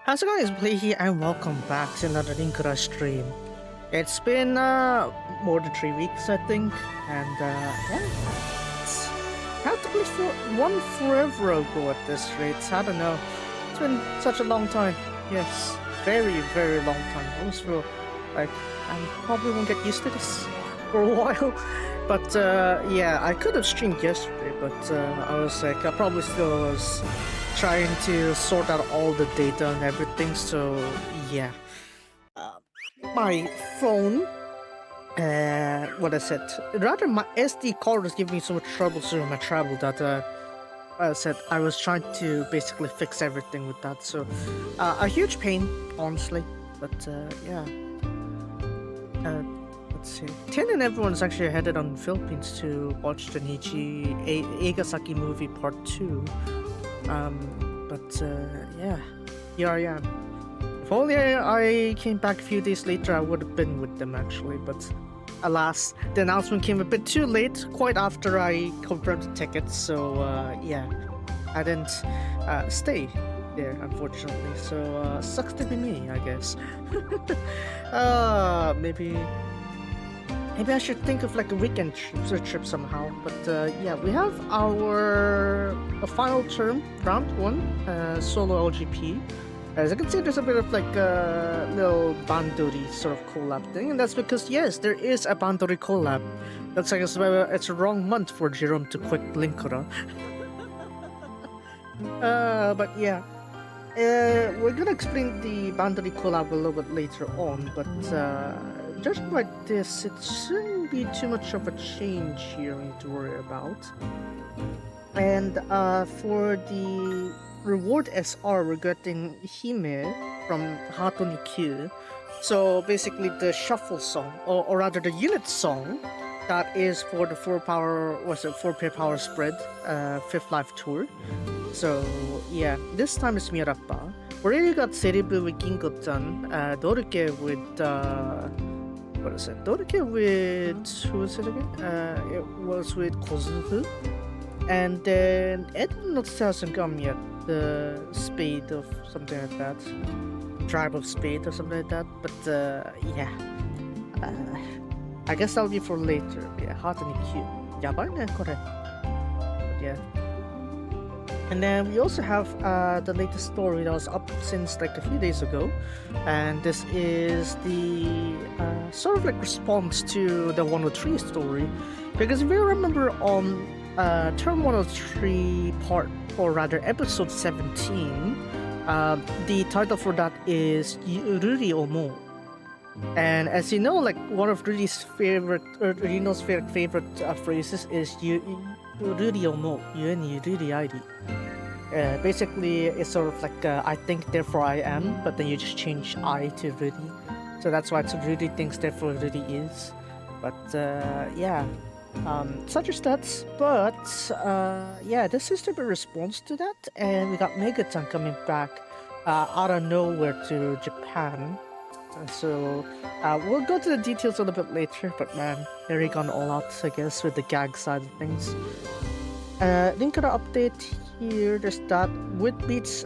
How's it going, Play here, and welcome back to another Linkura stream. It's been more than 3 weeks, I think, and yeah, it's practically one forever ago at this rate. I don't know. It's been such a long time. Yes, very, very long time. I almost feel like I probably won't get used to this for a while. But yeah, I could have streamed yesterday, but I was like, I probably still was trying to sort out all the data and everything. So yeah, my phone, what I said, rather my SD card was giving me so much trouble during my travel that I said I was trying to basically fix everything with that. So a huge pain, honestly. But yeah. Let's see. Tin and everyone's actually headed on the Philippines to watch the Nichi Eigasaki movie Part 2. But yeah, here I am. If only I came back a few days later, I would have been with them actually. But alas, the announcement came a bit too late, quite after I confirmed the tickets. So yeah, I didn't stay there, unfortunately. So sucks to be me, I guess. Maybe I should think of like a weekend trip somehow. But yeah, we have our final term, round 1, solo LGP. As you can see, there's a bit of like a little Bandori sort of collab thing, and that's because yes, there is a Bandori collab. That's like it's a wrong month for Jerome to quit Linkura. But yeah. We're gonna explain the Bandori collab a little bit later on, but judging by this, it shouldn't be too much of a change here we need to worry about. And for the reward SR, we're getting Hime from Hatoni Q. So basically the shuffle song, or rather the unit song, that is for the 4-pair power spread, 5th life tour. So yeah, this time it's Miyarappa. We already got Seribu with Ginko-chan, Doruke with what is it? Doruke with who was it again? It was with Kozufu. And then Edmund hasn't come yet. The Spade of something like that. Tribe of Spade or something like that. But yeah. I guess that'll be for later. Yeah, Hatani Q. Yabai ne kore. Yeah. And then we also have the latest story that was up since like a few days ago, and this is the sort of like response to the 103 story, because if you remember on term 103 part, or rather episode 17, the title for that is Ruri Omo. And as you know, like one of Rudi's favorite, Rino's favorite phrases is Ruri Omo, Yueni Ruri Airi. Basically, it's sort of like I think, therefore I am, but then you just change I to Ruri. So that's why it's Ruri thinks, therefore Ruri is. But yeah, such as that. But yeah, this is the response to that, and we got Megachan coming back out of nowhere to Japan. So we'll go to the details a little bit later, but man, they're gone all out, I guess, with the gag side of things. Linkura update here, there's that. With Beats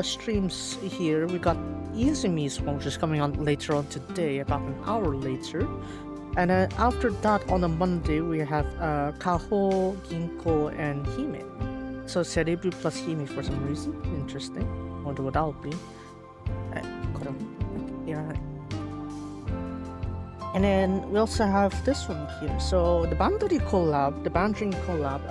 streams here, we got Izumi's one, which is coming on later on today, about an hour later. And then after that, on a Monday, we have Kaho, Ginko, and Hime. So Cerebru plus Hime for some reason. Interesting. Wonder what that'll be. Yeah. And then we also have this one here. So the Bandori collab, the Bandring collab,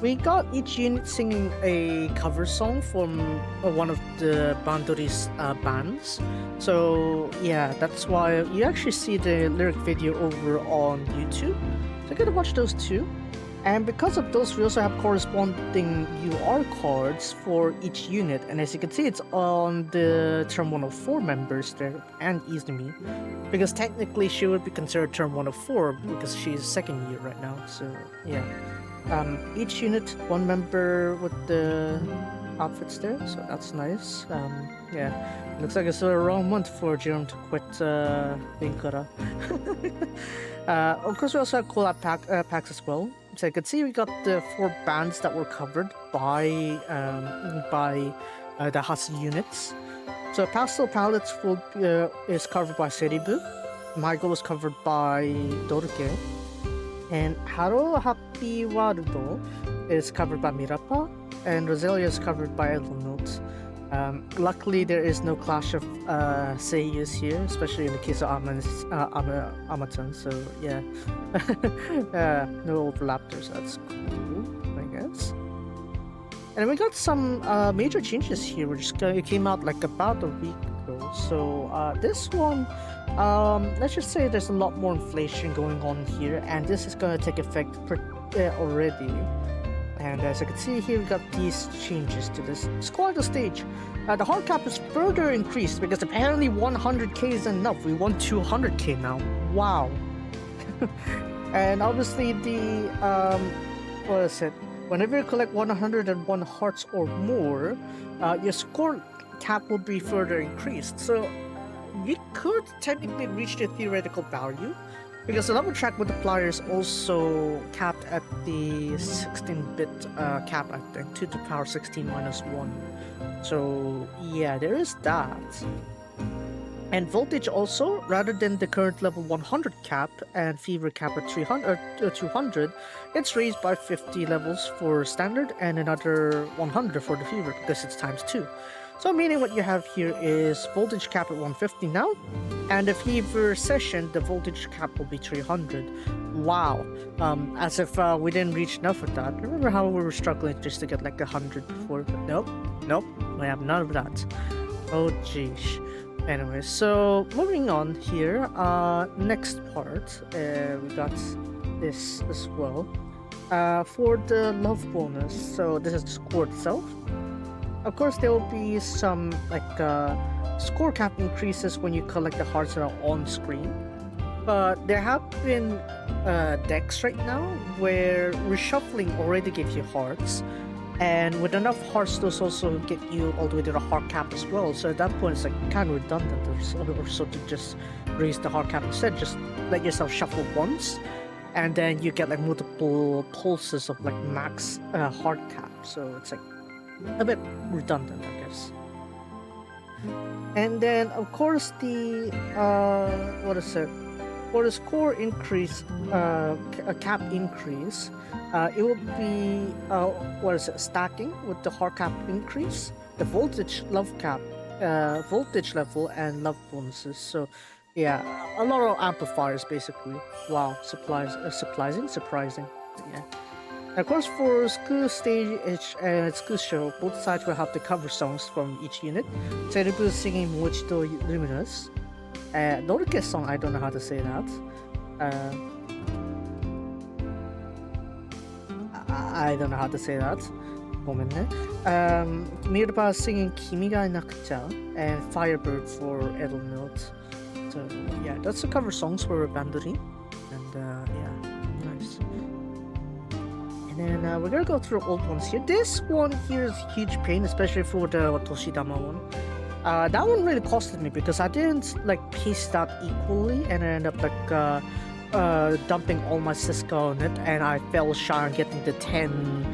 we got each unit singing a cover song from one of the Bandori's bands. So yeah, that's why you actually see the lyric video over on YouTube. So you gotta watch those too. And because of those, we also have corresponding UR cards for each unit. And as you can see, it's on the Term 104 members there and Izumi. Because technically she would be considered Term 104 because she's second year right now. So yeah. Each unit, one member with the outfits there. So that's nice. Yeah. Looks like it's a wrong month for Jerome to quit Linkura. Of course, we also have collab packs as well. So you can see we got the 4 bands that were covered by the Hasi units. So Pastel Palettes is covered by Seribu, Maigo is covered by Doruke, and Haro Happy World is covered by Mirapa, and Roselia is covered by Edelnote. Luckily, there is no clash of seiyus here, especially in the case of Amatan, so yeah. No overlap there, so that's cool, I guess. And we got some major changes here, which came out like about a week ago. So this one, let's just say there's a lot more inflation going on here, and this is going to take effect already. And as you can see here, we got these changes to this. Let's go on the stage. The hard cap is further increased because apparently 100k is enough. We want 200k now. Wow. And obviously the what is it? Whenever you collect 101 hearts or more, your score cap will be further increased. So we could technically reach the theoretical value, because the level track multiplier is also capped at the 16-bit cap, I think, 2 to the power 16 minus 1. So yeah, there is that. And voltage also, rather than the current level 100 cap and fever cap at 200, it's raised by 50 levels for standard and another 100 for the fever, because it's times 2. So meaning what you have here is voltage cap at 150 now, and the fever session, the voltage cap will be 300. Wow. As if we didn't reach enough of that. Remember how we were struggling just to get like 100 before? But nope, we have none of that. Oh jeez. Anyway, so moving on here, next part, we got this as well. For the love bonus, so this is the score itself. Of course, there will be some like score cap increases when you collect the hearts that are on screen. But there have been decks right now where reshuffling already gives you hearts. And with enough hearts, those also get you all the way to the heart cap as well. So at that point, it's like kind of redundant or so to just raise the heart cap instead. Just let yourself shuffle once, and then you get like multiple pulses of like max heart cap. So it's like a bit redundant, I guess. And then, of course, the what is it? For the score increase, a cap increase, it will be what is it? Stacking with the hard cap increase, the voltage love cap, voltage level, and love bonuses. So, yeah, a lot of amplifiers basically. Wow, surprising. Yeah. Of course, for school stage and school show, both sides will have the cover songs from each unit. Seribu is singing Mochito Luminous. Noruke's song, I don't know how to say that. I don't know how to say that. Mirpa is singing Kimi ga Inakucha, and Firebird for Edelnote. So yeah, that's the cover songs for Bandori. And yeah, nice. And then we're gonna go through old ones here. This one here is huge pain, especially for the Toshidama one. That one really costed me because I didn't like piece that equally, and I ended up like dumping all my Siska on it, and I fell shy on getting the 10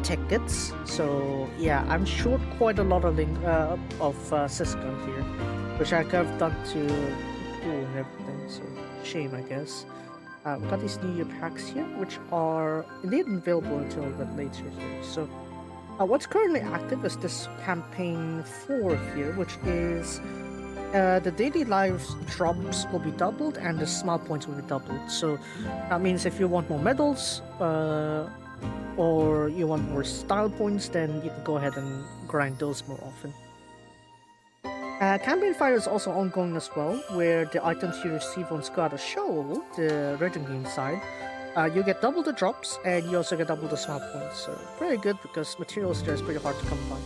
tickets. So yeah, I'm short quite a lot of Siska here, which I could have done to pool and everything. So shame, I guess. We got these New Year packs here, which are indeed available until a bit later here. So. What's currently active is this campaign 4 here, which is the daily lives drops will be doubled and the smile points will be doubled. So that means if you want more medals or you want more style points, then you can go ahead and grind those more often. Campaign 5 is also ongoing as well, where the items you receive on Skada Show, the rhythm game side, you get double the drops, and you also get double the smile points. So pretty good because materials there is pretty hard to come by.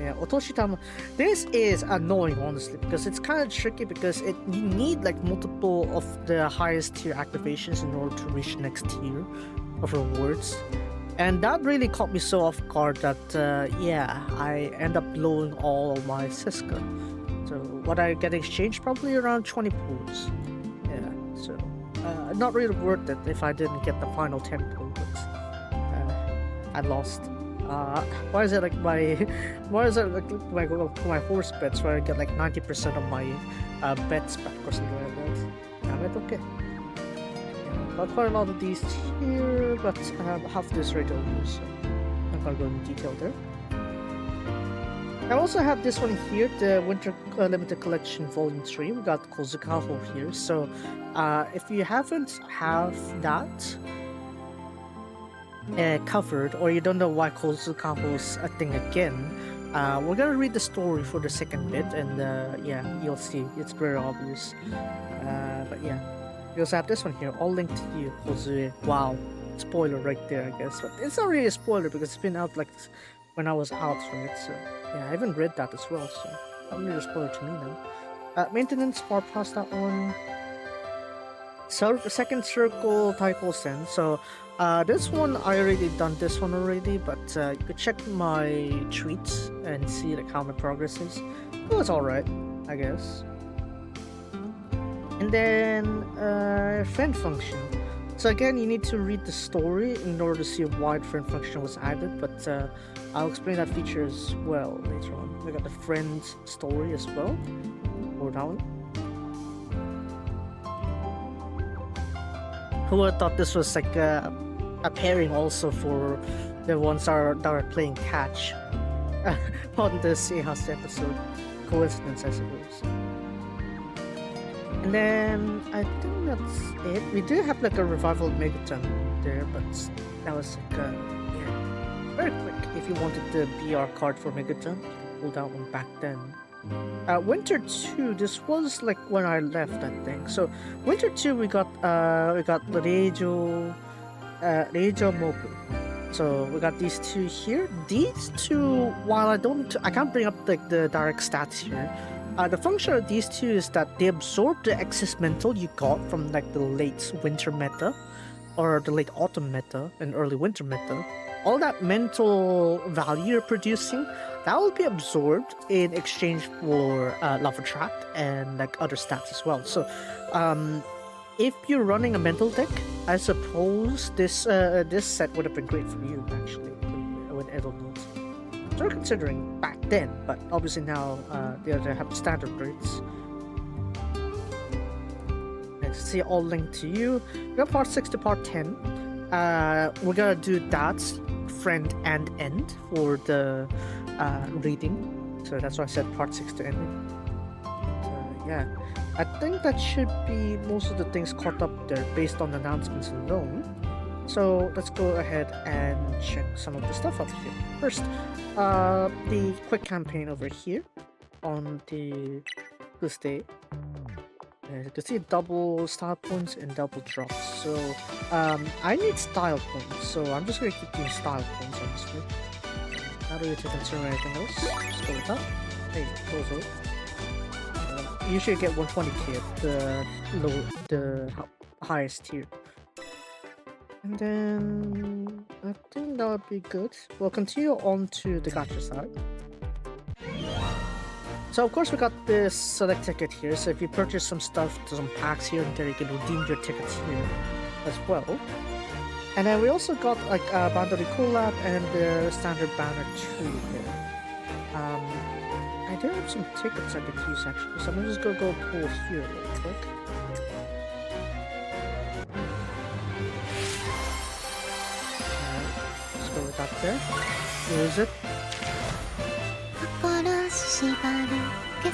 Yeah, Otoshitama. This is annoying, honestly, because it's kind of tricky because you need like multiple of the highest tier activations in order to reach the next tier of rewards. And that really caught me so off guard that, yeah, I end up blowing all of my Siska. So what I get exchanged, probably around 20 pools. Yeah, so... not really worth it if I didn't get the final 10 pools. I lost. Why is it like my why is it like my horse bets where I get like 90% of my bets back or something like that? Yeah, but okay. Yeah, got quite a lot of these here, but half of this radio so I'm not gonna go into detail there. I also have this one here, the Winter Limited Collection Volume 3. We got Kozukaho here, so if you haven't have that covered, or you don't know why Kozukaho's a thing again, we're gonna read the story for the second bit, and yeah, you'll see, it's very obvious. But yeah, we also have this one here, All Linked to You, Kozue. Wow, spoiler right there, I guess, but it's not really a spoiler because it's been out like when I was out from it, so yeah, I haven't read that as well, so not really a spoiler to me now. Maintenance, far past that one. So the second circle, Taiko Sen. So this one I already done this one already, but you could check my tweets and see like how my progress is. It was alright, I guess. And then friend function. So again, you need to read the story in order to see why the friend function was added, but I'll explain that feature as well later on. We got the friend's story as well, or that one. Who would have thought this was like a pairing also for the ones that are playing catch on the Seihas episode. Coincidence, I suppose. And then I think that's it. We do have like a revival of Megaton there, but that was like yeah, very quick. If you wanted the BR card for Megaton, you could pull that one back then. Winter 2, this was like when I left, I think. So Winter 2 we got Reijo Mobu. So we got these two here. These two, while I can't bring up like the direct stats here. The function of these two is that they absorb the excess mental you got from like the late winter meta or the late autumn meta and early winter meta. All that mental value you're producing, that will be absorbed in exchange for love attract and like other stats as well. So if you're running a mental deck, I suppose this this set would have been great for you actually with Edo needs. So we're considering back then, but obviously now they have standard rates. Let's see, All Linked to You. We got part 6 to part 10. We're gonna do that friend and end for the reading. So that's why I said part 6 to end. So yeah, I think that should be most of the things caught up there based on announcements alone. So let's go ahead and check some of the stuff up here. First, the quick campaign over here on the Tuesday. You can see double style points and double drops. So I need style points, so I'm just gonna keep doing style points honestly. Not really to consider anything else. Let's go with that. Hey, those are. Usually get 120k at the highest tier. And then I think that would be good. We'll continue on to the gacha side. So of course we got this select ticket here, so if you purchase some stuff, some packs here and there, you can redeem your tickets here as well. And then we also got like a Bandori collab and the standard banner too here. I do have some tickets I could use actually, so I'm just gonna go pull here real quick. Let's go with that there. Use it. 縛る鎖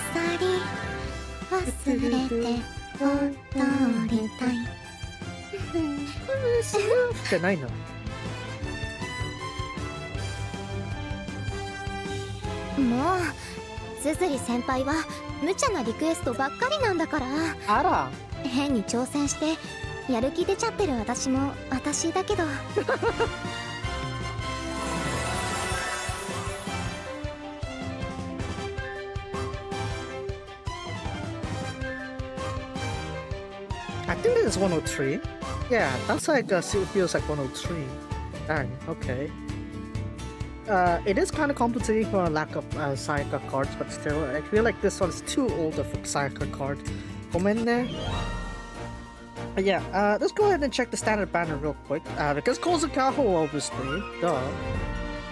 忘れて踊りたいじゃないな。もうズズリ先輩は無茶なリクエストばっかりなんだから。あら、変に挑戦してやる気出ちゃってる私も私だけどI think this is 103. Yeah, that's like it feels like 103. Dang, okay. It is kind of compensating for a lack of Sayaka cards, but still, I feel like this one's too old of a Sayaka card. Komenne. Yeah, let's go ahead and check the standard banner real quick. Because Kozakaho, obviously, duh.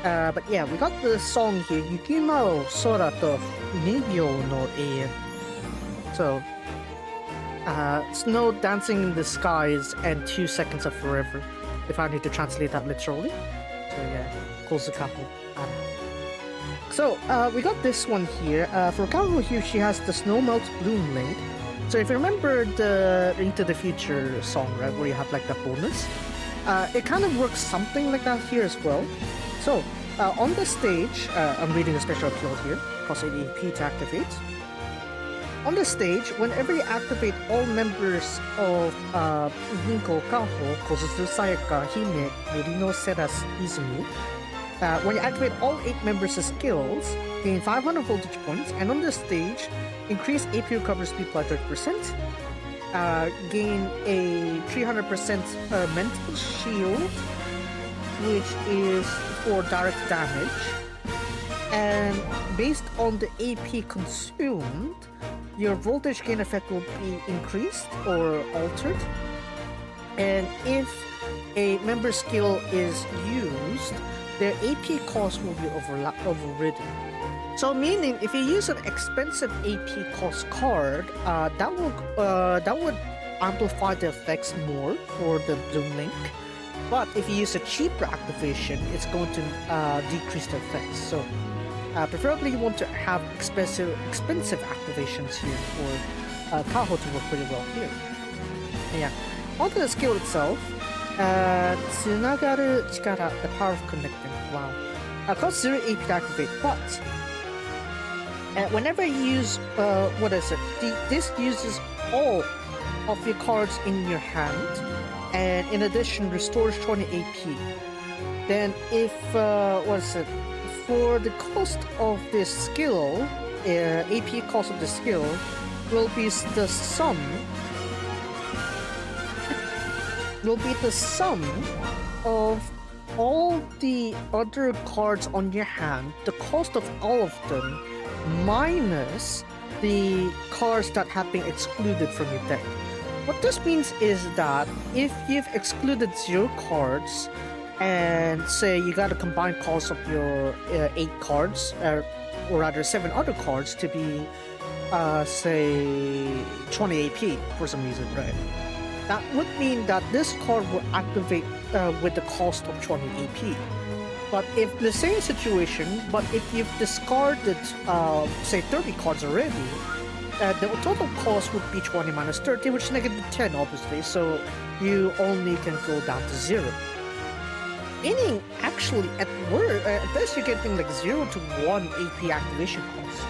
But yeah, we got the song here, Yukimao Sora to Nigyo no Eien. So, snow dancing in the skies and 2 seconds of forever, if I need to translate that literally. So yeah, Kozakaho. So, we got this one here. For Kaho here, she has the Snow Melt Bloom Link. So if you remember the Into the Future song, right, where you have like that bonus, it kind of works something like that here as well. So, on the stage, I'm reading the special appeal here, cost 80 AP to activate. On the stage, whenever you activate all members of Rinko Kaho, Kozuzu Sayaka, Hime, Merino, Seras, Izumi, when you activate all 8 members' skills, gain 500 voltage points, and on the stage, increase AP recovery speed by 30%, gain a 300% mental shield, which is for direct damage, and based on the AP consumed, your voltage gain effect will be increased or altered, and if a member skill is used, their AP cost will be overridden. So meaning, if you use an expensive AP cost card, that would amplify the effects more for the Bloom Link. But if you use a cheaper activation, it's going to decrease the effects. So preferably you want to have expensive activations here for Kaho to work pretty well here. Yeah. Onto the skill itself. Tsunagaru Chikara, the power of connecting. Wow. Costs 0 AP to activate, but whenever you use, this uses all of your cards in your hand, and in addition restores 20 AP. Then if, for the cost of this skill, AP cost of the skill will be the sum of all the other cards on your hand, the cost of all of them, minus the cards that have been excluded from your deck. What this means is that if you've excluded 0 cards, and say you got a combined cost of your 8 cards, or rather 7 other cards to be, say, 20 AP for some reason, right? That would mean that this card will activate with the cost of 20 AP. But if the same situation, but if you've discarded, say, 30 cards already, the total cost would be 20 minus 30, which is negative 10, obviously, so you only can go down to 0. Meaning, actually, at best you're getting like 0 to 1 AP activation cost.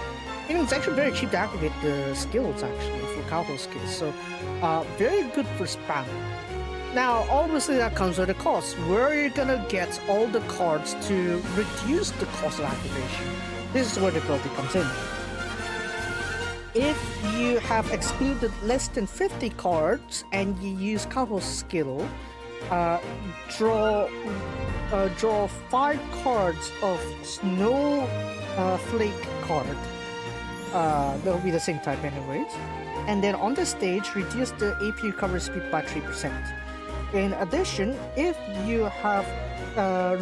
Meaning it's actually very cheap to activate the skills, actually, for Kaho skills, so very good for spam. Now, obviously that comes with a cost. Where are you gonna get all the cards to reduce the cost of activation? This is where the ability comes in. If you have excluded less than 50 cards and you use Kaho's skill, draw 5 cards of Snow Flake card. That'll be the same type anyways. And then on the stage, reduce the AP recovery speed by 3%. In addition, if you have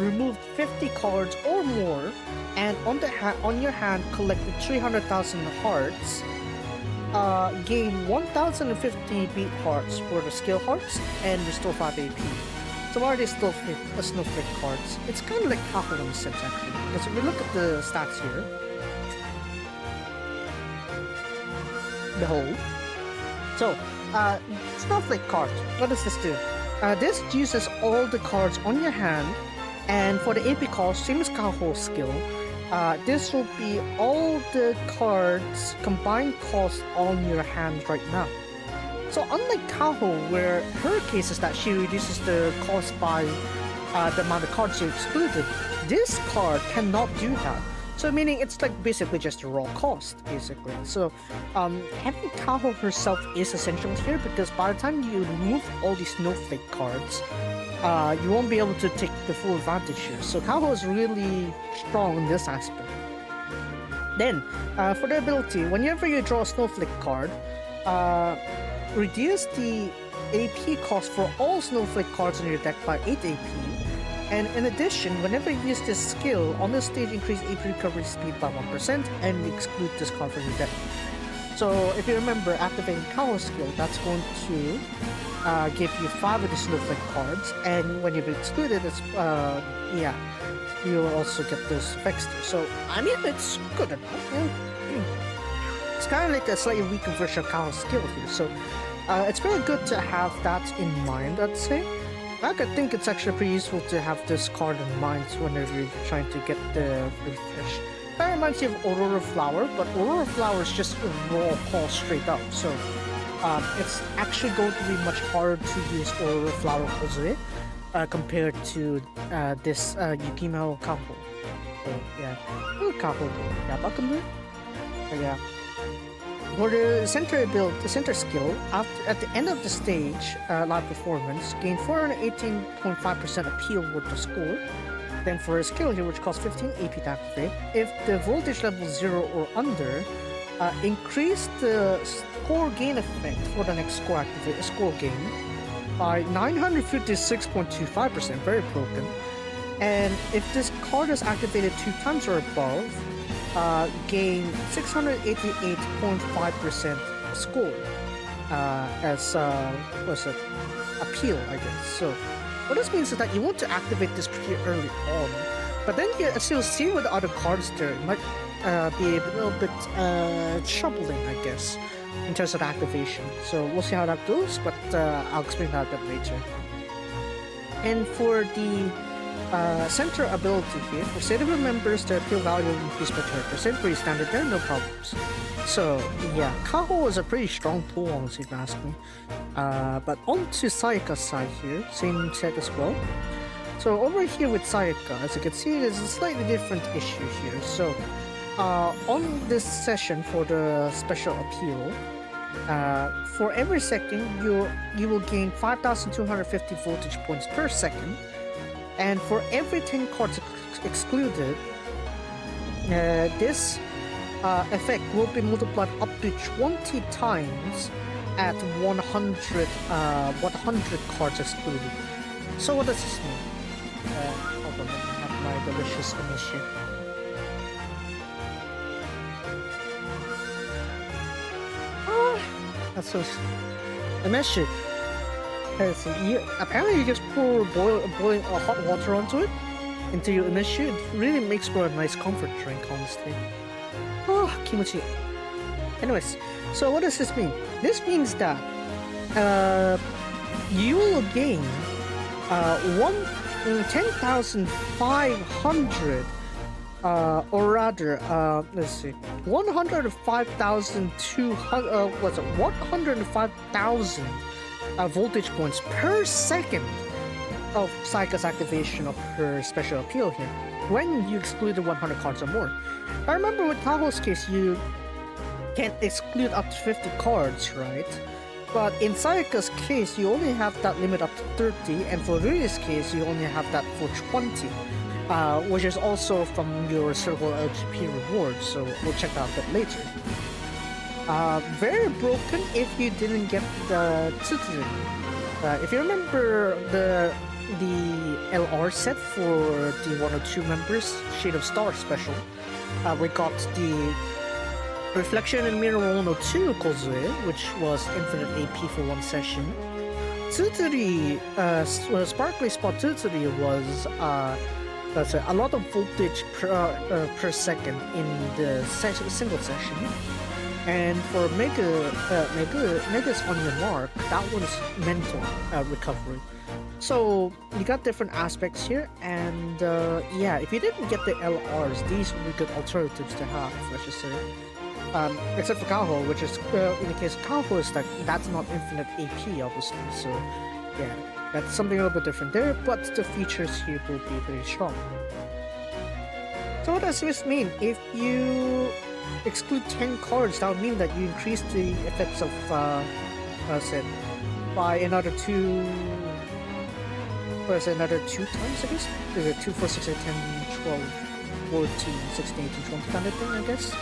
removed 50 cards or more, and on your hand collected 300,000 hearts, gain 1,050 beat hearts for the skill hearts, and restore 5 AP. So why are they still snowflake cards? It's kind of like Kaho in a sense, actually. Because if we look at the stats here, behold. So, snowflake card. What does this do? This uses all the cards on your hand, and for the AP cost, same as Kaho's skill, this will be all the cards combined cost on your hand right now. So unlike Kaho, where her case is that she reduces the cost by the amount of cards you excluded, this card cannot do that. So meaning it's like basically just a raw cost, basically. So having Kaho herself is essential here, because by the time you remove all these snowflake cards, you won't be able to take the full advantage here. So Kaho is really strong in this aspect. Then, for the ability, whenever you draw a snowflake card, reduce the AP cost for all Snowflake cards in your deck by 8 AP. And in addition, whenever you use this skill, on this stage increase AP recovery speed by 1% and exclude this card from your deck. So if you remember activating Kaho's skill, that's going to give you 5 additional Snowflake cards, and when you've excluded it's you'll also get those effects too. So I mean it's good enough. It's kind of like a slightly weaker version of Kaho's skill here, so it's very good to have that in mind, I'd say. I think it's actually pretty useful to have this card in mind whenever you're trying to get the refresh. That reminds you of Aurora Flower, but Aurora Flower is just a raw call straight up, so it's actually going to be much harder to use Aurora Flower Kozue compared to this Yukimo Kaho. So yeah, Kaho, yeah, welcome to. Yeah. For the center skill, at the end of the stage, live performance, gain 418.5% appeal worth of score. Then for a skill here, which costs 15 AP to activate, if the voltage level 0 or under, increase the score gain effect for the next score gain by 956.25%, very broken. And if this card is activated 2 times or above, gain 688.5% score as appeal, I guess. So what this means is that you want to activate this pretty early on, but then you still see with the other cards there, it might be a little bit troubling, I guess, in terms of activation. So we'll see how that goes, but I'll explain that a bit later. And for the center ability here, for stable members, their appeal value will increase by 20%, pretty standard there, no problems. So yeah, Kaho is a pretty strong pull, honestly, if you ask me. But on to Sayaka's side here, same set as well. So over here with Sayaka, as you can see, there's a slightly different issue here. So on this session for the special appeal, for every second you will gain 5,250 voltage points per second, and for every 10 cards excluded, this effect will be multiplied up to 20 times at 100 cards excluded. So what does this mean? Hold on, let me have my delicious initiative. That's so... Amishi. Apparently you just pour boiling hot water onto it, into your initiate. It really makes for a nice comfort drink, honestly. Oh, kimochi. Anyways, so what does this mean? This means that you will gain 10,500 or rather, let's see, 105,000 voltage points per second of Sayaka's activation of her special appeal here, when you exclude the 100 cards or more. I remember with Kaho's case, you can't exclude up to 50 cards, right? But in Sayaka's case, you only have that limit up to 30, and for Ryu's case, you only have that for 20. Which is also from your Circle LGP rewards, so we'll check that a bit later. Very broken if you didn't get the Tsutsu. If you remember the LR set for the 102 members, Shade of Star special, we got the Reflection and Mirror 102 Kozue, which was infinite AP for one session. Tsutsuri, Sparkly Spot Tsutsuri was a lot of voltage per second in the single session. And for Megas on your mark, that one's mental recovery. So you got different aspects here, and yeah, if you didn't get the LRs, these would be good alternatives to have, I should say. Except for Kaho, which is, in the case of Kaho, is that's not infinite AP, obviously, so yeah, that's something a little bit different there, but the features here will be pretty strong. So what does this mean? If you exclude 10 cards, that would mean that you increase the effects of, by another 2... What is it, another 2 times, I guess? Is it 2, 4, 6, 8, 10, 12? 14, 16, 18, 20 kind of thing, I guess.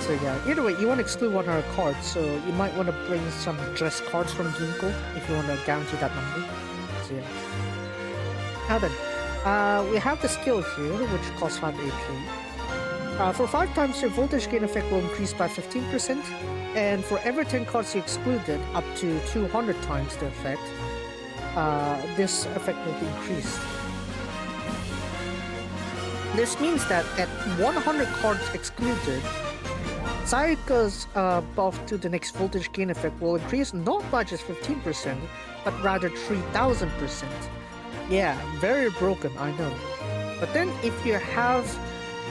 So yeah, either way, you want to exclude 100 cards, so you might want to bring some dress cards from Ginkgo if you want to guarantee that number. So yeah. Now then, we have the skill here, which costs 5 AP. For 5 times, your voltage gain effect will increase by 15%, and for every 10 cards you excluded, up to 200 times the effect, this effect will be increased. This means that at 100 cards excluded, Sayaka's buff to the next voltage gain effect will increase not by just 15%, but rather 3000%. Yeah, very broken, I know. But then if you have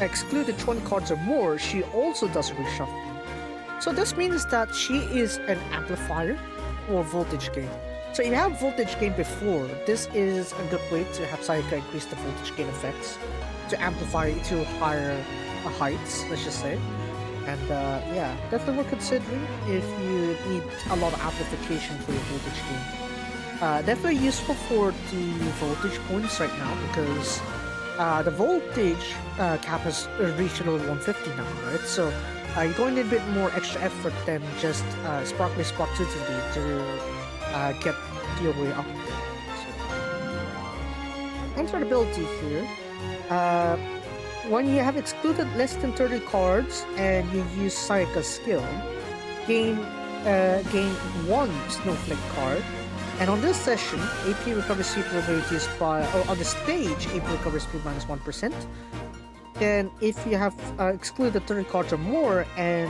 excluded 20 cards or more, she also does reshuffling. So this means that she is an amplifier or voltage gain. So if you have voltage gain before, this is a good way to have Sayaka increase the voltage gain effects to amplify it to higher heights, let's just say. And yeah, definitely worth considering if you need a lot of amplification for your voltage gain. Definitely useful for the voltage points right now because the voltage cap has reached level 150 now, right? So you're going to need a bit more extra effort than just sparkly sparktuity to get your way up there. So, enter the ability here. When you have excluded less than 30 cards and you use Sayaka's skill, gain 1 snowflake card, and on this session, AP recovery speed will be reduced by, or on the stage, AP recovery speed minus 1%. Then if you have excluded 30 cards or more and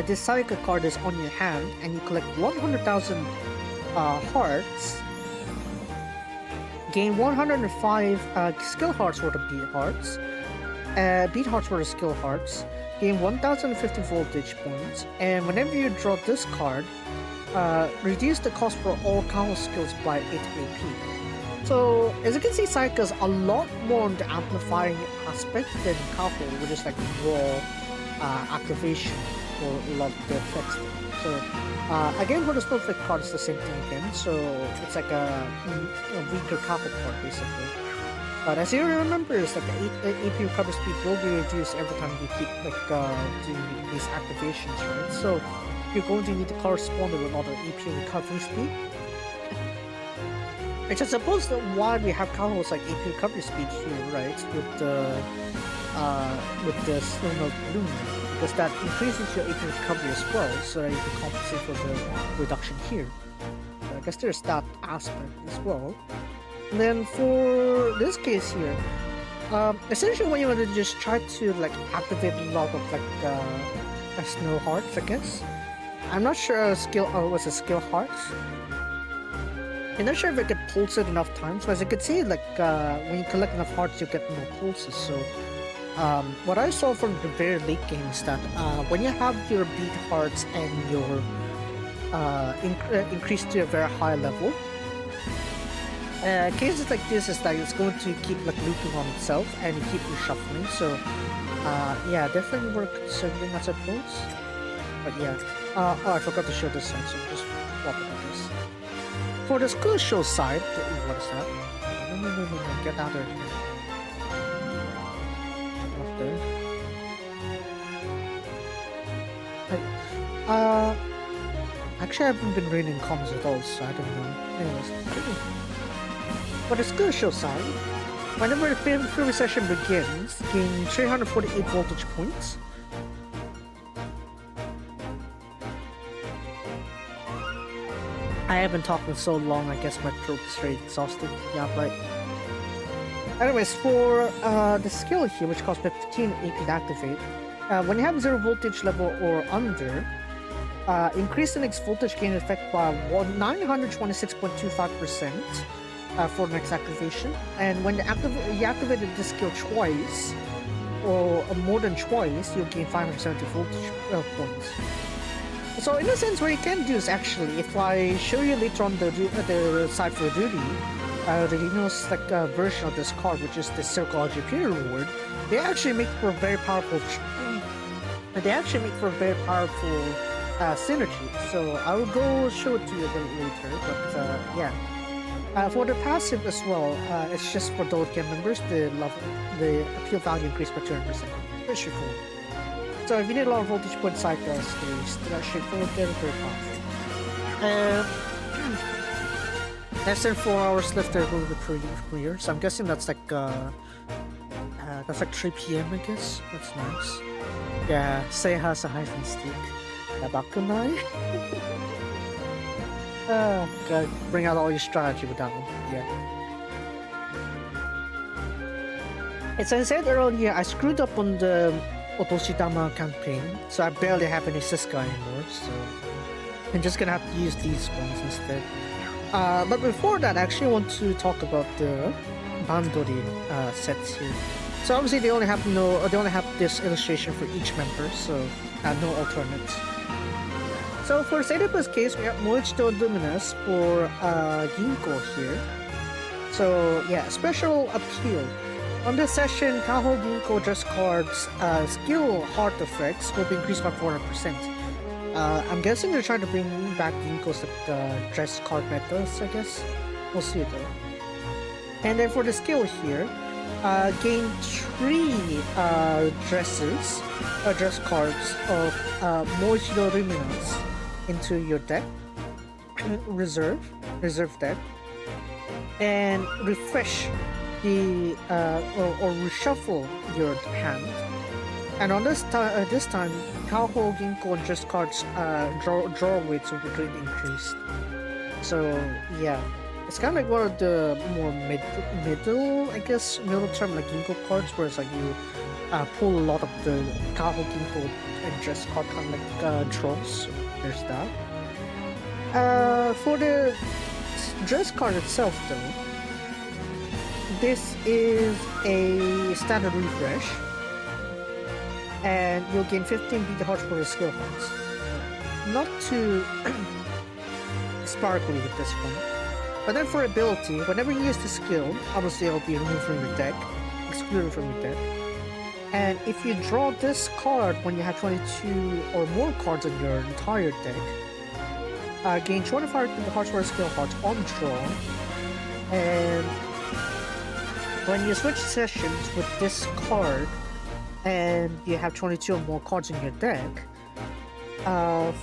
this Sayaka card is on your hand and you collect 100,000 hearts, gain 105 skill hearts worth of beat hearts, beat hearts worth of skill hearts, gain 1050 voltage points, and whenever you draw this card, reduce the cost for all Kaho skills by 8 AP. So, as you can see, Sayaka's a lot more on the amplifying aspect than Kaho, which is like raw activation for a lot of the effects. So, again, for the snowflake card, it's the same thing again. So, it's like a weaker Kaho card, basically. But as you remember, it's like the AP recovery speed will be reduced every time you keep like doing these activations, right? So, you're going to need to correspond with another AP recovery speed. Which I suppose that why we have Kaho's like AP recovery speed here, right? With the Snow Bloom, because that increases your AP recovery as well, so that you can compensate for the reduction here. So I guess there's that aspect as well. And then for this case here, essentially what you want to do is just try to like activate a lot of like snow hearts, I guess. I'm not sure what's a skill heart. I'm not sure if I can pulse it enough times, but as you can see, like when you collect enough hearts, you get more pulses. So what I saw from the very late game is that when you have your beat hearts and your increased to a very high level, cases like this is that it's going to keep like looping on itself and keep reshuffling. So yeah, definitely worth considering, I suppose. But yeah, oh, I forgot to show this one, so just swap it like this. For the skill show side, what is that? No, get out of here. Up there. Actually, I haven't been reading comments at all, so I don't know. Anyways, for the skill show side, whenever the previous session begins, gain 348 voltage points. I haven't talked in so long, I guess my throat is very exhausted. Yeah, but anyways, for the skill here, which costs 15 AP to activate, when you have 0 voltage level or under, increase the next voltage gain effect by 926.25% for the next activation. And when you activated this skill twice, or more than twice, you'll gain 570 voltage points. So in a sense, what you can do is actually, if I show you later on the side for duty, the Reno's like version of this card, which is the Circle GP reward, they actually make for a very powerful. Synergy. So I will go show it to you a bit later. But yeah, For the passive as well, it's just for those game members. The appeal value increased by 200%. Very straightforward. So if you need a lot of voltage point cycles, it's straightforward, very powerful. Less than 4 hours left there will be clear. So I'm guessing that's like 3 p.m. I guess. That's nice. Yeah, Sei has a hyphen stick. Yabakunai. Oh god, bring out all your strategy with that one. Yeah. As I said earlier, I screwed up on the Otoshidama campaign, so I barely have any Siska anymore, so I'm just gonna have to use these ones instead. But before that, I actually want to talk about the Bandori sets here. So obviously they only have this illustration for each member, so no alternates. So for Sereba's case, we have Moichido Luminous for Ginko here. So yeah, special appeal. On this session, Kaho Ginko dress cards skill heart effects will be increased by 400%. I'm guessing they're trying to bring back Ginko's dress card methods, I guess. We'll see though. And then for the skill here, gain 3 dress cards of Moichido Luminous into your deck, reserve deck, and refresh the or reshuffle your hand. And on this time, Kaho Ginko and dress cards draw weights will be greatly increased. So yeah, it's kind of like one of the more middle term like Ginko cards, where it's like you pull a lot of the Kaho Ginko and dress card kind of like draws. So there's that. For the dress card itself, though, this is a standard refresh, and you'll gain 15 beta hearts for the skill hearts. Not too sparkly with this one. But then for ability, whenever you use the skill, obviously it'll be removed from your deck, excluded from your deck. And if you draw this card when you have 22 or more cards in your entire deck, gain 25 beta hearts for the skill hearts on draw. And when you switch sessions with this card, and you have 22 or more cards in your deck,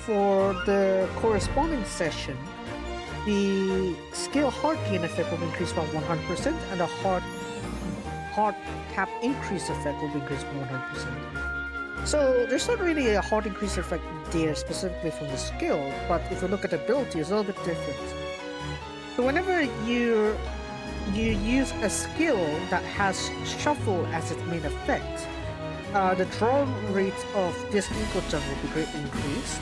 for the corresponding session, the skill heart gain effect will be increased by 100%, and the heart cap increase effect will be increased by 100%. So there's not really a heart increase effect there specifically from the skill, but if you look at the ability, it's a little bit different. So whenever you use a skill that has shuffle as its main effect, the draw rate of this Ginko-chan will be greatly increased.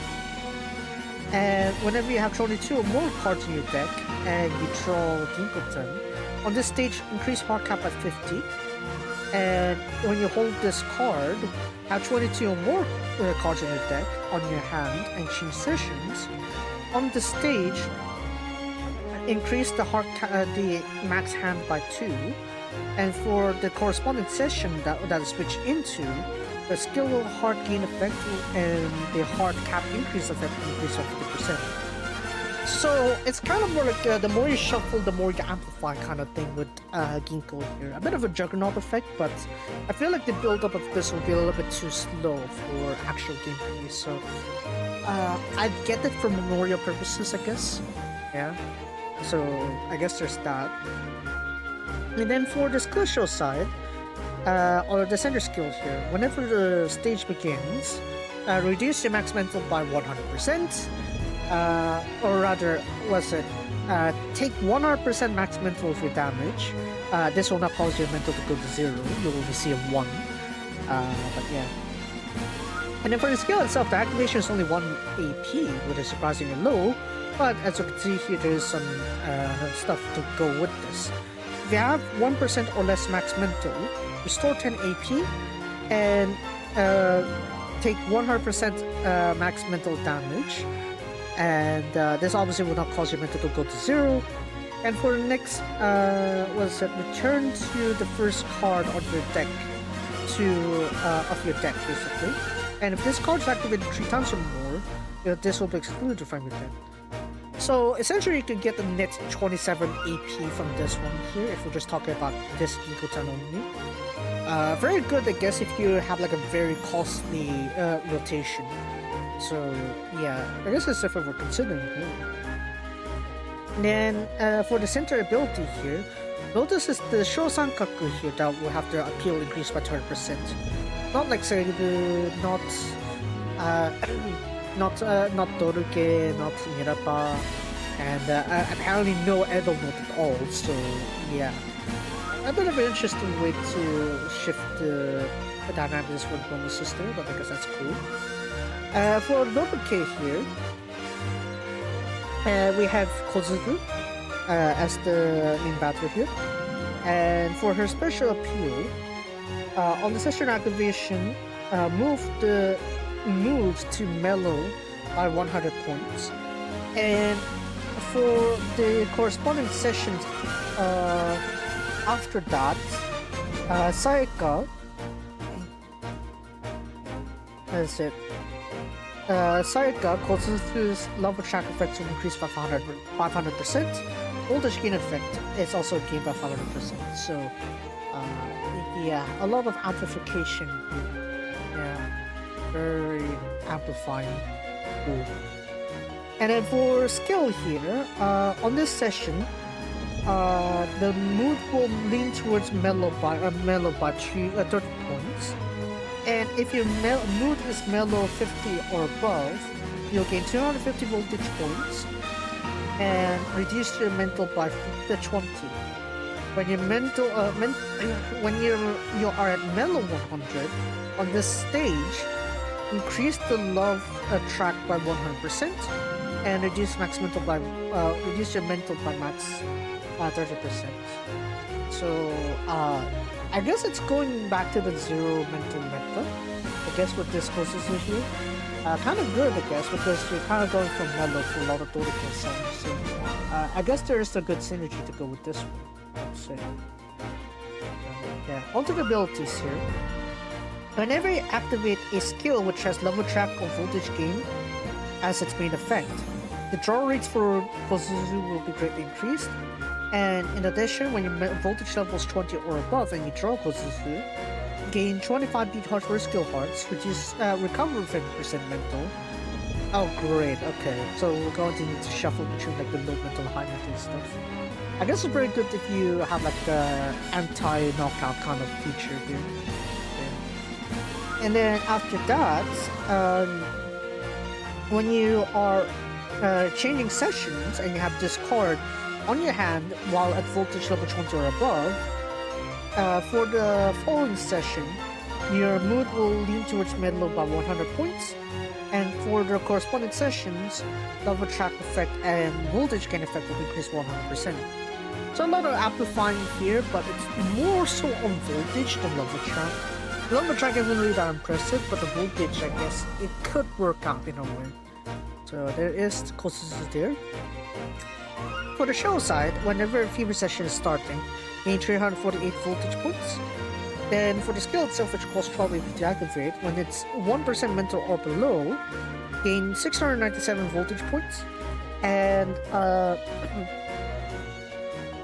And whenever you have 22 or more cards in your deck and you draw Ginko-chan, on this stage, increase heart cap by 50. And when you hold this card, have 22 or more cards in your deck on your hand and change sessions. On the stage, increase the the max hand by 2. And for the corresponding session that switch into, the skill heart gain effect and the heart cap increase effect increase by 50%. So it's kind of more like the more you shuffle, the more you amplify kind of thing with Ginko here. A bit of a juggernaut effect, but I feel like the build-up of this will be a little bit too slow for actual gameplay. So I get it for memorial purposes, I guess. Yeah. So I guess there's that. And then for the skill show side, or the center skill here, whenever the stage begins, reduce your max mental by 100%, or rather, take 100% max mental for damage. This will not cause your mental to go to 0, you will receive 1. But yeah. And then for the skill itself, the activation is only 1 AP, which is surprisingly low, but as you can see here, there is some stuff to go with this. If you have 1% or less max mental, restore 10 AP and take 100% max mental damage. And this obviously will not cause your mental to go to 0. And for the next, return to the first card on your deck of your deck basically. And if this card is activated 3 times or more, this will be excluded from your deck. So essentially, you could get a net 27 AP from this one here if we're just talking about this Gikotan only. Very good, I guess, if you have like a very costly rotation. So yeah, I guess that's if we're considering here. And then for the center ability here, notice is the Shosankaku here that will have their appeal increased by 20%. Not like Seiribu, not not Doruke, not Mirapa, and apparently no Edo mode at all. So yeah, a bit of an interesting way to shift the dynamics for the bonus system, but I guess that's cool. For Doruke here, we have Kozuku as the main battler here, and for her special appeal, on the session activation, move the moves to mellow by 100 points, and for the corresponding sessions after that, Sayaka, that's it. Sayaka Kozuku's level track effects will increase by 500%. Voltage gain effect is also gained by 500%. So, yeah, a lot of amplification here. Yeah, very amplifying. Cool. And then for skill here, on this session, the mood will lean towards mellow by 30 points. And if your mood is mellow 50 or above, you'll gain 250 voltage points and reduce your mental by 20. When your when you are at mellow 100 on this stage, increase the love track by 100% and reduce your mental by max 30%. So I guess it's going back to the zero mental meta. I guess with this closest here, kind of good, I guess, because you're kind of going from mellow to a lot of Dorical sounds. So I guess there is a good synergy to go with this one, I would say. Yeah, onto the abilities here. Whenever you activate a skill which has level track or voltage gain as its main effect, the draw rates for Kozuzu will be greatly increased. And in addition, when your voltage level is 20 or above and you draw Kozuzu, gain 25 beat hearts for skill hearts, reduce recover 50% mental. Oh great, okay. So we're going to need to shuffle between like the low mental and high mental stuff. I guess it's very good if you have like the anti-knockout kind of feature here. Okay. And then after that, when you are changing sessions and you have discard on your hand while at voltage level 20 or above, for the following session, your mood will lean towards mellow by 100 points, and for the corresponding sessions, level track effect and voltage gain effect will increase 100%. So a lot of amplifying here, but it's more so on voltage than level track. Level track isn't really that impressive, but the voltage, I guess, it could work out in a way. So there is the Kozuzu there. For the show side, whenever a fever session is starting, gain 348 voltage points. Then for the skill itself, which costs 12 AP to activate, when it's 1% mental or below, gain 697 voltage points. And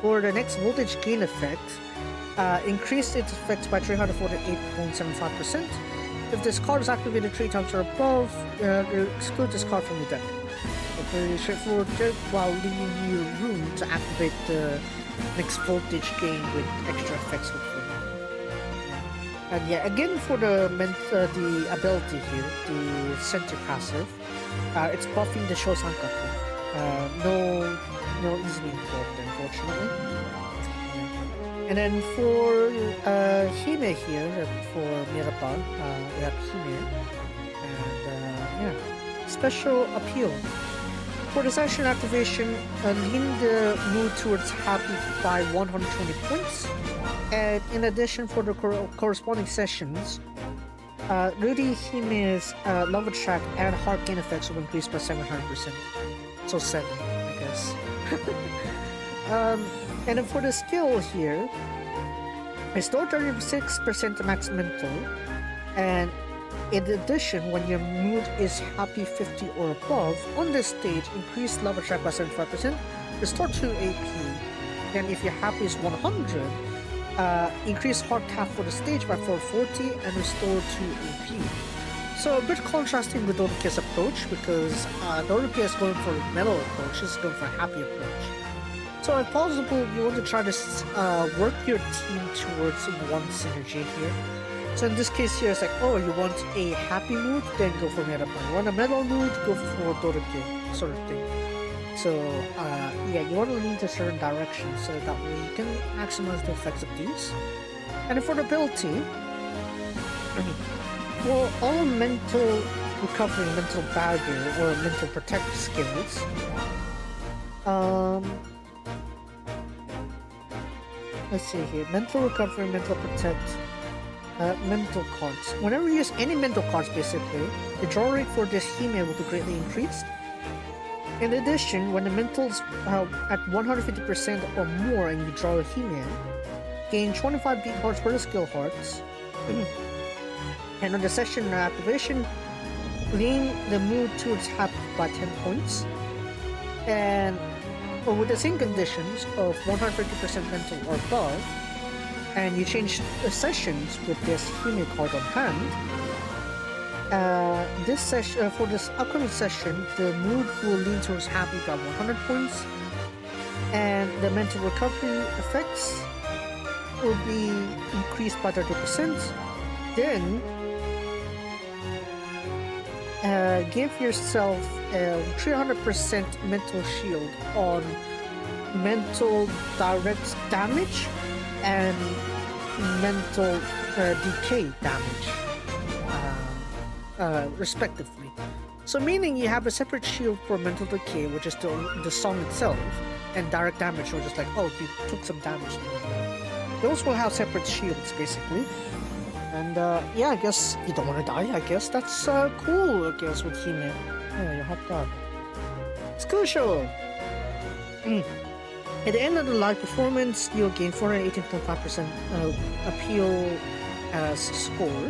for the next voltage gain effect, increase its effects by 348.75%. If this card is activated 3 times or above, exclude this card from your deck. Very straightforward joke while leaving you room to activate the next voltage gain with extra effects hopefully. And yeah, again for the ability here, the center passive, it's buffing the Shosankaku. No easily involved unfortunately. Yeah. And then for Hime here, for Mirapa, we have Hime. And yeah, special appeal. For the session activation, lean the mood towards happy by 120 points. And in addition, for the corresponding sessions, Rudy Hime's level track and heart gain effects will increase by 700%. So 7, I guess. And then for the skill here, restore 36% max mental, and In addition, when your mood is happy 50 or above, on this stage, increase love attack by 75%, restore 2 AP. Then if your happy is 100, increase heart cap for the stage by 440 and restore 2 AP. So a bit contrasting with Dodoke's approach, because Dodoke is going for a mellow approach, she's going for a happy approach. So if possible, you want to try to work your team towards one synergy here. So in this case here, it's like, oh, you want a happy mood, then go for Metapan. You want a mellow mood, go for Dodoke, sort of thing. So yeah, you want to lean to a certain direction so that way you can maximize the effects of these. And for the ability, well, all mental recovery, mental barrier, or mental protect skills, let's see here, mental recovery, mental protect, mental cards. Whenever you use any mental cards, basically, the draw rate for this Hime will be greatly increased. In addition, when the mental's at 150% or more and you draw a Hime, gain 25 beat hearts for the skill hearts. And on the session activation, lean the mood towards happy by 10 points. And with the same conditions of 150% mental or above, and you change the sessions with this Hime card on hand, this session for this upcoming session, the mood will lean towards happy by 100 points, and the mental recovery effects will be increased by 30%. Then give yourself a 300% mental shield on mental direct damage and mental decay damage, respectively. So meaning you have a separate shield for mental decay, which is the song itself, and direct damage, or just like, oh, you took some damage. Those will have separate shields, basically. And yeah, I guess you don't want to die, I guess. That's cool, I guess, with Hime. Yeah, you have that. Skill show! At the end of the live performance, you'll gain 418.5% appeal as score.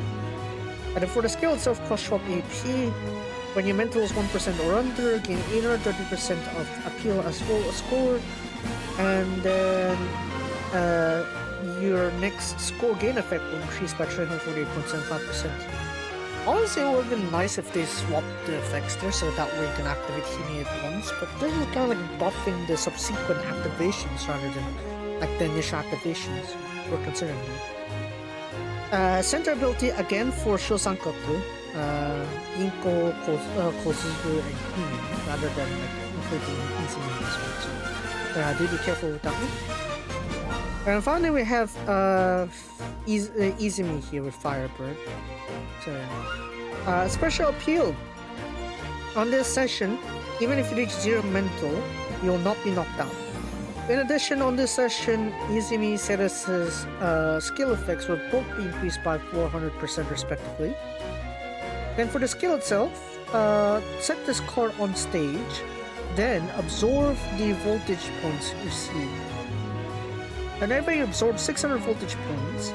And then for the skill itself, cost 12 AP. When your mental is 1% or under, gain 830% of appeal as well as score. And then your next score gain effect will increase by 348.75%. Honestly, it would have been nice if they swapped the effects there so that way you can activate Hime at once, but this is kind of like buffing the subsequent activations rather than like the initial activations we're considering here. Center ability again for Shosankaku, Inko, Kosuzu, and Hime rather than like including Izumi as well. So do be careful with that one. And finally we have Izumi here with Firebird. So, special appeal. On this session, even if you reach 0 mental, you will not be knocked out. In addition, on this session, Izumi Ceres' skill effects will both be increased by 400% respectively. Then for the skill itself, set this card on stage, then absorb the voltage points received. Whenever you absorb 600 voltage points,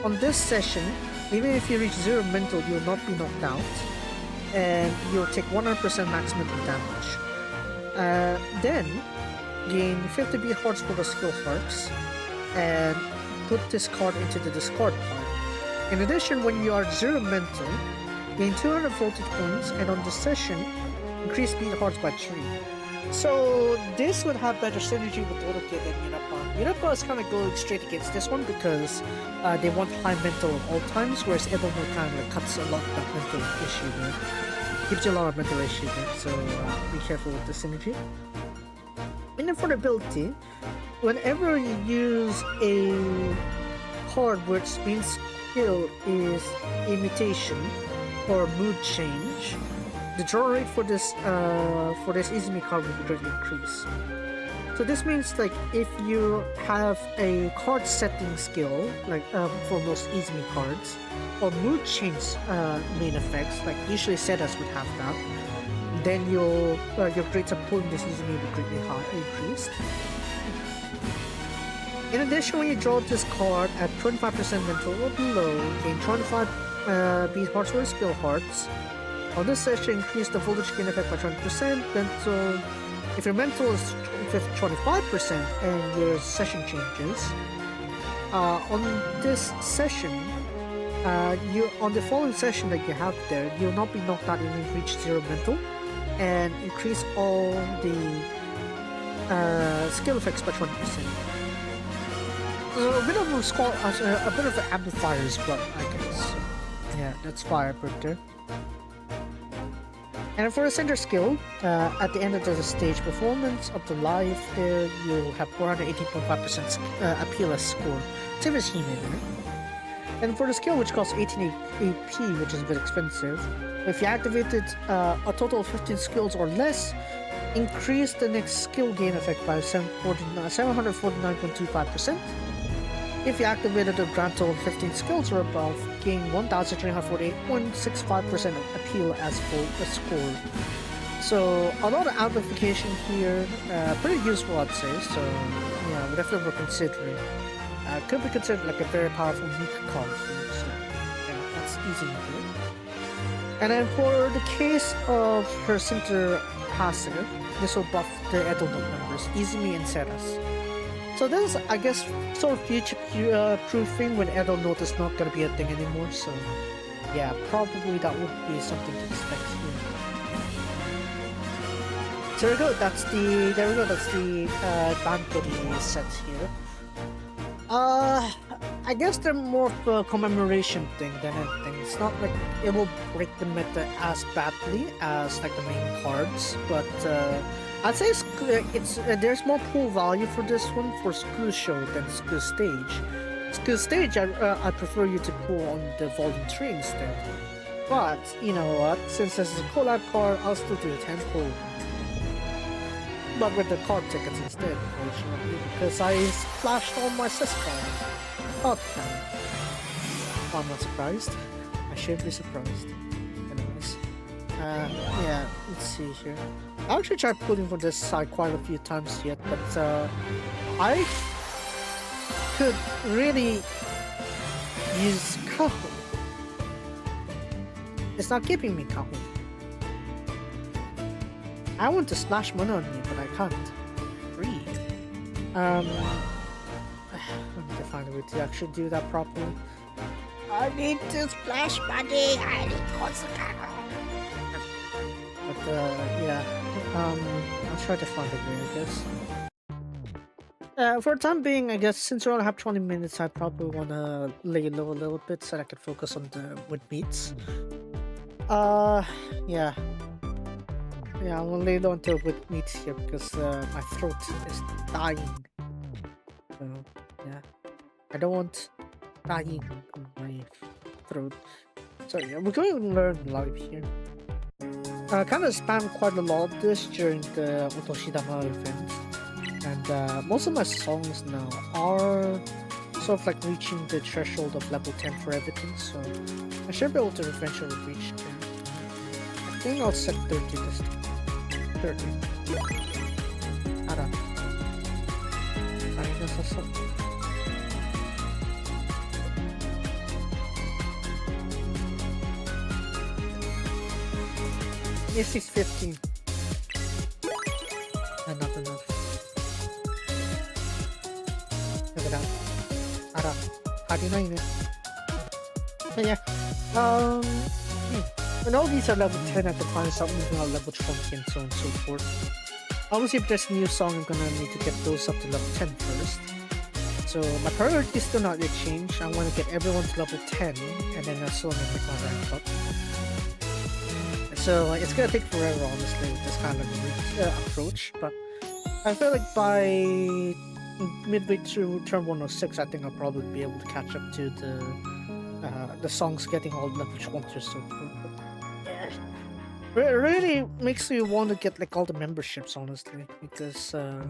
on this session, even if you reach 0 mental, you will not be knocked out, and you'll take 100% max mental damage. Then, gain 50 beat hearts for the skill hearts, and put this card into the discard pile. In addition, when you are 0 mental, gain 200 voltage points, and on this session, increase beat hearts by 3. So this would have better synergy with Dodoke than Yunapa. Yunapa is kind of going straight against this one because they want high mental at all times, whereas Edelmo kind of cuts a lot of that mental issue there. Gives you a lot of mental issue there, so be careful with the synergy. And then for the ability, whenever you use a card which main skill is imitation or mood change, the draw rate for this Izumi card will be greatly increased. So this means like if you have a card setting skill, like for most Izumi cards, or mood change main effects, like usually Setas would have that, then your rates of pulling this Izumi will be greatly increased. In addition, when you draw this card at 25% mental or below, gain 25 beat hearts or skill hearts. On this session, increase the voltage gain effect by 20%. Mental, if your mental is 25% and your session changes, on this session, you on the following session that you have there, you'll not be knocked out even if you reach 0 mental, and increase all the skill effects by 20%. A bit of a a bit of an amplifier as well, I guess. Yeah, that's fire there. And for a center skill, at the end of the stage performance of the live, there you'll have 418.5% appeal as score. Same as He-Man, right? And for the skill, which costs 18 AP, which is a bit expensive, if you activated a total of 15 skills or less, increase the next skill gain effect by 749.25%. If you activated a grand total of 15 skills or above, gain 1,348.65% appeal as full score. So a lot of amplification here, pretty useful I'd say, so yeah, definitely we're considering. Could be considered like a very powerful weak card here, so yeah, that's easy to do. And then for the case of her center passive, this will buff the adult members, Izumi and Seras. So this is, I guess, sort of future-proofing when adult note is not going to be a thing anymore, so yeah, probably that would be something to expect here. So there we go, that's the Bantori set here. I guess they're more of a commemoration thing than anything. It's not like it will break the meta as badly as like the main cards, but I'd say it's there's more pool value for this one for School Show than School Stage. School Stage, I prefer you to pull on the Volume 3 instead. But you know what? Since this is a collab card, I'll still do a 10 pull. But with the card tickets instead, unfortunately, because I splashed all my sis cards. Oh, damn. I'm not surprised. I should be surprised. Anyways. Yeah, let's see here. I actually tried pulling for this side quite a few times yet, but I could really use Kaho. It's not giving me Kaho. I want to splash money on you, but I can't. Free. I need to find a way to actually do that properly. I need to splash money. I need Kotsukano. But yeah. I'll try to find a way, I guess. For the time being, I guess since we only have 20 minutes, I probably want to lay low a little bit so that I can focus on the wood meats. Yeah. Yeah, I'm gonna lay low until with meats here because my throat is dying. So yeah, I don't want dying on my throat. So yeah, we're going to learn live here. Kind of spam quite a lot of this during the Otoshidama event, and most of my songs now are sort of like reaching the threshold of level 10 for everything. So I should be able to eventually reach there. I think I'll set 30 this time. 30. Ara. Arigato. This is 15. Not enough. Look at that. Ara. 89. But yeah. When all these are level 10, I can find something now level 20 and so on and so forth. Obviously, if there's a new song, I'm gonna need to get those up to level 10 first. So my priority is still not yet changed. I want to get everyone to level 10, and then I'll slowly make my rank up. So it's gonna take forever, honestly, with this kind of approach. But I feel like by midway through turn 106, I think I'll probably be able to catch up to the songs getting all level 20 or so forth. It really makes me want to get like all the memberships, honestly, because it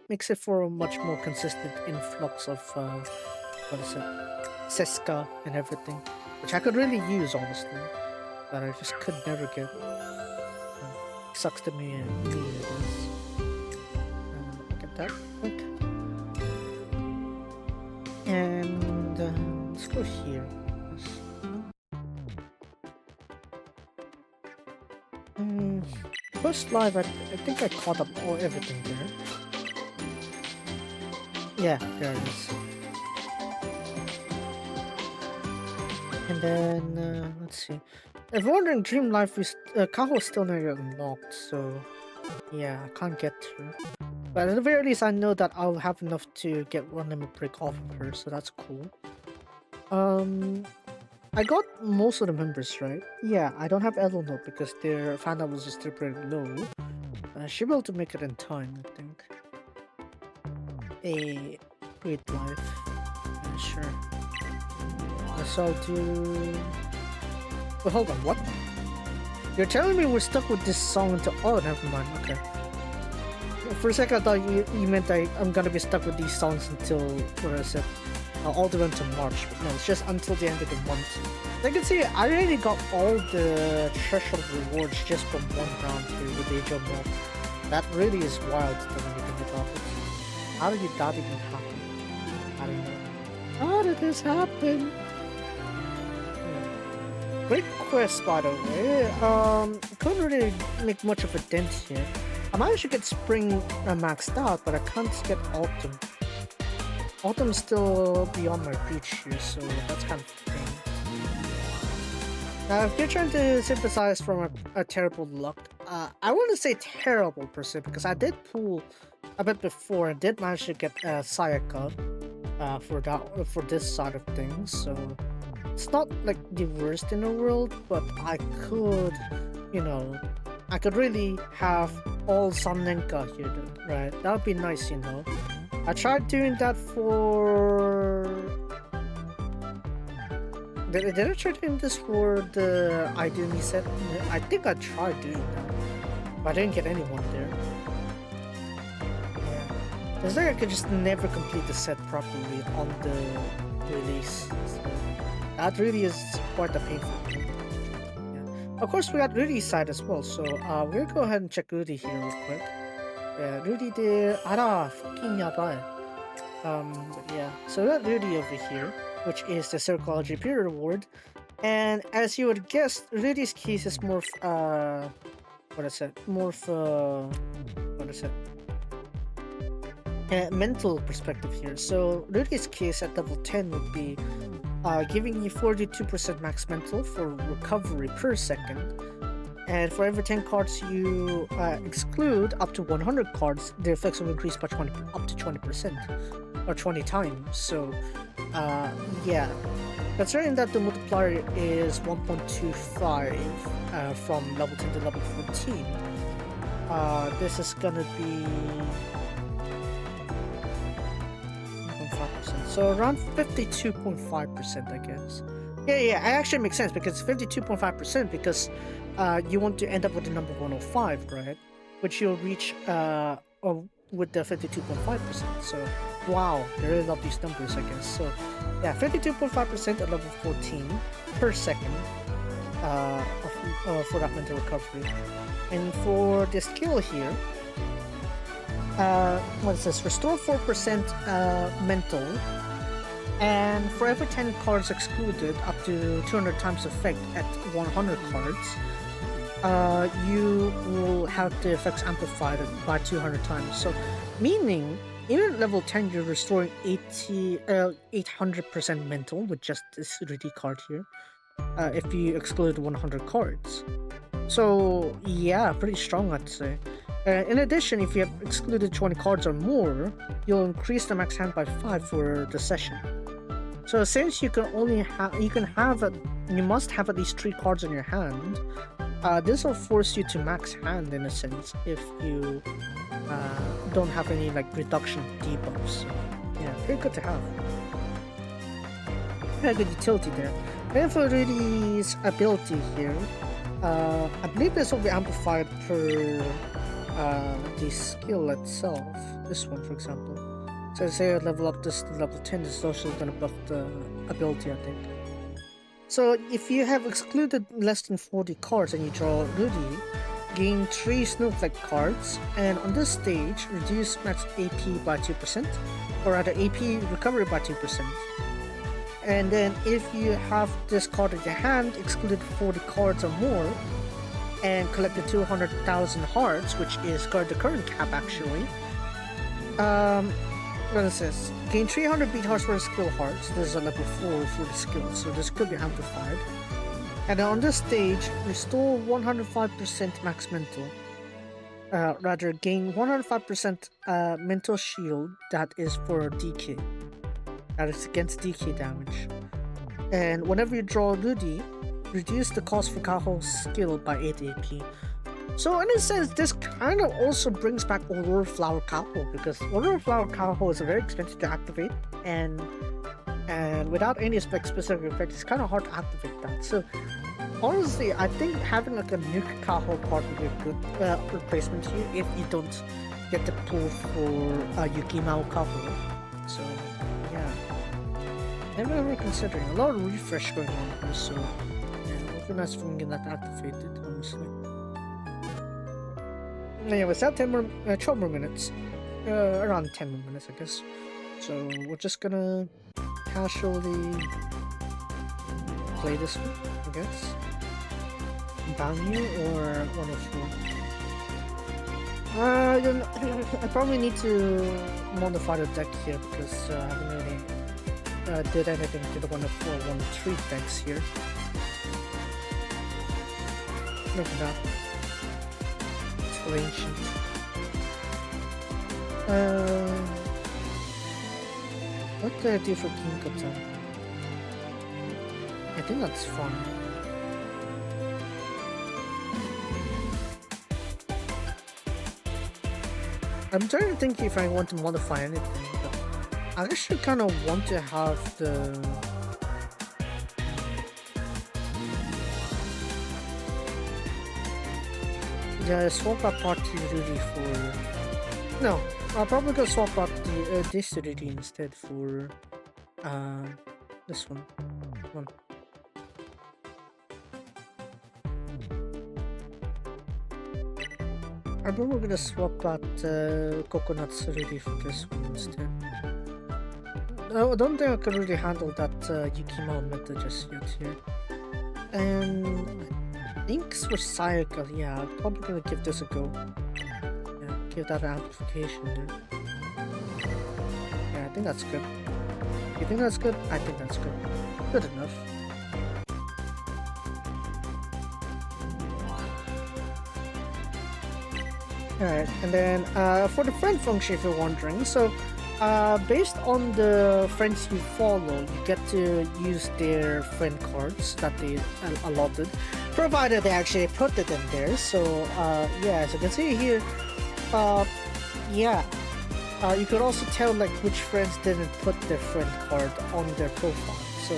makes it for a much more consistent influx of what is it, Seska and everything, which I could really use, honestly, but I just could never get. Sucks to me and me it is. Look at that. Look. And let's go here. First live, I think I caught up everything there. Yeah, there it is. And then, let's see. If we're wondering, Dream Life is Kaho's still not yet unlocked, so yeah, I can't get through. But at the very least, I know that I'll have enough to get one limit break off of her, so that's cool. I got most of the members, right? Yeah, I don't have Eleanor because their fan levels are still pretty low. She'll be able to make it in time, I think. A great life. Yeah, sure. So I'll do... Wait, hold on, what? You're telling me we're stuck with this song until... Oh, never mind, okay. For a second, I thought you meant I'm gonna be stuck with these songs until, what is it? All the way until March, but no, it's just until the end of the month. As you can see, I already got all the threshold rewards just from one round through with the Age of Milk. That really is wild when you think about it. How did that even happen? I don't know. How did this happen? Great quest, by the way. Couldn't really make much of a dent here. I managed to get Spring maxed out, but I can't get Autumn. Autumn's still beyond my reach here, so that's kind of a pain. If you're trying to synthesize from a terrible luck, I wouldn't say terrible per se, because I did pull a bit before and did manage to get Sayaka for this side of things, so it's not like the worst in the world, but I could, I could really have all Sannenka here, right? That would be nice, I tried doing that for... Did I try doing this for the Iduni set? I think I tried doing that, but I didn't get anyone there. Yeah. It's like I could just never complete the set properly on the release. So that really is quite a painful thing. Yeah. Of course, we got Rudy's side as well, so we'll go ahead and check Rudy here real quick. Yeah, Rudy there. Ara, fucking yabai. But yeah, so we got Rudy over here, which is the Psychology Peer Reward. And as you would guess, Rudy's case is more mental perspective here. So Rudy's case at level 10 would be giving you 42% max mental for recovery per second. And for every 10 cards you exclude up to 100 cards, the effects will increase by up to 20% or 20 times. So yeah, considering that the multiplier is 1.25 from level 10 to level 14, this is gonna be 1.5%, so around 52.5%, I guess. Yeah, it actually makes sense because 52.5% because you want to end up with the number 105, right? Which you'll reach with the 52.5%. So wow, I really love these numbers, I guess. So yeah, 52.5% at level 14 per second for that mental recovery. And for the skill here, what is this? Restore 4% mental. And for every 10 cards excluded, up to 200 times effect at 100 cards, you will have the effects amplified by 200 times. So, meaning, even at level 10, you're restoring 800% mental with just this 3D card here, if you exclude 100 cards. So, yeah, pretty strong, I'd say. In addition, if you have excluded 20 cards or more, you'll increase the max hand by 5 for the session. So since you can only you must have at least 3 cards in your hand, this will force you to max hand in a sense if you don't have any reduction debuffs. Yeah, pretty good to have. Very good utility there. And for Rudy's ability here, I believe this will be amplified per the skill itself. This one, for example. So say I level up this to level 10, this is also going to buff the ability, I think. So if you have excluded less than 40 cards and you draw Rudy, gain 3 snowflake cards, and on this stage, reduce max AP by 2%, or rather AP recovery by 2%. And then if you have this card in your hand, excluded 40 cards or more, and collected 200,000 hearts, which is the current cap actually. What is this? Gain 300 beat hearts for the skill hearts. This is a level 4 for the skill, so this could be amplified. And on this stage, restore 105% max mental. Rather, gain 105% mental shield that is for DK. That is against DK damage. And whenever you draw Ludi, reduce the cost for Kaho's skill by 8 AP. So in a sense, this kind of also brings back Aurora Flower Kaho, because Aurora Flower Kaho is very expensive to activate, and without any specific effect, it's kind of hard to activate that. So honestly, I think having like a nuke Kaho card would be a good replacement here if you don't get the pull for Yukimao Kaho. So yeah, I'm considering a lot of refresh going on here, so yeah, it would be nice if we can get that activated, honestly. Anyways, that 12 more minutes. Around 10 more minutes, I guess. So we're just gonna casually play this one, I guess. Banyu or 104? I probably need to modify the deck here because I haven't really did anything to the 104, 103 decks here. Look at that. Ancient. What can I do for King Katan? I think that's fun. I'm trying to think if I want to modify anything, but I actually kind of want to have the swap out party Rudy for... No, I'll probably go swap out the this Rudy instead for this one. I'm probably gonna swap out Coconut's Rudy for this one instead. I don't think I can really handle that Yukimao meta just yet here. And Inks for Cycle, yeah, I'm probably gonna give this a go. Yeah, give that an amplification there. Yeah, I think that's good. You think that's good? I think that's good. Good enough. Alright, and then for the friend function, if you're wondering, so based on the friends you follow, you get to use their friend cards that they allotted, provided they actually put it in there. So yeah, as you can see here, yeah, you could also tell like which friends didn't put their friend card on their profile. So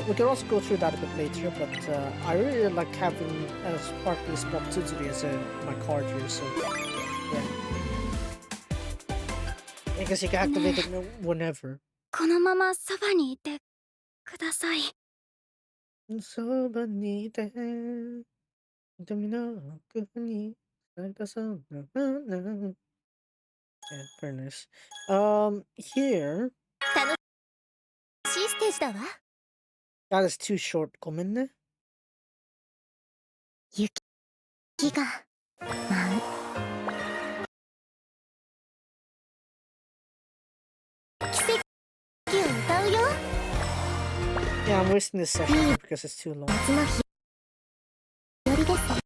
we can also go through that a bit later, but I really like having Sparkly Spot Tutori as my card here, so yeah. Because you can activate it whenever. このままそばにいてください。そばにいて、瞳の奥に咲かそうな花。Yeah, very nice. Here. 楽しいステージだわ。That is too short. ごめんね。雪が舞う。奇跡を歌うよ。Yeah, I'm wasting this session because it's too long. 夏の日和です。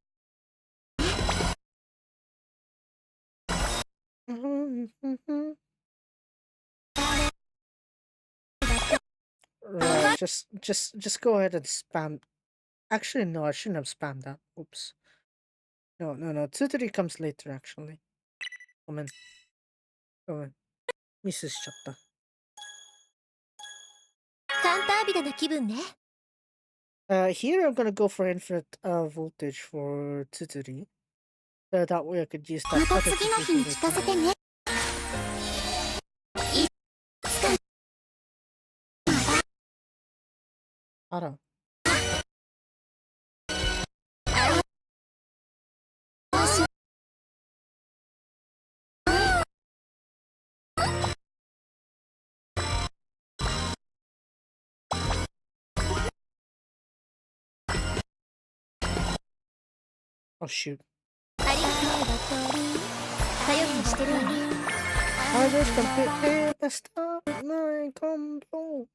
Right, just go ahead and spam. Actually, no, I shouldn't have spammed that. Oops. No. Tutori comes later, actually. Come in. Misses しちゃった。カンタービレな気分ね。Here I'm gonna go for infinite voltage for Tutori. That way I could use that. また次の日に聞かせてね。あら。Oh shoot. ありがとう。頼りにしてるわね。I just completed the stop 9 combo.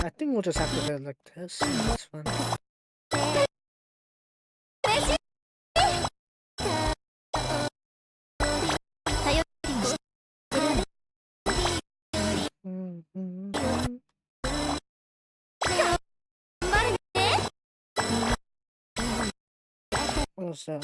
I think we'll just have to do it like this. That's fine. What was that?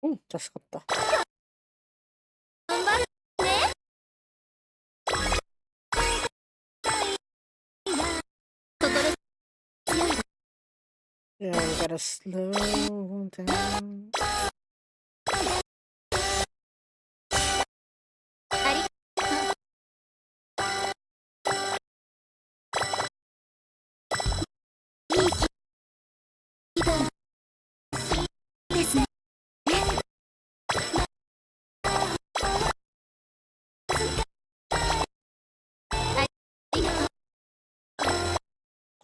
Oh, 助かった。Yeah, we gotta slow down.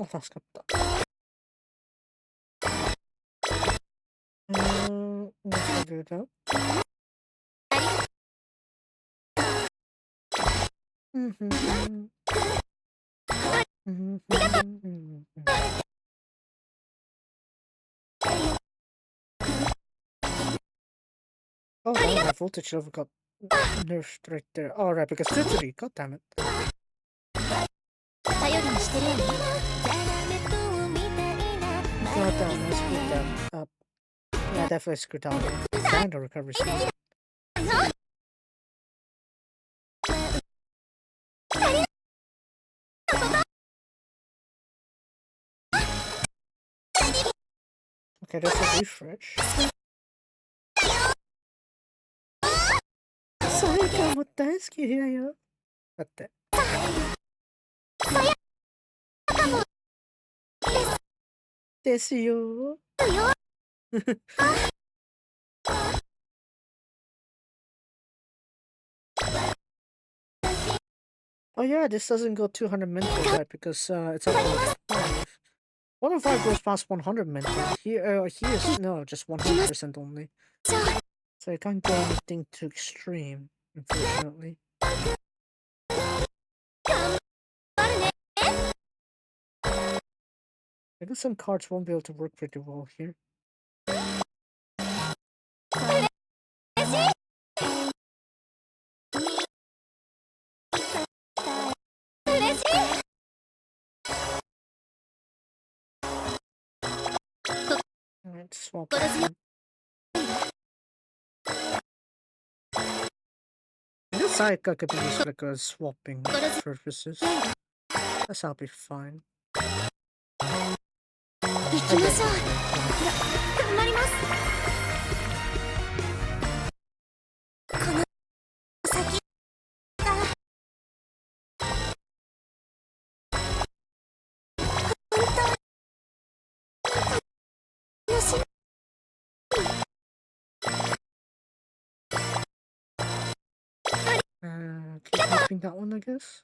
Oh, 助かった。Let's figure it out. Oh, wow, my voltage level got nerfed right there. Oh, right, because 2-3. God damn it. God damn, I screwed that up. Yeah, definitely screwed down. Find a recovery speed. Okay, that's a refresh. それかも大好きだよ。だって。ですよ。Oh yeah, this doesn't go 200 mental, right? Because it's up to 5. 105 goes past 100 mental. Here is no, just 100% only. So I can't go anything too extreme, unfortunately. I guess some cards won't be able to work pretty well here. Alright, swap that. This Sayaka could be used like a swapping purposes. That's I'll be fine. 行きましょう。頑張ります。この先が本当楽しみ。Keep hoping that one, I guess.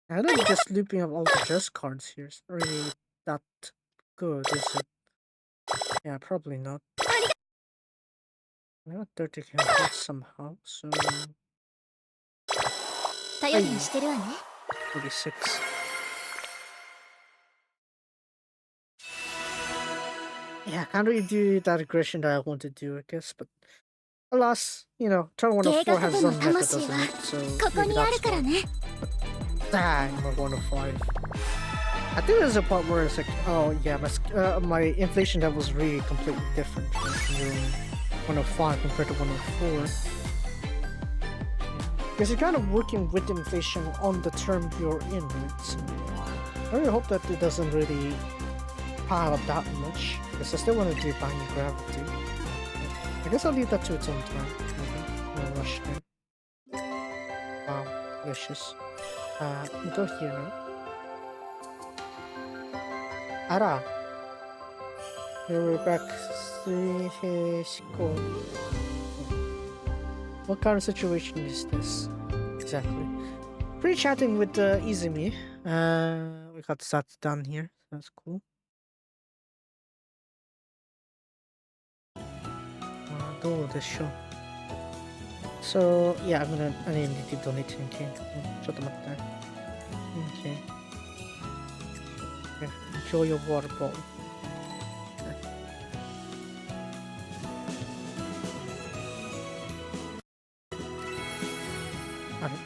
I don't think just looping up all the just cards here is really that good, is it? Yeah, probably not. I got 30 counters somehow, so... 頼りにしてるわね。 46. Yeah, I can't really do that aggression that I want to do, I guess, but alas, turn 1 of 4 計画 has 部の some meta, 魂 doesn't は it? So ここ maybe にあ that's るから why. ね。 Dang, my 1 of 5. I think there's a part where it's like, oh yeah, my inflation level was really completely different from 1 of 5 compared to 1 of 4. Because you're kind of working with inflation on the term you're in, right? So I really hope that it doesn't really pile up that much, because I still want to do binding gravity. I guess I'll leave that to its own time. Maybe. No rush there. Wow, delicious. We go here now. Ara! We're back. What kind of situation is this? Exactly. Pre-chatting with Izumi. We got that done here. That's cool. So yeah, I need to donate 10k. Okay. Okay. Enjoy your water bottle. Alright.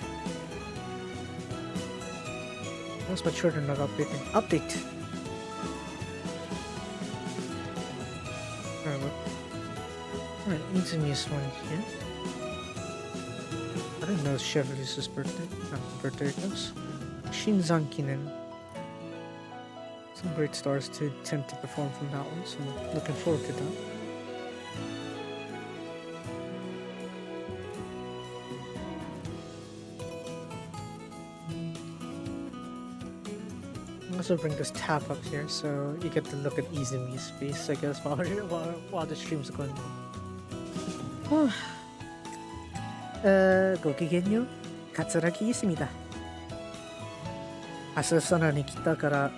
Once my children are updating. Update! Alright, Izumi's one here. I didn't know Chevrolet's birthday. Birthday goes. Shinzankinen. Some great stars to attempt to perform from that one, so looking forward to that. I'll also bring this tab up here so you get to look at Izumi's face, I guess, while the stream's going on. ごきげんよう、桂木泉だ。明日さらに来たから、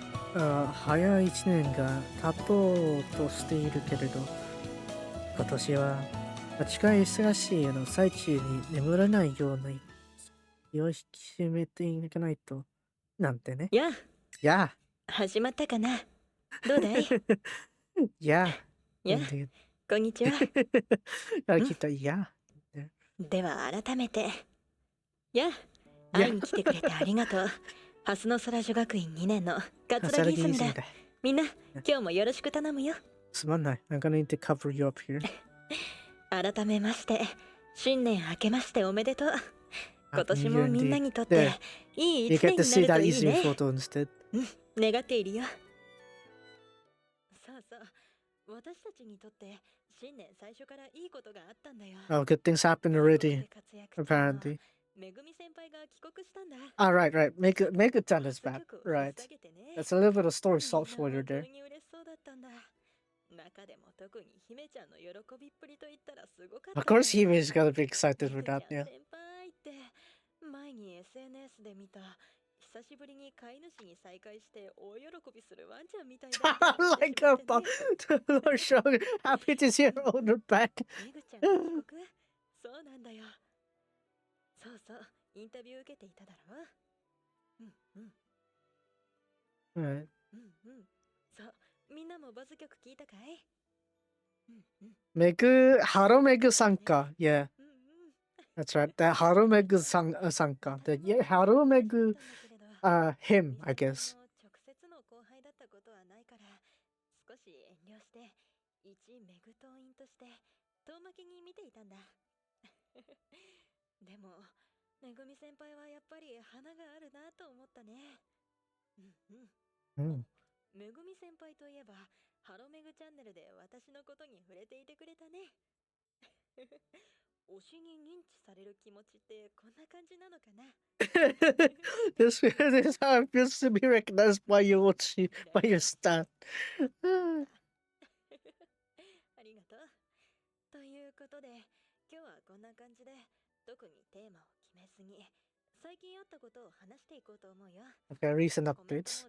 早い1年が経とうとしているけれど、今年は近い忙しいの最中に眠らないような気を引き締めていかないと、なんてね。やあ、やあ。始まったかな。どうだい？やあ。やあ、こんにちは。聞いた、やあ。では改めて、やあ、会いに来てくれてありがとう。蓮の空女学院2年の桂木泉だ。みんな、今日もよろしく頼むよ。すまんない。I'm gonna need to cover you up here. 改めまして、新年明けましておめでとう。今年もみんなにとっていい一年になるといいね。願っているよ。そうそう。私たちにとって新年最初からいいことがあったんだよ。Oh, good things happened already, apparently. Ah, right. Megatan is back. Right. That's a little bit of story salt for you there. Of course, Hime is gonna be excited with that, yeah. 前に SNS で見た久しぶりに飼い主に再会して大喜びするワンちゃんみたいだった。Like a showing happy to see her owner back. めぐちゃんの帰国？そうなんだよ。そうそう、インタビュー受けていただろう。Right. そう、みんなもバズ曲聞いたかい？Haru Megu Sanka, yeah. That's right. That Haru Megu Sanka. The Haru Megu him, I guess. 直接の後輩だったことはないから少し遠慮して一メグ党員として遠巻きに見ていたんだ。でもめぐみ先輩はやっぱり花があるなと思ったね。めぐみ先輩といえばハロメグチャンネルで私のことに触れていてくれたね。推しに認知される気持ちってこんな感じなのかな。this is how it feels to be recognized by your stat. ありがとう。ということで今日はこんな感じで特にテーマを決めずに最近あったことを話していこうと思うよ。Okay, recent updates.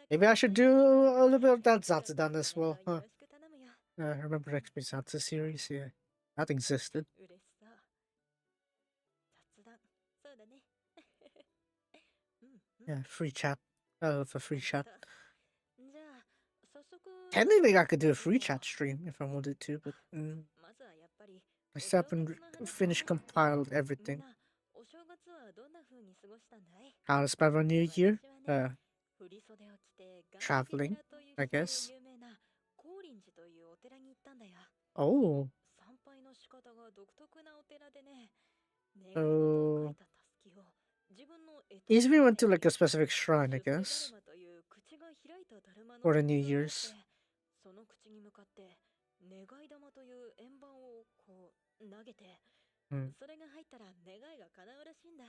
Maybe I should do a little bit of that Zatsudan as well, huh? I remember XP Zatsu series, yeah. That existed. Yeah, free chat. Oh, for free chat. Technically, I could do a free chat stream if I wanted to, but まずはやっぱり I お still 正月 haven't の話 finished から。 compiled みん everything. なお正月はどんな風に過ごしたんだい？ How to spend my New Year? 私はね、振り袖を着て元気 Traveling, 寺という I 人で guess. 有名な高林寺というお寺に行ったんだよ。 Oh, 参拝の仕方が独特なお寺でね、願い事を書い so たたすきを自分の干支 Izumi に went て to like a specific shrine, I 出世だる guess, まという口が開いただるまの for the 筒 New を持って、 Year's. その口に向かって願い玉という円盤をこう投げて、 Hmm. それが入ったら願いが叶うらしいんだ。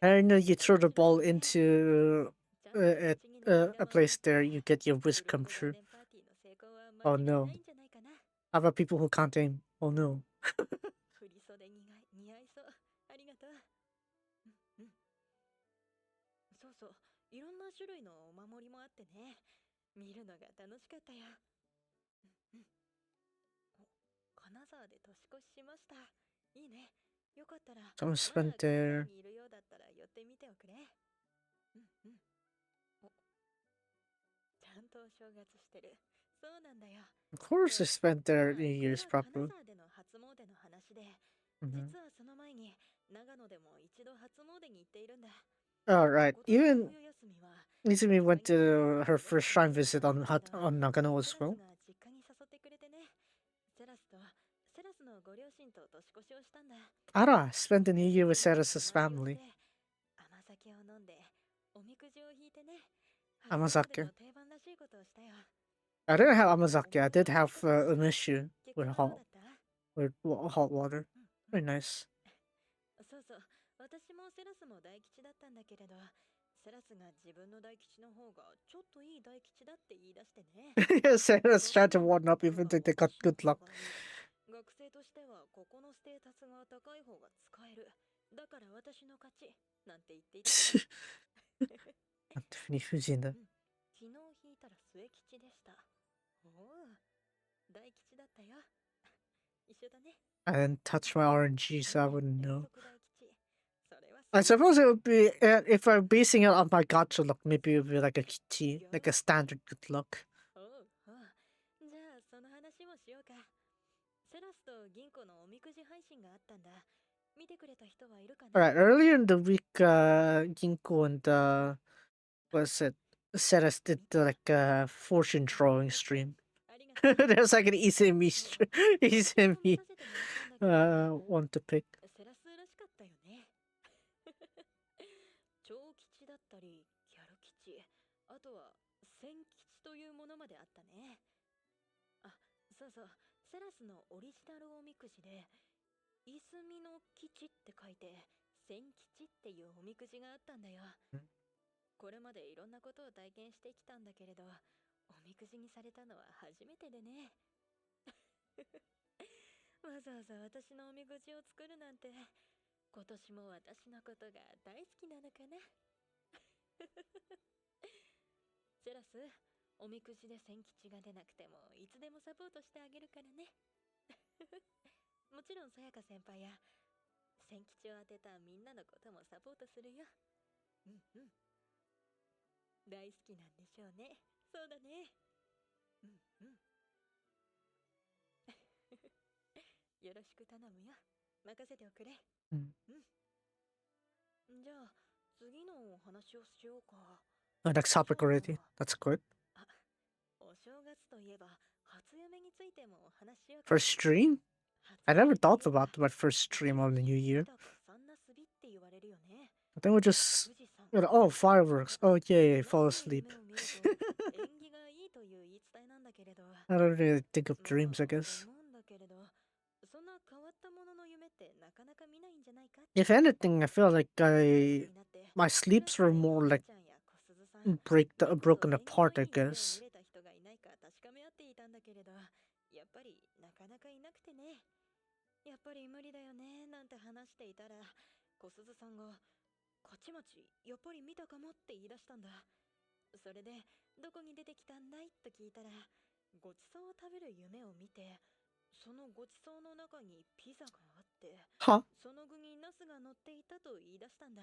And you throw the 面白い ball よね。 into ちゃんと口に願い a 玉を place 刺 there, して you get your フ wish ルー come トガー true. デンパーティーの成功は Oh 間違い no. ないんじゃないかな。 How about people who can't aim? Oh no. 振り袖に似合いそう。ありがとう。うんうん。そうそう。いろんな種類のお守りもあってね。見るのが楽しかったよ。うんうん。お、金沢で年越ししました。いいね。よかったら、ま Someone だ spent 金沢 their. にいるようだったら寄ってみておくれ。うんうん。お、ちゃんとお正月してる。そうなんだよ。 Of course, they で、 spent ま their あ New これ Year's は金 properly. 沢での初詣の話で、 Mhm. 実はその前に長野でも一度初詣に行っているんだ。 All right. 今年の Even 冬休みは Izumi う went さぎ年 to で her よく first 見 shrine ること visit があるけど、 on Nagano セ as ラス well. が実家に誘ってくれてね。セラスとセラスのご両親と年越しをしたんだ。 Ara spent the New で、 Year with みんなで Saras's お参りをし family. て甘酒を飲んでおみくじを引いてね、初詣 Amazake. の定番らしいことをしたよ。 I didn't have お amazake. I 前 did は have 年越しした？ umishu 結 with 果はどう hot だった？ hot water. うんうん。 Very nice. そうそう。私もセラスも大吉だったんだけれど、セラスが自分の大吉の方がちょっといい大吉だって言い出してね。 Sarah's 学 tried to 費が warn かか up るの even が though they got 私の good 方 luck. がいい。学生としてはここのステータスが高い方が使える。だから私の勝ち。なんて言っていたよ。 なんてふに不人だ。うん。昨日引いたら末吉でした。おお、大吉だったよ。一緒だね。 I didn't touch my RNG, so I 2年 wouldn't 連 know. 続大吉。それは I すごい suppose ね。 it would be if I'm basing it on my gacha luck. Maybe it would be like a kichi, よ like a し。 standard good luck. おうおう。じゃあその話もしようか。セラスと銀行のおみくじ配信があったんだ。見てくれた人はいるか All な？ right, earlier in the week, Ginko and what's it? Ceres did 見た？ like a fortune うん、 drawing よかった。 stream. ありがとう。 There's like an で、 Izumi 私も見 Izumi させてもらったんだけど、 one to pick. セラスらしかったよね。長吉だったり、ギャル吉、あとは千吉というものまであったね。あ、そうそう。セラスのオリジナルおみくじで、泉の吉って書いて、千吉っていうおみくじがあったんだよ。これまでいろんなことを体験してきたんだけれど、おみくじにされたのは初めてでね。わざわざ私のおみくじを作るなんて、今年も私のことが大好きなのかな。セラス、おみくじで千吉が出なくてもいつでもサポートしてあげるからね。もちろんさやか先輩や千吉を当てたみんなのこともサポートするよ。うんうん。大好きなんでしょうね。そうだね。うんうん。よろしく頼むよ。任せておくれ。Mm. うん。じゃあ、次のお話をしようか。 Oh, next topic already. That's good. あ、お正月といえば、初夢についてもお話ししようか。 First stream? 初 I 夢 never とい thought えば、 about my first stream on the new 見 year. たかさんなすびって言われるよね。 I think we're just 富士山、 oh, fireworks. Oh yeah, 夏 fall に asleep. 夢を見ると縁起がいいという言い伝えなんだけれど、 I don't really think of ま dreams, I あ guess. 思うんだけれど、そんな変わったものの夢ってなかなか見ないんじゃないか。 If anything, I feel like 夜になって my セラ sleeps ス were や more ひ like ちゃんや小鈴さん、 broken それこそ apart, I 縁起のいい夢を guess. 見れた人がいないか確かめ合っていたんだけれど、やっぱりなかなかいなくてね。やっぱり無理だよねなんて話していたら、小鈴さんが勝ち町やっぱり見たかもって言い出したんだ。それでどこに出てきたんだいと聞いたら、ごちそうを食べる夢を見て、そのごちそうの中にピザがあって、 Huh? その具にナスが乗っていたと言い出したんだ。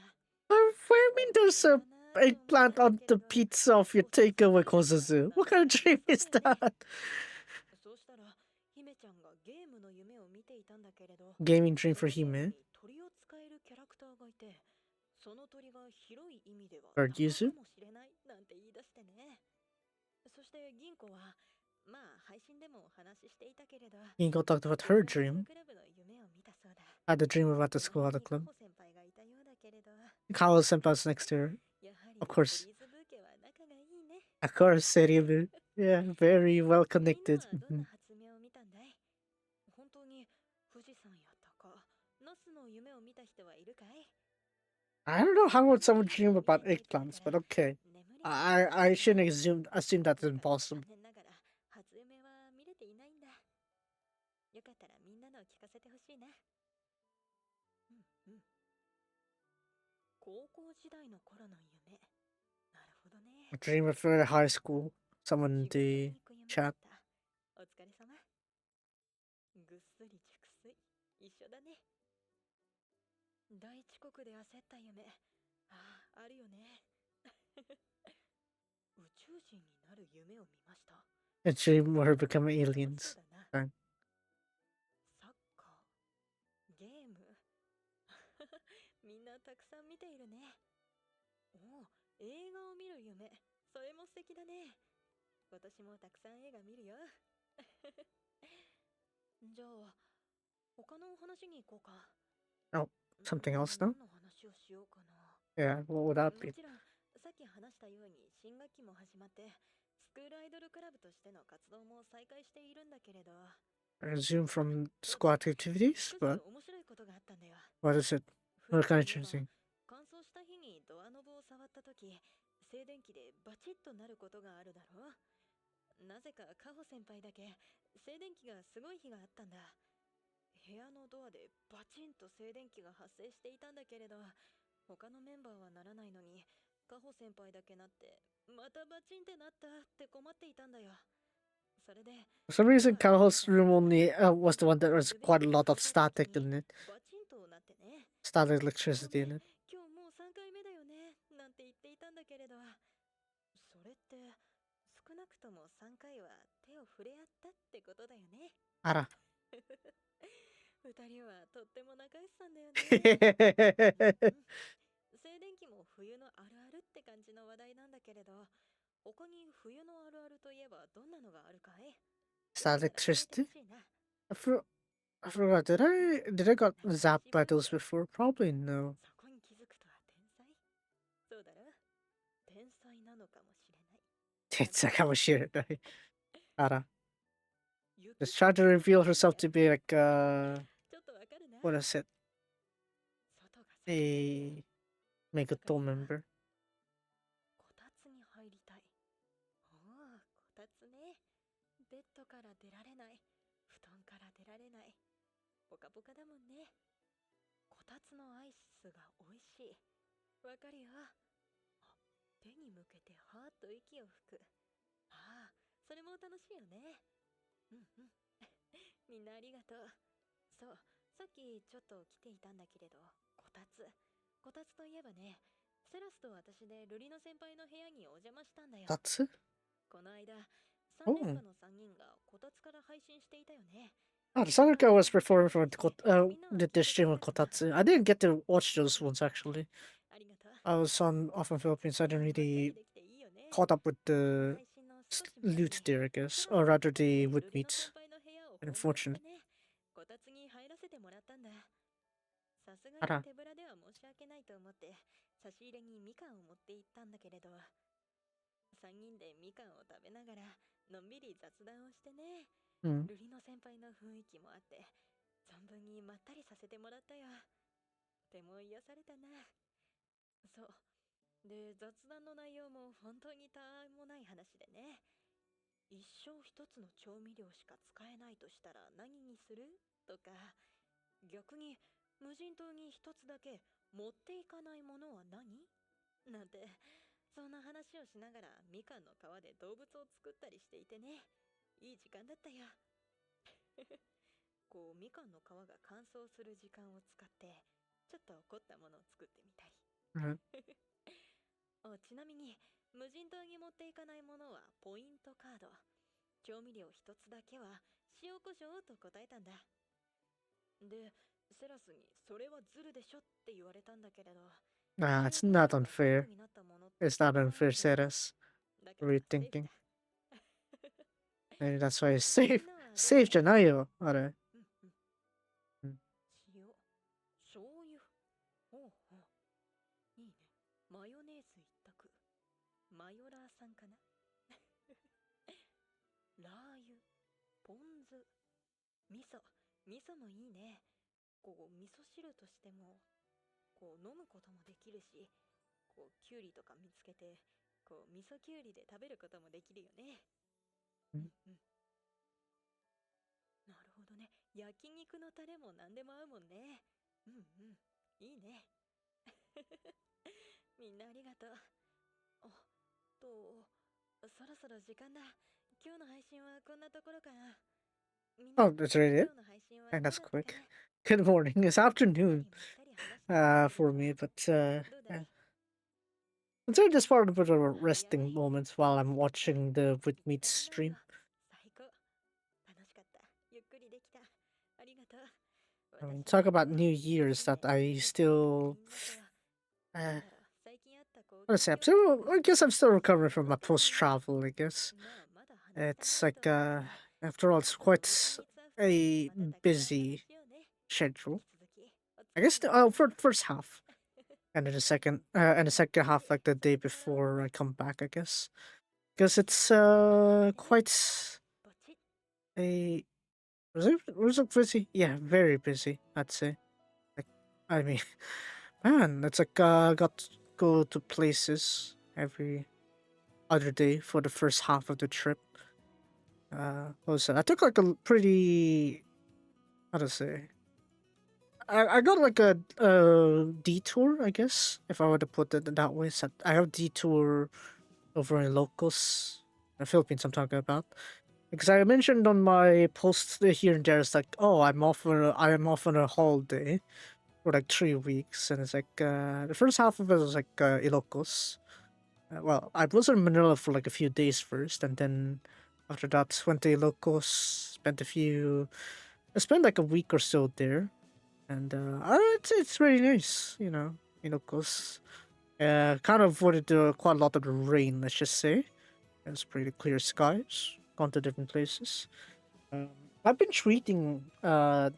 What do you mean there's a eggplant on the pizza of your takeaway Kozuzu. What kind of dream is that? そうしたら姫ちゃんがゲームの夢を見ていたんだけれど、 Gaming dream そ for のゲーム Hime. に鳥を使えるキャラクターがいて、その鳥が広い意味では Bird 鷹 Yuzu? かもしれないなんて言い出してね。そして銀行はまあ配信でもお話ししていたけれど、 Ginko talked about her dream. クラブの夢を見たそうだ。 Had a dream about the そ school の at the 辺に club. カホ先輩がいたようだけれど、 Kawo senpai's next to her. やはり Of course. フリーズブーケは仲がいいね。 Of course, Seribu. Yeah, very well みんな connected. はどんな発明を見たんだい？本当に富士山や鷹、ナスの夢を見た人はいるかい？ I don't know how would someone dream about eggplants, but okay. I shouldn't assume that's impossible. 残念ながら初夢は見れていないんだ。よかったらみんなの聞かせてほしいな。うんうん。高校時代の頃の夢。なるほどね。 A dream of high school. Someone in 仕事 the に行く夢 chat. だった。お疲れ様。ぐっすり熟睡。一緒だね。大遅刻で焦った夢。ああ、あるよね。宇宙人になる夢を見ました。 A dream where we become そう aliens. だな。 Fine. サッカー、ゲーム。みんなたくさん見ているね。おお、映画を見る夢。それも素敵だね。今年もたくさん映画見るよ。じゃあ、他のお話に行こうか。 Oh, something else now? 何の話をしようかな。 Yeah, what would that も be? ちろん、さっき話したように新学期も始まって、スクールアイドルクラブとしての活動も再開しているんだけれど、 Resume from school activities? 一つ But 面白いことがあったんだよ。 what is it? 冬 What とい kind え of ば interesting? 乾燥した日にドアノブを触ったとき、静電気でバチッとなることがあるだろう。なぜかカホ先輩だけ静電気がすごい日があったんだ。部屋のドアでバチンと静電気が発生していたんだけれど、他のメンバーはならないのに、カホ先輩だけなって、またバチンってなったって困っていたんだよ。それで For some reason, Kaho's room only was the one that was quite a lot of static in it. バチンとなってね。 Static electricity in it. 今日もう3回目だよねなんて言っていたんだけれど、それって少なくとも3回は手を触れ合ったってことだよね。 Ara. 二人はとっても仲良しさんだよね。静電気も冬のあるあるって感じの話題なんだけれど、他に冬のあるあるといえばどんなのがあるかい？ Static 教えて electricity? ほしいな。 I forgot. Did I got zapped by those before? Probably no. そこに気づくとは天才。そうだろ？天才なのかもしれない。 It's like how shit. Ara. 雪 Just try to reveal herself to be like ちょっとわかるな。 what is it? 外が寒く A Megaton member. こたつに入りたい。おお、こたつね。ベッドから出られない。布団から出られない。ポカポカだもんね。こたつのアイスが美味しい。わかるよ。あ、手に向けてはーっと息を吹く。ああ、それも楽しいよね。うんうん。みんなありがとう。そう、さっきちょっと来ていたんだけれど、こたつ。こたつといえばね、セラスと私でルリの先輩の部屋にお邪魔したんだよ。 That's この間、3連覇の3人がこたつから配信していたよね。 oh, the other guy was performing for did the stream on Kotatsu. I didn't get to watch those ones actually. ありがとう。 I was on off in Philippines. I didn't まったり really できていいよね。 caught up with the 配信の少し前に loot there, I guess, セ or ラス rather と the ル wood リの meats. 先輩の部屋を Unfortunate. ね、こたつに入らせてもらったんだ。さすがあらに手ぶらでは申し訳ないと思って差し入れにみかんを持って行ったんだけれど、3人でみかんを食べながらのんびり雑談をしてね。 Mm. ルリの先輩の雰囲気もあって存分にまったりさせてもらったよ。とても癒されたな。そうで、雑談の内容も本当にたわいもない話でね。一生一つの調味料しか使えないとしたら何にするとか、逆に無人島に一つだけ持っていかないものは何なんて、そんな話をしながらみかんの皮で動物を作ったりしていてね。いい時間だったよ。こうみかんの皮が乾燥する時間を使ってちょっと凝ったものを作ってみたり。Mhm. おちなみに無人島に持っていかないものはポイントカード。調味料一つだけは塩コショウと答えたんだ。で、セラスにそれはズルでしょって言われたんだけれど、 Nah, 塩 it's コショ not ウがカード unfair. になったものって It's た not くさんあ unfair, るでしょ。 Ceres. だけ What ど are you セーフ thinking? だ。 Maybe that's why it's み safe. んなはどうだ Safe い？じゃないよ、あれ。うんうん。うん。塩、醤油。ほうほう。いいね。マヨネーズ一択。マヨラーさんかな。ラー油、ポン酢、味噌。味噌もいいね。こう、味噌汁としても、こう、飲むこともできるし、こう、きゅうりとか見つけて、こう、味噌きゅうりで食べることもできるよね。ううんんうん。なるほどね。焼肉のタレも何でも合うもんね。うんうん。いいね。みんなありがとう。あ、そろそろ時間だ。今日の配信はこんなところかな。みんな、Oh, that's really it? 今日の配信は And どう that's だったか quick. ね。Good morning. It's ゆっく afternoon りまったり話してもいいけ for ど、 me, but どうだ yeah. い？ Consider this part of a 早 resting い。 moment while I'm そっか。 watching the With お Meat 疲れ様よ。 stream. 最高。楽しかった。ゆっくりできた。ありがとう。 I mean, 私は talk 今 about 日 New Year's 新 that 年 I 一発目。 still. みんなと、なん Uh, だろう、最近あったこう what is 近 it? 況報 So 告 I guess I'm still そして recovering from my お post 互いの travel, I guess. まあまだ話し足り It's ないと like, 思うから、 after all, あ it's と quite 2、3日は2人 a でまたたくさんお話 busy ししようね。 schedule. 引き続きお I 付 guess き合いよろしく。 for first half, and then the second さ half, て like the そ day れから before I come back, I guess, because じゃ it's あまたね。 quite ポチッ。 a was it busy? Yeah, very busy, I'd say. Like, I mean, man, it's like got to go to places every other day for the first half of the trip. What was it? I took like a pretty, how to say, I got like a detour, I guess, if I were to put it that way. So I have detour over in Locos, the Philippines I'm talking about. Because I mentioned on my posts here and there, it's like, oh, I'm off on a holiday for like 3 weeks, and it's like the first half of it was like Ilocos. Well, I was in Manila for like a few days first, and then after that went to Ilocos, I spent like a week or so there, and it's really nice, Ilocos. Kind of avoided quite a lot of the rain, let's just say. It was pretty clear skies. Gone to different places. Um, I've been treating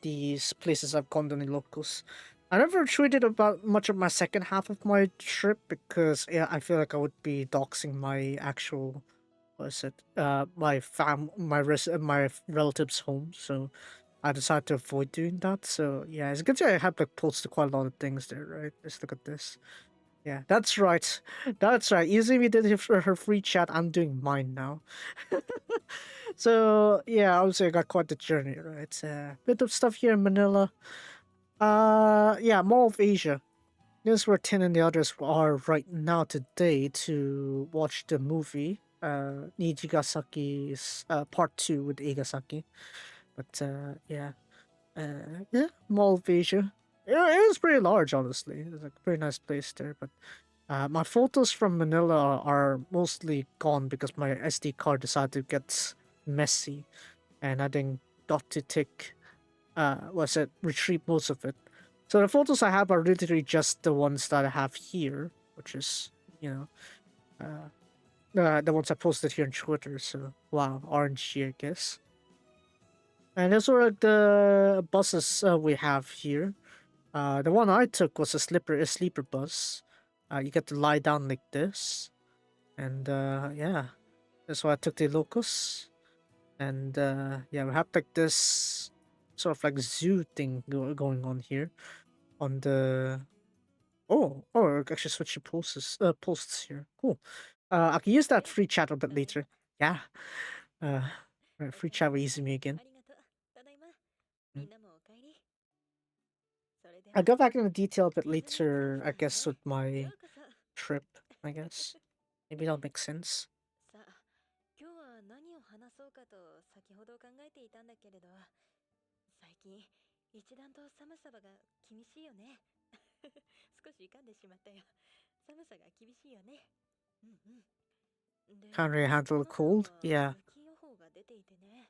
these places I've gone to in Ilocos. I never tweeted about much of my second half of my trip because yeah, I feel like I would be doxing my actual what is it? My relatives' home. So I decided to avoid doing that. So yeah, as you can see, I have like posted quite a lot of things there, right? Let's look at this. Yeah, that's right. That's right. Izumi did her free chat. I'm doing mine now. So yeah, obviously I got quite the journey, right? It's a bit of stuff here in Manila. Yeah, Mall of Asia. This is where Tin and the others are right now today to watch the movie. Nijigasaki's part 2 with Igasaki. But yeah. Yeah, Mall of Asia. Yeah, it was pretty large, honestly. It's like a pretty nice place there, but my photos from Manila are mostly gone because my SD card decided to get messy, and I then got to take retrieve most of it. So the photos I have are literally just the ones that I have here, which is you know the ones I posted here on Twitter. So wow, RNG, I guess. And those are the buses we have here. The one I took was a sleeper bus. You get to lie down like this, and yeah, that's why I took the locus. And yeah, we have like this sort of like zoo thing going on here on the. I can actually switch the posts here. Cool. I can use that え、 free chat a bit ただいま。 later. Yeah. Uh,お free かえ chat り with なさい。 Izumi again. ありがとう。ただいま。 み Mm. んなもおかえり。 それで I'll は go back into detail a bit ディズニーサー later, フ I ァー guess, へ with my ようこそ。 trip, I guess. Maybe that'll make sense. さあ、今日は何を話そうかと先ほど考えていたんだけれど、最近一段と寒さが厳しいよね。少し噛んでしまったよ。寒さが厳しいよね。うんで Can't really handle the この cold. 春は Yeah, 雪予報が出ていてね、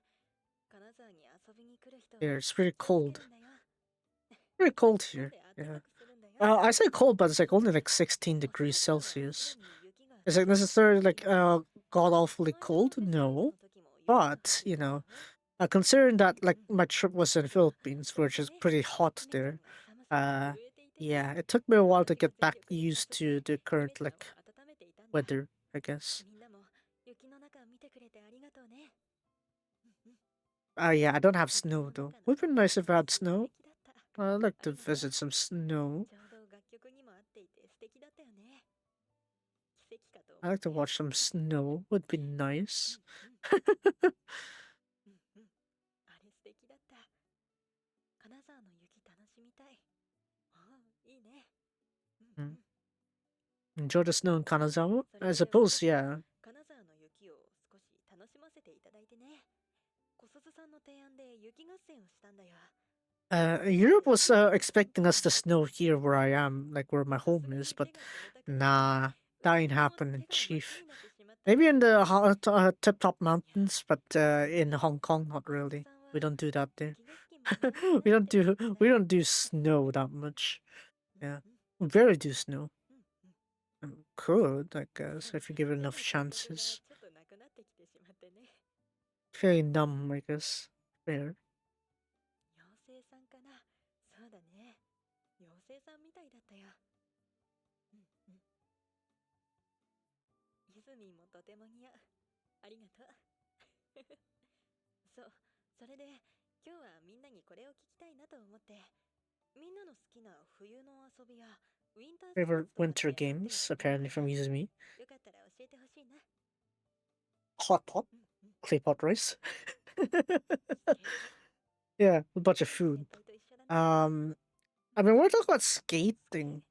金沢に遊びに来る人 here は it's pretty 気をつけ cold. るんだよ。 Pretty cold な here. んで暖 Yeah. かくするんだよ。 I say cold, but it's like only like 16 おそ degrees らくす Celsius. でに雪が Is it 積もってい necessarily る like 時も god awfully 前の cold? フェスティバル No, の時も雪が降っ but ていたよ。considering that うん like うん my trip was in まあ Philippines, それ which で is ね、 pretty hot 姫ちゃん there. は寒さで Uh, 震えていてね、 yeah, it took me a while to 私が get 全 back 力でよ used そっ to て the 姫 current ちゃんを like 温めていたんだ。 weather, I guess. みんなも雪の中見てくれてありがとうね。うんうん Yeah, I don't have 雪 snow の though. 中の Would be nice if I 素 had 敵な snow. 出来だった。 I'd like あ to りがとう。 visit some snow. ちょうど楽曲にも合っていて素敵だったよね。奇跡かと I 思っ like to て。 watch some snow. Would be う nice. んうんうんうん。あれ素敵だった。金沢の雪楽しみたい。ああ、いいね。うんうん。 Enjoy the snow in そ Kanazawa? れ I で suppose, 私は yeah. 金沢の雪を少し楽しませていただいてね。小鈴さんの提案で雪合戦をしたんだよ。 Europe was expecting us to snow here where I am, like where my さす home が is, に but 手が冷たくなって nah, that 2 ain't 人とも happening, 手が真っ赤 Chief. になってしまったんだ Maybe よ。 in the tip-top いや mountains, but でも in Hong Kong, not 小鈴 really. さん We は don't do that there. 雪景色も見たいなって言ってた We よ。 don't do snow that much. うん Yeah, うん we barely do snow. うんうん Could, I で guess, も if you give it 手の enough 感覚が chances. ちょっとなくなってきてしまってね。 Very numb, I guess. Fair. 妖精さんかな。そうだね。妖精さんみたいだったよ。うんうん。イズミンもとても似合う。ありがとう。そう、それで今日はみんなにこれを聞きたいなと思って、みんなの好きな冬の遊びやウィンタースポー Favorite ツとかっ winter てあったり games, するの apparently か from な。 Yuzumi. よかったら教えてほしいな。 Hot pot, うんうん。 clay pot rice. スケート Yeah, a bunch of 先 food. 輩と一緒だね。 I mean, we're talking about スケー skating,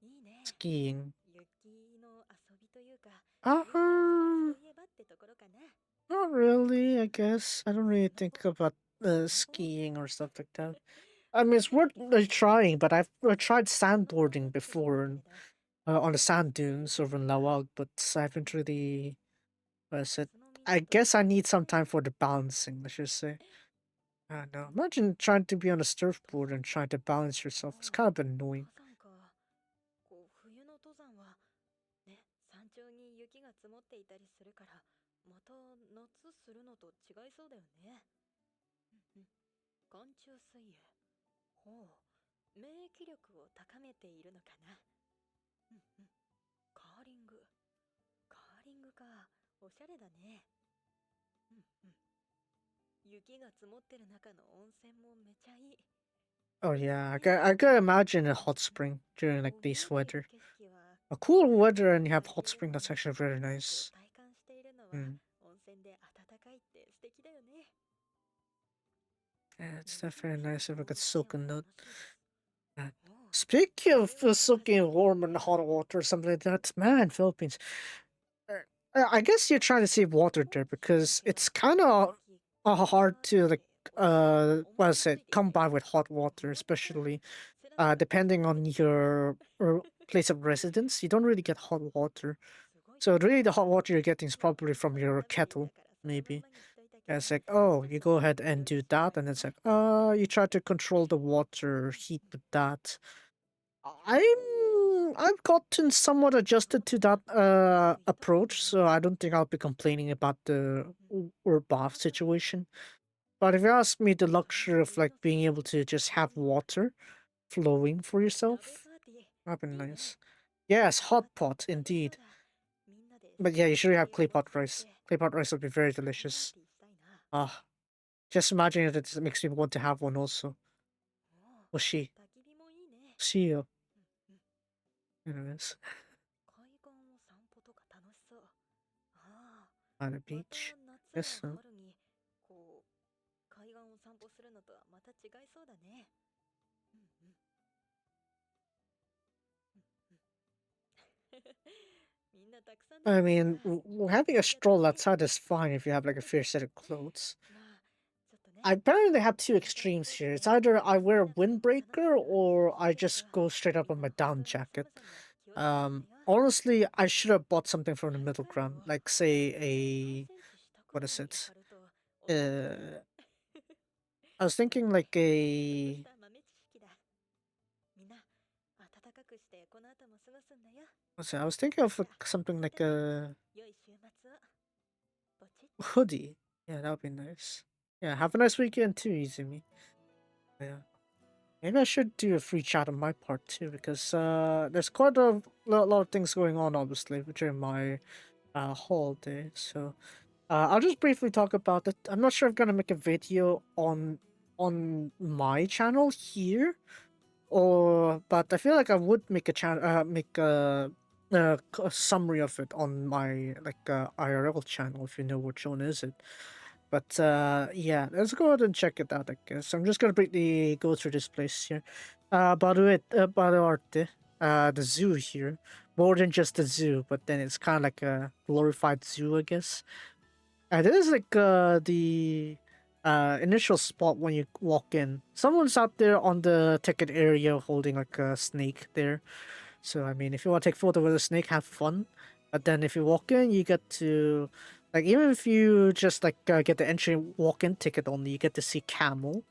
いいね。 skiing. 雪の遊びというか、 Uh, 冬のフランスといえばってところかな。 not really, I guess. I don't really スノ think ボ about スノボ skiing or stuff like that. I mean, it's 初め worth て聞いた。 trying, but I've tried スノボはよ sandboarding く知ってる before けれど、 on the スノボ sand スキー dunes と over い in えば Lawag, but I ス haven't ノボ really. What I said. スノ I 水 guess I need だ some ね。 time for the balancing, let's just say. I don't う know. ん。 Imagine trying to be on a 登 surfboard 山 and か。 trying to balance あ yourself. It's あ、 kind of annoying. 登山か。こう冬の登山はね、山頂に雪が積もっていたりするから、また夏するのと違いそうだよね。うんうん。寒中水泳。ほう、免疫力を高めているのかな。うんうん。カーリング。カーリングか。おしゃれだね。うんうん。雪が積もってる中の温泉もめちゃいい。 Oh yeah, いや、 I can imagine a うん hot うん。 spring during こ like う見 this えている weather. 景色は A cool 雪が weather 積 and も you っ have た hot 冬で spring. も That's ね、 actually very こう nice. 体感しているのは Mm. 温泉で暖かいって素敵だよね。 Yeah, it's 雪 definitely 景 nice if I 色 could を見て soak in も that. 楽しいです。 Uh, おう、 Speaking そ of れは初 soaking めて warm 聞 in いた hot よ。 water or something like that, man, Philippines. I guess you're trying to save water スポー there ツする because 部屋、 it's kind さ of っきコメント hard があっ to たっ like ておっしゃってたのを思 what い is つ it いてい come て、 by with hot お water, やった。 especially セラスが助け depending てく on れたね。 your place of residence. You don't really get hot water. すごい So 助か really, っ the た hot よ。 water you're getting is まあ probably from まだ your 食べていいん kettle, だからそのまん maybe. まにしといたけ And ど、 it's like, oh, ちょっ you と go ね、 ahead and 料理 do する that, 前 and に it's 食 like, べたいな。 you try to control the うん water うん。 heat with that. I've gotten somewhat ハ adjusted ワ to イ that ハワイ行ったこと approach, ない so んだ。 I don't think I'll be complaining about うん the うん。 or bath ハワイ situation. But if you ask me, the その luxury of 冬 like の過 being ごし able 方。 to just へ have え、 water flowing for 鍋 yourself, パーティ that'd be ー。いい nice. ね。 Yes, ハ hot ワイ pot 楽しそう indeed. だ。みんなで But 好 yeah, き you な should 料 have 理を clay 持 pot ち寄っ rice. て Clay pot rice would be very 鍋パー delicious. ティーしたいな。 Ah, just imagining it, it makes me want to have one also. おお、 Oshi. 焚き火もいいね。 See you. うんうん。 Anyways, 海岸を散歩とか楽しそう。ああ、 on the また beach. 夏 Guess や so. 春にこう海岸を散歩するのとはまた違いそうだね。うんうん。みんなたくさん出 I てくる mean, な。 having あ a りがとう stroll ね。 outside is fine if you have like a fair set of clothes. まあちょっとね、 I apparently have two ウィンタース extremes ポーツ here. It's で either お I 休み wear a など楽し windbreaker くなったり or し I てるけど、 just go straight up み on ん my な本 down 当に jacket. 寒さには気をつけてるんだよ。honestly, I should have bought something from the middle ground, like say what is it? Uh, I was thinking like a. Let's see, I was thinking of like, something like a hoodie. Yeah, that would be nice. Yeah, have a nice weekend too, Izumi. Yeah. Maybe I should do a free chat on my part too, because there's quite a lot of things going on, obviously, during my holiday. So I'll just briefly talk about it. I'm not sure if I'm gonna make a video on my channel here, or but I feel like I would make a a summary of it on my like IRL channel, if you know which one is it. But yeah, let's go ahead and check it out, I guess. I'm just gonna briefly go through this place here. Baruarte, the zoo here. More than just a zoo, but then it's kind of like a glorified zoo, I guess. This is like the initial spot when you walk in. Someone's out there on the ticket area holding like a snake there. So I mean, if you want to take photo with a snake, have fun. But then if you walk in, you get to like even if you just like get the entry walk-in ticket only, you get to see camels,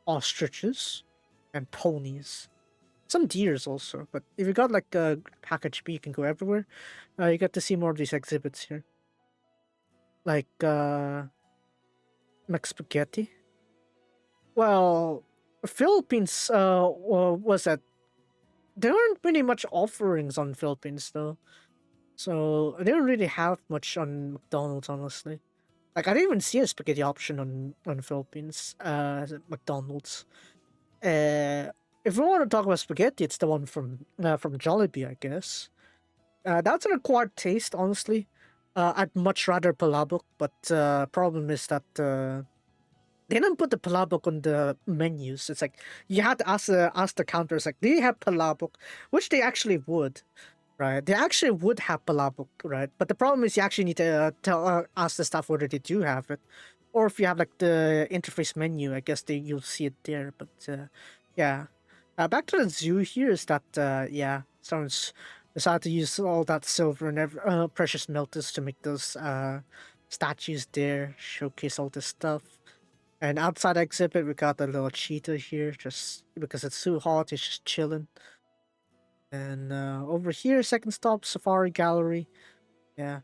ostriches, and ponies. Some deers also. But if you got like a package B, you can go everywhere. You get to see more of these exhibits here, like McSpaghetti. Well, Philippines. Was that there aren't really much offerings on Philippines though. So I didn't really have much on McDonald's, honestly. Like I didn't even see a spaghetti option on Philippines. At McDonald's. If we want to talk about spaghetti, it's the one from Jollibee, I guess. That's an acquired taste, honestly. I'd much rather palabok, but problem is that they didn't put the palabok on the menus. It's like you had to ask the counters like, do you have palabok? Which they actually would. Right, they actually would have palabok, right? But the problem is you actually need to ask the staff whether they do have it, or if you have like the interface menu, I guess you'll see it there. But yeah, back to the zoo here is that yeah, someone's decided to use all that silver and precious metals to make those statues there, showcase all this stuff. And outside the exhibit, we got the little cheetah here, just because it's too hot, it's just chilling. And over here, second stop, Safari Gallery. Yeah.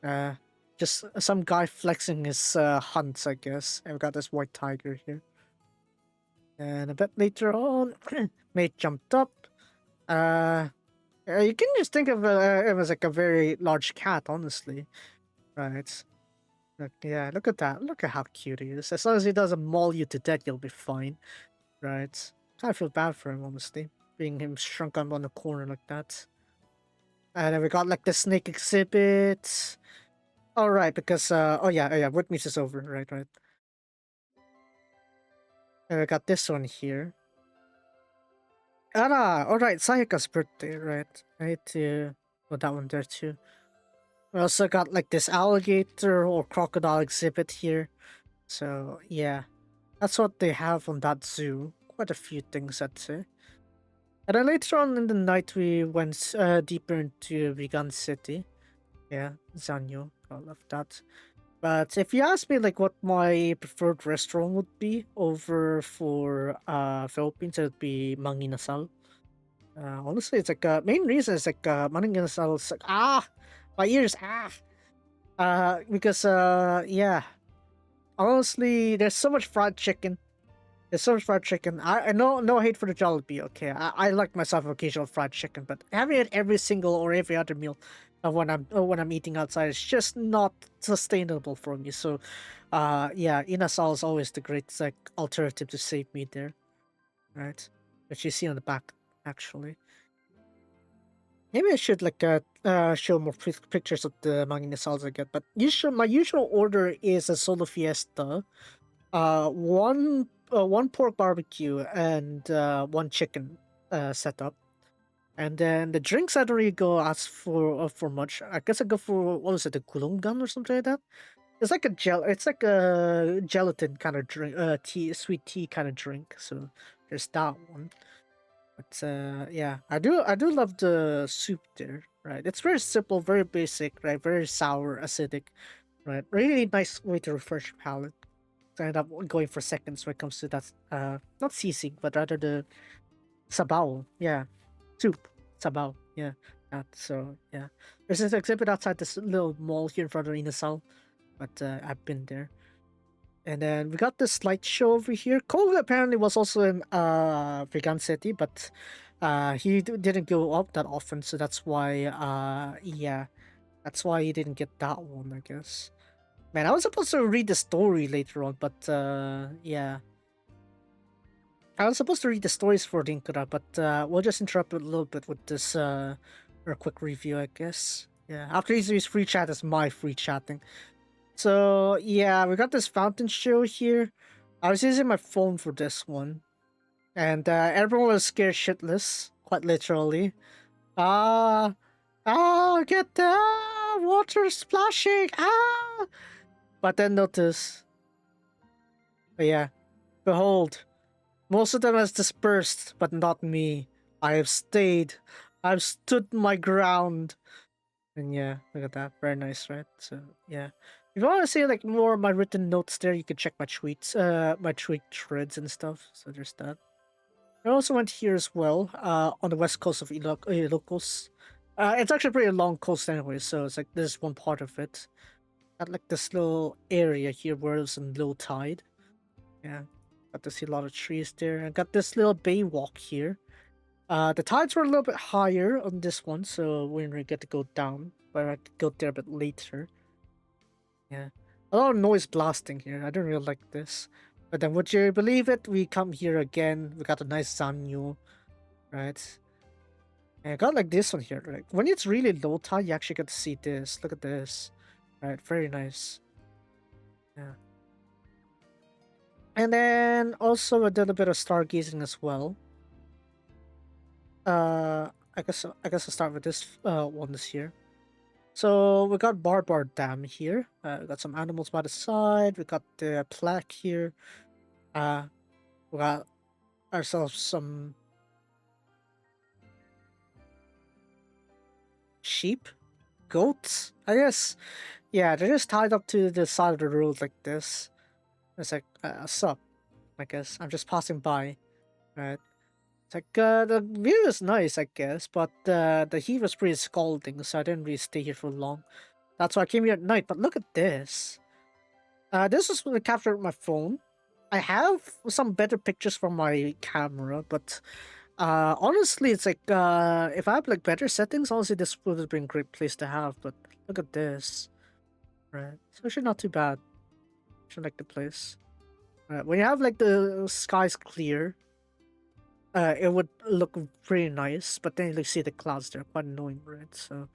Uh, just some guy flexing his hunts, I guess. And we got this white tiger here. And a bit later on, mate jumped up. You can just think of it as like a very large cat, honestly. Right. Look, yeah, look at that. Look at how cute he is. As long as he doesn't maul you to death, you'll be fine. Right. I feel bad for him, honestly. Being him shrunk up on the corner like that. And then we got like the snake exhibit. All right, because oh yeah, Whitney's is over. Right. And we got this one here. All right, Sayaka's birthday. Right, I need to put that one there too. We also got like this alligator or crocodile exhibit here. So yeah, that's what they have on that zoo. Quite a few things, I'd say. And then later on in the night, we went deeper into Vegan City. Yeah, Zanyo. I love that. But if you ask me like what my preferred restaurant would be over for Philippines, it would be Mang Inasal. Honestly, it's like main reason is like Mang Inasal is like my ears because yeah, honestly, there's so much fried chicken. There's so much fried chicken. I know no hate for the Jollibee. Okay, I like myself occasional fried chicken, but having it every single or every other meal when I'm eating outside is just not sustainable for me. So, yeah, inasal is always the great like alternative to save meat there, right? Which you see on the back actually. Maybe I should like show more pictures of the mang inasals I get. But my usual order is a solo fiesta, one pork barbecue and one chicken setup. And then the drinks I don't really go ask for much. I guess I go for what was it, the gulungan or something like that. It's like it's like a gelatin kind of drink, tea, sweet tea kind of drink. So there's that one. But yeah, I do love the soup there, right? It's very simple, very basic, right? Very sour, acidic, right? Really nice way to refresh your palate. So I end up going for seconds when it comes to that. Not sisig, but rather the sabao. Yeah, soup sabao. Yeah, that. So yeah, there's this exhibit outside this little mall here in front of Inasal, but I've been there. And then we got this light show over here. Cole apparently was also in Vegan City, but he didn't go up that often, so that's why yeah, that's why he didn't get that one, I guess. Man, I was supposed to read the story later on, but yeah. I was supposed to read the stories for Linkura, but we'll just interrupt it a little bit with this or a quick review, I guess. Yeah, after his free chat is my free chatting. So yeah, we got this fountain show here. I was using my phone for this one, and everyone was scared shitless, quite literally. Ah, get the water splashing! Ah, but then notice, but yeah, behold, most of them has dispersed, but not me. I have stayed. I've stood my ground. And yeah, look at that. Very nice, right? So yeah. If you want to see like more of my written notes there, you can check my tweets, my tweet threads and stuff. So there's that. I also went here as well, on the west coast of Ilocos. It's actually a pretty long coast anyway, so it's like this one part of it. Got like this little area here where it's in low tide. Yeah. Got to see a lot of trees there. I got this little bay walk here. The tides were a little bit higher on this one, so we didn't really get to go down, but I could go there a bit later. Yeah. A lot of noise blasting here. I don't really like this. But then would you believe it? We come here again. We got a nice Zanyu, right? And I got like this one here. Like when it's really low tide, you actually get to see this. Look at this. Right, very nice. Yeah. And then also a little bit of stargazing as well. I guess I'll start with this one this year. So we got Barbar Dam here. We got some animals by the side. We got the plaque here. We got ourselves some sheep, goats, I guess. Yeah, they're just tied up to the side of the road like this. It's like, sup, I guess. I'm just passing by, right? It's like, the view is nice, I guess, but the heat was pretty scalding, so I didn't really stay here for long. That's why I came here at night, but look at this. This was captured with my phone. I have some better pictures from my camera, but honestly, it's like, if I have like better settings, honestly, this would have been a great place to have, but look at this. Right, it's actually not too bad. I should like the place. Right, when you have like the skies clear, it would look pretty nice, but then you see the clouds there, quite annoying, right? So,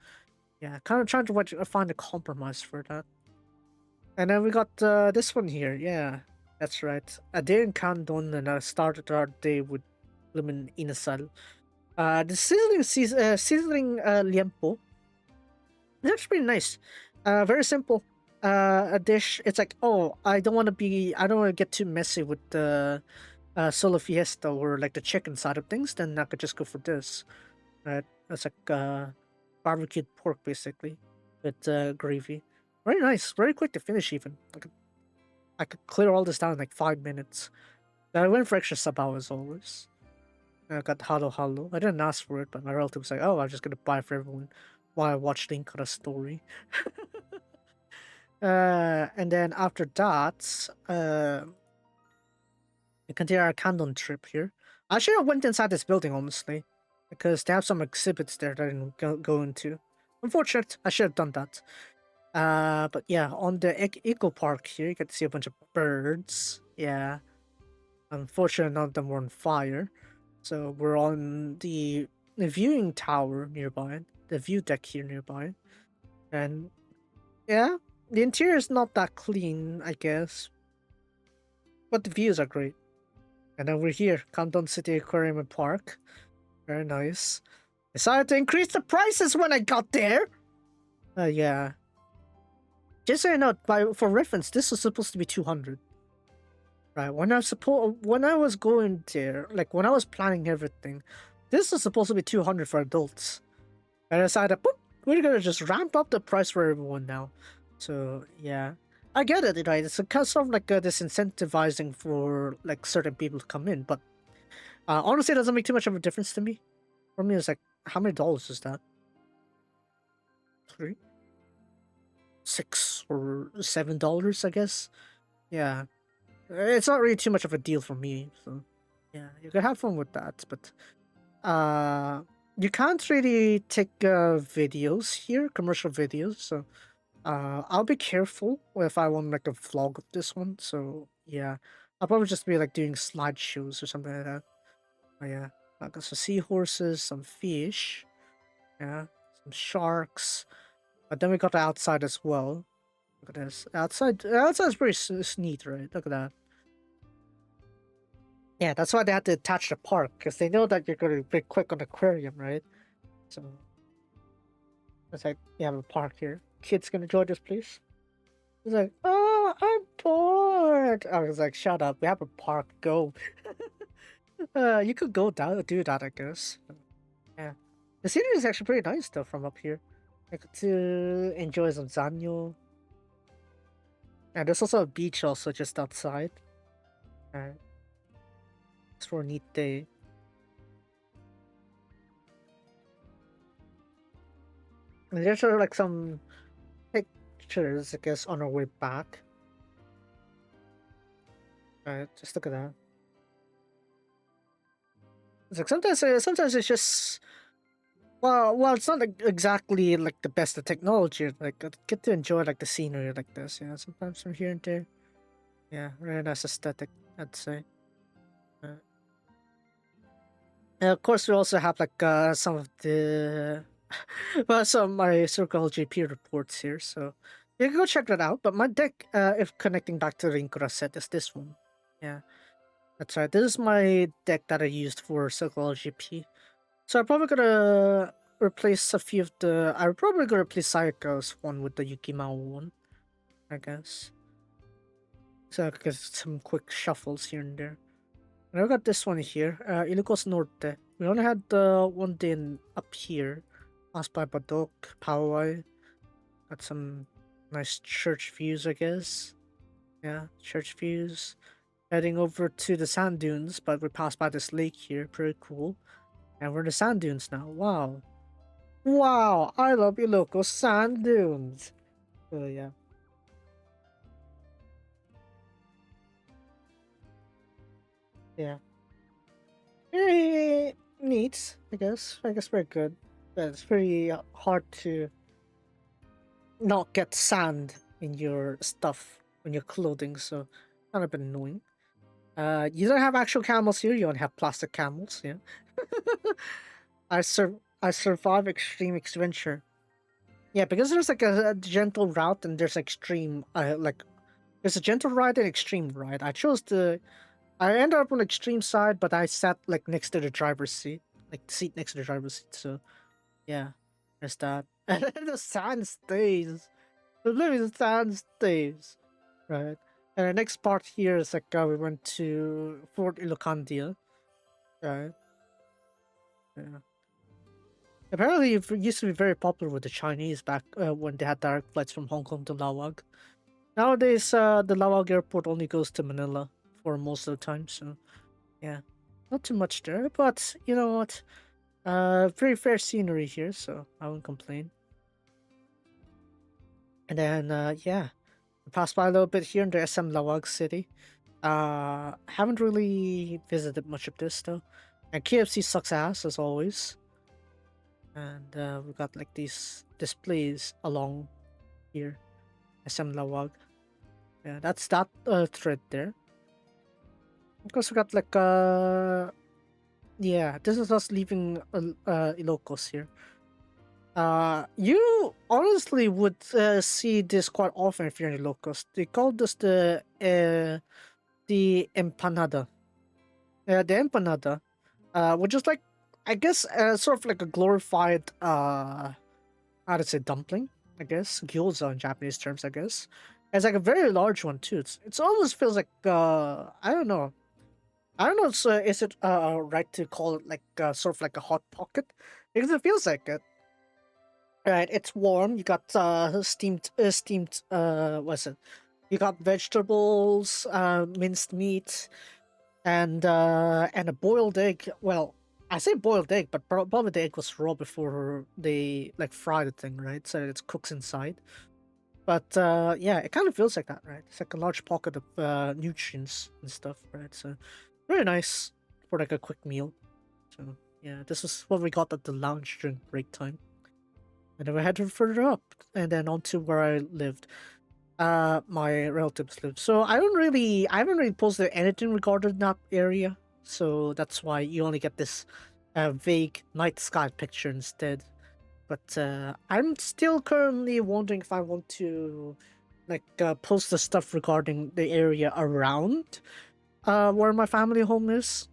yeah, kind of trying to find a compromise for that. And then we got this one here, yeah, that's right. A day in Kandon, and I started our day with Lumen Inasal. The sizzling liempo. It's actually pretty nice. Very simple. A dish. It's like, oh, I don't want to get too messy with the solo fiesta or like the chicken side of things. Then I could just go for this. Right? It's like barbecued pork basically with gravy. Very nice. Very quick to finish even. I could clear all this down in like 5 minutes. I went for extra sabaw as always. I got halo halo. I didn't ask for it, but my relative was like, "Oh, I'm just gonna buy it for everyone," while I watched Linkura's story. And then after that, we continue our Kandon trip here. I should have went inside this building honestly, because they have some exhibits there that I didn't go into. Unfortunate. I should have done that. But yeah, on the eco park here, you get to see a bunch of birds. Yeah. Unfortunately, none of them were on fire. So we're on the viewing tower nearby, the view deck here nearby. And yeah, the interior is not that clean, I guess. But the views are great. And then we're here, Canton City Aquarium and Park. Very nice. Decided to increase the prices when I got there. Yeah. Just so you know, for reference, this was supposed to be 200. Right, when I was going there, like when I was planning everything, this is supposed to be 200 for adults. I decided, boop, we're gonna just ramp up the price for everyone now. So yeah, I get it, right? It's kind of like disincentivizing for like certain people to come in, but honestly, it doesn't make too much of a difference to me. For me, it's like, how many dollars is that? 3, $6 or $7, I guess. Yeah, it's not really too much of a deal for me. So yeah, you can have fun with that, but you can't really take videos here, commercial videos. So I'll be careful if I want like a vlog of this one. So yeah, I'll probably just be like doing slideshows or something like that. Oh yeah, like some seahorses, some fish, yeah, some sharks. But then we got the outside as well. Look at this. Outside is pretty neat, right? Look at that. Yeah, that's why they had to attach the park, because they know that you're going to be quick on aquarium, right? So it's like, you have a park here. Kids gonna join this, please? He's like, oh, I'm bored. I was like, shut up. We have a park. Go. You could go down do that, I guess. Yeah. The scenery is actually pretty nice, though, from up here. I get to enjoy some Zanyo. And there's also a beach also just outside. It's for a neat day. And there's sort of like some pictures, I guess, on our way back. Alright, just look at that. It's like sometimes it's just well, it's not like exactly like the best of technology. Like I get to enjoy like the scenery like this. Yeah, sometimes from here and there. Yeah, very nice aesthetic, I'd say. And of course, we also have like some of the well, some of my Circle GP reports here. So you can go check that out. But my deck, if connecting back to the Linkura set, is this one. Yeah, that's right. This is my deck that I used for Circle GP. So I'm probably gonna replace a few of the. I'm probably gonna replace Sayaka's one with the Yukimao one, I guess. So I get some quick shuffles here and there. And I got this one here, Ilocos Norte. We only had one day up here. Passed by Badok, Powai. Got some nice church views, I guess. Yeah, church views. Heading over to the sand dunes, but we passed by this lake here. Pretty cool. And we're in the sand dunes now. Wow. Wow, I love Ilocos sand dunes. So yeah. Yeah. Very neat, I guess. I guess very good. But it's very hard to not get sand in your stuff, in your clothing, so kind of annoying. You don't have actual camels here, you only have plastic camels, yeah. I survive extreme adventure. Yeah, because there's like a gentle route and there's extreme like there's a gentle ride and extreme ride. I ended up on the extreme side, but I sat like next to the driver's seat. Like the seat next to the driver's seat, so yeah. There's that. And then the sand stays. The sand stays. Right. And the next part here is like we went to Fort Ilocandia. Right. Yeah. Apparently, it used to be very popular with the Chinese back when they had direct flights from Hong Kong to Lawag. Nowadays, the Lawag airport only goes to Manila for most of the time, so yeah, not too much there. But you know what? Pretty fair scenery here, so I won't complain. And then, yeah, I passed by a little bit here in the SM Lawag City. Haven't really visited much of this though. And KFC sucks ass as always. And we got like these displays along here. SM Lawag. Yeah, that's that thread there. Of course, we got like yeah, this is us leaving Ilocos here. You honestly would see this quite often if you're in Ilocos. They call this the empanada. The empanada, which is like, I guess, sort of like a glorified how to say dumpling. I guess gyoza in Japanese terms. I guess it's like a very large one too. It's almost feels like I don't know. I don't know. So is it right to call it like sort of like a hot pocket? Because it feels like it. Right, it's warm. You got steamed. What's it? You got vegetables, minced meat, and a boiled egg. Well, I say boiled egg, but probably the egg was raw before they like fry the thing, right? So it cooks inside. But yeah, it kind of feels like that, right? It's like a large pocket of nutrients and stuff, right? So very nice for like a quick meal. So yeah, this is what we got at the lounge during break time. And then we headed further up, and then on to where I lived. My relatives live. So I haven't really posted anything regarding that area. So that's why you only get this vague night sky picture instead. But I'm still currently wondering if I want to like post the stuff regarding the area around where my family home is.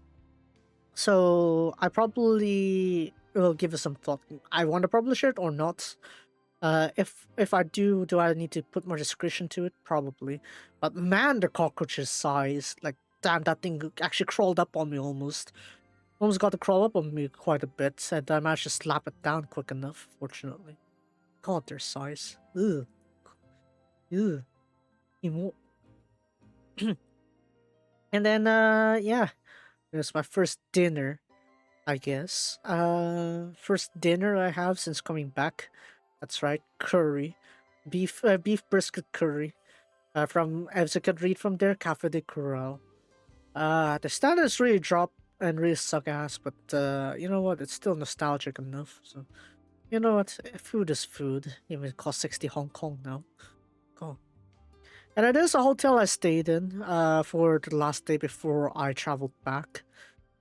So I probably will give it some thought. I want to publish it or not. If I do I need to put more discretion to it? Probably. But man, the cockroach's size, like damn, that thing actually crawled up on me almost. Almost got to crawl up on me quite a bit, and I managed to slap it down quick enough, fortunately. God, their size. Ugh. Ugh. Emo- and then, yeah, it was my first dinner, I guess. First dinner I have since coming back. That's right, curry. Beef brisket curry. From, as you could read from there, Cafe de Coral. The standards really drop and really suck ass, but you know what? It's still nostalgic enough. So you know what? Food is food. Even it costs 60 Hong Kong now. Go. And it is a hotel I stayed in for the last day before I traveled back.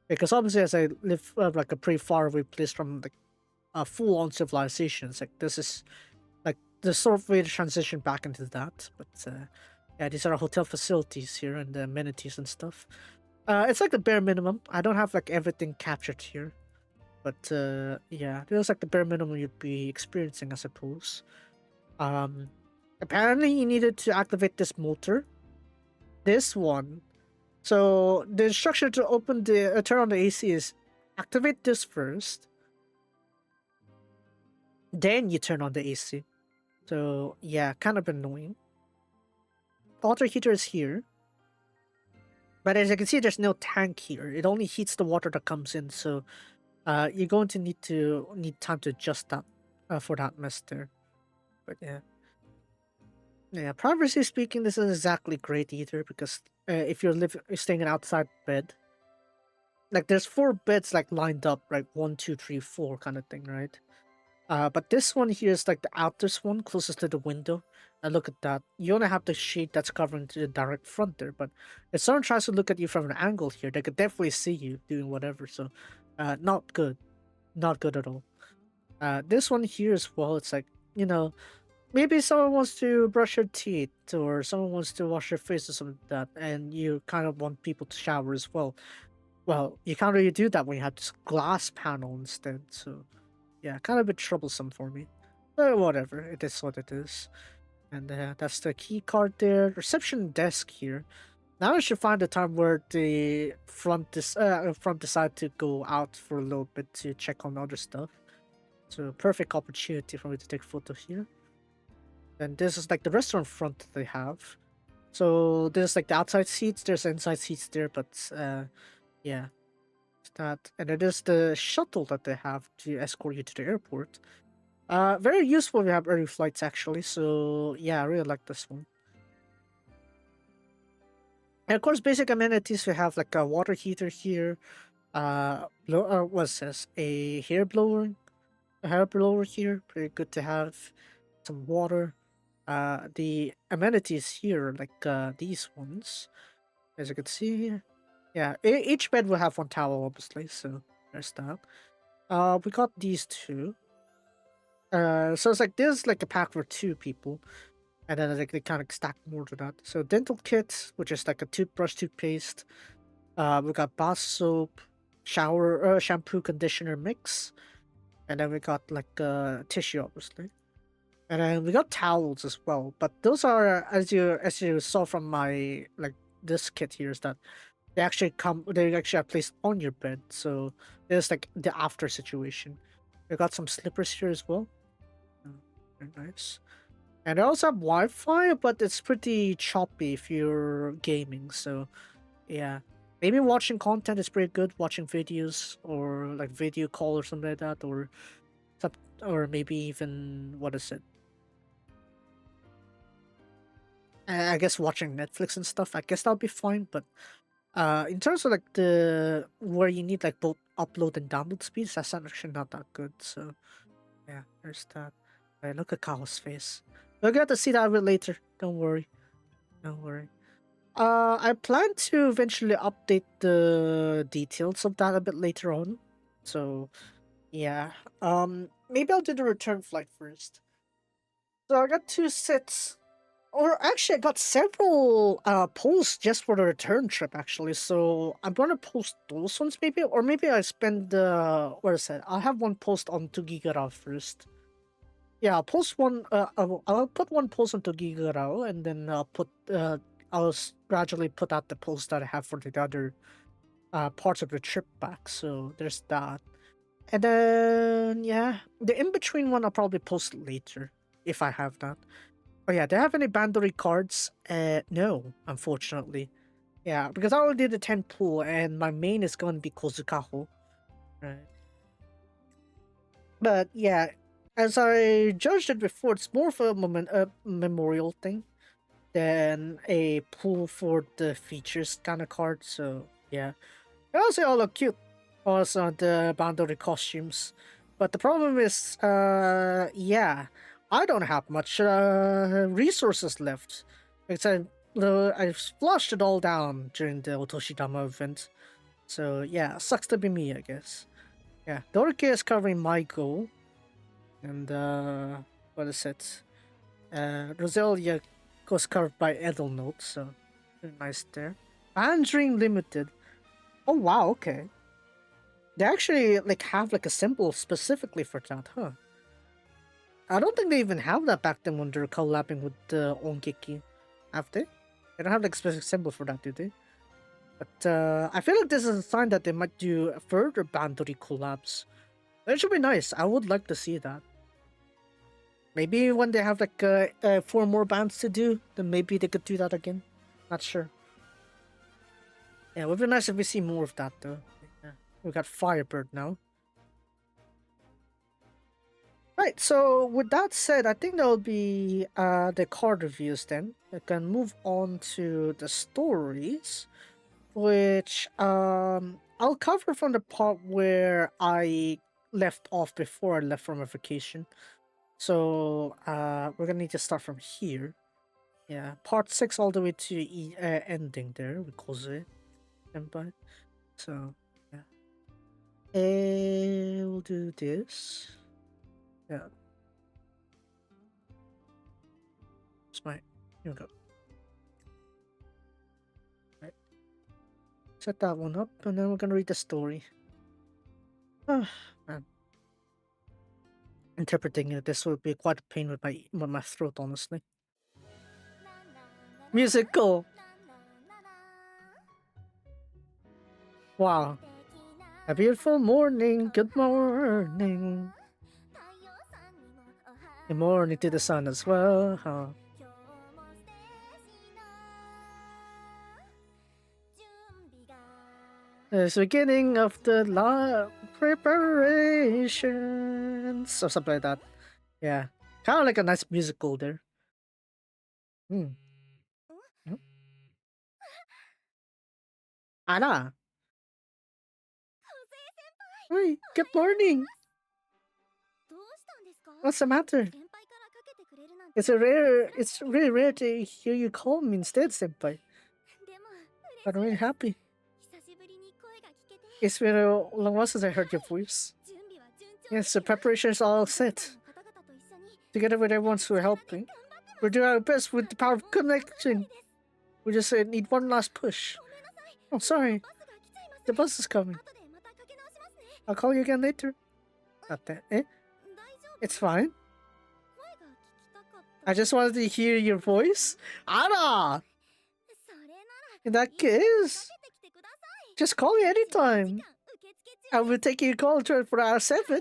Because obviously, as I live like a pretty far away place from like full on civilizations, like this is like the sort of way to transition back into that. But yeah, these are hotel facilities here and the amenities and stuff. It's like the bare minimum. I don't have like everything captured here, but yeah, feels like the bare minimum you'd be experiencing, I suppose. Um, Apparently you needed to activate this motor. This one. So the instruction to open the turn on the AC is activate this first, then you turn on the AC. So yeah, kind of annoying. The water heater is here, but as you can see, there's no tank here. It only heats the water that comes in. So you're going to need time to adjust that for that mess there. But yeah, yeah. Privacy speaking, this isn't exactly great either because if you're staying in outside bed, like there's four beds like lined up, right? One, two, three, four kind of thing, right? But this one here is like the outest one, closest to the window. And look at that. You only have the sheet that's covering to the direct front there. But if someone tries to look at you from an angle here, they could definitely see you doing whatever. So, not good. Not good at all. This one here as well, it's like, you know, maybe someone wants to brush their teeth or someone wants to wash their face or something like that, and you kind of want people to shower as well. Well, you can't really do that when you have this glass panel instead. So, yeah, kind of a bit troublesome for me. But whatever, it is what it is. And that's the key card there. Reception desk here. Now I should find the time where the front decide to go out for a little bit to check on other stuff. So perfect opportunity for me to take a photo here. And this is like the restaurant front that they have. So there's like the outside seats, there's inside seats there, but yeah. That, and it is the shuttle that they have to escort you to the airport. Very useful if you have early flights actually. So yeah, I really like this one. And of course, basic amenities we have like a water heater here. What's this? A hair blower here. Pretty good to have. Some water. The amenities here like these ones, as you can see here. Yeah, each bed will have one towel, obviously. So there's that. We got these two. So it's like this, like a pack for two people, and then like they kind of stack more to that. So dental kit, which is like a toothbrush, toothpaste. We got bath soap, shampoo, conditioner mix, and then we got like tissue, obviously, and then we got towels as well. But those are, as you saw from my like this kit here, is that They actually are placed on your bed, so there's like the after situation. We got some slippers here as well. Mm, very nice. And I also have Wi-Fi, but it's pretty choppy if you're gaming. So yeah, maybe watching content is pretty good. Watching videos or like video call or something like that, or or maybe even what is it? I guess watching Netflix and stuff. I guess that'll be fine. But in terms of like the where you need like both upload and download speeds, that's actually not that good. So yeah, there's that. Right, look at Kaho's face. We'll get to see that a bit later. Don't worry. Don't worry. I plan to eventually update the details of that a bit later on. So yeah. Maybe I'll do the return flight first. So I got two sets, or actually I got several posts just for the return trip actually. So I'm gonna post those ones maybe, or maybe I spend what is it? I'll have one post on Tugigara first. Yeah, I'll post one. I'll put one post on Tugigara, and then gradually put out the post that I have for the other parts of the trip back. So there's that. And then yeah, the in between one I'll probably post later if I have that. Oh yeah, do I have any Bandori cards? No, unfortunately. Yeah, because I already did the 10 pool and my main is going to be Kozukaho. Right. But yeah, as I judged it before, it's more of a memorial thing than a pool for the features kind of card. So yeah, they also all look cute. Also the Bandori costumes. But the problem is, yeah, I don't have much resources left. Because I flushed it all down during the Otoshidama event. So yeah, sucks to be me, I guess. Yeah, Dorike is covering my goal. And what is it? Roselia was covered by Edelnote, so very nice there. Bandring Limited. Oh wow, okay. They actually like have like a symbol specifically for that, huh? I don't think they even have that back then when they're collabing with the Ongeki. Have they? They don't have like a specific symbol for that, do they? But I feel like this is a sign that they might do further Bandori collabs. That should be nice. I would like to see that. Maybe when they have like 4 more bands to do, then maybe they could do that again. Not sure. Yeah, it would be nice if we see more of that though. Yeah. We got Firebird now. Right, so with that said, I think that'll be the card reviews then. I can move on to the stories, which I'll cover from the part where I left off before I left from a vacation. So we're gonna need to start from here. Yeah, part 6 all the way to ending there with Koze Senpai. So yeah. We'll do this. Yeah. Smite. Here we go. Right. Set that one up, and then we're gonna read the story. Ah, man. Interpreting this will be quite a pain with my throat, honestly. Musical. Wow. A beautiful morning. Good morning. Good morning to the sun as well. Huh? It's the beginning of the preparations or something like that. Yeah, kind of like a nice musical there. Hmm. Hmm. Anna. Hi. Good morning. What's the matter? It's really rare to hear you call me instead, senpai. But I'm really happy. It's been a long while since I heard your voice. Yes, the preparation is all set. Together with everyone who are helping, we're doing our best with the power of connection. We just need one last push. Oh, sorry. The bus is coming. I'll call you again later. Not that, eh? It's fine. I just wanted to hear your voice. Anna! In that case, Just call me anytime. I will take your call for hour 7.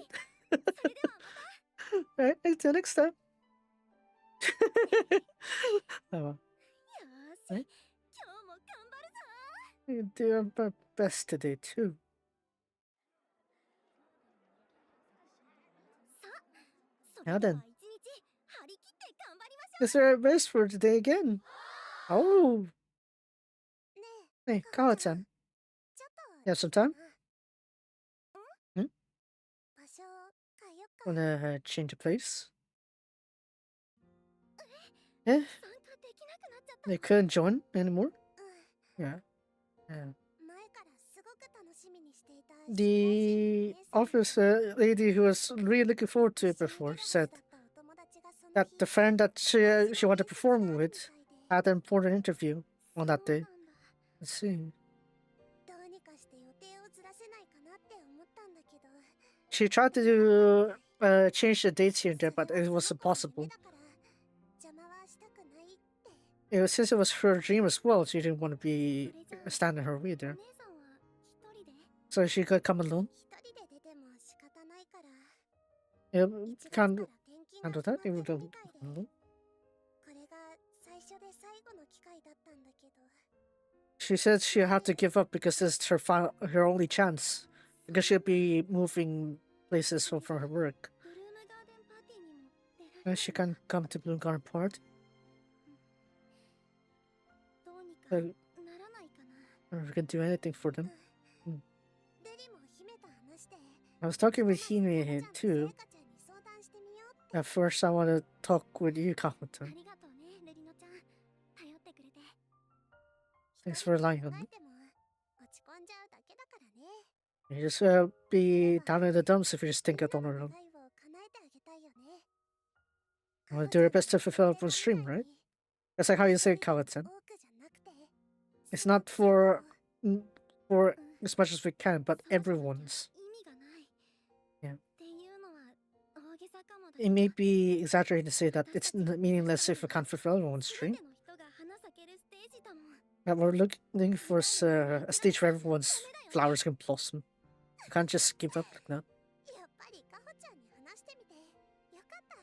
Alright, until next time. Oh, right? You do our best today, too. Now then, is there a best for today again? Oh, hey, Kawa-chan, you have some time? Hmm? Wanna change of place? Eh? They couldn't join anymore? Yeah. The office lady who was really looking forward to it before said that the friend that she wanted to perform with had an important interview on that day. Let's see. She tried to change the dates here and there, but it was impossible. Since it was her dream as well, she didn't want to be standing her way there. So she could come alone. Yeah, can't handle that. Even though, she said she had to give up because this is her only chance. Because she'll be moving places from her work. And she can't come to Bloom Garden Party. We can do anything for them. I was talking with Hime too. At first, I want to talk with you, Kahoto. Thanks for relying on me. You just be down in the dumps if you just think it on our own. I want to do our best to fulfill everyone's dream, right? That's like how you say Kahoto. It's not for as much as we can, but everyone's. Yeah. It may be exaggerated to say that it's meaningless if we can't fulfill everyone's dream. But we're looking for a stage where everyone's flowers can blossom. You can't just give up like that.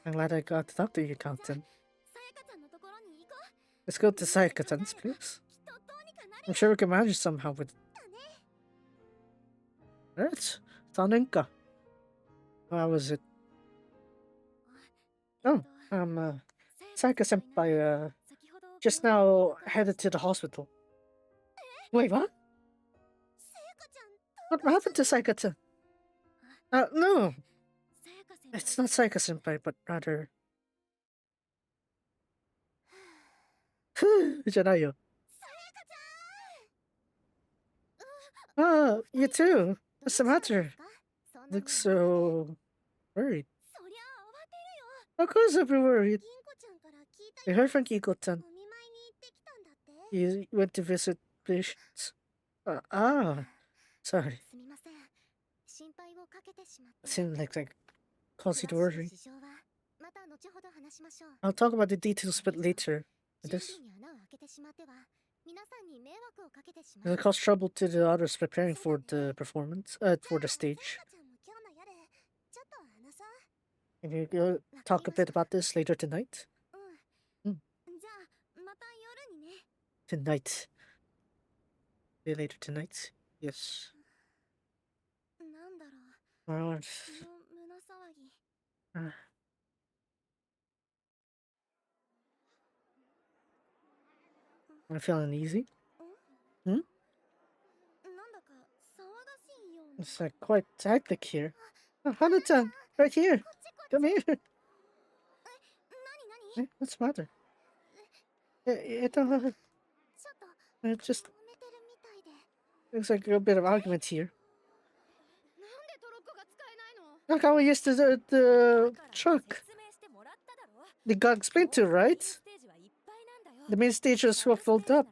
I'm glad I got to talk to you, Captain. Let's go to Sayaka-chan's place. I'm sure we can manage somehow with it. Alright, Taninka. How was it? Oh, Sayaka-senpai, just now headed to the hospital. Wait, what? What happened to Sayaka-chan? No. It's not Sayaka-senpai, but rather... じゃないよ. Ah, you too. What's the matter? Look so... worried. Of course I'll be worried. We heard from Kiko-chan. You went to visit patients. Sorry. Seemed like caused you to worry. I'll talk about the details a bit later. This will cause trouble to the others preparing for the performance, for the stage. Maybe we'll talk a bit about this later tonight. Tonight. Later tonight. Yes. Well, I'm feeling uneasy. It's quite hectic here. Oh, Hana-chan, right here. Come here. Hey, what's the matter? It just looks like a bit of argument here. Look how we used to the truck. They got explained to, right? The main stage was so filled up.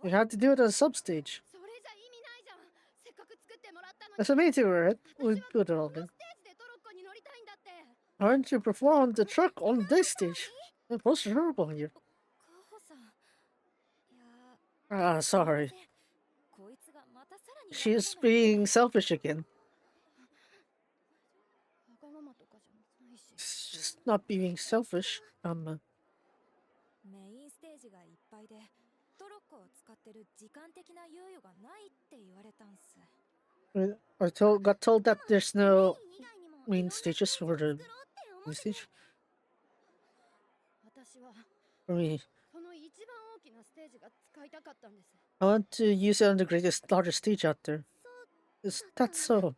You had to do it on a sub-stage. That's amazing, right? We'll do it all then. Why don't you perform the truck on this stage? What's horrible here? Sorry. She's being selfish again. わがままとかじゃないし。 She's just not being selfish. メインステージがいっぱいでトロッコを使ってる時間的な猶予がないって言われたんす。 got told that there's no main stages for the main stage. 私は For me, その一番大きなステージが使いたかったんです。 I want to use it on the largest stage out there. Is that so?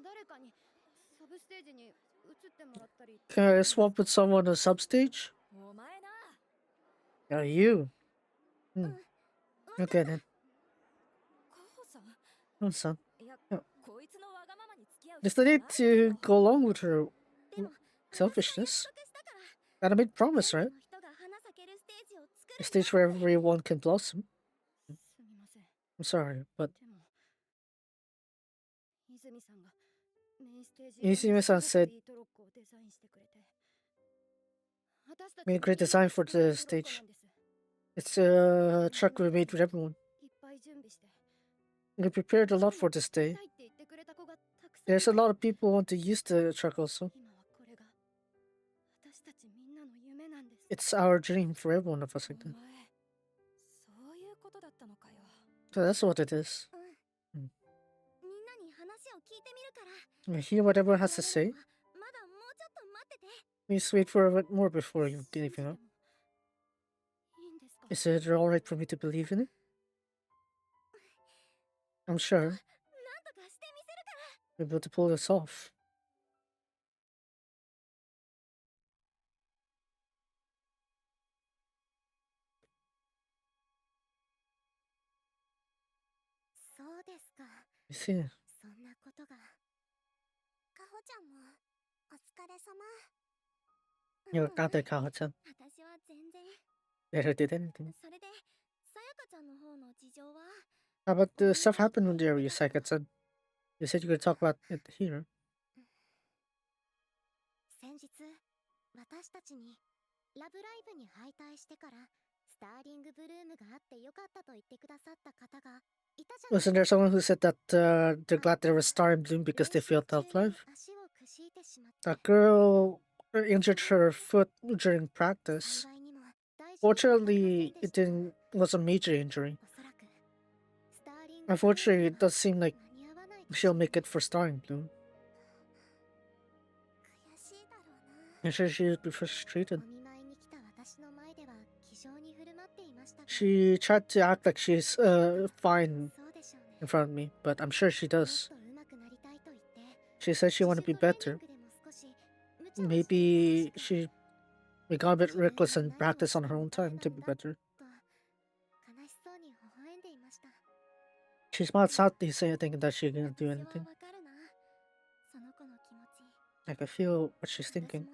誰かにサブステージに移ってもらったり。 Can I swap with someone on a substage? お前な。 Yeah, you. Okay then. カホさん。 Oh, son. いや、 Yeah. こいつのわがままに付き合う。 There's no need to go along with her selfishness. Gotta make promise, right? A stage where everyone can blossom. すみません。 I'm sorry, but でも泉さんがメインステージ用に Izumi-san すごく said いいトロッコをデザインしてくれて。私たち made a great design for the stage. It's a truck we made for everyone. いっぱい準備して。 We prepared a lot for this day. たいって言ってくれた子がたくさん。 There's a lot of people who want to use the truck also. 今はこれが私たちみんなの夢なんです。 It's our dream for every one of us like お that. 前、そういうことだったのかよ。 So that's what it is. みんなに話を聞いてみるから。 You hear what everyone has to say. まだもうちょっと待ってて。 Please wait for a bit more before you do anything up. いいんですか？ Is it alright for me to believe in it? I'm sure なんとかしてみせるから。 we'll be able to pull this off. そうですか。 You see, そんなことが。かほちゃんもお疲れ様。 you got that, Kaha-chan. 私は全然。 Never did anything. それで、さやかちゃんの方の事情は。 How about the stuff happened with your Saika-chan? You said you could talk about it here. 先日、私たちにラブライブに敗退してからスターリングブルームがあってよかったと言ってくださった方がいたじゃない Wasn't there someone who said that they're glad there was Star in Bloom because they felt out-life? 足をくしいてしまって That girl injured her foot during practice. 幸いにも大事に至りません Fortunately, でし it た didn't was a major injury. おそらくスターリングブルーム Unfortunately, it does seem like 間に合わないでし she'll ょう make it for Star in Bloom. 悔しいだろうな I'm sure she would be frustrated. お見舞いに来た私の前では気丈に振る舞っていましたが She tried to act like she's fine そうでしょうね in front of me, but I'm sure she もっ does. と上手くなりたいと言って She said she wanted to be better. Maybe she got a bit reckless and practiced on her own time to be better. She smiled sadly, saying, thinking that she couldn't do anything. I can feel what she's thinking.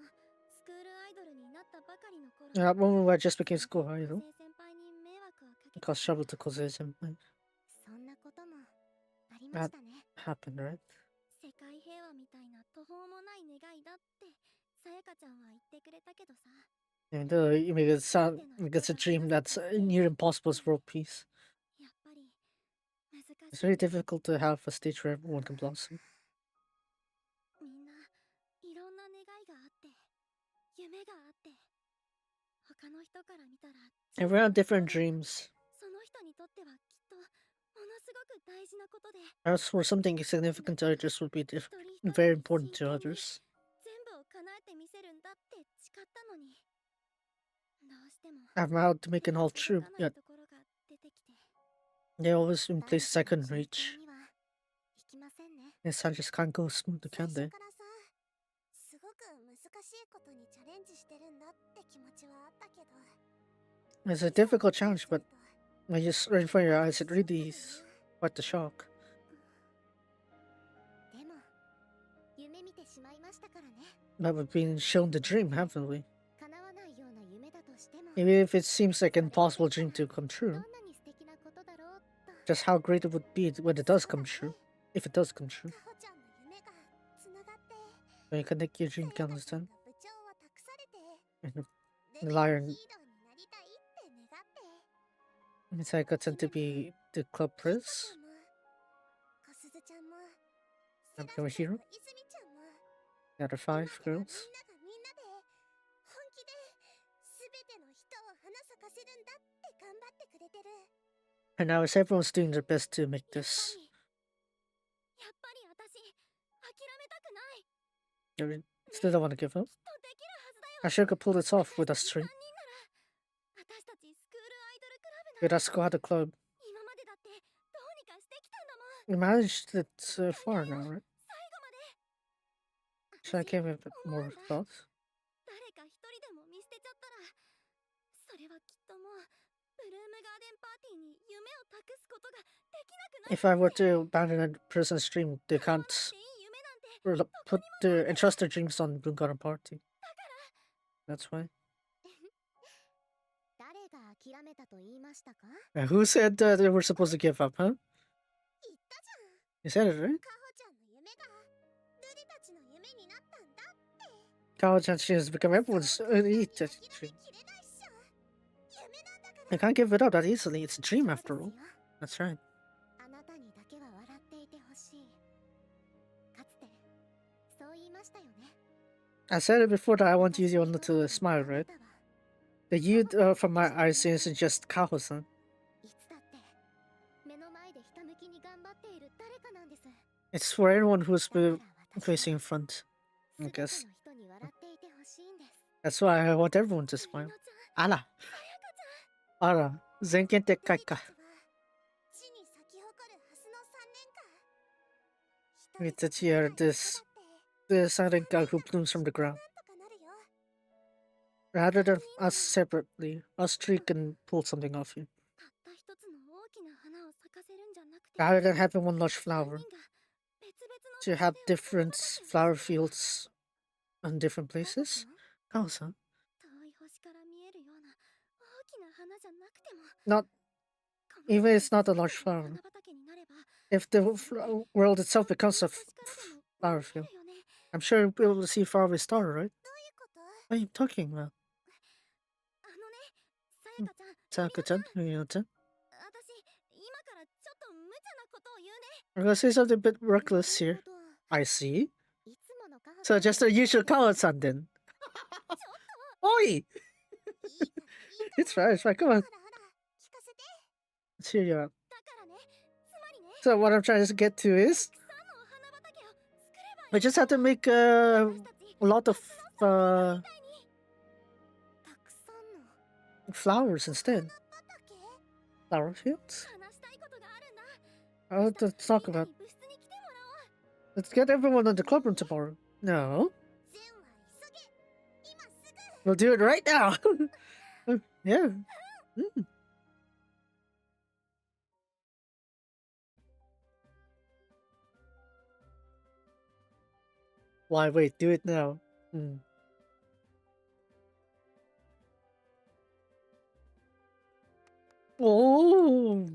At that moment, I just became school idol. It caused trouble to Kosei-senpai. That happened, right? 世界平和みたいな途方もない願いだってさやかちゃんは言ってくれたけどさ Even though you make it sound like it's a dream that's near impossible as world peace. やっぱり難しい It's very difficult to have a stage where everyone can blossom. みんないろんな願いがあって夢があって他の人から見たら Everyone had different dreams. その人にとってはきっとものすごく大事なことで As for something significant to others would be 一人一人 very important 真 to 剣に others. 全部を叶えてみせるんだって誓ったのにどうしても I've vowed to make it all 手 true, が届かない yet ところが出てきて they always in 第 places 一 I の couldn't 順 reach. 調にはいきませんね Yes, I just can't go smooth, 最 can 初 they? からさすごく難しいことにチャレンジしてるんだって気持ちはあったけど It's a difficult challenge, but when you right in front of your eyes, it really is quite the shock. でも夢見てしまいましたからね But we've been shown the dream, haven't we? 叶わないような夢だとしても Even if it seems like an impossible dream to come ど true, んなに素敵なことだろうと just how great it would be when it does come true. If it does come true. かほちゃんの夢がつながって When you connect your さ dream やかちゃん candles が then, 部長を託されて and デビュ liar ー and ヒーローになりたいって願って it's like to be the club ひか prince. ちゃんも I become a hero. The other 5 girls. And now it's everyone's doing their best to make this. They still don't want to give up. I sure could pull this off with us 3. With us go at the club. We managed it so far now, right? So I gave it a bit more thought. If I were to abandon a person's dream, they can't entrust their dreams on Bloom Garden Party. That's why. Who said they were supposed to give up, huh? You said it, right? Kaho-chan has become everyone's dream. I can't give it up that easily. It's a dream after all. That's right. I said it before that I want to use you to smile, right? The you from my eyes isn't just Kaho-san. It's for everyone who's facing in front, I guess. That's why I want everyone to smile. Ara! Ara, Zenken Tekkai ka. With the tear, the silent guy who blooms from the ground. Rather than us separately, us 3 can pull something off you. Rather than having one large flower, to have different flower fields in different places. Kaho-san. Not even it's not a large flower. If the world itself becomes a flower field, I'm sure we'll be able to see faraway star, right? What are you talking about? Sayaka-chan, Yuna-chan. I'm gonna say something a bit reckless here. I see. So just a usual Kaho-san then. Oi! It's right, come on. Let's hear you out. So what I'm trying to get to is, we just have to make a lot of flowers instead. Flower fields? I want to talk about. Let's get everyone in the clubroom tomorrow. No. We'll do it right now. Yeah. Mm. Why wait? Do it now. Mm. Oh.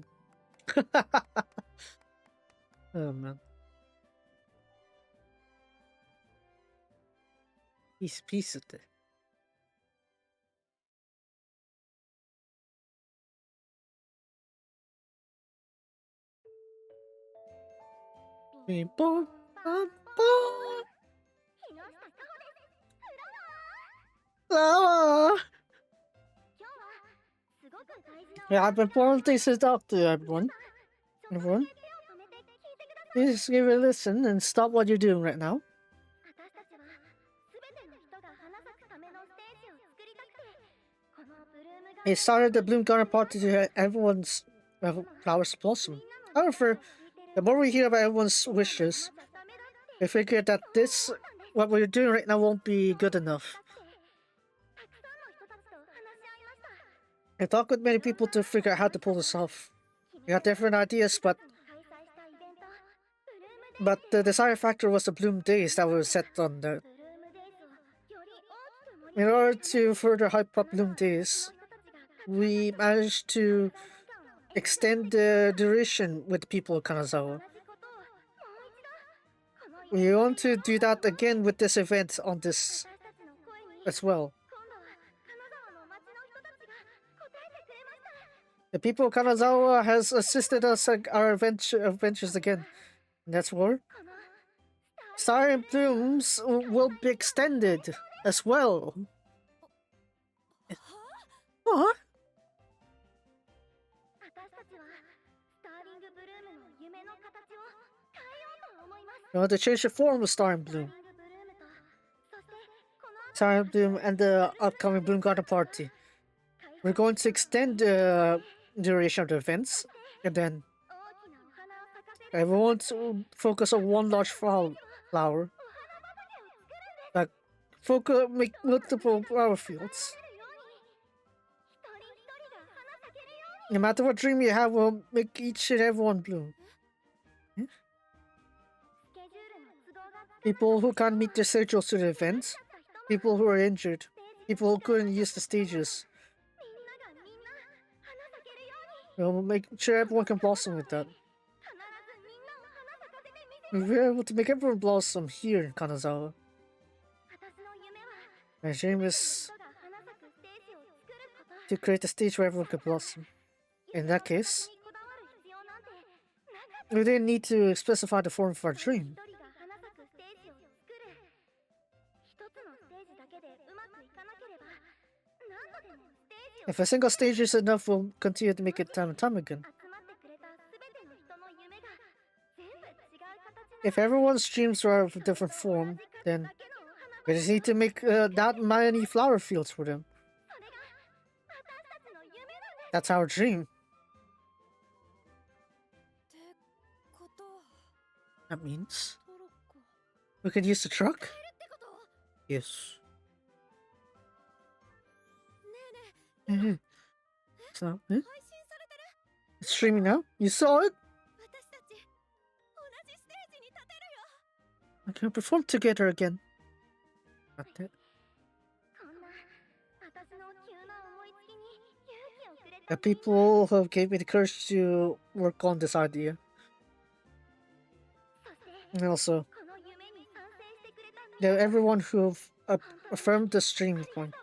Oh man. Peace of it. Beep, boom, boom, boom. Flower. Yeah, I've been pouring this out to everyone. Please give it a listen and stop what you're doing right now. He started the Bloom Garden Party to everyone's flowers blossom. However, the more we hear about everyone's wishes, we figure that what we're doing right now won't be good enough. I talked with many people to figure out how to pull this off. We had different ideas, but the deciding factor was the Bloom Days that were set on there. In order to further hype up Bloom Days, we managed to extend the duration with people of Kanazawa. We want to do that again with this event on this as well. The people of Kanazawa has assisted us our adventures again. And that's war. Star Blooms will be extended as well. What? 私たちはスターリングブルームの夢の形を変えようと思います。 You want to change the form of Star and スター Bloom. リングブルームとそしてこの後 Star and Bloom and the upcoming Bloom Garden Party. We're going to extend the duration of the events, and then 大きなお花を咲かせる everyone to focus on one large flower. お花畑を作るんです。 Like, focus, make multiple flower fields. 一人一人が花咲けるように No matter what dream you have, we'll make each and everyone bloom. スケジュールの都合がつか People who can't meet their schedules to the events, なかった人も people who are injured, people who couldn't use the stages. みんながみんな花咲けるように We'll make sure everyone can blossom with that. 必ずみんなを花咲かせてみせ We'll be able to make everyone blossom here in Kanazawa. 私の夢は My dream is 人が花咲くステージを作ること to create a stage where everyone can blossom. In that case, にこだわる必要なんてなかった we didn't need to specify the form of our 一 dream. 人が花咲くステージを作る一つのステージだけでうまくいかなければ何度でもステージを If a single stage is enough, we'll continue to make it time and time again. 集まってくれたすべての人の夢が全部違う形 If everyone's dreams are of a different form, then だけのお花 we just need to make that many flower fields for them. それが私たちの夢なんです That's our dream. ってことは That means トロッコ we can use the truck? ってこと Yes. ねえね So, え配信されてる it's streaming now? You saw it? 私たち同じステージに立てるよ We can perform together again. Not that. こんな私の急な思いつきに勇気をくれ The た people who gave me the courage to work on this idea. そして And also, この夢に賛成してくれたみんな everyone who affirmed the あ stream りがとう point. ございます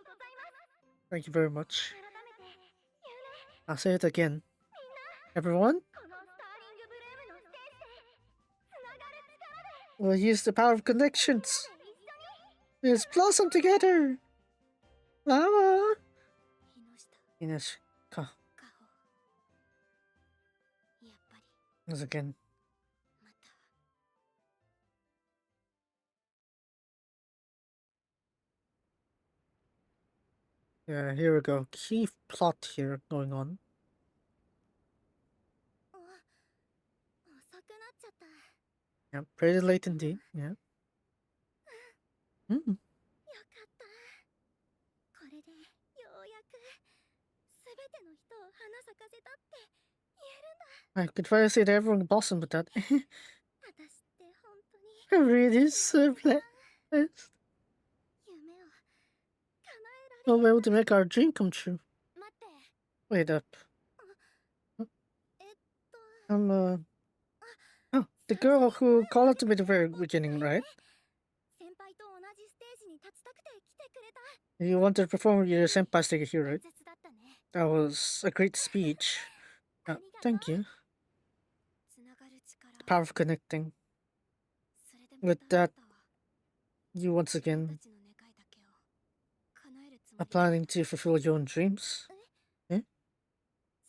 Thank you very much. 改めて言うね I'll say it again. Everyone このスターリングブルームのステージでつながる力で will use the power of connections. 一緒に Let's blossom together. Mama. 日の下 Ines, ka. カホやっぱり Once again. また Yeah, here we go. Key plot here going on. 遅くなっちゃった Yeah, pretty late indeed. Yeah. よかったこれでようやくすべての人を花咲かせたって言えるんだ I could try to say that everyone blossomed with that. 私って本当に I'm really so blessed. 夢を叶えられ We'll be able to make our dream come true. 待って Wait up. えっと Oh, the girl who called out to me at the very beginning, right? 先輩と同じステージに立ちたくて来てくれた You wanted to perform with your senpai's ticket here, 伝 right? 説だったね That was a great speech. Thank you. つながる力 The power of connecting. それでも With ダメだ that, ったわ you once 自分 again たちの願いだけを叶えるつも are りだ planning to fulfill your own dreams.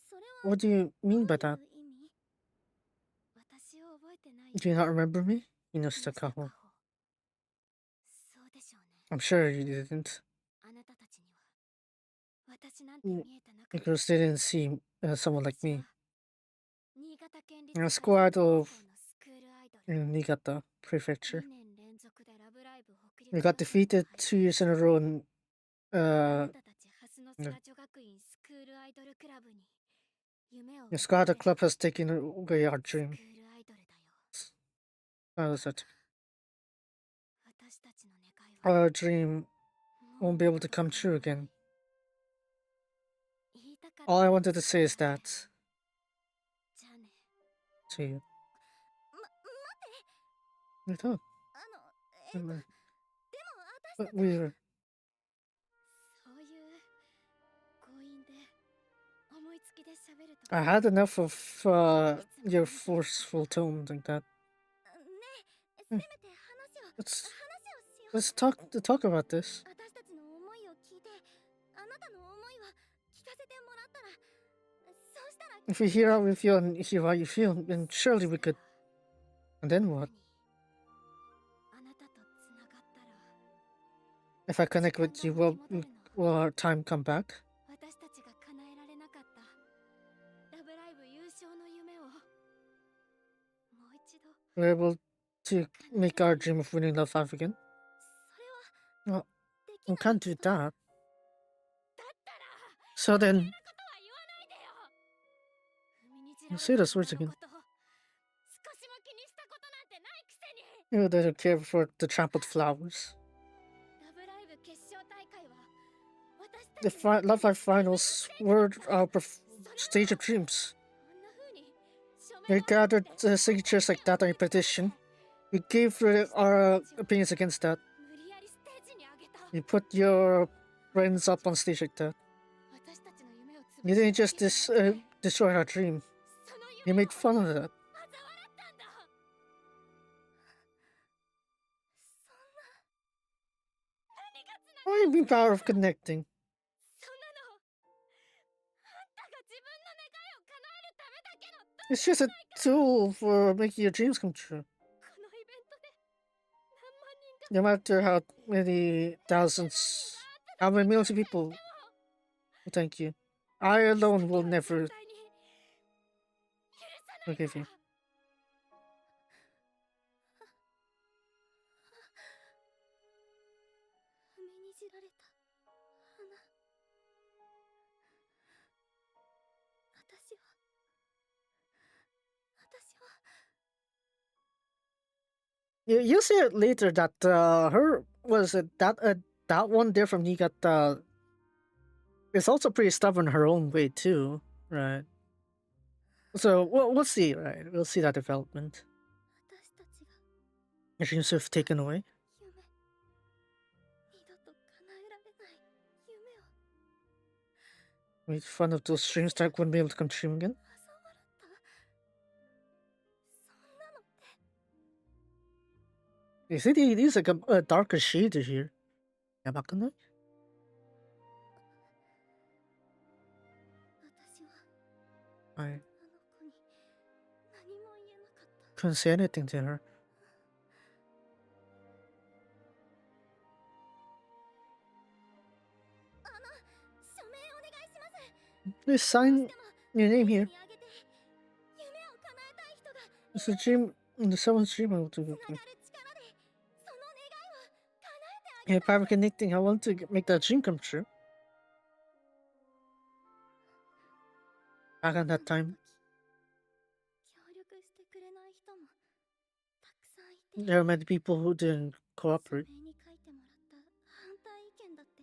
それは What do you mean by どう that? いう意味私を覚えてない Do you not remember me? 木 Inoshita 下 Kaho. そうでしょうね I'm sure you didn't. あなたたちには私なんて見えてなかった Because they didn't see someone like 私 me は新潟県立 in a 大 squad 学高 of 校のスクールアイドル in Niigata Prefecture. 2年連続でラブライブ北陸 We 大 got 会に defeated 敗 2 years in a row in あな uh たたち蓮の空女学院スクールアイドルクラブに夢を the 奪わ Squad れ Club has taken away our スクー dream. ルアイドルだよ How is it? 私たちの願いは Our dream も won't う be able to come true again. 言いたかった All I wanted to say is that じゃあね to you. 待って I thought でも but 私たち we were そういう強引で思いつきで喋ると I had enough of your forceful tone like that. ねえせめて話を let's 話をしよう。 let's talk about this. 私たちの思いを聞いて、あなたの思いは聞かせてもらったら、そうしたら If we hear how we feel and hear how you feel, then surely we could. And then what? あなたとつながったら If I connect with you, will our time come back? 私たちが叶えられなかったラブライブ優勝の夢をもう一度 We're able to make our dream of winning Love Live again. それは Well, でき we ない can't do that. だったら So 余計 then, なことは言わないでよ。踏みにじられ say た those words あなた again. のこと少しも気にしたことなんてないくせに。 You don't care for the trampled flowers. ラブライブ決勝大会は私た The ちの Love Live finals were our stage of dreams. こんな風に署 We 名を gathered signatures like that on your petition. We gave our opinions against that. 無理やりステージに上げた。 You put your friends up on stage like that. 私たちの夢を潰 You し didn't た just だけじゃなくて destroy our dream. その You 夢を made fun of that. 嘲笑ったんだ。そんな何がつな What do you mean power of connecting? そんなのあんたが自分の願いを叶えるためだけの It's just a tool for making your dreams come true. このイベントで何万人が No matter how many thousands, how many millions of people will thank you, I alone will never 絶対に許さない forgive か you. ら。踏みにじられた花。私は You said later that her was it that one there from Niigata is also pretty stubborn her own way too, right? So we'll see, right? We'll see that development. 私たちが Your dreams have taken away. 夢、二度と叶えられない夢を Made fun of those dreams that wouldn't be able to come true again. 嘲笑った。そんなのって You see, they use like a darker shade here. Yabakunai? 私は I あの子に何も言えなかった。 couldn't say anything to her. 署名お願いします。 Please sign でも your name に here. あげて夢を叶えたい人が It's a dream. The someone's dream I want to つ go な through. がる力でその願いを叶えてあげ Yeah, たい。 private connecting. I want to make that dream come true. Back at that time, 協力してくれない人もたくさんいて、 there were many people who didn't 署 cooperate. 名に書いてもらった反対意見だって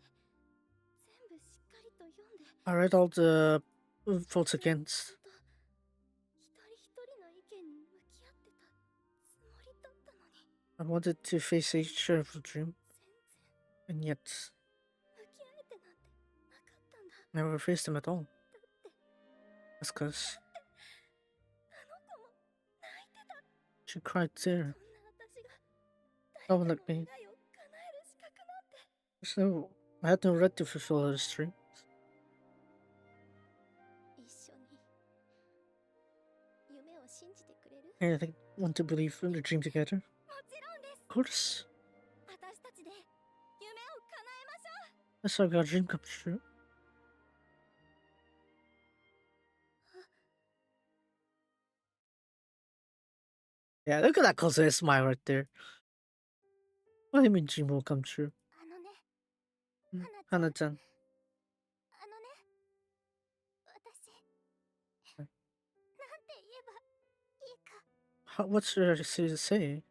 全部しっかりと読んで、 I read all the votes ちゃん against. と一人一人の意見に向き合ってたつもりだったのに、 I wanted to face each of the dream, 全然 and yet 向き合えてなんてなかったんだ。 never faced them at all. だって That's because あの子も泣いてた。 she cried そ there. んな私が Someone 誰 like かの me. 願いを叶える資格なんて。 So I had no right to fulfill her dream. 一緒に夢を信じてくれる？ And I want to believe in the dream together. もちろんです。 Of course. 私たちで夢を叶えましょう。 That's how our dream comes true. Yeah, look at that Kosuke smile right there. What do you mean dream will come true? あのね、 Hmm, 花 Hana-chan. ちゃん、あのね、私、はいなんて言えばいいか。 What's there to say?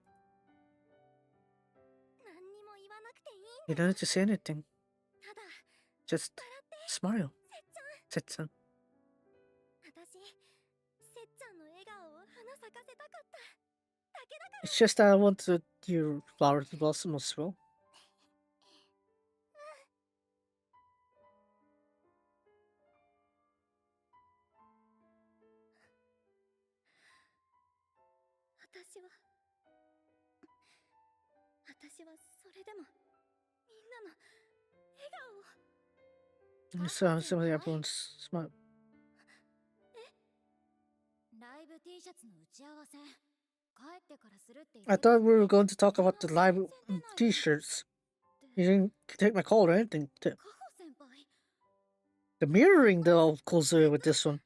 何にも言わなくていいん You だ don't よ。 need to say anything. ただ、 Just 笑って、 smile. せっちゃん。 Setsan. 私、せっちゃんの笑顔を花咲かせたかった。だけだから。 It's just that I wanted your flower to blossom as well. 私は私はそれでもみんなの笑顔を。 So everyone's smart. ライブ T シャツの打ち合わせ帰ってからするって言 I ってた thought we were going to talk about the live t-shirts. You didn't take my call or anything. カホ先輩 The mirroring though goes with this one.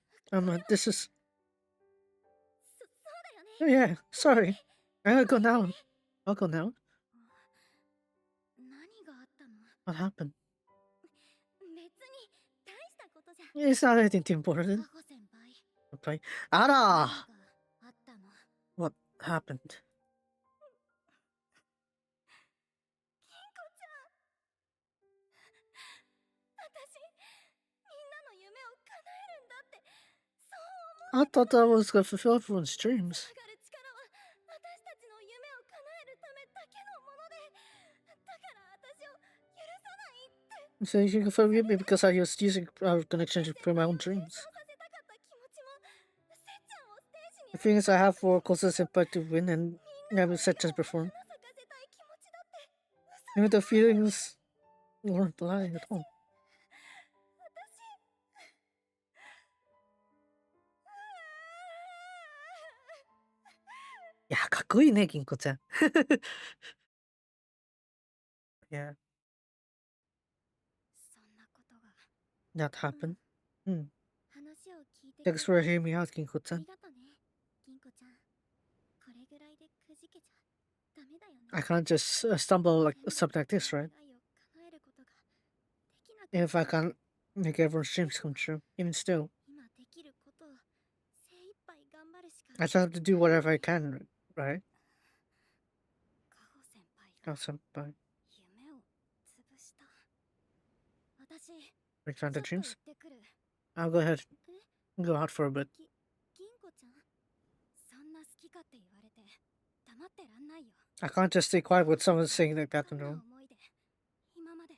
This is そうだよね yeah. Sorry, I gotta go now. I'll go now. 何があったの What happened? 別に大したことじゃ It's not anything too カ important. ホ先輩 Okay. 何 Ara! があったの What happened? 私みんなの夢を叶えるんだってそう思 I thought that was gonna fulfill everyone's dreams. 上がる力は私たちの夢を叶えるためだけのものでだから私を許さないって So you can forgive me because I was using our connection for my own dreams. させたかった気持ちもせっちゃんをステージ The に feelings I have for Kosa Senpai to win and never set just before. 花咲かせたい気持ちだって Even the feelings weren't lying at all. いや、かっこいいね、銀子ちゃん。Yeah, そんなことが that happened. 話を聞いて Thanks for hearing me out, 銀子ちゃありん。がとね銀子ちゃんこれぐらいでくじけちゃダメだよね I can't just stumble like something like this, right? 願いを叶えることができなく If I can't make everyone's dreams come true, even still, 今できることを精一杯頑張るしか I just have to do whatever I can, right? カホ先輩 Oh, が senpai. 夢を潰した私 Return ちょ the っと行 dreams? ってくる I'll go ahead. Go out for a bit. 銀子ちゃんそんな好き勝手言われて黙ってらんないよ I can't just stay quiet with someone saying like that in the どん room. な思いで今まで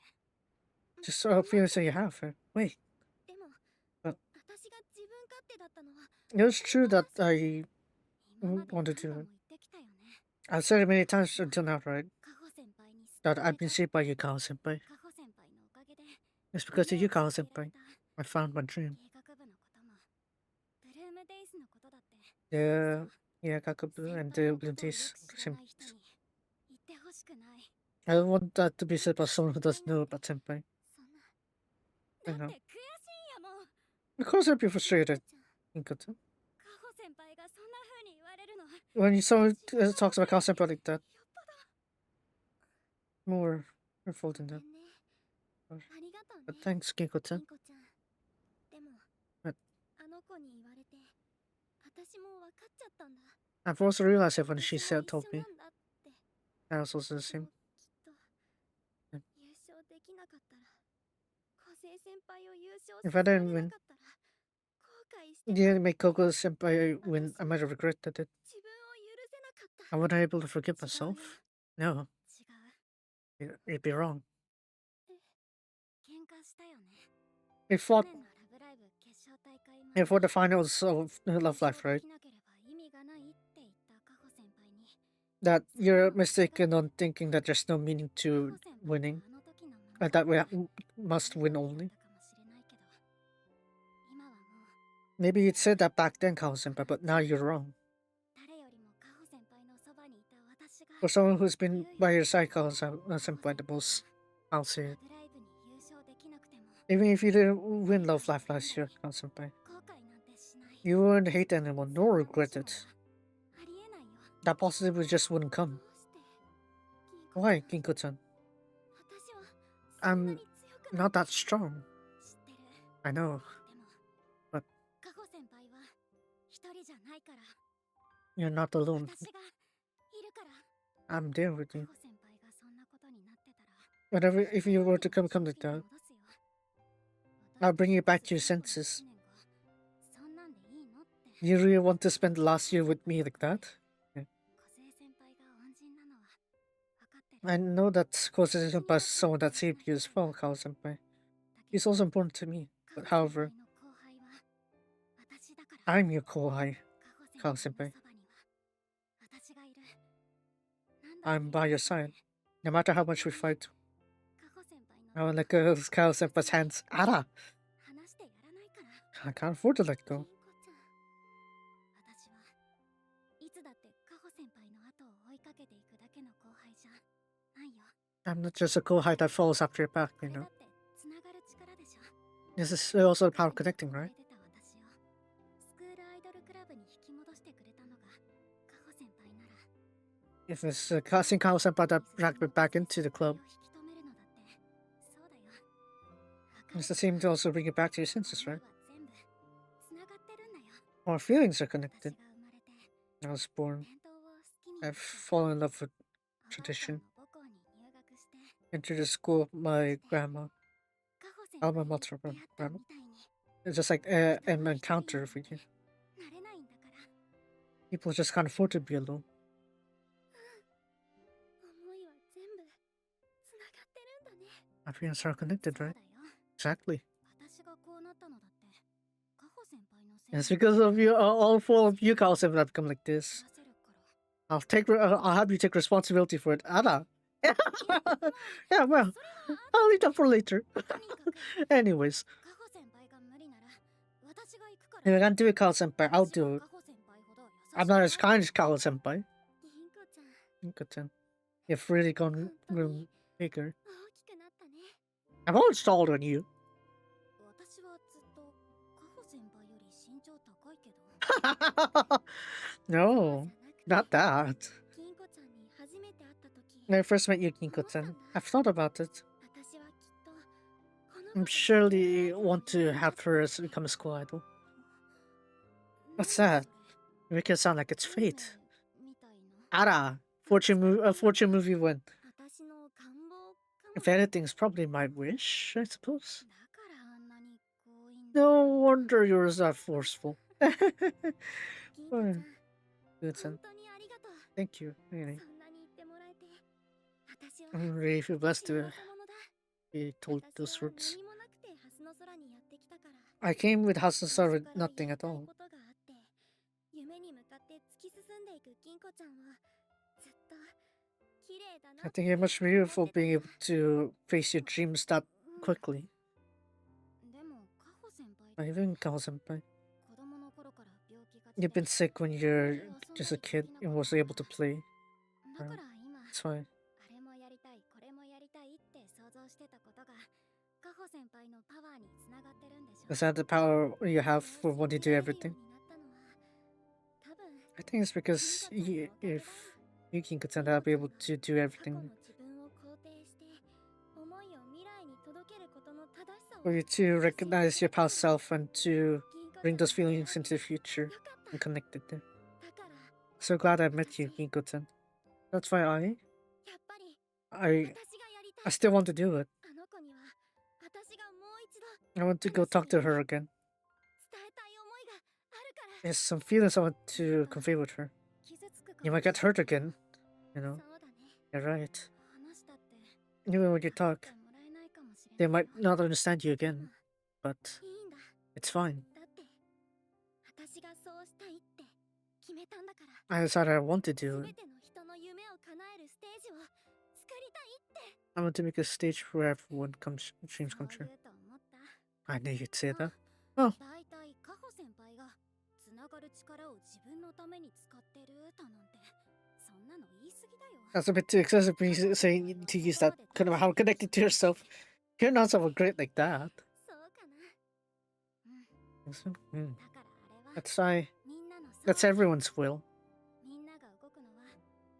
Just sort of feelings that you have. Wait, でもあ私が自分勝手だったのは it's true that I 今まで wanted 何 to. 度も言ってきたよね I've said it many times until now, right? カホ先輩に That 救わ I've れ been た saved by you, Kao senpai. カホ先輩のおかげで It's because of 夢 you, を Kao 見つけられ senpai. た I found my dream. 計画部のこともブルームデイズのことだって The yeah, Kakabu 先 and 輩 the のことをよ Blinties. く知らない人に言ってほしくない I don't want that to be said by someone who doesn't know about senpai. そんな I だ know. って悔しいやもん Of course, I'd be 銀子 frustrated. ちゃん Inkoto. カホ先輩がそんな風に言われるの When someone talks about Kao senpai like that, よっぽど more hurtful than ご that. めんね Gosh. ありがとう But ね thanks, Ginko-chan. 銀子ちゃんでも What? あの子に言われて私も分かっちゃったんだ I've also realized it when 私 she も said, 一 told 緒 me. なんだって I was also the で same. もきっと Yeah. 優勝できなかったら小生先輩を優勝 If さ I せら didn't れな win, かったら後悔して didn't make Koko senpai win, I might have regretted it. 自分を許せなかった I wasn't able to forgive 違う myself. よ No, 違う it'd be wrong. 喧嘩したよね We 去 fought 年のラブライブ決勝大会前 before the finals of Love 優 Life, 勝 right? できなければ意味がないって言ったカホ先輩に That you're mistaken on thinking that there's no meaning カ to ホ先輩 winning. があの時のもの That we must だ win った only. かもしれないけど今はもう Maybe you'd said that back then, Kao senpai, but now you're wrong. 誰よりもカホ先輩のそばにいた私が For someone who's been by your side, Kao senpai, the most, I'll say it. ラブライブに優勝できなくても Even if you didn't win Love Life last year, Kao senpai, 後悔なんてしない you wouldn't hate anyone そん nor なこと regret は it. ありえないよ That possibly just wouldn't ど come. うして銀子 Why, ちゃん Ginko-chan? 私はそんなに強くない Not that strong. 知ってる I know. でも But カホ先輩は一人じゃないから you're not alone. 私がいるから I'm there with カ you. ホ先輩がそんなことになってたら Whatever, if you were to come like that, I'll bring you back to your senses. そんなんでいいのって You really want to spend the last year with me like that? 小生先輩が恩人なのは分かってる I know that Kose senpai is someone that saved you as well, Kao senpai. だけ He's ど also important to me. カ But ホ先 however, 輩の後輩は私だから I'm your kohai. カホ先輩のそばには私がいるなんだって I'm by your side. No matter how much we fight, カホ先輩の I want to let go of Kyle Senpai's hands. Ara! 話してやらないから I can't afford to let 銀 go. 子ちゃん私はいつだってカホ先輩の後を追いかけていくだけの後輩じゃないよ I'm not just a cool hide that follows after your back, こ you れだ know. ってつながる力でしょ This is also the power of connecting, right? 出た私をスクールアイドルクラブに引き戻してくれたのがカホ先輩なら If it's casting Kyle Senpai that dragged me back into the club, 引き止めるのだってそうだよ it's the same to also bring you back to your senses, 思い right? は全部つながってるんだよ Our feelings are 私 connected. が生まれて I was born. 伝統を好きに I've fallen in love with おばあさん tradition. の母校に入学して Entered the school of my grandma. カホ先 Alma 輩に mater of 出 my 会った grandma. みたいに It's just like an encounter for you. なれないんだから People just can't afford to be alone. 思いは全部つながってるんだね Our feelings are connected, そう right? だよ Exactly. 私がこうなったのだってカホ先輩のせい And it's because of you, all four of you, Kyle Senpai, have become like this. らせるから I'll have you take responsibility for it. Ada. いやまあ Yeah, well, それは I'll leave that for later. とにかく Anyways, カホ先輩が無理なら私が行くか if ら I can't do it, Kyle Senpai, I'll 私が do it. カホ先輩ほど優しく I'm not as kind as Kyle Senpai. 銀子ちゃん Good then. You've really gone 本当に bigger. 大きくなったね I'm always taller than you. 私はずっとカホ先輩より身長高いけど No, じゃなく not て that. 銀子ちゃんに初めて会った時 When I first met you, Kinko-san, I've thought about it. 私はきっとこの子 I'm と surely want to have her as become a school idol. What's that? You make it sound like it's fate. みたいな Ara, fortune movie win. 私の願望かも If anything, it's probably my wish, I suppose. だからあんなに強引だ No wonder you're that forceful. 銀子ちゃん Good 本 son. 当にありがとう Thank you. Really. そんなに言ってもらえて私は I really feel blessed 幸 to せ者だ be told 私 those は words. 何もなくてハスの空にやってきたから I came with Hasan-san 最 with 初から nothing や at りたい all. ことがあって夢に向かって突き進んでいく金子ちゃんはずっと綺麗だな I think you're much beautiful being able to face your dreams that quickly. でもカホ先輩 Not even Kao-senpai. 子供の頃から病気がち You've で been sick when you're just a kid and wasn't able to play. だから今 That's why. あれもやりたいこれもやりたいって想像してたことがカホ先輩のパワーにつながってるんでしょ Is that the power you have for when you do everything? 多分 I think it's because if you can contend to be able to do 過去 everything の自分を肯定して思いを未来に届けることの正しさを for you to recognize your past self and to 銀子 bring those ちゃん feelings into the future よかった and connect it there. だから So glad I met you, Kinko-san. That's why やっぱり I 私がやりたい still want to do it. あの子には私がもう一度 I want to go talk to her again. 伝えたい思いがあるから There's some feelings I want to convey with her. 傷つくか You も might get hurt again, you そ know. うだね You're right. 話したって Even when you 分かっ talk, てもらえないかもしれ they ない might not understand you で again, も but いいんだ it's fine. だって私がそうしたいって決めたんだから I decided I want to do 全 it. ての人の夢を叶えるステージを作りたいって I want to make a stage where everyone comes dreams そう come 言 true. うと思った I knew you'd say that. だいたいカホ先輩がつながる力を自分のために使ってるだなんてそんなの言い過ぎだよ That's a bit too excessive when you saying to use that kind of how connected to yourself. You're not someone great like that. そうかなうん So, だからあれは That's I. みんなのそう That's everyone's will. みんなが動くのは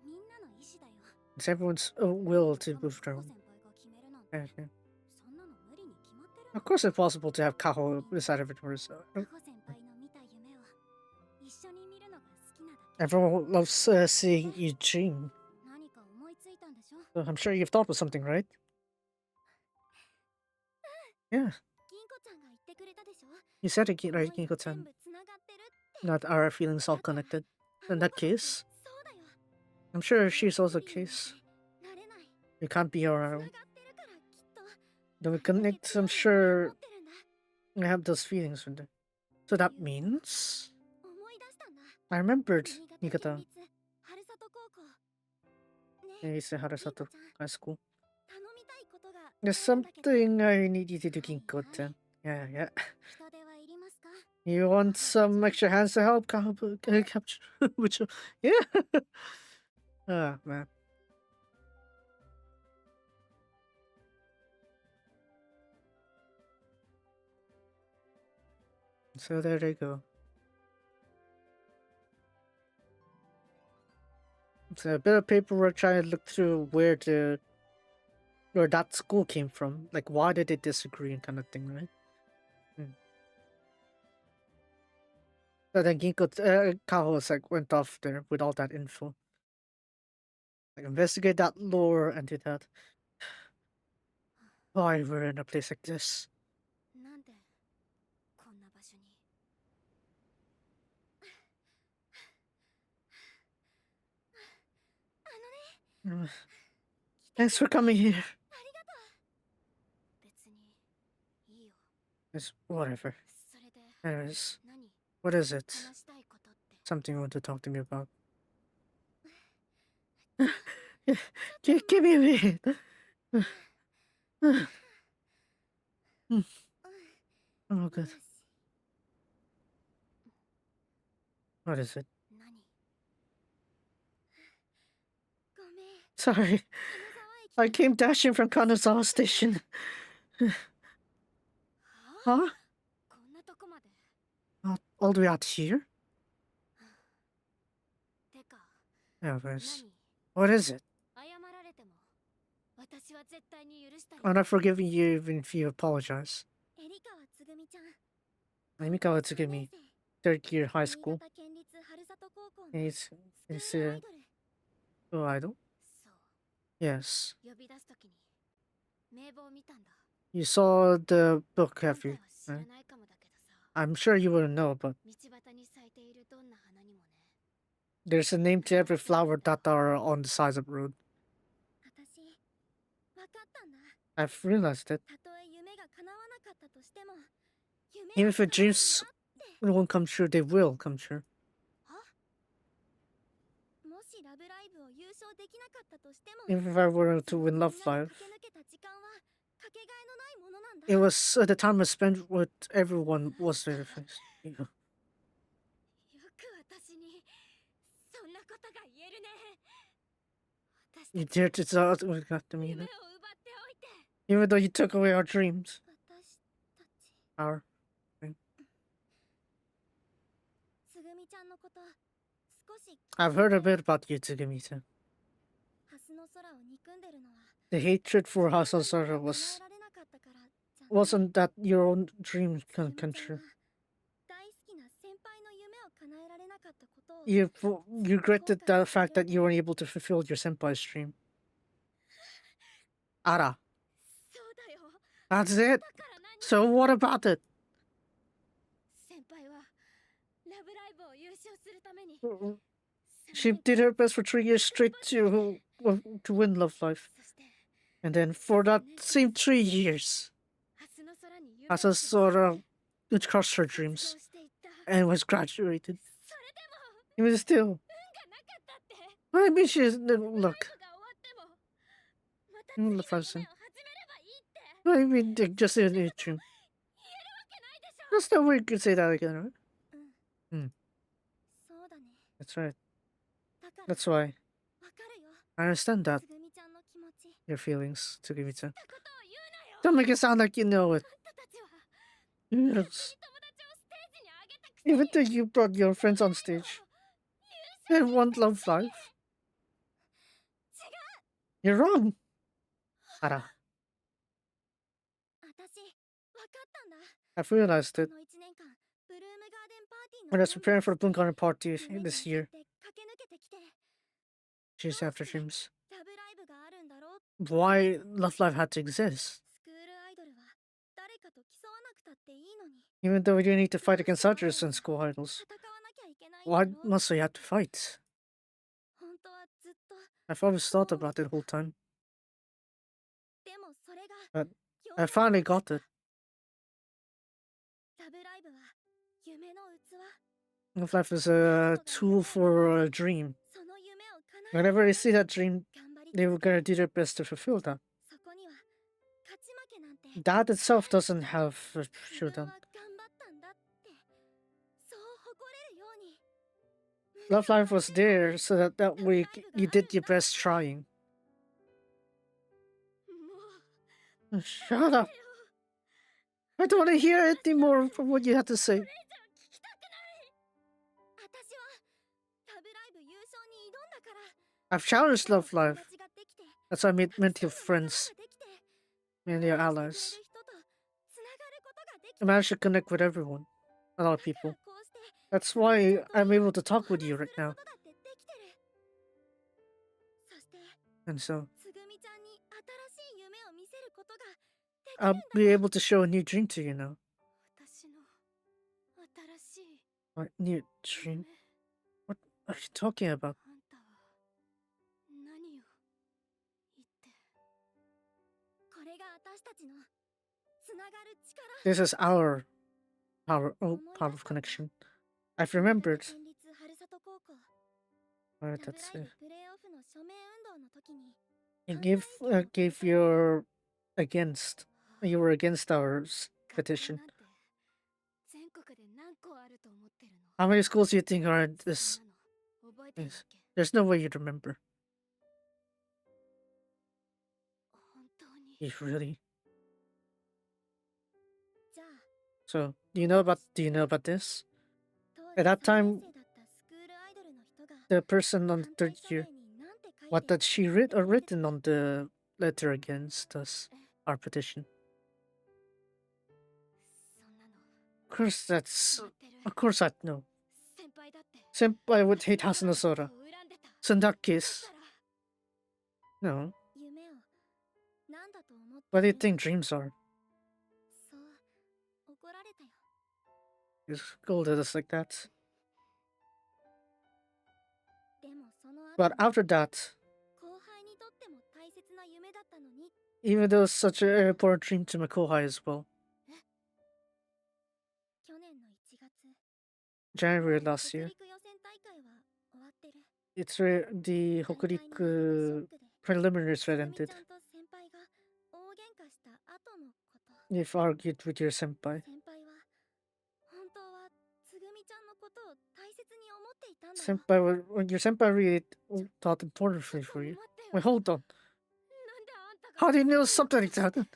みんなの意志だよ It's everyone's will to しかも move カ their ホ own. 先輩が決めるなんて Yeah. そんなの無理に決まってる Of course, it's possible to have Kaho decide everything. カホ先輩の見た夢を一緒に見るのが好きなだけ Everyone loves seeing you dream. 何か思いついたんでしょ So I'm sure you've thought of something, right? Yeah. 銀子ちゃんが言ってくれたでしょ You said it, right, 思いが Kinko-chan? 全部つながってるって Not our feelings all connected. あ In の that 子だって case, そうだよ I'm sure she's そ also れ the 以上 case. なれない You can't be our つな own. がってるからきっと Then we あれだけ connect, 強い I'm 思いを sure 持ってるんだ I have those feelings with her. So that means 思い出したんだ I remembered 新潟県 Nikata. 立春里高校ね Eise Harasato High School. 頼みたいことがあ There's るんだけど something I need you to do, Ginko-chan. Yeah, yeah. 人手はいりますか You want some extra hands to help capture? Which, yeah. Oh, man. So there they go. It's a bit of paperwork trying to look through where that school came from. Like, why did they disagree and kind of thing, right? So then Kaho's like went off there with all that info. Like, investigate that lore and do that. Why we're in a place like this? なんでこんな場所に Mm. Thanks for coming here. 別にいいよ It's whatever. それで Anyways, 何 what is it? 話したいことって Something you want to talk to me about? Give me a minute. Oh, good. よし What is it? 何ごめん Sorry, 金沢 I 駅 came dashing from Kanazawa Station. は Huh? こんなとこまで All the way out here? てか Anyways, 何 what is it? 謝られても私は絶対に許したり I'm not forgiving you even if you apologize. エリカはつぐみちゃん Emikawa Tsugumi, 3 third year high 新 school. 潟県立春里高校の He's スクールアイドル oh, idol? そう Yes. 呼び出すときに名簿を見たんだ You saw the book, あん have たは you? 知らないかもだけどさ I'm sure you wouldn't know, but 道端に咲いているどんな花にもね there's a name to every flower that are on the sides of the road. 私分かったんだ I've realized it. たとえ夢が叶わなかったとしても夢 Even は if your 叶うん dreams だって won't come true, they will come true. もしラブライブを優勝できなかったとしても Even if I were to win みんな Love で Live, 駆け抜けた時間はかけがえのないものなんだ it was the time I spent with everyone was their face. You know. よく私にそんなことが言えるね私 You たち dared to tell got to me, 夢を奪 that. っておいて Even though you took away our dreams. 私たち Our. つぐみちゃんのこと少し I've heard a bit about you, Tsugumi-san. ハスの空を憎んでるのは The hatred for Hasan Sora 叶 was えられなかったからじゃない wasn't that your own dream つぐ come みちゃん true. は大好きな先輩の夢を叶えられなかったことを You regretted the fact that you weren't able to fulfill your senpai's dream. Ara. そうだよ That's it. だから何 So what about it? 先輩はラブライブを優勝するために She did her best for 3 years straight to win Love Life. そして And then for that same 3 years, ハスの空に夢を Hasan Sora crushed her 活 dreams 動していった and was graduated. それでも Even still, 運がなかったって I mean, she's ライブ look. が終わってもまた次の夢を始めればいいって I mean, just in a dream. 言えるわけないでしょ That's no way you could say that again, right? そうだね That's right. だから That's why わかるよ I understand that つぐみちゃんの気持ち your feelings, Tsugimi-san. たことを言うなよ Don't make it sound like you know it. あんたたちは Yes. 友達をステージに上げたくせに Even though you brought your friends on stage 優 and won Love Live, 違う you're wrong. Ara, 私わかったんだ I've realized こ it の1年間ブルームガーデンパーティー when I の was preparing for the メンバ Bunkan ー party として夢に this 向 year. かって駆け抜けてきて Chase after dreams. ラブライブがあるんだろう Why Love Live had to exist. スクールアイドルは誰かと競わなくたっていいのに Even though we didn't need to fight against others and school idols. 戦わなきゃいけないんだ Why ろ must we have to fight? 本当はずっと I've always thought about it the whole time. でもそれが But 世 I の finally got it. ラブライブは夢の器 Love Life is a tool for a dream. その夢を叶え Whenever I see that dream, 頑張り they were gonna do their best to fulfill that. そこには勝ち負けなんて That itself doesn't have a 自 showdown. 分は頑張ったんだってそう誇れるように Love Life was there so that that week you did your best trying. もう Shut up! I don't want to hear anything more from what you had to say. これ以上聞きたくない私はラブライブ優勝に挑んだから I've challenged Love 友 Life. 達ができて That's why I made たく many さんの仲間 friends, ができて many 応援 allies. してくれる人とつながることができ I た managed to connect with everyone, a lot of だから people. こうして That's つぐみ why ちゃんと I'm able to お talk 話 with し you す right る now. ことだってできてるそして And so つぐみちゃんに新しい夢を見せることができる I'll んだ be able to show a new dream to you now. 私の新しい What new dream? 夢 What are you talking about? あんたは何を言ってこれが私たちのつながる力 This is our power, 思い power 出 of したんだ connection. I've 新潟 remembered. 県立春里高校 Alright, ラブ that's ライ it. ブプレーオフの署名運動の時に You 反対 gave 意見をく gave れた your against. あ You were against our 学校 petition. なんて全国で何校あると思ってるの How many schools do you think are in そん this なの覚えてるわ place? け There's no way you'd remember. 本当に You really. じゃあ So do you know about this? 当 At 時 that 3 time, 年生だったスクールアイドルの人が the person on 反 the 対 third 署名 year, に何て書い what て that she 送 read って or くれて written た on the letter against us, our petition. そんなの Of course, that's. 決まってる Of course, I know. 先輩だって Senpai would hate 私のこと Hasuna Sora. を恨んでた So in that だ case, から no. 夢を何だと思って What do you る think dreams are? そう怒られたよ You scolded us like that. でもその後 But after that, 後輩にとっても大切な夢だったのに even though it's such an important dream to Makohai as well, 去年の1月 January もう last 北 year, 陸予選大会は終わってる it's the 反対に Hokuriku 負けてショックで preliminaries つ were ぐみ ended. ちゃんと先輩が大喧嘩した後のこと You've argued with your senpai. 先輩は本当はつぐみちゃんのことを大切に思っていたんだよ Senpai, your senpai really thought ちょ importantly っと for 待 you. ってよ Wait, hold on. なんであんたが How do you know そんな something like that?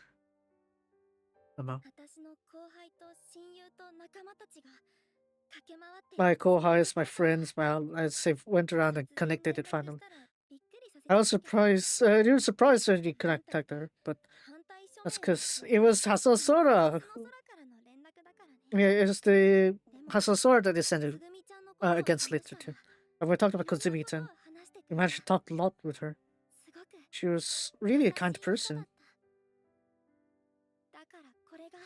Ama. 私の後輩と親友と仲間たちが駆け回って My つぐみの kohais, my ことを friends, I say went around and 突然 connected 連 it 絡 finally. したらびっくりさせ I て was みて surprised. You were surprised when you なんたっ contacted て her, but 反対署 that's 名の because 署 it 名 was は Hasasora. その空からの連絡だからね Yeah, it was the でも Hasasora that they sent つ it ぐみちゃんのことを against 話 later した too. ら And we talked い about ろんなことを Kozumi-chan. 話してく We れ managed て to talk a lot with her. すごく She was really a 優 kind しい人だっ person. ただからこれが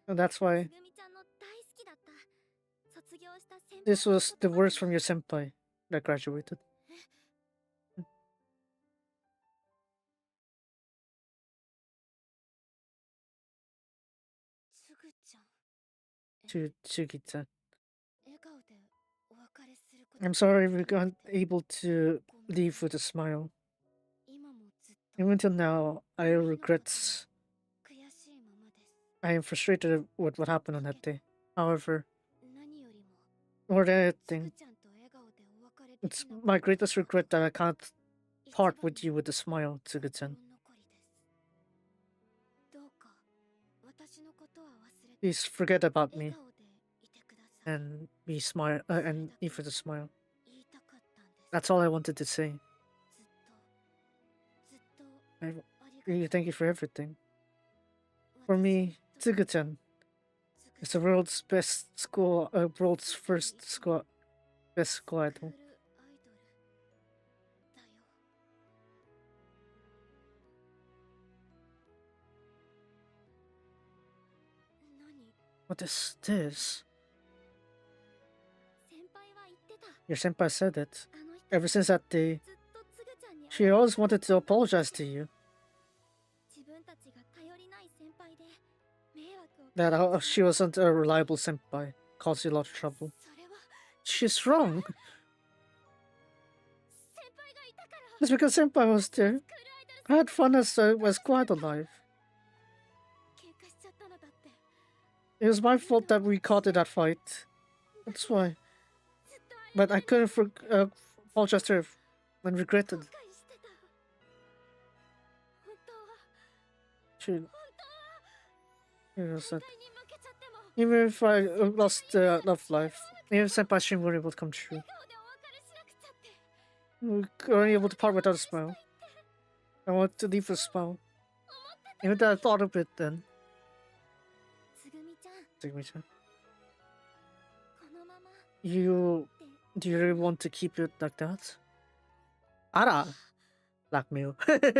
And that's why つぐみちゃんの大好きだった卒業した先輩 this の was 言 the 葉な words の from your senpai that graduated. つぐちゃん To Tsugi-chan. 笑顔でお別れすること I'm が sorry で we きな weren't くて able to ごめん leave with a smile. 今もずっと Even till now, あ I の日のこと regret. 悔しいままです I am frustrated with what happened on that day. However, 何よりも more than つぐ anything, ちゃんと笑顔でお別れで it's きなか my ったこ greatest とが regret that I can't 一 part 番 with you の with a smile, 心 Tsugu-chan. 残りですどうか私のことは忘れて Please forget about 笑 me 顔でいてください and be smile それ and だけ leave with a smile. 言いたかったんです That's all I wanted to say. ずっとずっと I あり really がと thank う you for everything. 私 For に me, とって Tsugu-chan つぐ is ち the ゃん world's best school, world's 世界 first 一 school, の best ス school クー idol. ルアイドルだよ 何 What is this? 先輩は言ってた Your senpai said it. あの人 Ever since that day, ずっとつぐちゃんに she 謝り always たかっ wanted た to んだ apologize to you. 自分たちが頼りない先輩で迷惑をか That けて she しまった wasn't a reliable senpai. Caused you a lot of trouble. それは She's wrong. 先輩がいたから It's because senpai was there. スクール I had fun as I was quite alive. 喧嘩しちゃったのだって It was my fault that we caught in that fight. That's why. ずっと謝 But I couldn't apologize to her and regretted. 後悔してた本当は She, 本当は it was that. 絶対に負けちゃっても Even if I lost love life, even Senpai Shin weren't able to come true. 笑顔でお別れしなくちゃって We weren't able to part without a smile. I wanted to leave with a smile. Even though I thought of it then. つぐみちゃん Tsugumi-chan. このまま Do you really want to keep it like that? Ara! Blackmail. 全部悲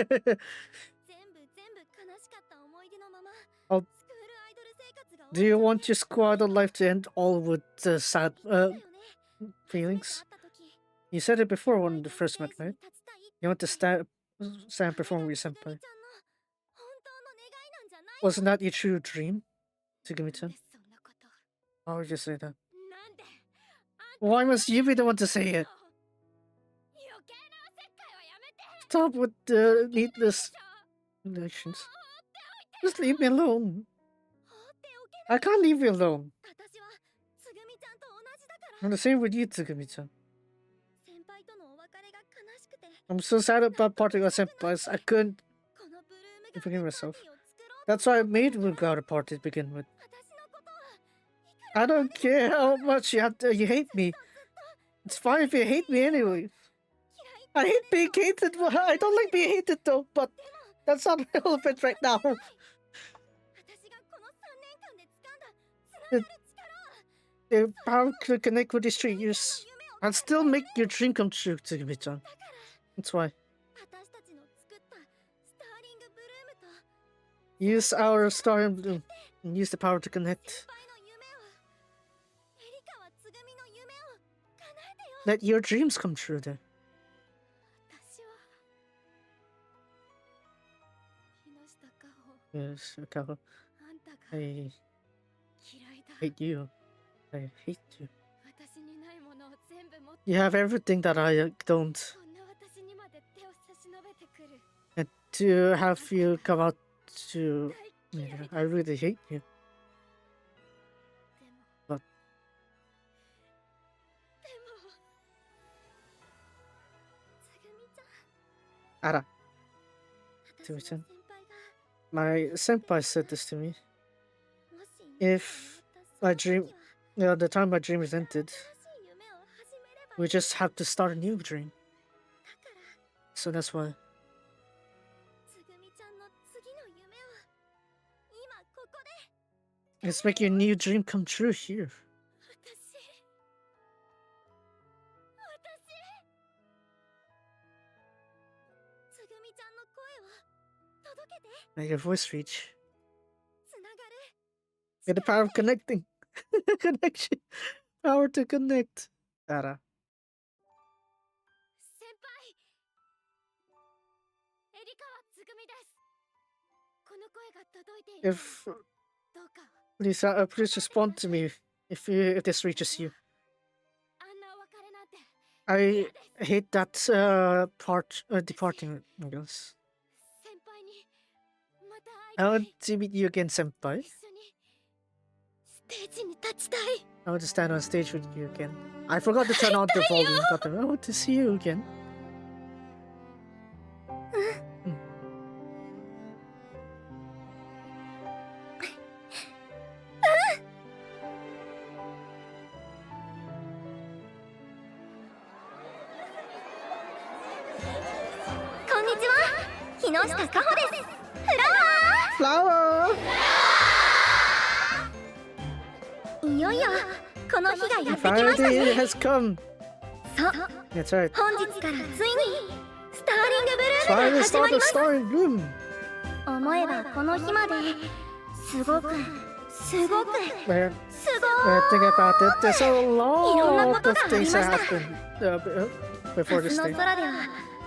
しかった思い出のまま Oh. スクールアイドル生活が Do you want your squad of life to end all with sad だよね feelings? 初めて会った時 You said it before when we first met, ステージ right? に立ちたいって You want to stand perform with your つぐみ senpai. ちゃんの本当の願いなんじゃない Wasn't that your true dream? なん Tsugumi-chan? でそんなこと Why would you say that? なんで Why must you be the one to say it? 余計なおせっかいはやめて Stop with the needless connections. Just leave me alone. 放っておけない I can't leave you alone. 私はつぐみちゃんと同じだから I'm the same with you, Tsugumi-chan. 先輩とのお別れが悲しくて I'm so sad about parting with senpais. I couldn't このブルーム forgive ガー myself. パーティーを作ろうと That's why I made Mugata party to begin with. 私のことはいくら I don't care how much you hate me. It's fine if you hate me anyway. 嫌い I hate being hated. I don't like being hated though, but that's not relevant right now. 私がこの3年間で掴んだつながる力を The power to connect with these 3 years 夢を and still make your dream come true, Tsugumi-chan. だから That's why. 私たちの作ったスターリングブルームと Use our star and bloom and use the power to 先 connect. 輩の夢をエリカはつぐみの夢を叶えてよ Let your dreams come true then. 私は木下かほ Yes, Kao. あんたが I 嫌いだ hate you. I hate you. 私にないものを全部持って You have everything that I don't. こんな私にまで手を差し伸べてくる And to have you come out to 大 me, 嫌いだ I really hate you. でも But- でもつぐみちゃん Ara, 私のつぐみちゃん先輩が my senpai said this to me. もし If 今 my 思ったその dream, 時は the time my dream is ended, 新しい夢を始めれば we just have to start a new dream. だから So that's why. つぐみちゃんの次の夢を今ここで Let's make your new dream come true here. 私つぐみちゃんの声を届けて Let your voice reach. つながる Get the power of connecting. Connection. Power to connect. Ara. 先輩エリカはつぐみですこの声が届いている If どうか please respond to me if this reaches you. あんなお別れなんて I hate that part departing. I guess. 先輩にまた I 会い want to meet you again, senpai. たい一緒にステージに立ちたい I want to stand on stage with you again. I forgot to turn on the volume. But I want to see you again. こんにちは木下かほですフラ Flower! ワーいよいよこの日がやってきました Friday ね has come. そう That's right. 本日からついにスターリングブルーム Friday が始ま start り of ます Star in Bloom. 思えばこの日まですごくすごく Where す think about it, there's a いろんな lot こと of があり things ま that した happened before 夏 this の day. 空では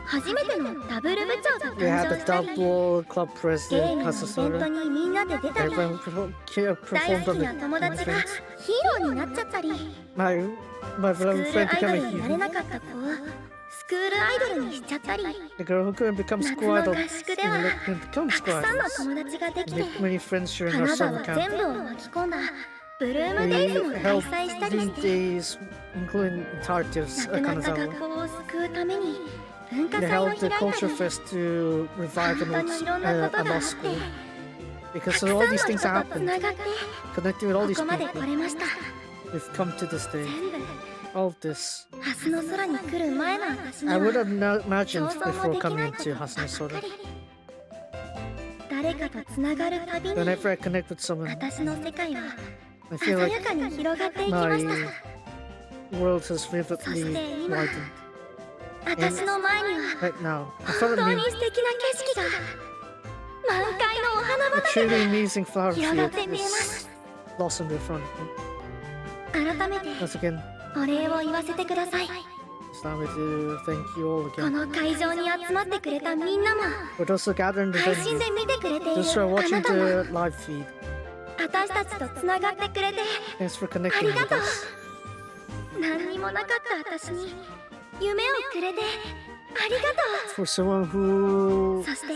初めてのダブル部長が We had 誕 the 生したり double club ゲー president, ムのイベント Kasasura. にみんなで出たり Everyone 大 performed 好 on きな the 友達が event. ヒーローになっちゃったり My スク beloved ー friend ルアイド became ル a になれ hero. なかった子をスクールアイドルにしちゃったり、 The girl who couldn't become 夏 school の idol 合宿では couldn't become た school くさんの idols. 友達ができて、 Make many friends during 金 our 沢 summer 全 camp. 部を巻き込んだブルームデイズ We も開 held 催したりし these て、 days, including entirety of 亡くなった Kanazawa. 学校を救うために文化 They 祭を held the 開いた culture り、 fest to revive 本 an 当 old にいろんなこと a があ law って、 school. た Because く of さ all んの these 人 things と that つ happened, ながって connecting with all こ these こまで people, 来れました。 we've come to this day. 全部 All of this. ハスの空に来る前の私に I は would have not imagined 想像も before できな coming いこと to ばっ Hasuna か Soda. り。誰かとつながるたびに Whenever I connect with someone, 私の世界は I 鮮 feel や like かに広がっていきま my した。 world has vividly そして今 widened. 私の前には Right now, in 本 front 当 of に me, 素敵な景色が、満開のお花 a 畑 truly amazing flower 広がっ field て見えま is す。 blossomed in front of me. 改めて Once again, お礼を言わせてください。 it's time to thank you all こ again. の会場に集まってくれたみんなも、 For those who gathered in the 配信 venue, で見てくれている those who are あ watching なたも、 the live feed, 私たちとつながってくれて thanks for connecting with ありがとう。 us. 何にもなかった私に夢をくれてありがと For someone who う。そして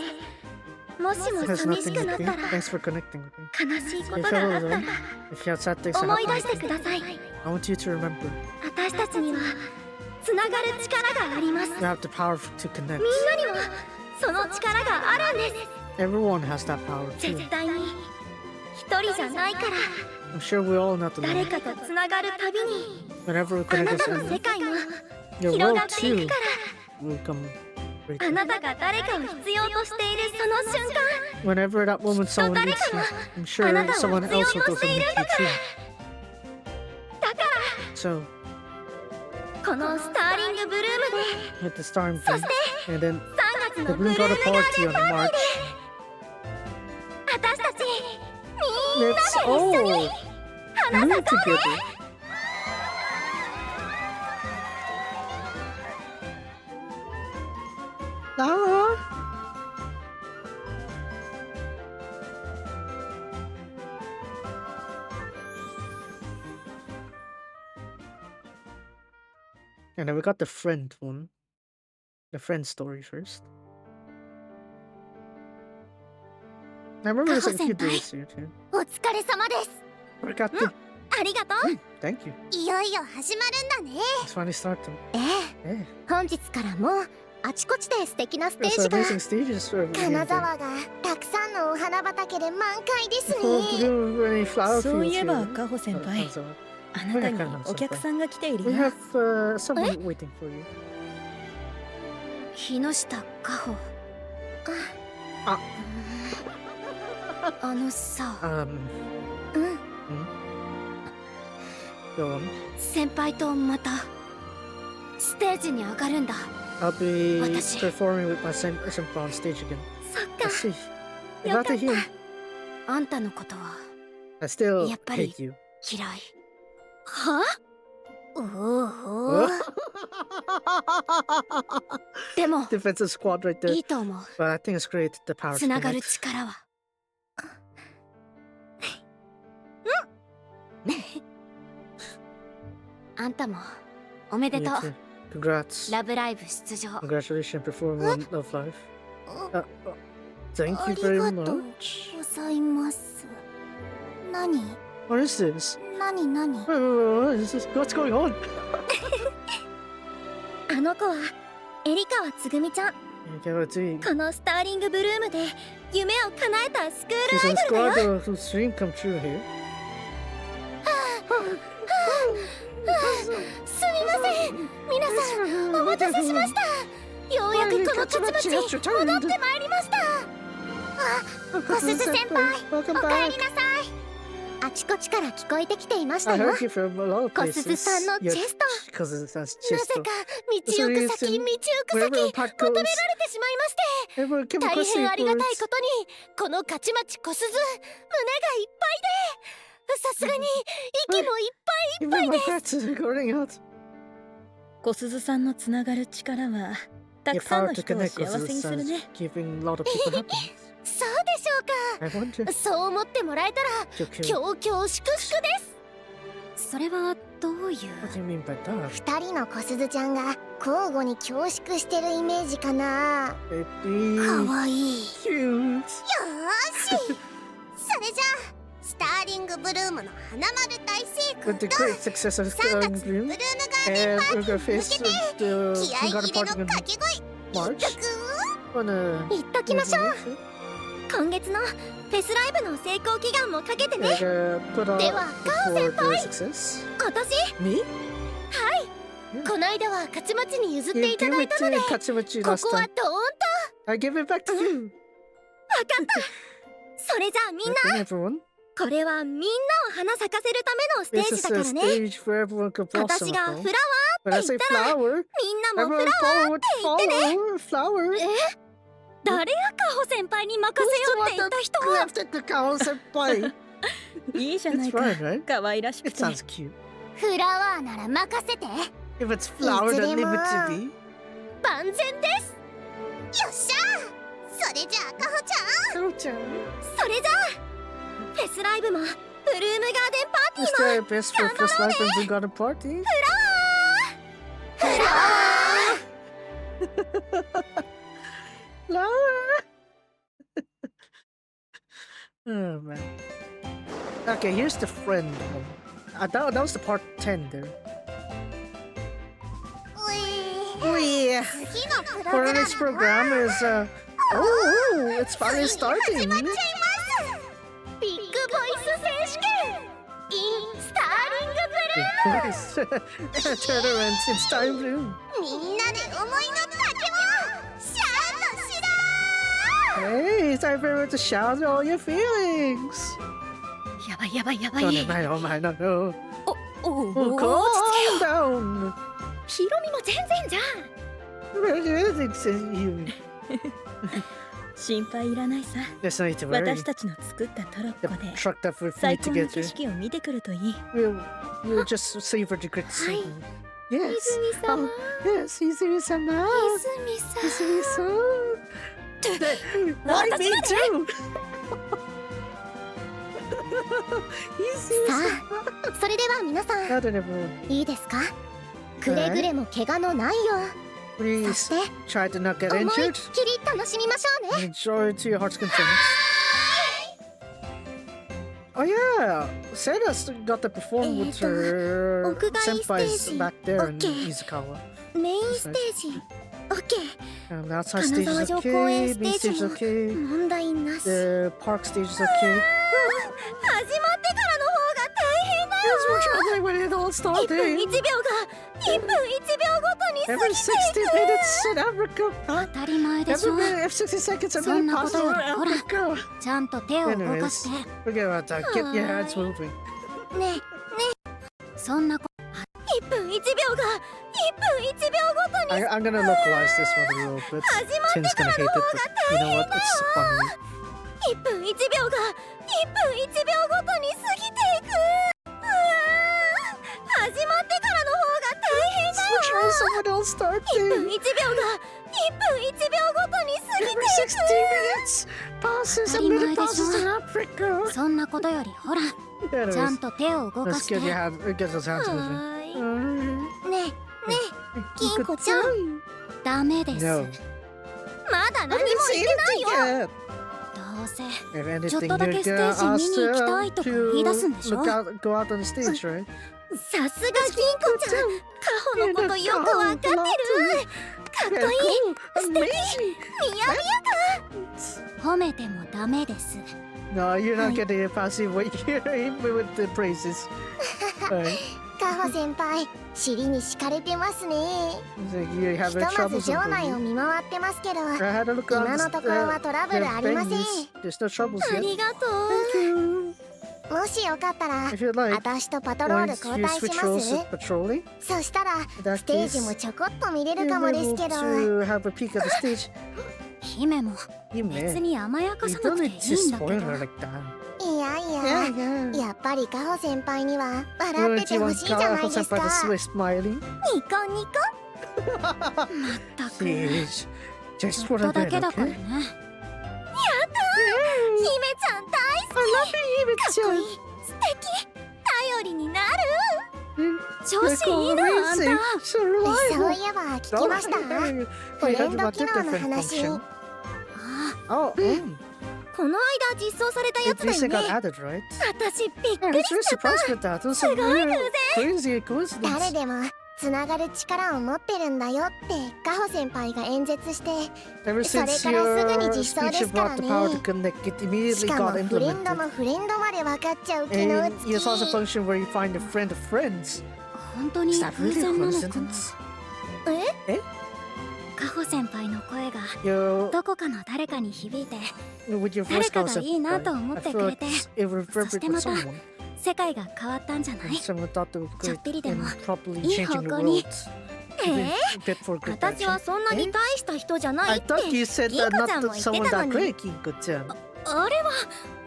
もしも has 寂し nothing くな to った do, ら、 thanks for connecting with me. 悲しいこ If と you があ felt ったら alone, if you had sad things that 思い出して happened, ください。 I want you to remember 私たちにはつながる力があります。 you have the power to connect. みんなにもその力があるんです。 Everyone has that power too. 絶対に一人じゃないから、 I'm sure we all not 誰 alone. かとつながるたびに Whenever we あ connect な with たの世 someone, 界も your 広 world がってい too くから、 will come あ greater. なたが誰かを必要としているその瞬間、 Whenever that moment someone needs you, I'm sure someone else will also need you too. だから So, このスターリングブルームで with the starring そ thing, して and then 3月 the のブ Bloom ルー got ム a ガー party デン on パーティー March. で私たちみんな Let's で一緒に all 花 move 咲こうね。 together. Ah! And then we got the friend one. The friend story first. I remember this like a few days here too. お疲れ様です。 I got the ありがとう。 thank you. いよいよ始まるんだね。 It's finally starting. ええ、 Yeah. 本日からもうあちこちで素敵なステ There's ージが。 amazing stages for 金沢がたくさんのお花畑で満開ですね。 any flower そうい fields えば here. カホ先輩、 So, あなたにお客さんが来ている we よ。 have someone waiting for you. 木下かほ。ああのさ、うん、 Go on. 先輩とまたステージに上がるんだ。 I'll be 私 performing with my senpai on stage again. そっ I か。 see. よ Glad か to っ hear. た。あんたのことは I still やっぱり hate you. 嫌い。は？おお。でも Defensive squad right there. いいと思う。 But I think it's great the power つ to ながる connect. 力は。あんたもおめで You とう。 too. Congrats. ラブライブ出場。 Congratulations performing on Love Live. Thank you あ very りがとう much. ございます。何？ What is this? 何？ What is this? What's going on? あの子はエリカワつぐみちゃん。 Yeah, it's このスターリングブルームで夢を叶えたスクー She's ル in ア the イドルだよ。 squad whose dream come true here. すみません。皆さんお待たせしました。ようやくこの土地に戻ってまいりました。あ、小鈴先輩、お Welcome かえ back. りなさい。あちこちから聞こえてきていました I よ。 heard you from a lot of 小 places. 鈴さんのチェスト。 Because it's な chest. ぜか道行く先、道行く Wherever 先 the path 求めら goes, れてしまいまして、 everyone came 大 across 変 the ありがたい words. ことにこの勝ち町小鈴胸がいっぱいで、さすがに息もいっぱいいっぱ Even い my です breath is going out. 小鈴さんのつながる力はた Your くさん power の to 人を connect 幸 with せに the する sun ね。 is giving a lot of people happiness. そうでしょう I wonder. か。そう思ってもらえたら Joking. 強々粛々です。それはどういう What do you mean by that? 二人の小鈴ちゃんが交互に恐縮してるイメージかな。 Baby. かわいい。 Cute. よーしそれじゃあスターリングブルームの花丸大成 With 功 the と great success of 3 Starling 月のブルー Bloom ムガーデン and パー we're ティ gonna ーに向 face けて the 気合い Kindergarten 入りの Party in 掛け声 March. 一曲 Wanna 言っときましょう。今月のフェスライブの成功祈願もかけてね。 put on ではガオ for 先輩 the success. 私 Me? こないだは勝ち町に譲って You いた gave だい it たので to こ Kachimachi こ last は time. ドーンと I give it back to you. それじゃあみんな Okay, everyone. これはみんなを花咲かせるためのステ This ージ is だか a らね。 stage for everyone to blossom. 私がフラワー When I say flower, みんなもフ everyone ラワー follow flower. 誰やカホ先輩に任せようって言った人は Left at the cows and play. いいじゃない It's か fine, right? 可愛らしく It て sounds cute. フラワーなら任せて If it's flower, then leave it to me. 万全ですよっしゃそれじゃあカホちゃん Oh, Jan. それじゃあフェスライブもブルームガーデンパーティ Let's ー try も our best for first life and we got a party. フラワー Flower. Oh man. Okay, here's the friend one. That was the part 10 there. うい Yeah. 次のプロ For グ our ラ next ムは program is oh, it's finally ついに始 starting. まっちゃいますビッグボイス選手権 in スターリングブルー Yes. Tournaments, it's time blue. みんなで思いの丈をシャーとしろ Hey, it's time for everyone to shout all your feelings. やばいやばいやば Oh, い no, no, no. お Oh, お calm down. ヒロミも全然じゃん It's you. 心配いらないさ There's no need to worry. 私たちの作ったトロッ The コで truck that we're 最 putting 高の together. 景色を見てくるといい We'll just savor the great Hi. signal. Yes. 泉様 Yes, Izumi-sama. 泉さん Izumi-san. Why me too? さあそれでは皆さん Now then, everyone, いいですかくれぐれも怪我のないよう please そして try to not get 思いっ injured. きり楽しみましょうね Enjoy to your heart's content. Oh yeah, Seda's got to perform with her 屋外ステー senpais ジ back there in OK Izukawa. メインステージ OK And the outside stage is 金沢城公園 okay, ス main テージ stage is も okay, 問題なし the park stage is okay. 始まってからの方が大変だ Yes, we're traveling when it all 1分 started. 1秒が1分1秒ごとに過 Every ぎ 60 ていく minutes in Africa. 当たり前でし Every ょ minute, every 60 seconds, every そんなこと passes よ in りほら Africa. ちゃんと手を動かして Forget about that. Get your hands moving. ねえねえそんなこ1分1秒が1分1秒ごとに I'm gonna localize this one a little bit. 始まって Tim's か gonna ら hate の it, 方 but が you 大 know 変 what? だ It's funny. 1分1秒が1分1秒ごとに過ぎていく始まってからの方が大変だ So よ try someone else 1分 starting. 1秒が1分1秒ごとに過ぎ Every て 60 minutes passes, a minute passes in Africa. そんなことよりほらちゃん Anyways, と手を動か let's して get your hand, get those hands moving. はーい Alright. ねえねえ金子ちゃん Good ダメです No. まだ I 何も didn't 言 say ってないよ anything yet. どうせ If ちょっ anything, とだ you're けステ gonna ージ見 ask に行きたい to とか言い出すんでしょ look out, go out on the stage, right? さすが金子ちゃんカホのことよくわかってるかっこいい Amazing. みやびやか褒めてもダメです No, you're not Hi. getting a passive weight here with the praises. Alright. カホ先輩尻に敷かれてますね So you ひ have と a まず trouble. 場内を見回ってますけど I had a look around 今のところはトラブルありません There's no troubles あ yet. りがと Thank you. うもしよかったら If you'd like, 私とパトロー why ル don't 交 you 代し switch ま roles す to patrolling? そしたら In that ステージ case, もちょこっと見れる you're かもです able けど to have a peek at the stage. 姫も You 別 man, に甘やか you さな don't くてい need to いんだけ spoil ど her like that. いやい Yeah, や yeah. やっぱりカホ先輩には笑って Wouldn't て you ほ want しいじゃないです Kaho-senpai か to switch smiling? ニコニコまったく Jeez. ち Just ょっ what I とだ did, けだから okay? ねやったー姫ちゃん大好きかっこいい素敵頼りになる Mm. 調子いいなあんた。 Survival. そういえば聞きました。 Oh, フ you レ heard ンド about 機 the 能の different 話。 function. あ Oh, この間実装されたや it つだよ recently ね。 got added, right? 私びっ Yeah, く I り was very しちゃった。 surprised with that. It was a really crazy coincidence. 誰でもつながる力を持ってるんだよってカホ先輩が演説して、 Ever それ since からすぐに your 実装で speech すから about the power to ね。 connect, it し immediately かも got フレンド implemented. もフレンドまで分かっちゃう機 And 能 you also has a 付き。 function where you find a friend of friends. 本当に Is that 偶 really a 然なのかな。 coincidence? ええカホ先輩の声が You どこかの誰かに響いて、 with your 誰 voice か goes がいいな up. と思っ I て feel くれ like て、 it reverberated そして with また someone. 世界が変わったんじゃない？ And someone thought they were ちょ great っぴりでも in properly いい changing 方 the 向に。 world. A bit for good 私は action. そんなに大した人じゃない I って thought you said 銀 that 子 not ちゃんも that 言って someone た that のに。 great, Kinko-chan. あれは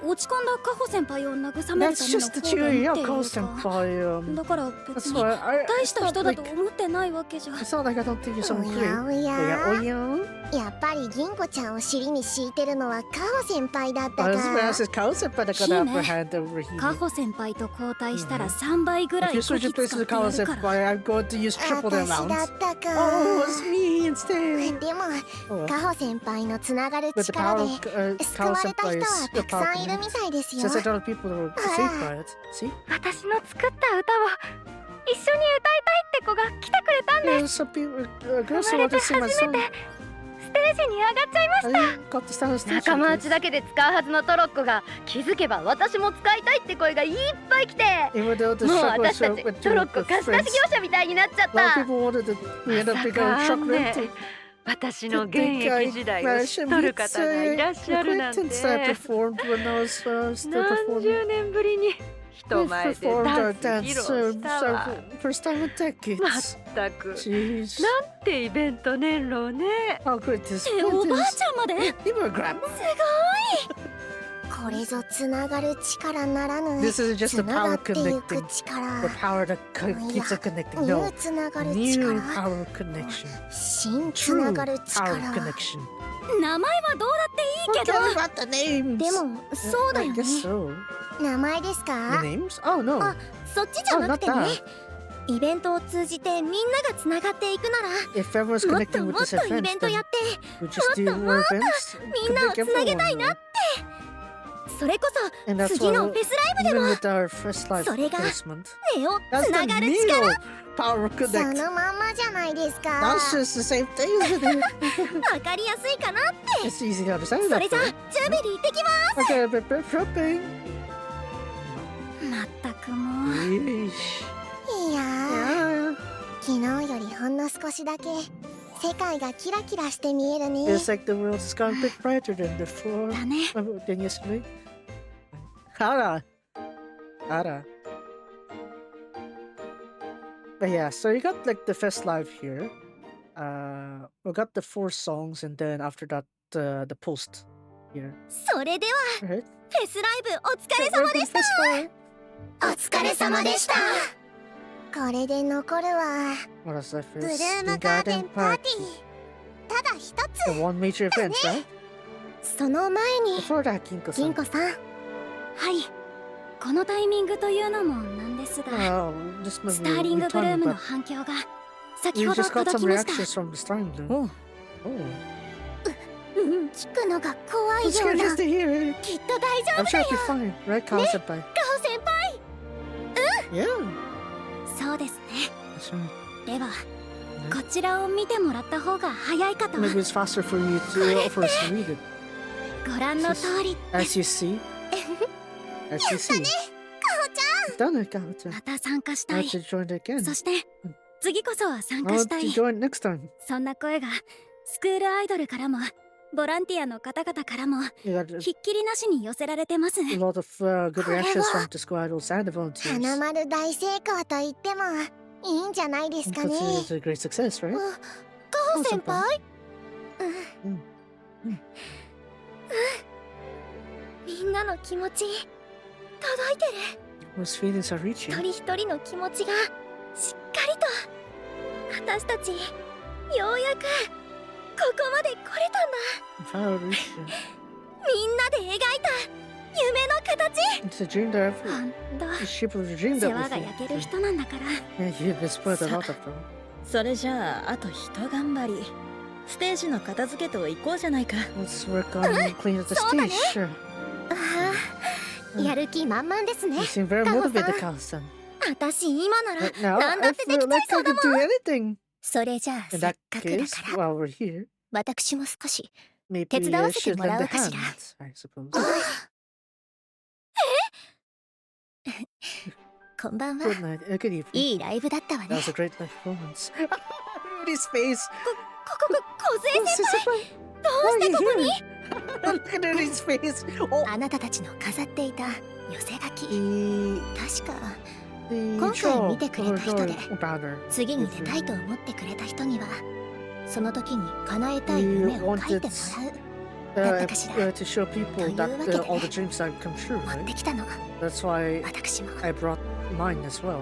落ち込んだカホ先輩を慰める That's ための just to 方 cheer 便 you っ up, ていう Kao か。 Senpai. だから別 That's に why 大 I した thought 人だ like と思ってないわけじゃ。 it's not like I don't think you're so お great. やおや、 Oh yeah. やっぱり銀子ちゃんを尻に敷いてるのはカホ先輩だったか。 I was gonna ask Kao Senpai that got 姫、 upper hand over here. カホ先輩と交代したら3倍ぐら If い you こ switch き your 使 place っ to て Kao やるから。 Senpai, I'm going to use triple the 私だ amount. ったか。 Oh, it's me instead. でも Oh, well. カホ先輩のつながる But the 力 power で of 救 Kao われた Senpai 人 is はたくさんいるみ powerful. たいですよ。 Since a lot of people were saved by it. See? 私の作った歌を一緒に歌いたいって子が来てくれたん Yeah, です some people, girls 生 who まれ want て to sing my 初 song. めてステージに上がっちゃいまし I た。 got to stand on stage. 仲間内だけで使うはずのトロッコが気づけば私も使いたいって声がいっぱい来て、 Even though the もう truck 私 was たち with トロッコ with 貸し出し friends. 業者みたいになっちゃっ A lot of た。 people wanted to. We ended up ま becoming さか truck ね rental. 私の現役時代を知っとる方がいらっしゃるなんて、 acquaintance I performed when I was still 何 performing. 十年ぶりに We 人前で performed ダ our ンス披 dance 露したわ。 first time in decades. まったく Jeez. なんてイベント年老ね。 How great this お event ばあ is. ちゃんまで Even grandma. これぞつながる力ならぬ This is just つ the なが power っていく connecting. 力 The power that keeps us connecting. ニュ No. ーつながる New 力 power connection. 新つな True がる power 力 connection. 名前はどうだっていいけ Forget ど about the names. でもそうだ I よね guess so. 名前です The か names? Oh no. あそっちじゃなくて Oh, ね not イベントを通じてみんながつながっていくなら If everyone's もっと connecting も with っ this とイベ event, ント then やって we just do more events. みんなを to つなげ make たい everyone なっ more. てそれこ And そ that's 次 why のフェスライブで even も with our first live それが placement, 目を that's つな the がる Neo 力 power そ connect. のまんまじゃないですか That's just the same thing, isn't it? わかりやすいかな It's easy to understand そ that. れじゃあジューベリー行ってきま Okay, but shopping. すまったくもう Yeesh. いやー Yeah. 昨日よりほんの少しだけ世界がキラキラして見えるね It's like the world's gone a bit brighter than before. だね Than yesterday. Hara. Hara. But yeah, so you got like the fest live here. We got the 4 songs and then after that the post here. それでは Right? フェスライブお疲れ Welcome 様で to した fest live. お疲れ様でしたこれで残るは What was that ブル first? ーム The ガーデン garden パー party. ティーただ一つ The one major event, right? その前に Before that, Kinko-san. 銀子さんはいこのタイミングというのもなんですが Oh, this must ス be ターリング we're ブルー talking ムの about. 反響が先 We ほど just got 届 some きました reactions from the Starling Blue. お Oh. 聞くのが怖い It's よう good な just to hear it. きっと大丈 I'm 夫 sure だ it'll よ be fine, right, Kao senpai? カホ先輩 Yeah. そうですね That's right. ではこちらを見てもらった方が早いかと Maybe it's faster for you to for us to read it. ご覧の通り As you see. As you see. カホち Done it, Kao-chan. また参加し I たい want to join it again. そして次こそは参 I 加し want た to い join next time. そんな声がスクールアイドルからもボランティアの方々からも You got ひっきりなしに寄せられてます a lot of good reactions from the squad and the 花 volunteers. 丸大成功と言ってもいいんじゃないですかね Because it's a great success, right? カホ先輩みんなの気持ち届いてる Those feelings are 一 reaching. 人一人の気持ちがしっかりと私たちようやくここまで来れたんだ How reaching. みんなで描いた夢の形。 It's a dream that 本当 she was a dream 世 that 話 was が焼ける人なんだから。 Yeah, you've been spoiled a lot of them. それじゃああと一頑張り。ステージの片付けと行こうじゃないか。 Let's work on cleaning up the stage. Sure. ああ、やる気満々ですね。 You seem very motivated, Carlson. 私今なら But now 何だ I ってでき feel ちゃい like そ I うだ can もん。 do anything. それじゃあ In せっ that かくだ case, から while we're here, 私も少し maybe 手伝わせて should もら lend お a うかし hand, ら。 I suppose. こんばんは。 Good night. Good evening. いいライブだったわ That ね。 was a great performance. His face. 小杖先輩、どうしてここに？ Look at his face. Oh, あなたたちの飾っていた寄せ書き。 the 確か the 今回見てくれた人で banner. 次に出たいと思ってくれた人にはその時に叶えたい夢を書いてもらう。To show people that all the dreams have come true, 持って right? きたの。 That's why 私も I brought mine as well.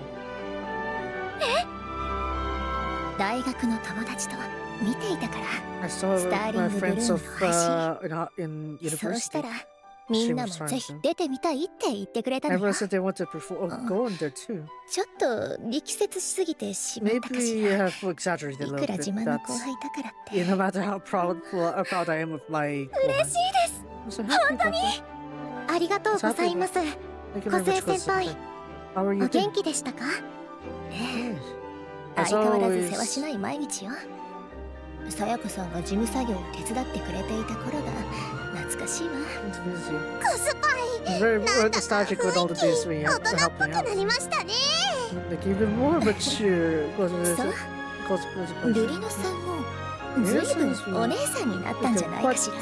大学の友達と見ていたから。 I saw my Starting friends of Bloom in そうした university. らみんなもぜひ出てみたいって言ってくれたの Everyone よ。 said they want to go in there too. ちょっと力説しすぎてしまったか Maybe し I ら。 have exaggerated い a く little ら自 bit. 慢の That's 後輩だからって。 no matter how proud I am of my. 嬉しいです。 I'm so happy about that. ありがとうございます。 Thank you very 小 much, 生先輩 Kosuke. How are お you 元 doing? 気でしたか？ええ、 Yes. 相 As 変わらず always. 世話しない毎日よ。さやかさんが事務作業を手伝ってくれていた頃が懐かしいわ。 It's busy. コスパ I'm very nostalgic with all the days we 大 had 人っ to ぽ help く me な out. りましたね。 Like even more mature because そう、 because ルリノさんもずいぶんお姉さんになったんじゃないかしら。お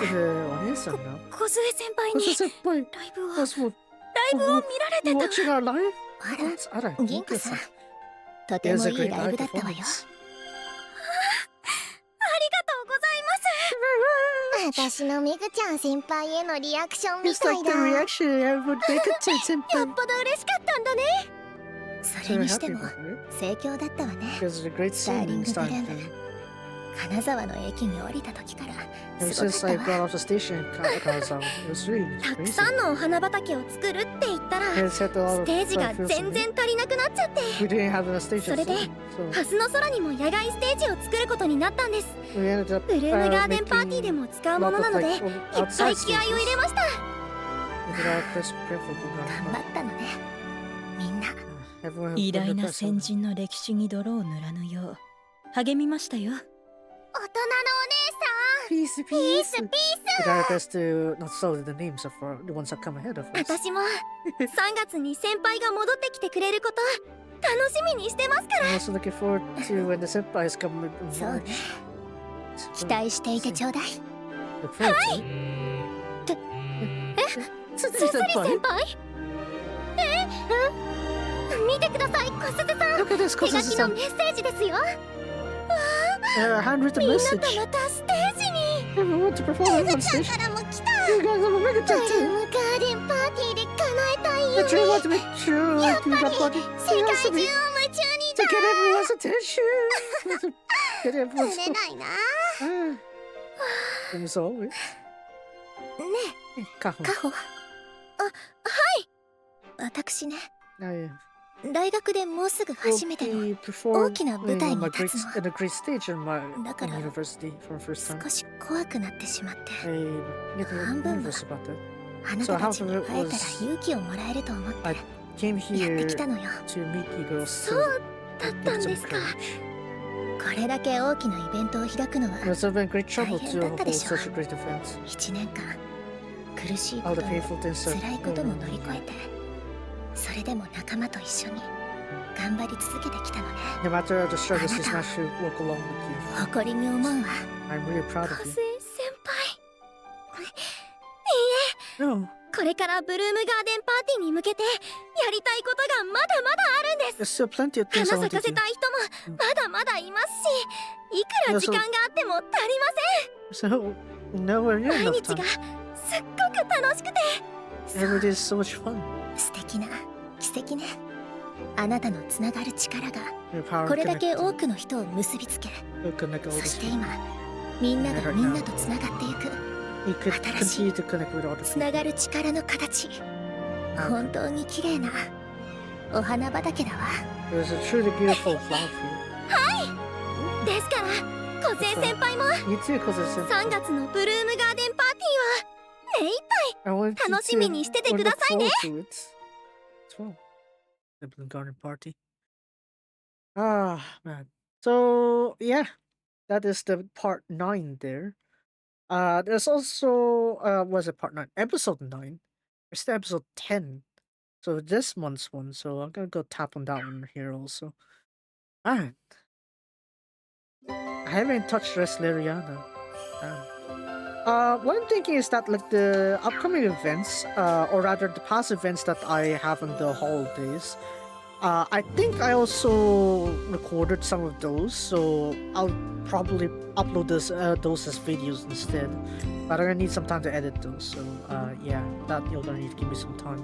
姉さんが小杖先輩小に菅先輩ライブをラ見られてた。 Watching our live? あら、あら、銀貨さん、とてもいいライブだったわよ。ありがとうございます。私のみぐちゃん先輩へのリアクションみ It's たい like だ。 the よ reaction everyone make it 先っ輩。ぽど嬉しかったんだね。それ So にし happy ても about it. 盛況だったわね。 Because a great scene Starting started. Bloom 金沢の駅に降りた時から Ever すご since I かった got わ。 off the station, Kazawa, it was really たく crazy. さんのお花畑を作るって言ったら Kids had a lot ス of テージが fields 全 in 然 it. 足りなくなっちゃって We didn't have a stage それで so ハスの空にも野外ステージを作ることになったんです。 we ended up ブルームガーデンパーティーで making も使うも lot の of なので like いっぱ outside い気合を入れ stages. ました。 We did our best to prepare for 頑 Bulgaria. 張ったのね、みんな。 Everyone 偉 did 大 their な best 先 on 人の歴史に泥を塗らぬよう励みましたよ。大人のお姉 Peace, ピー peace. スピー We did our best to not say the names of the ones that come ahead of ス。 us. 私も3月に先輩が戻ってきてくれること楽しみにしてますから。 I'm also looking forward to when the senpais come in そうね、 March. 期待していてちょうだい。 Look forward to it. すずり先輩、見てください、小鈴さん。 Look at this, 手書きの Kosuke-san. メッセージですよ。 Handwritten みんな message. とまたステージに。 We want to perform on ちゃん stage. からも来た。 You guys have a mega ブルー tattoo. ムガーデンパーティーで叶えたい The 夢。 dream was to make sure やっ like you ぱ got り body. 世界 It 中 has を to be 夢中に to だ。 get everyone's attention. Get 売 everyone's れないな。 As always. ね Kaho. え、カホ。あ、はい。私ね、 I 大学でもうすぐ will 初めての be performing 大きな舞台 on に my 立つの。 in a great stage in my だから university for the first time. 少し怖くなってしまって、 I get 半分は nervous about that. あなたたちに会えたら勇気をもらえると思って I came やって here きたのよ。 to meet you girls. そうだったんですか。これだけ大きなイベントを開くのは It must have been great trouble 大変 to だった hold でしょう。 such a great event. 1年間苦しいこ All と the も painful things that 辛いことも乗り越えて、それでも仲間と一緒に頑張り続けてきたのね。 No matter the struggles, just not to walk along with 誇りに思うわ。 you. I'm really proud 小 of 杉 you. 先輩。 No, これからブルームガーデンパーティーに向けてやりたいことがまだまだあるんです。 there's still plenty of 花 things I 咲 want か to せ do. たい人もまだまだいますし、いくら時間があっても足りま So, nowhere せ near ん。毎 enough 日が time. すっごく楽しくて。 Every day is so much fun. 素敵な奇跡ね。あなたのつながる力が Your power これだけ connected. 多くの人を結びつけ、 Will connect all そ these して people. 今みんながみんなとつながっていく。you could continue to connect with other つ people. ながる力の形、本当に綺麗なお花畑だわ。 There's a truly beautiful flower field. ですから小生先輩も You too, because it's 3月のブルームガーデンパーティーは目いっ I want you 楽しみにしててくださいね。 to look forward to it as well. The garden party. Ah, man. So, yeah, that is the part 9 there. There's also, was it part 9? Episode 9. There's the episode 10. So this month's one. So I'm gonna go tap on that one here also. Man. I haven't touched Resleriana. What I'm thinking is that like the upcoming events, or rather the past events that I have on the holidays, I think I also recorded some of those, so I'll probably upload those as videos instead. But I'm gonna need some time to edit those, so yeah, that you're gonna need to give me some time.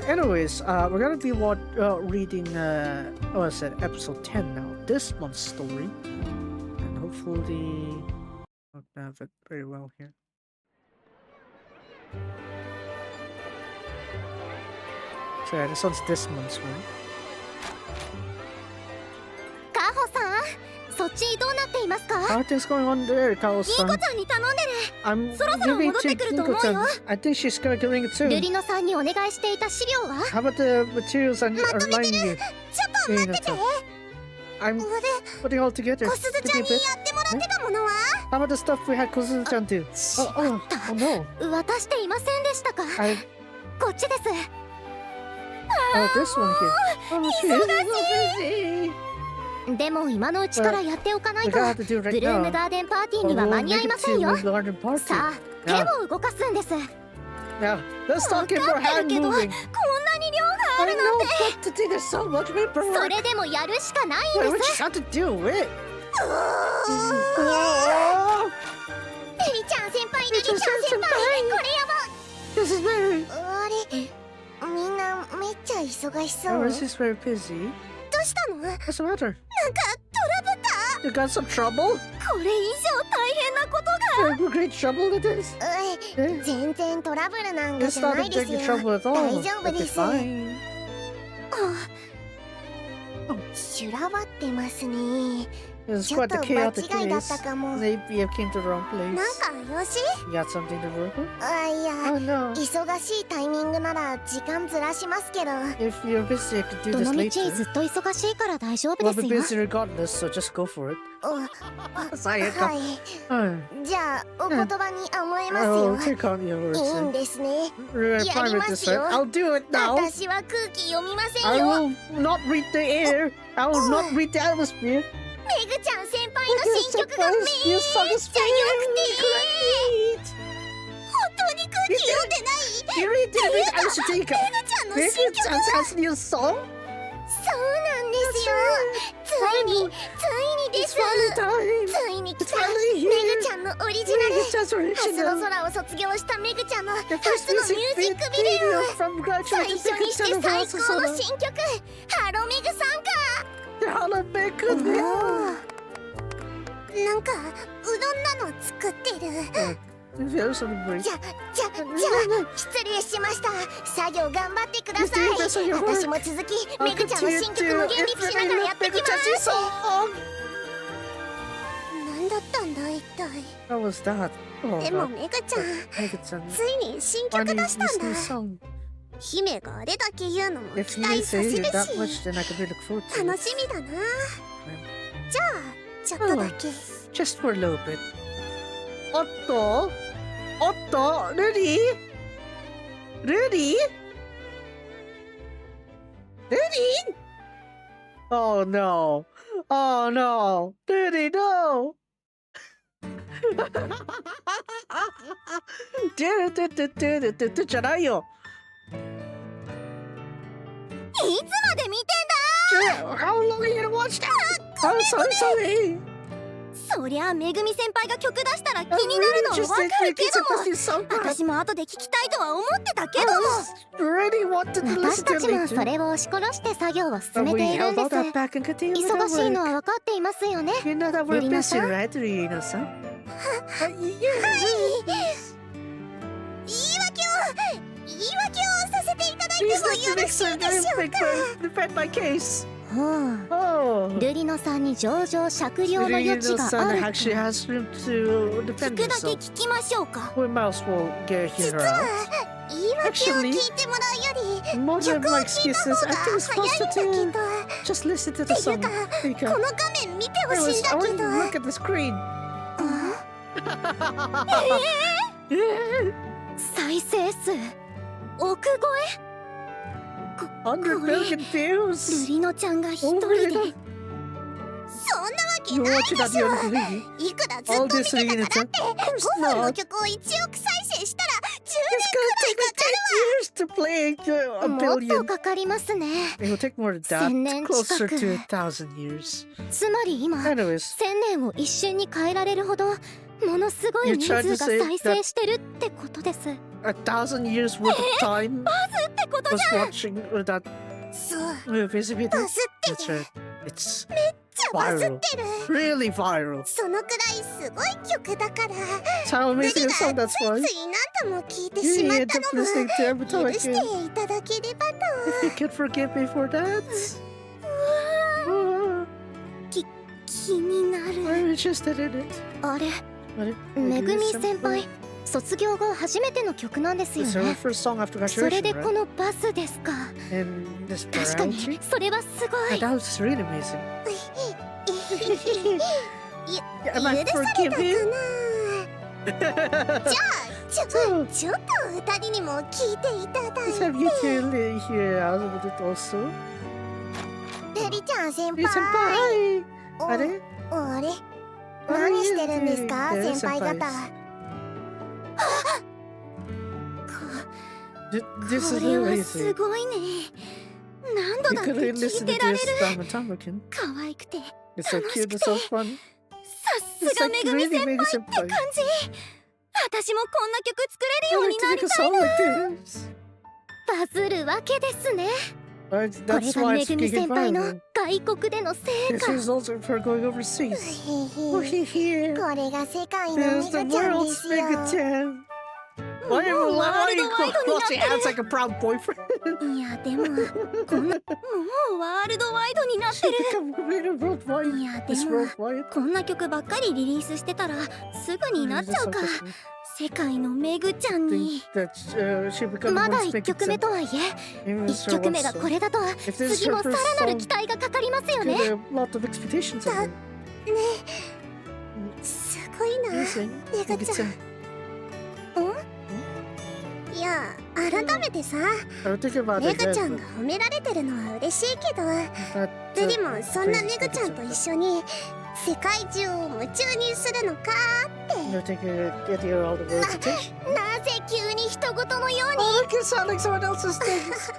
Anyways, we're gonna be reading episode 10 now, this month's story, and hopefully I'll have it very well here. So yeah, this one's this month's one. カホさん、そっちどうなっていますか？ How are things going on there, ニ Kao-san? コちゃんに頼んでる。 I'm そろそろ giving 戻ってくると思うよ。 Nico-chan. I think she's gonna ring it ル soon. リノさんにお願いしていた資料は？ How about the materials are lying here? ちょっと待ってて。 I'm で、 putting all together. 小鈴ちゃんにやってもらってたものは？ How about the stuff we had Kosuzu-chan do? し Oh, ま oh, った。 oh no. 渡していませんでしたか？ I こっちです。 oh this one here. Oh, she's busy. でも今のうちからやっておかない We と gotta do it ブ right ルーム now. ガーデンパーティー Or には we'll 間に合 make いま it せん to よ。 the garden party. さあ、手 Yeah. を動かすんです。 Now, let's talk in わ more かってる hand けど、こん moving. なに量があ I るなん know, て。 but to do there's so much そ paperwork. れでもやるしかないん We で just す。 have to do it. ルリちゃん先輩、ルリちゃん先輩、これやば。 This is very. あれ、みんなめっちゃ忙しそう。 Oh, どう this is very busy. したの？なんか What's the matter? トラブった。 You got some trouble? これ以上大変なことが。 Great trouble it is. 全然トラブルなんか It's じゃ not な a いですよ。 big trouble at all. 大丈夫 It'll で be す。fine. 修羅場ってますね。 It's ちょっ quite と the 場 chaotic 違いだっ place. たかも。なん Maybe I came to the wrong か place. よし？ You got something to work with? いや、 Oh no. 忙しいタイミングなら時間ずらしますけど。 If you're busy, I could do ど this のみち later. ずっと忙しいから大丈夫 We'll で be すよ。 busy regardless, so just go for it. はい。 Oh, じゃあお言葉に甘えます I'll よ。 take on your いいん words. ですね。 We're や fine り with ま this, す right? よ。 I'll do it now. 私は空気読みません I よ。 will not read the air. I will not read the atmosphere. メグちゃん先輩の新曲がめっちゃ良くて。本当に空気読んでない？ You read the atmosphere. メグちゃんの This 新曲。 has new song. そうなんですよ。ついにです。 It's finally time. ついに来た。 finally メグちゃんのオリジナル。 It's ハスの original. 空を卒業したメグちゃんの The 初 first のミ music ュージックビデ video オ。 from 最 graduate 初にして to 最 Pixar 高の Solo. 新曲ハロメグ参 Hello, 加。 Becca. なんかうどんなの作ってる。 There's something great. じゃ失礼しました。作業頑張ってください。 Yes, yes, yes, 私も続きメグちゃんの新曲の原理しながらやってきます。なんだったんだ一体。 How was that? Oh, でもメグちゃん Megan-chan. ついに新曲 Finally, 出したん this new だ。 song. 姫があれだけ言うのも If 期 you 待 didn't さ say せ it る that し much, then I could really look forward to 楽 it. しみだな。じゃあちょっとだけ。 Just for a little bit. Otto? Otto? Ready? Ready? Ready? Oh no. Oh no. Ready, no. じゃないよ。いつまで見て How long are you gonna watch that? I'm sorry. そりゃあめぐみ先輩が曲出したら気になるのはわかるけども、私も後で聞きたいとは思ってたけども。 Really wanted to 私 listen た to ちも it そ later. れを押し殺して作業を進 But め we ているん held で all す。 that back and continued with 忙しい our の work. は分かっていますよね。 You know that we're ルリナ busy, さん。 right, Rina-san? 言い訳をさせていただいても Please よ let ろ me しいでしょうか。 defend my case. ほう、 Oh. ルリノさんに上々酌量の余地があ Son る actually と has room to 聞 defend くだけ himself. 聞きましょうか。 We might as well get 実 her は out. 言い訳を聞いてもらうより More than 曲を my 聞いた excuses, 方 I が think it's 早い faster んだ to けど、 just listen to って the いう song. か There you こ go. の画面見てほしいん I だけ want ど、 to look at the screen. 再生数億超100 million え。ル views. リノちゃんが一人で、 Oh そんな my わ god. け You're ない watching で that しょ。 the other lady. いくらずっ All と見 this てた Regan から Of って course 5分の not. 曲を1億再生したら It's gonna take like 10 years to play a 10年もっと billion. かかりますね。 It will take more than 1000年 that. 近 Closer く。 to 1,000 years. つまり今、1000 Anyways, 年を一瞬に変えられるほどものすごい You 人 tried 数 to が say 再生してるってことです。 1,000 years worth of time ってこと was じゃん。 watching that そう、 music video. バズって That's る。 right. It's じゃバズっ viral. てる。 Really viral. そのくらいすごい曲だから。 It's how ルリ amazing が a つ song that's why. いつい何度も聞いて You しまっ end た up の listening to every も time 許し again. ていただければと。 If you can forgive me for that. 気になる。 I'm interested in it. あれ、 What? めぐみ先輩、卒業後初めての曲なんですよ It's her ね。 first song after それ graduation, でこ right? のバスですか。 And this 確かに virality. それはすご And い。 that was really amazing. ゆ Am 許 I されたか forgiven? な。ちょっと二人にも聞いていただい Let's て。 have you two hear out of it also. ルリちゃん先 Hey, 輩。 senpai! あれあれ、何してるんですか、何先輩方。 This こ is れは amazing. すごいね。何度 You だって couldn't 聞 listen い to てられ this る。 time and time again. 可愛くて、 It's so cute and so fun. さす It's が like めぐみ really 先 mega 輩って senpai. 感じ。私もこんな曲作れる I よう like に to な make り a たい song な。 like this. バズるわけですね。 Right, これ that's が why め it's ぐみ getting 先輩の viral. 外国での成 This 果。 results in her going overseas. Oh, here. これが世界のメ There's ガ the ちゃんで world's すよ。 mega chan. も Why are う you ワールドワイドになって He has like a proud boyfriend. る。いやでもこんなもうワールドワイドになってる。 Become worldwide. いやで It's も worldwide. こんな曲ばっかりリリースしてたらすぐになっちゃうか。世界のメグちゃんに。 That she become まだ the 1曲目とはいえ、1曲目がこれだと次もさらなる期待がかかりますよね。 A lot of expectations of her. すごいな、 Amazing. メグちゃん。いや改めてさ、 I was thinking about メ it. グちゃんが褒められてるのは嬉しいけど、 But, ルリもそんなメグちゃんと一緒に世界中を夢中にするのかって。 you're thinking get here all the world's attention. なぜ急に人事のように。 Oh, look, it sounds like someone else's things.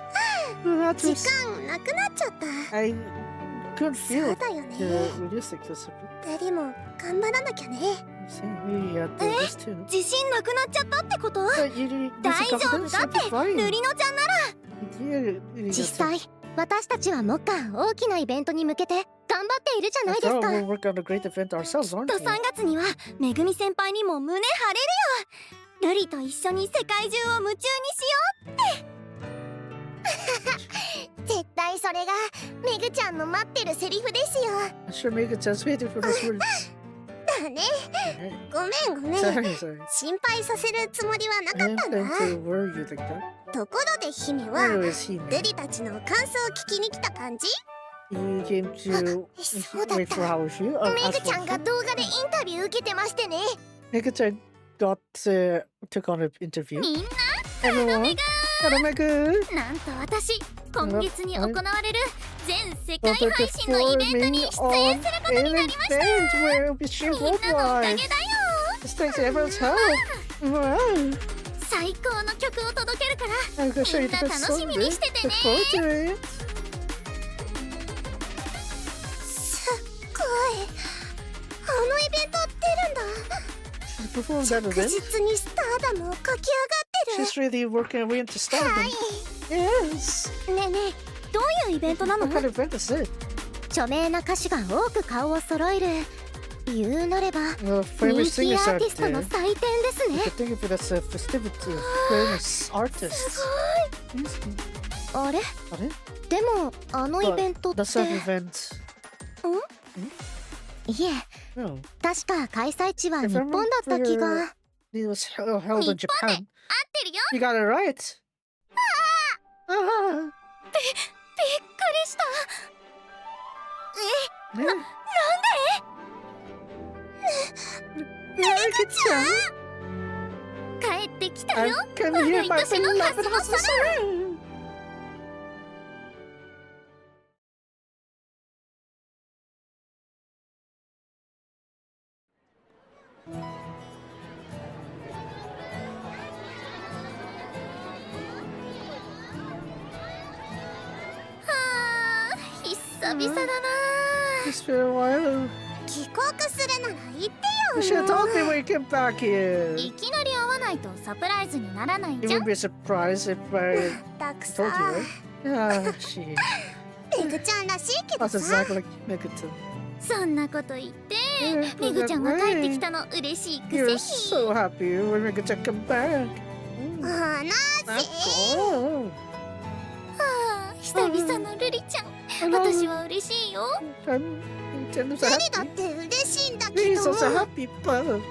That's 時 just, 間なくなっちゃった。 I couldn't そう feel だよね。 realistic this. ルリも頑張らなきゃね。 See, we had this too. 自信なくなっちゃったってこと？ You 大丈夫だってルリノちゃんなら。実際私たちは目下大きなイベントに向けて頑張っているじゃないですか。 We'll work on a great event ourselves, きっ aren't と we? 3月にはめぐみ先輩にも胸張れるよ。ルリと一緒に世界中を夢中にしようって。絶対それがめぐちゃんの待ってるセリフですよ。 I'm sure Megan-chan's waiting for those words. だね。ごめんごめん。 Sorry. 心配させるつもりはな I かった didn't ん mean だ。 to worry you like that. ところで姫は Where is he, ル man? リたちの感想を聞きに来た感じ？ You came to そうだっ wait for た。 our review? めぐちゃんが動画でインタビュー受けてましてね。 Megan-chan took on an interview. みんな Everyone, hello Megan. なんと私今月に行われる全世 We'll 界 be 配信のイベントに performing 出演 on することに an なりました。 event where we'll be streamed みんなのおかげ worldwide. だよ。 This thanks to everyone's help. Wow. 最高の曲を届けるから I'm gonna show み you ん the な best 楽し song. みにしてて Look ね。 forward to it. すっごい。あのイベント出るんだ。 She performed that 確 event. 実にスターダムを駆け She's really working her way into 上がって stardom. る。はい。 Yes. ねえねえ、どういうイベントなの？ What kind of event is it? 著名な歌手が多く顔を揃える言うなれば Well, 人 famous 気 singers アー are ティストの there. 祭典ですね You could think of it as a festivity of famous artists. す Yes. ごいあれあれでもあのイベントって That's an event. いえ No. 確か開催地は If 日 I 本だった気が remember, it was held in 日本で合 Japan. ってるよ You got it right. Ah. びっくりしたねなんで帰ってきた I よ can hear my 私の beloved ハスの husband. 久々だな It's been a while. 帰国するなら言って You should よ have told me when you came back here. いきなり会わないとサプライズにならない It じゃ would ん be a surprise if I たく told さ you, right? Yeah, she. めぐちゃんらしいけど That's さ exactly like Megaton. そんなこと言って Yeah, めぐちゃんが帰ってき right. たの嬉しいく You're せ so に happy when Megaton come back. あな That's ぜ cool. 久々のルリちゃん I love 私 you. は嬉しいよ I'm Nintendo's ルリだ happy. って嬉しいんだけ He's ど also 見 happy, but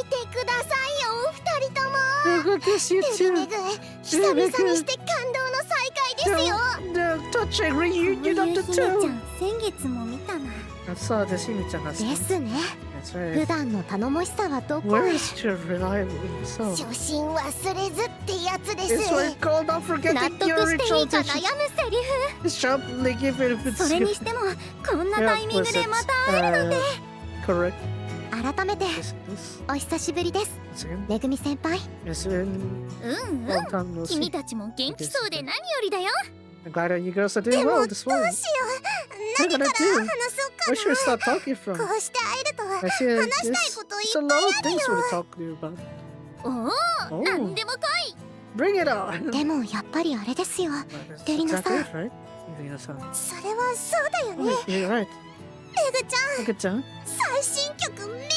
てくださいよお二人とも I guess you め too. ぐ久々にして感動の再会ですよ The touching こうい reunion う of 姫 the ちゃ two. ん先月も見たな I saw this Himi-chan last で night. すね That's 普 right. 段の頼もしさはどこ Where へ is your reliable self? 初心忘れずってやつで It's す what it's called not 納 forgetting 得 your してい original いか dishes. 悩むセリフ Sharply give it if it's それにしてもこんなタイミングでまた会えるなんて correct. 改めて Yes, yes. お久しぶりです Once again. めぐみ先輩 Yes, and うん long time no 君 see. たちも元気そうで何よりだよ I'm glad that you girls are で doing も well どう this し morning. よう What 何 can か I ら do? 話そうか Where should we な start talking from? こうして会えると I see話したい there's こと a いっ lot ぱい of ある things よ we talk to you about. おお Oh. 何でも来い Bring it on. でもやっぱりあれですよ That's Terino-san. exactly it, right? Terino-san. それはそうだよね Oh, you're right. めぐちゃん Megaton, 最新曲めっ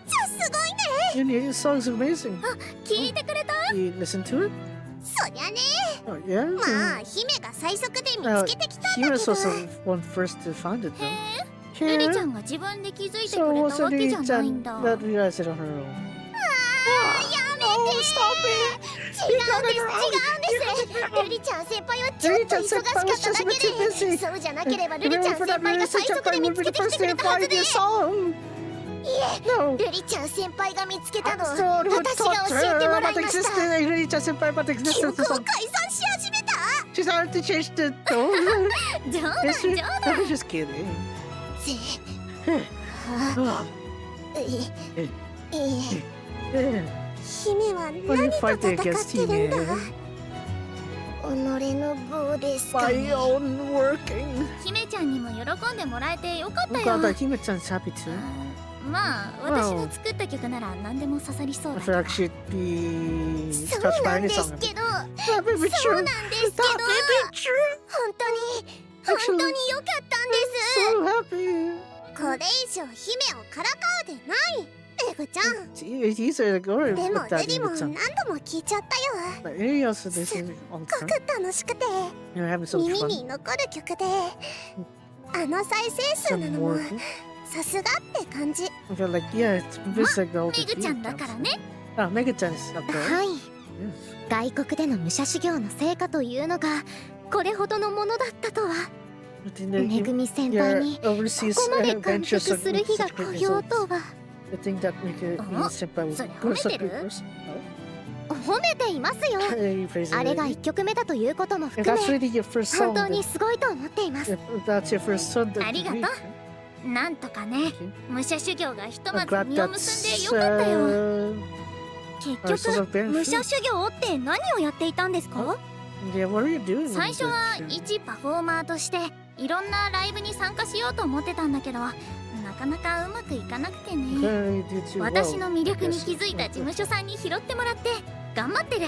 ちゃすごいね your new song's amazing. 聞いてくれた You listen to it? そりゃね Oh, yeah? まあ姫が最速で見 Well, つけてきたん he だけ was ど also one first to find it, へ though. えルリちゃ Yeah. んが自分で気づいてく So れ was たわけじゃない Lee-chan んだ that realized it on her own. やめて Oh, stop it! 違うんです違うんですルリちゃん先輩はちょっと忙しかっただけでそうじゃなければルリちゃん Remember 先 that 輩が music 最速で I 見 would つ be け the てきて first くれ to たはず find で your song. い No. えルリちゃん先輩が見つけたの So who 私 taught が教えて her もらい about ました existence? Lee-chan senpai about the 記 existence 憶 of を song. 解散し始めた She's starting to change the tone. 冗談 Is she? 冗談 I'm just kidding. は Oh, あyeah. 姫は What are 何 you と fighting 戦 against ってるんだ Hime? 己の業ですか My ね own working. 姫ちゃんにも喜んでもらえてよかった I'm よ glad that Hime-chan's happy too. まあ私の作った曲なら何でも刺さりそう I だ feel けど like she'd be そう touched な by ん any です song. けど That may be そう true. なんですけ That ど may be true. 本当に Actually, よかったんです so happy. これ以上姫をからかうでないペグちゃん These are the glory でも with that ルリも Hime-chan. 何度も聞いちゃったよ But Eri also listens all the すご time. く楽しくて You're having so much 耳 fun. に残る曲であの再生数 Some なのも more. さすがって感じ I feel like, yeah, it's just like the old メグちゃんだからね Ah, Mega-chan's up there. はい Yes. 外国での武者修行の成果というのがこれほどのものだったとは But in the めぐみ先輩 your にこ overseas こまで完 adventures 食 are する日が such 来 great よう results. とは I think that senpai それ will 褒め such て great る person. 褒めていますよ You praise あれが it. 1曲目だということも If 含 that's め really your first 本 song, 当 then にすごいと思っています if that's your first song, then ありがとう great. なんとかね Okay. 武者修行がひとま I'm ず glad 実を結んでよ that's かったよ our 結 source 局 of benefit. 武者修行って何をやっていたんですか Yeah, what are you doing? 最初は when you 一パフォーマーとしていろんなライブに参加しようと思ってたんだけどなかなかうまくいかなくてね Apparently did too well. 私の魅力に気づいた事務所さんに拾ってもらって頑張ってる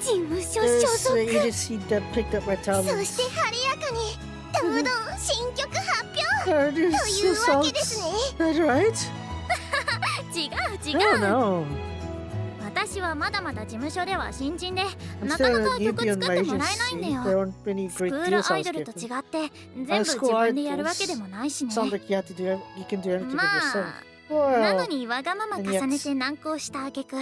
事務所所 This 属 agency that picked up my そ talents. して晴れやかにどうどん新曲発表 That is というわけですね。 That right? 違う違 I don't う。 know. 私はまだまだ事務所では新人で I'm なか still な a か曲 newbie 作 in って my もらえないんだ agency. よ。 There aren't many スク great ー deals ル I ア was イドルと getting. 違って全部自分でやるわけでもないしね。 Sounds like you have to do. You can do anything with ま yourself. あなの Well, にわがまま重ねて難航した挙句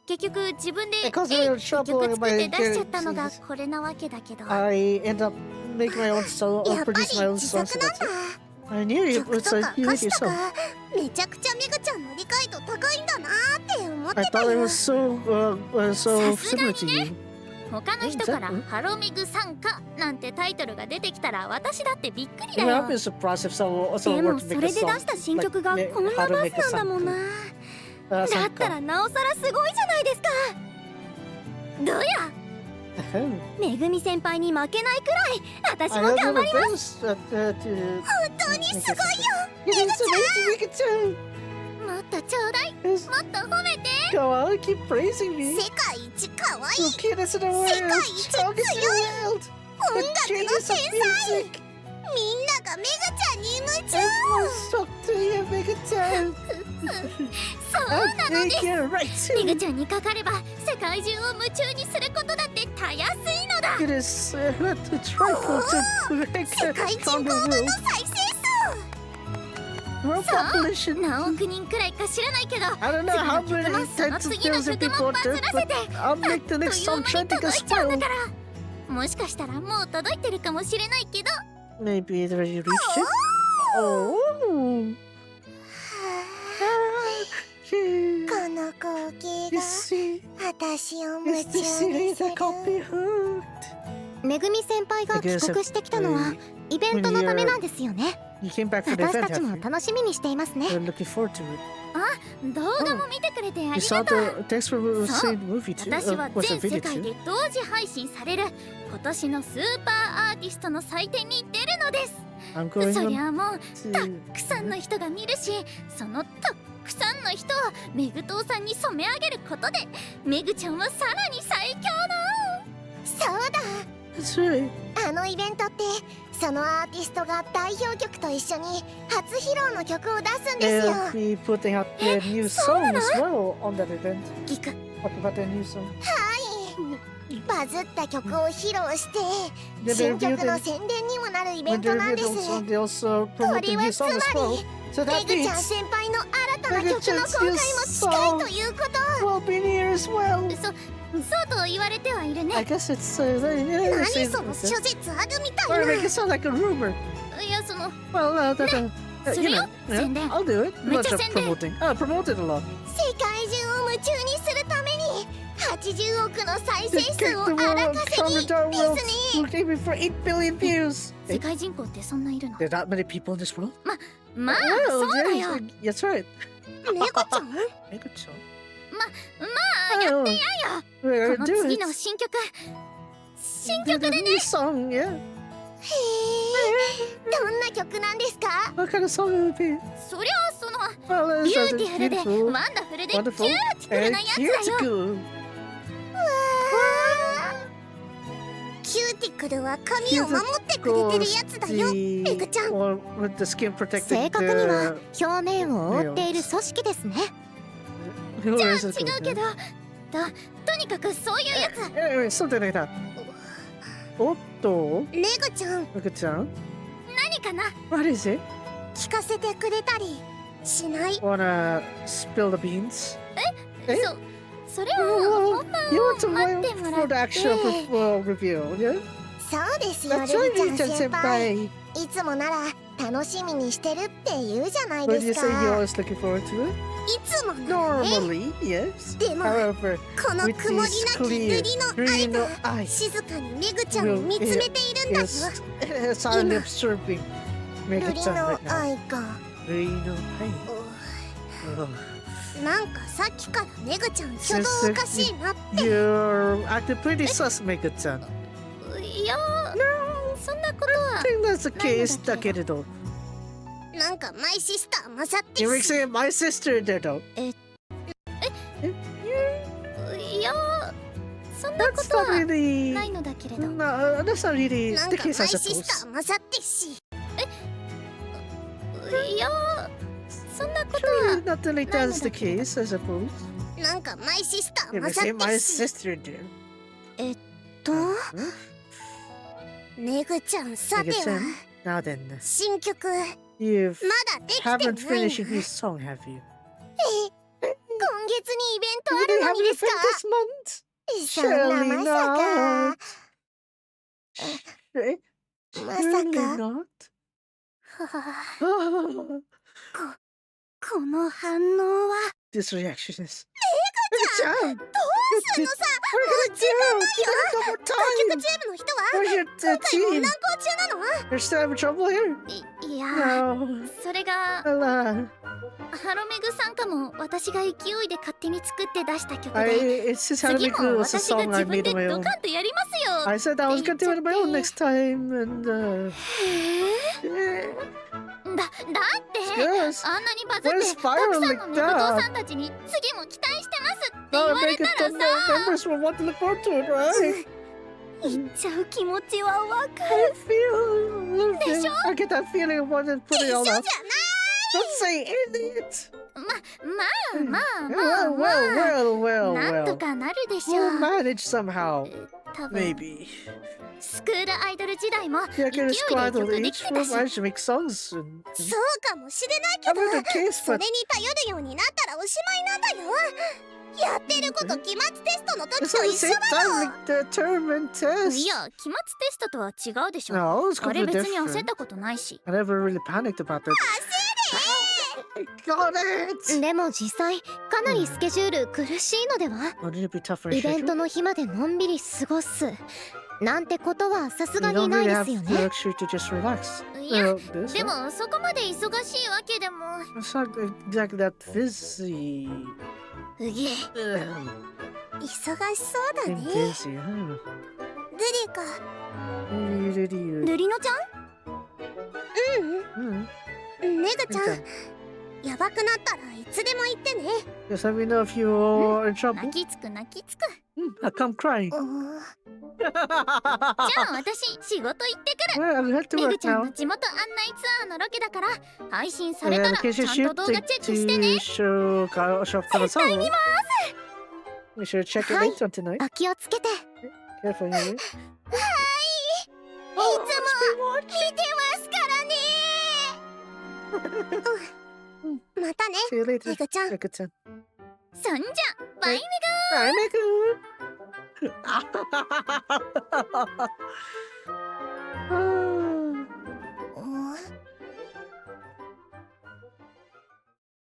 結局自分で Because えい of って trouble 曲 in 作っ my て出しちゃったのが agencies, これなわけだけど。 I end up making my own song や or っぱり produce my own 自 songs. 作 So なん that's だ。 it. I knew you 曲 would と say か you 歌 did 詞と yourself. かめちゃくちゃメグちゃんの理解度高いんだなーって思っ I てた thought it よ。 was so さすが similar に to ね。 you. 他の人からえハロメグ参加なんてタイトルが出てきたら私だってびっくり I だ mean, よ。 I've been surprised if someone で were も to そ make れ a で出 song した新曲が like こんな how to バ make スなんだもんな。 a だったらなおさらすごいじゃないですか。どうや song. めぐみ先輩に負けないくらい私 I も don't 頑 know 張り what ます。 those, to 本当にすごいよ。 It is amazing, Mika-chan. もっとちょうだい。 Yes. もっと褒めて。 Go on, keep praising me. 世界一可愛 The い cutest in the world. 世界一 Strongest in the world. 音 The 楽の genius 天 of 才。 music. みんながメグちゃんに夢中。 Everyone's shocked to hear Mika-chan. そう I なので think す。 you're right メグ too. ちゃんにかかれば世界中を夢中にすることだってたやすいのだ。 It is it's frightful to make 世 a 界人口 stronger 分の world. 再生 World そう population. 何億人くらいか知らないけど I don't know how 次の many 曲もその tens of 次の thousands of 曲 people も are バズ there, らせて but I'll make the あっと next いう song 間に trending 届 as いちゃうんだ well. からもしかしたらもう届いてるかもしれないけど Maybe they already reached it. Oh. この光景 You が see, 私を it's 夢 the 中に city する that got me hooked. めぐみ先輩が帰国してきたのはイベントのためなんですよね。 You came back for the 私 event, たち have も you? 楽しみにしていますね。 I'm looking forward to it. 動画も見てくれてあ You り saw がとう。 the thanks for そう seeing the movie too. 私は Was 全 a 世 video 界 too. で同時配信される今年のスーパーアーティストの祭典に出るのです。 I'm going そり on ゃもう to. たくさんの人が見るしそのたくさんの人をメグトウさんに染め上げることでメグちゃんはさらに最強のそうだ That's right. あのイベントってそのアーティストが代表曲と一緒に初披露の曲を出すんですよ They'll be putting out their new song as well on that event. 聞く Talk about their new song. バズった曲を披露して Yeah, 新 they 曲の reviewed 宣伝にもなるイベ when ン they トなん reviewed で the す song, they also こ promote れ the は new つ song ま as well. り So メ that グちゃん means 先輩の新たな曲の公開も近いということ will be near as well. そうと言われてはいる I ね guess it's yeah, 何 say その that. 諸説あるみた Or い make な it sound like a rumor. いやその Well,す you るよ know, 宣伝 I'll do it. I'm めっ not ちゃ just 宣伝 promoting. Promote it a lot. 世界中を夢中にするために80億の再生 Just 数 kick を the 荒 world, 稼 conquer ぎ the デ world. ィズニ We're aiming for 8 billion views. ー世界人口ってそんないるの There are that many people in this world? まあ Well, そうだ yeah, よ that's right. メグちゃん Make it so. まあやってやよ We're この do 次 it. の新曲 The new song, yeah. へえどんな曲なんですか What kind of song will it be? そりゃその Well, ビ it's ューティフルで beautiful, ワンダフルでキュー wonderful, ティフルなやつだよ cuticle. キューティクルは髪を守ってくれてるやつだよ The メグちゃん or with the skin protecting 正確には the 表面を覆っている組織ですね who じゃあ is it? 違うけどとにかくそういうやつ Anyway, something like that. おっと、メグちゃんめぐちゃん、何かな What is it? 聞かせてくれたりしない Wanna spill the beans? それは Well, 本番 you を want to 待 wait ってもら for っ the て actual review, yeah? そうですよ That's ル right, ビちゃん Rin-chan 先輩 senpai. いつもなら楽しみにしてるって言うじゃない But で you す say か you're always looking forward to it? いつもならね Normally, yes. でも However, この with 曇りな these き塗 clear りの愛 green が eyes, 静かにメグちゃんを見つめているんだよ is silently observing 塗 Mega り Chan の right now. 愛が Green eye. なんかさっきからメグちゃん挙動おかしいなって You're acting pretty sus, Mega Chan. いやそんなことは I think that's the case だけれど。なんかマイシスター混ざって You're るし mixing my sister だと。いやそんなこ That's と not は really. ないのだけれど No, that's not really なん the か case, マ I イシスタ suppose. ー混ざってしいや、そんなこと Sure, は not really that's the case, I suppose. なんかマイシスター Yeah, 混 but ざっ say て my るし。 sister did. と Huh? めぐちゃん、さて Megan は Sim? Now then, 新曲ま you だできて haven't ないん finished だ。 your song, have you? 今月にイベント Do あ they るの have に an です event か？ this month? そんな Surely まさか not. Eh? まさ Surely か not. ははこの反応は This reaction is. ちゃん Megan-chan! どうするのさ。 What are you gonna do? Give it a couple 楽曲 times! チームの人は Where's your 今回も team? 難航中なの？ You're still having trouble here? いや No. それが Alah. ハロメグ参加も私が勢いで勝手に作って出した曲 I, で it's just 次 Haramiku も was a 私が song I 自分 made で on my ド own. カンとやりますよ。 I said I was gonna do it on my own next time, and へーだってyes. あんなにバズ What っ is てたく viral さん like のメグ党 that? さんたちに次も期待してますって Now 言 I われ make it たら the さ members will want to look forward to it, right? 言っちゃう気持ちはわか I る。 feel. Desho? I get that feeling of wanting to put 一 it 緒 all じゃ out. ない。 Don't say it! まあ Well, well, well, well, なんと well. かなるでしょ We'll う。 manage somehow. 多分 Maybe. スクールアイドル時代も Yeah, 勢い get で a squad 曲 of で each. きて We'll たし、 manage to make songs. そうかもしれないけ I'm ど not the case, それ but に頼るようになったらおしまいなんだよ。やってること期末テストの時 it's と at the 一緒 same だ time よ。 like the term and い test. や、期末テストとは違うでしょ。 No, it's あれ completely 別に焦っ different. たことないし。 I never really panicked about that. I got it! でも実際かなりスケジュール苦しいのでは？ Wouldn't it be tough for a イベン schedule? トの日までのんびり過ごすなんてことはさす You が don't にない really ですよ have the ね。 luxury to just relax. いや、 This, でもそこまで忙しいわけでも。 it's not exactly that busy. うげ、 Ugh, 忙しそうだ I'm ね。 busy, huh? ルリか、 Mm. ルリノちゃん？メグちゃ Okay. ん、やばくなったらいつでも言ってね。 Just let me know if you're in trouble. 泣きつく泣きつく。 I'll come crying. じゃあ私仕事行ってくる。 Well, I'll have to メグ work ちゃん now. の地元案内ツアーのロケだから配信され Yeah, た in ら case ち you ゃん shoot と動画チェックしてね。 to show Karasawa. We should check it Hi. later tonight. お気をつけて。 Careful, you. はい。いつも見てますからね。またね、 See you later. メグちゃん。 Megan-chan. そんじゃ、バイメ Bye, Megan.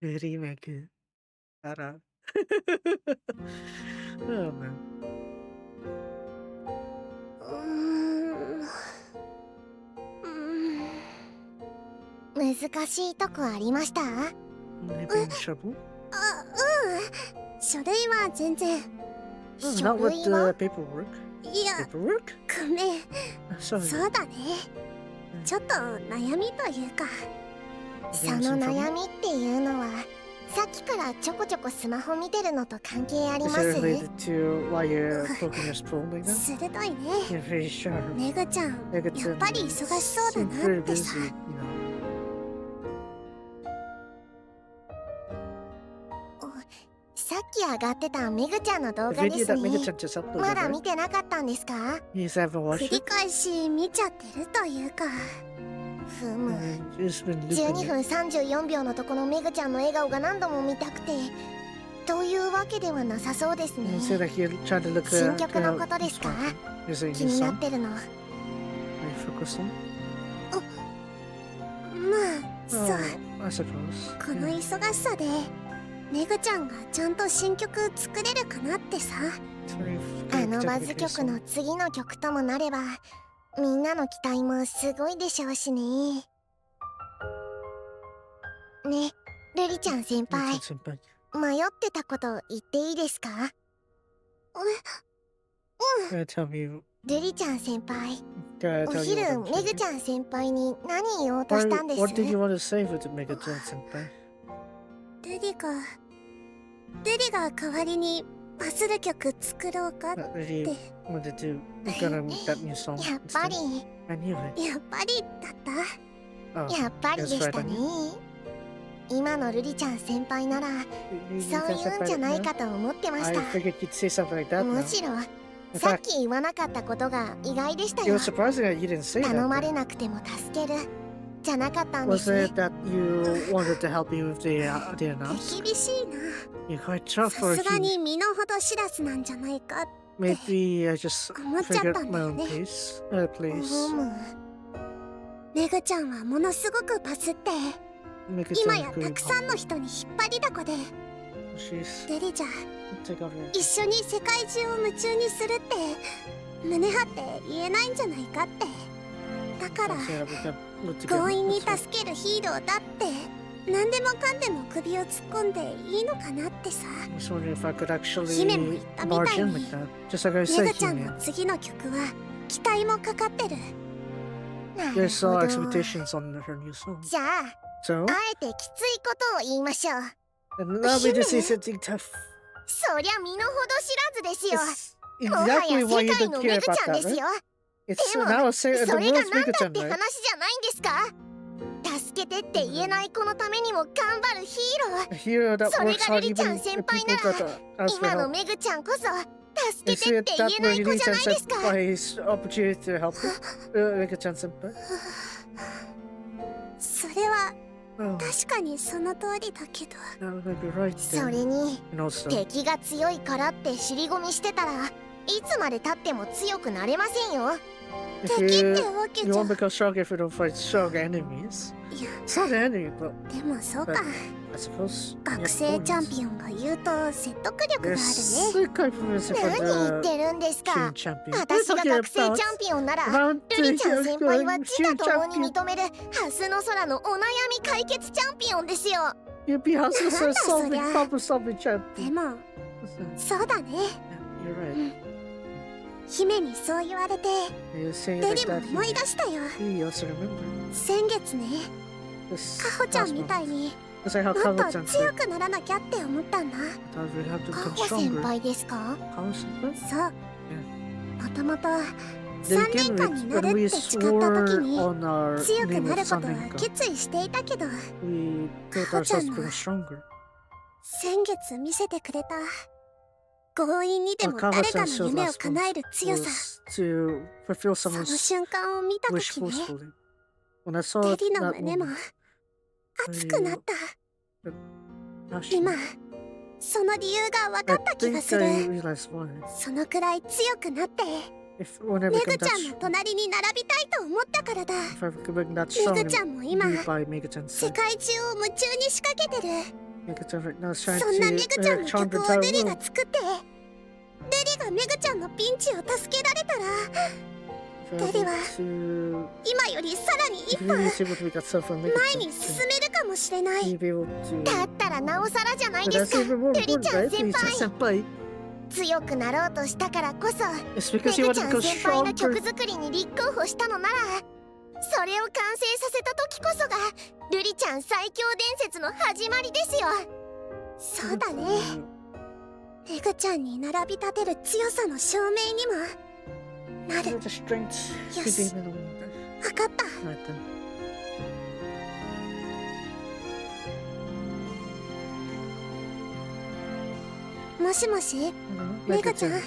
Very Megan. Tara. Oh man. 難しいとこありました？ Maybe in trouble? 書類は全然。 Oh, 書 not with 類は the paperwork. いや、 Paperwork? ごめん。 Sorry. そうだね。ちょっと悩みというか、そ Having の some trouble? 悩みっていうのは、さっきからちょこちょこスマホ見てるのと関係ありま Is it す？ related to why you're poking your spoon like that? 鋭いね。 You're very sharp. メグちゃん、 Megan-chan やっぱり忙しそうだ seems な very ってさ。 busy, you know. さっき上がってたメグちゃんの動 The 画で video す that ね。 Megan-chan just ま uploaded, だ right? 見てなかったんですか？ You just haven't 繰 watched り it? 返し見ちゃってるというか。ふむ。 Just been 12 looping 分 it. 34秒のとこのメグちゃんの笑顔が何度も見たくてというわけではなさそうですね。 You say like you're trying to look 新曲のことですか？ Is it a 気 new になっ song? てるの。ま Are you focused on? あ、そう。 Oh, I suppose. この Yeah. 忙しさでメグちゃんがちゃんと新曲作れるかなってさ。 It's very あの technically バズ曲 song. の次の曲ともなればみんなの期待もすごいでしょうしね。ね、ルリちゃん先輩、 Megan-chan senpai. 迷ってたこと言っていいですか？ Tell me. ルリちゃん先輩、 Gotta お tell you 昼 what I'm メグ thinking. ちゃん先輩に何言おうとしたんです？ What did you want to say with the Megan-chan senpai? ルリが代わりにバズる曲作ろうかっ What did you て。 want to do? You're gonna make that new song やっぱ instead? り I knew it. やっぱりだった。Oh, やっぱりで yes, し right た on ね you. 今の瑠璃ちゃん先輩なら You そう guys 言 have うんじゃ right ない now? かと思ってまし I た figured you'd say something like that む now. しろ In さっ fact, き言わなかったことが意外でした it よ was surprising that you didn't say 頼 that. まれ Then. なくても助けるじゃなかったんで Was すね it that you wanted to help you with the announce? 手厳しいな You're quite tough さ for すが you. に身の程知らずなんじゃないか Maybe I just 思っちゃった figured ん my だよ own ね pace. う Place. むめぐちゃんはものすごくパスって Make it 今 sound や good. たくさんの人に引っ張りだこで She's デリじゃ take over. 一緒に世界中を夢中にするって胸張って言えないんじゃないかってだから Say that we can work 強 together. 引に That's right. 助けるヒーローだって何でもかんでも首を突っ込んでいいのかなってさ I was wondering if I could actually 姫も言ったみ barge たい in に like that. Just like I め said, ぐちゃん Kimi. の次の曲は期待もかかってるなる There's ほど expectations on her new song. じゃあ So, あえてきついことを言いましょう and allow me to say Kimi? something tough. そりゃ身の程知らずですよ It's もはや exactly why 世 you 界 don't の care めぐ about ちゃんで that, す right? よ It's でも now say そ the れが world's 何 Mega だ Chan, って話 right? じゃないんですか助けてって言えない子のためにも頑張るヒーロー A hero that それ works が hard リリちゃ even ん先 the 輩 people なら that ask for 今の help. めぐちゃんこそ助 I けて see って it 言 that えな way い子 Lee じゃ Chan ないで said すか by his opportunity to help him. Mega Chan senpai. それは Oh, 確かにその通りだけど that may be right そ then. れに And also, 敵が強いからって尻込みしてたらいつまでたっても強くなれませんよ if 敵って you わけじ you ゃ won't become stronger if you don't fight strong enemies. いや It's not an enemy, but でもそうか I suppose 学生チャンピオンが言うと説得力があるね there's a confidence 何 for 言っ the てるんです king か champion. 私が We're talking 学生 about チャンピオンなら about ルリちゃん the 先輩は自 king 他ともに champion. 認めるハスの空のお悩み解決チャンピオンですよ You'd be hustling for なんだそりゃ。 solving problem solving で champion. もそうだね Yeah, you're right. 姫にそう言われて You say it デ like リも that. 思い出したよ He also remember 先月ね this カホちゃん last み month. たいに It's like how もっと Kawa-chan 強 said. くならなきゃって思ったんだ I thought we'd have to カ become ホ先 stronger. 輩ですか Kawa-senpai? そうもともと Then 3 again, 年間にな when る we って誓った時 swore に on our 強く name な of ることは Sanenka, 決意していたけど we built Kaho-chan ourselves to の become stronger. 先月見せてくれた強引にで What も誰 Kawa-chan かの showed 夢を last 叶え month る強さ was to fulfill その someone's 瞬間を見た wish 時ね forcefully. When I saw デリの that 胸も moment, 熱くなった gosh, 今その理由が分か I った気が think す I る realized why. そのくらい強くなって If when I メ become グちゃん that, の隣に並びたいと思ったからだ if I become that メ strong, グちゃんも今 be by Mega-chan's 世 side. 界中を夢中に仕掛けてる Mega-chan right now is trying そんなメグ to ちゃんの charm the 曲を entire デリが world. 作ってデリがメグちゃんのピンチを助けられたら If デ I リは able to, 今よりさらに一 if 歩 Lily is able to make that self from 前 Mega-chan, に進めるかもしれない he'll be able to. だったらなおさらじゃない But で that's すか even more ルリ important, ちゃん right? 先 Lily-chan 輩 senpai. 強くなろうとしたからこそ It's メ because he グ wanted ちゃ to ん go 先輩の stronger. 曲作りに立候補したのならそれを完成させた時こそがルリちゃん最強伝説の始まりですよそうだねメグちゃんに並び立てる強さの証明にもなる The strength to be Yes. in the wind. 分かった Right then. もしもしメグちゃん Mega-chan.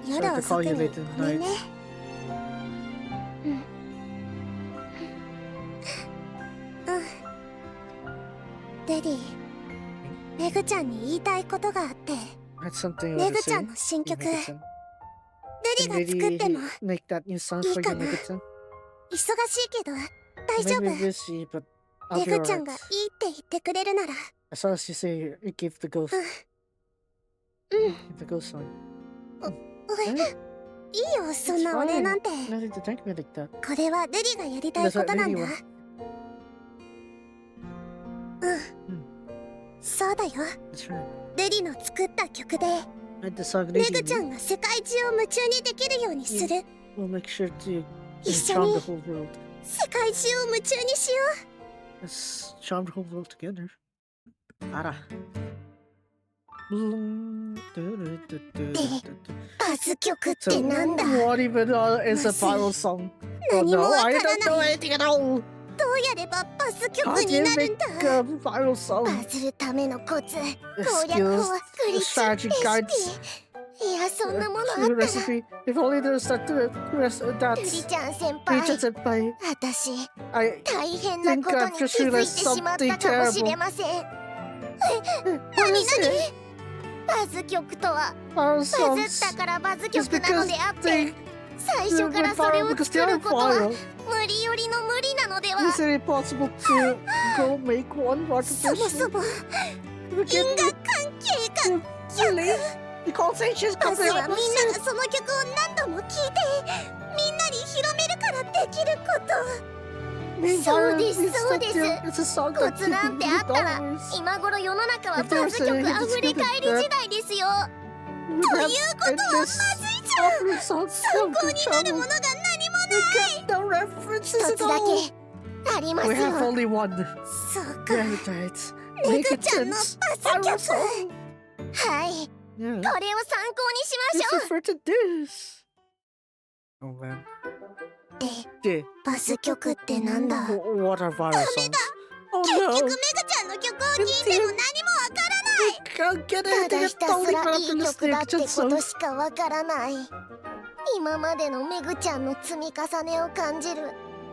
夜 Sorry to 遅 call く you に late in ご the めんね night. デディメグちゃんに言いたいことがあって I had something I メ wanted グ to ちゃ say. んの新 You 曲デ Mega-chan. ディが Maybe 作っても make that new songいい for か you, な Mega-chan. 忙しいけど大丈夫 Maybe busy, but I'll メ be グちゃん alright. がいいって言ってくれるなら As long as you say you give the ghost, うん give the ghost song. いいよそんなお礼なんて Nothing to thank me like that. これはデディがやりたいことなんだ That's what そうだよ That's right. デディの作った曲で And the song メ Lady グちゃんが世界中を夢中にできるようにする will make sure to 一緒 charm に the whole world. 世界中を夢中にしよ Let's charm the whole world together. Ara. うバズ曲っ So てなんだ what even is a viral song? Oh 何も no, わ I から don't know ない anything at all. どうやればバズ曲 How do に you なる make んだ。 a viral song? バズるためのコツ、攻略 Skills, 法、グリッチ、レ strategy シ guides, ピ。いや、そんなものあったら、 recipe. If only there's that ルリ that's ちゃん先 teacher 輩。 senpai. 私、 I 大変な think こと I've に just 気づい realized てしまった something かもしれ terrible. ません。 What is it? バズ曲とは、 Viral バズっ songs. たからバズ Just 曲なの because であって、 they 最初から went それ viral を because 作 they る are ことは viral. 無理よりの無理なのでは。 Is it impossible to go make one そもそ artificial? も You 因 can't- 果関係が Really? You can't say she's バズ completely はみんな opposite. がその曲を何度も聴いてみんなに広めるからできること。 Being そう viral です means そう that です。 it's a song コ that ツなんてあ people ったら dollars. 今頃世の中は If there's バズ曲 a- あふれ返り時代ですよ。 We have endless popular songs 参考になるものが何も We got no references 一 at つだ all. けあります We have よ。 only one. そうか。 Yeah, right. め Make ぐ it ちゃんの sense. バ Viral ズ曲。 song. はい。 Yeah. これを参考にしまし Let's ょう。 refer to this. Oh man. で、 Yeah. バズ曲ってなんだ。 What are viral songs? Oh 結 no. 局めぐちゃんの曲を聴いても何もわからない。 Can't get た anything. だ It's ひたす totally ら gonna いい be 曲だ listening って to こ just と songs. しかわからない。今までのめぐちゃんの積み重ねを感じる。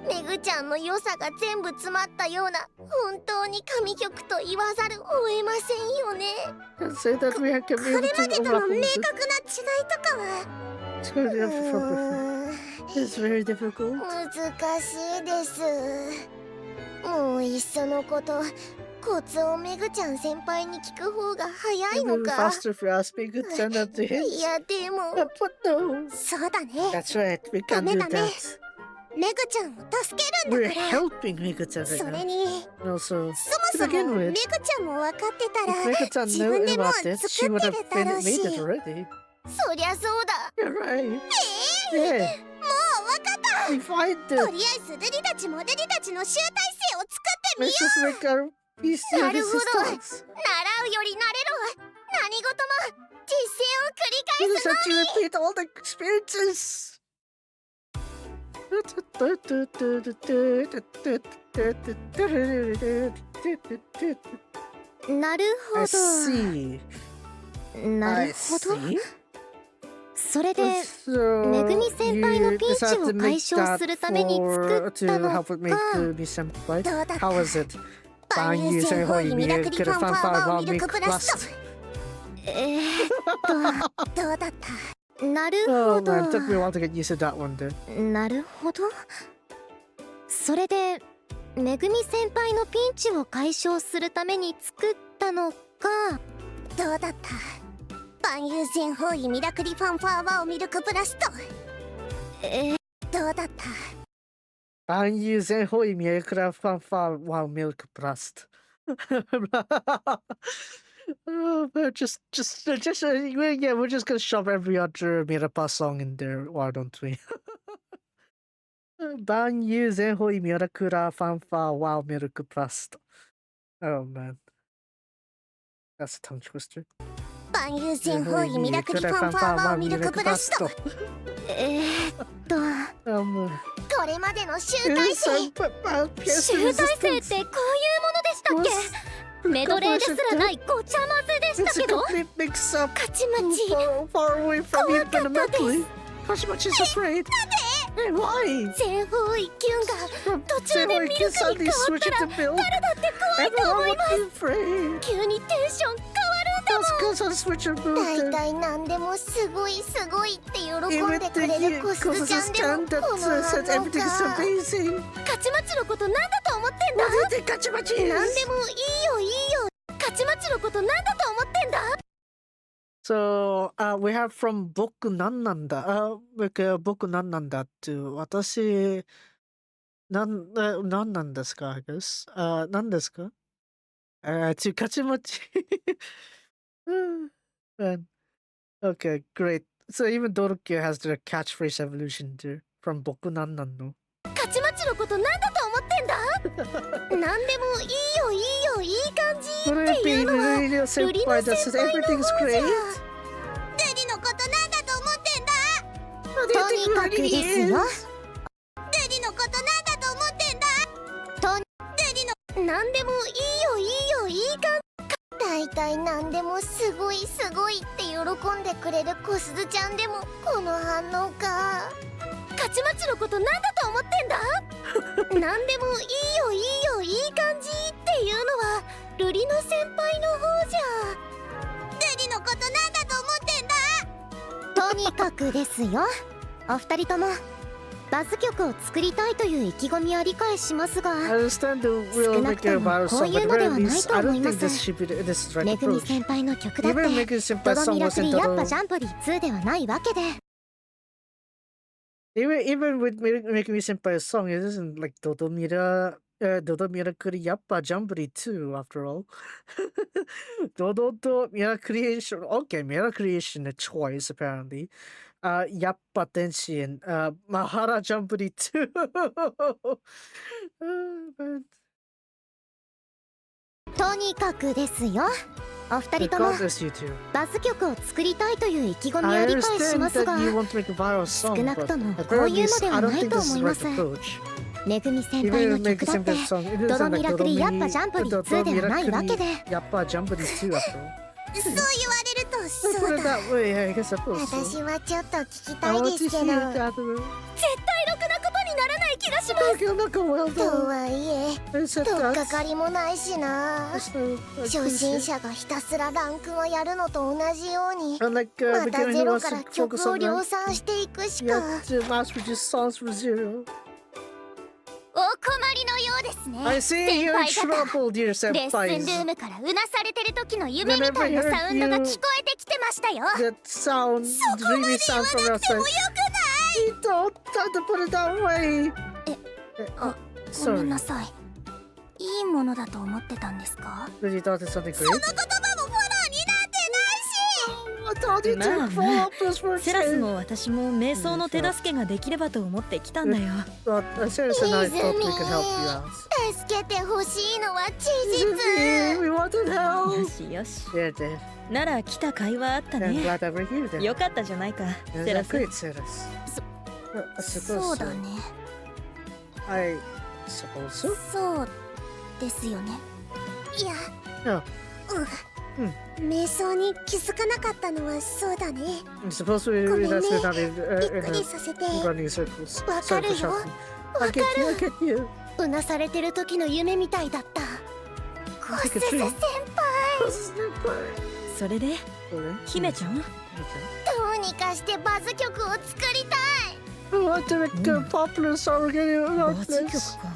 めぐちゃんの良さが全部詰まったような本当に神曲と言わざるを得ませんよね。 Can't say that we have これまで community との明 overlap. 確な違いとかは It's very う difficult. ーん It's very difficult. 難しいです。もういっそのことコツをめぐちゃん先輩に聞く方が早い It の would be か。 faster if you asked me to turn up to い his. やでも But no. そうだね。 That's right. We can't do ダメだね。 that. めぐちゃんを助けるん We're だから。 helping Mika-chan そ right れ now. に And also, そも to そ begin もめ with, ぐちゃんも分かってた if ら Mika-chan 自 knew 分でも about it, she 作 would って have るだろう made し。 it already. そりゃそうだ。 You're right. もう Yeah, 分かった。 we find と it. りあえずルリたちもルリたちの集大成を作ってみ Let's よ just make our peace う。 to なるほど。 resistance. 習うより慣れろ。何事も実践を繰り返 You す just の have to repeat all the experiences. なる I see. な I るほど。 see. それで So めぐみ先輩の you ピンチ decided を to 解 make 消 that するために for 作った to の help with か。 make me senpai. どうだった How was it? 万有戦法医ミラクリファンファーワーミルクプラスト。どうだったなる Oh ほど。 man, took me a while to get used to that one there. なるほど。それでめぐみ先輩のピンチを解消するために作ったのか。どうだった万有戦法医ミラクリファンファーワーミルクプラスト。どうだった Banyu Zenhoi Miekra Fanfa Wow Milk Plast. Oh, but yeah, we're just gonna shove every other Mirapa song in there, why don't we? Banyu Zenhoi Mirakura Fanfa Wow Milk Plast. Oh man. That's a tongue twister. 万有戦法医ミラクリファンファーワーミルクプラスト。これまでの集大成。集大成ってこういうものでしたっけ。メドレーですらないごちゃ混ぜでしたけど。 勝ち待ち。 Far away from you 怖かったです。 fundamentally. Kashimachi's afraid. Hey, why? 全方位キュンが From 途中でミルクに変わ suddenly っ switch たら it to milk. 誰だって怖いと Everyone 思い would ます。 be afraid. 急にテンション変わるんだもん。 That's because I switch your milk. 大 then. 体何でもすごいすごいって喜ん Even でくれ the るコスズちゃんで chan も that この said 反応 everything is か。 amazing. 勝ち待ちのことなんだと思ってんだ。 What do you think Kachimachi 何 is? でもいいよいいよ。勝ち待ちのことなんだと思ってんだ。 So, we have from Boku Nan Nanda. Boku Nan Nanda to Watashi Nan Nan desu ka, I guess. Nan desu ka? To Kachimachi. Man. Okay, great. So even Dorokyo has the catchphrase evolution too. From Boku Nan Nan no. 勝ち待ちのことなんだと思ってんだ。何でもいいよいいよいい感じ Would って it い be うのは really ルリの senpai 先 that says 輩の everything's 方じゃ。 great? ルリのことなんだと思ってんだ。 What do you think とにかく really ですよ。 is? ルリのことなんだと思ってんだ。なんでもいいよいい感じ。大体なんでもすごいすごいって喜んでくれるコスズちゃんでもこの反応か。勝ち待ちのことなんだと思ってんだ。なんでもいいい感じっていうのは瑠璃の先輩の方じゃ。瑠璃のことなんだと思ってんだ。とにかくですよ、お二人ともバズ曲を作りたいという意気込みは理解しますが、 I understand the real 少なくと maker も of こ our うい song, う but の at で the はない very least, と I 思 don't いま think す。 this should be this is the right めぐみ approach. 先輩の曲だって Even Megumi ド Senpai's ド song ミラク wasn't リやっぱ at ジャンボリー2ではないわけで、 even with Megumi Senpai's song, it isn't like Dodo Mirakuri Yappa Jamburi 2 after all. Dodo Mirakreation, okay, Mirakreation a choice apparently. Yappa Tenshin, Mahara Jamburi 2. Man. とにかくですよ、お二人とも Regardless, you two. バズ曲を作りたいという意気込みは I 理解し understand ますが、 that you want to make a viral 少 song, なく but とも at こ very ういうの least, で I は don't ない think と this is 思 the いま right す。 approach. めぐみ先輩 Even の Megumi 曲だって Senpai's song, it ドド isn't ミ like ラクリやっぱ Dodo ジャンボリー Dodo 2ではないわけで、 Yappa Jamburi 2 after all. そう言われると Put そう it だ。 that way, I guess I suppose so. 私はちょっと聞き I たい want で to す see け it ど、 that way. 絶対ろくなことにならない気がします。 Okay, I'm not going well と done. はいえ I said とっ that. かかりもないしな。 So, 初心者がひたすらランクをやるのと同じように、 unlike ま the た beginner ゼ who ロ wants から to 曲 focus を on 量 that, 産していくし you か。 have to mass produce songs from zero. お困りのようですね。 I see you're in 先輩方、 trouble, dear レッスンル senpais. ームからうなされてる時の夢みたいなサウンドが聞こえてきてましたよ。 That sound, dreamy sound from outside. よくない。 You don't have to put it that way. あ、ごめん Sorry. なさい。いいものだと思ってたんですか？ But you thought it's something その great? 言葉もフォローになってないし。 I thought you まあ to ま follow あ up those words. セラスも私も瞑想の手助けができればと思って来たんだよ。 But seriously, I thought we could help you out. 助けてほしいのは事 We 実。 wanted よ help. しよし。 Yeah, dear. なら来た甲斐はあった I'm ね。 glad that we're here then. よかったじゃないか、 Is セラ that ス。 great, Seras? I そ suppose うだ so. ね。 I suppose so. そうですよね。いや、 No. 瞑想に気づかなかったのはそうだね。 I suppose we ごめんね。 that's not びっ in くりさせて。 running circles. わか Sorry る for よ。 shouting. I get you, I get you. うなされてる時の夢みたいだった。コスズ先輩、 それで、姫ちゃん、どうにかしてバズ曲を作りたい。 I want to make a popular song again バ about ズ曲 this. か。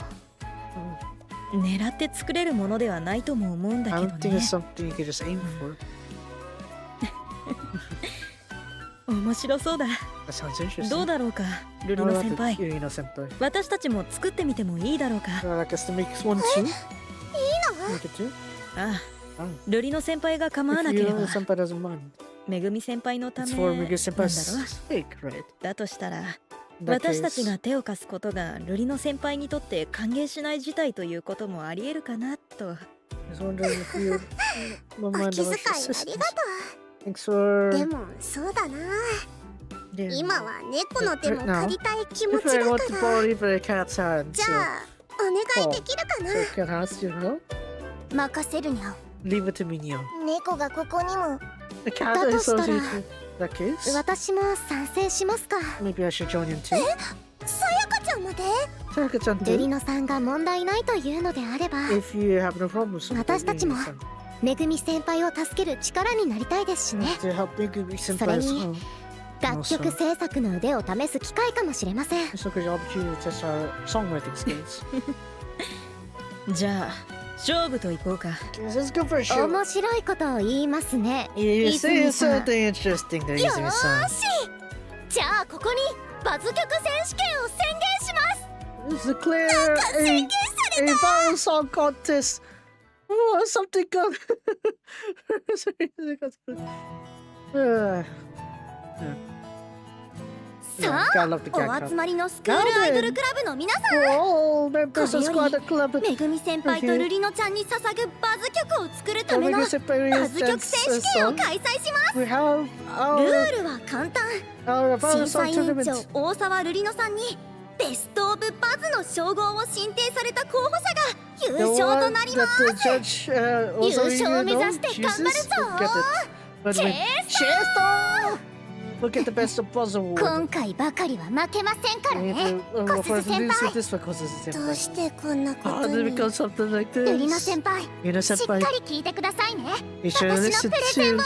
狙って作れるものではないとも思うんだ I け don't ど think ね it's。something you can just aim for. 面白そうだ。 That sounds interesting. どうだろうか、ルリ How の about 先 the 輩。 Yurino senpai? 私たちも作ってみてもいいだろうか。 Well, I guess to make one too. いいの？ Make it too. ああ、 Oh. ルリの先輩が構わな If ければ Yurino、senpai doesn't mind. めぐみ先輩のた It's め for なんだ Megu ろ senpai's う。 sake, right? だとしたら、 In that 私たち case, が手を貸すことがルリの先輩にとって歓迎しない事態ということもありえるかなと。 I was wondering if you don't お mind 気 about 遣い your あり assistance. がと Thanks う。で for. もそうだな。 Yeah. 今は猫の手も借りたい気持 If ち I だ want か to ら。 borrow even a cat's hand, じ so ゃあお願いできるか so can I ask you help? な。任せるにゃん。 Leave it to me, Neo. 猫がここにも。 A cat だと is したら associated with that case. 私も賛成しますか。 Maybe I should join him too. さやかちゃんまで。 Taka-chan ルリ too. ノさんが問題ないというのであれば、 If you have no problems with 私たちも Yurino-san. めぐみ先輩を助ける力になりたいですしね。 To help Megumi それ senpai に as well. 楽曲制作の腕を試す機会かもしれません。 It's a good opportunity to test our songwriting skills. じゃあ、勝負といこうか。 Yes, let's go for a show. 面白いことを言いますね。 You say 泉さん。 something interesting there, よ Izumi-san. ーし、じゃあここにバズ曲選手権を宣言します。 Let's declare 宣言され a viral song contest. Oh, something good.さ Gotta love the あ、お Gacha. 集まりのスクールアイドルクラブの皆さん、 Oh, members of これより Squad Club. めぐみ先輩とルリノちゃんに捧ぐバズ曲を作るための Omega バ Senpai ズ曲選手権を開催します。 We have ル our ールは簡単。 viral 審査 song 委員 tournament. 長大沢瑠璃乃さんにベストオブバズの称号を進呈された候補者が優 The 勝 one となりま that す the judge also 優勝を目指して chooses. 頑張るぞ Look at it. But wait, Chesto! Look at the best of puzzle award. 今回ばかりは負けませんから We ね need to コス for ス先 this 輩 this one causes どう senpai. してこんなこ How と did に it become something like ルリナ this? 先輩 Yuna しっか senpai, り聞いてくださいね you should 私の listen プレゼン to を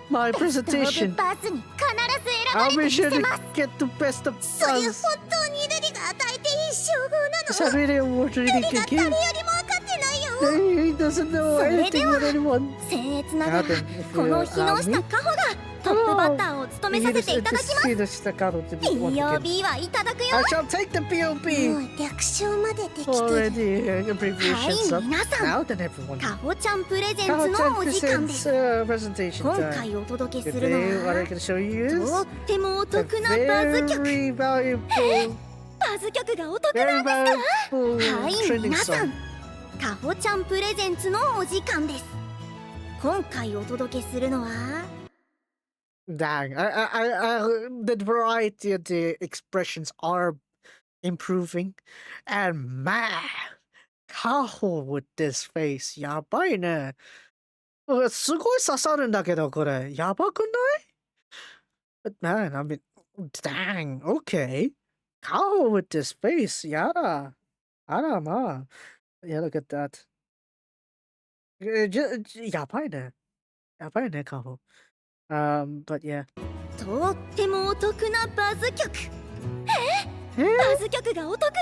my ベストオブ presentation. バーズに必ず選ば I'll れて be み sure せ to ます get the best of それ本 us. 当にルリが与えていい称号 Is な that の really a award really ルリが can 誰 give? よりも分かってないよ He doesn't know それ anything では about anyone. 僭越なが Now ら then, if こ you の日の allow 下 me, カホがトップバッターを務めさせていただきます see the staccato to be one again. POB はいただくよ I shall take the も POP. う略称までできてる Already は abbreviations い up. 皆さん Now then, everyone. カホちゃんプレゼンツ How のお時間です presentation 今 time. 回お届けす Today, るの what は I can show you と is ってもお a 得なバズ曲 very valuable, バズ曲がお得 very な valuable はい trending 皆さ song. んカホちゃんプレゼンツのお時間です今回お届けするのは Dang, the variety of the expressions are improving, and man, Kaho with this face, やばいね。すごい刺さるんだけど、これ。やばくない？ But man, I mean, dang, okay. Kaho with this face, やだ。あらまあ。Yeah, look at that. やばいね。やばいね、Kaho. But yeah. とってもお得なバズ曲バズ曲がお得な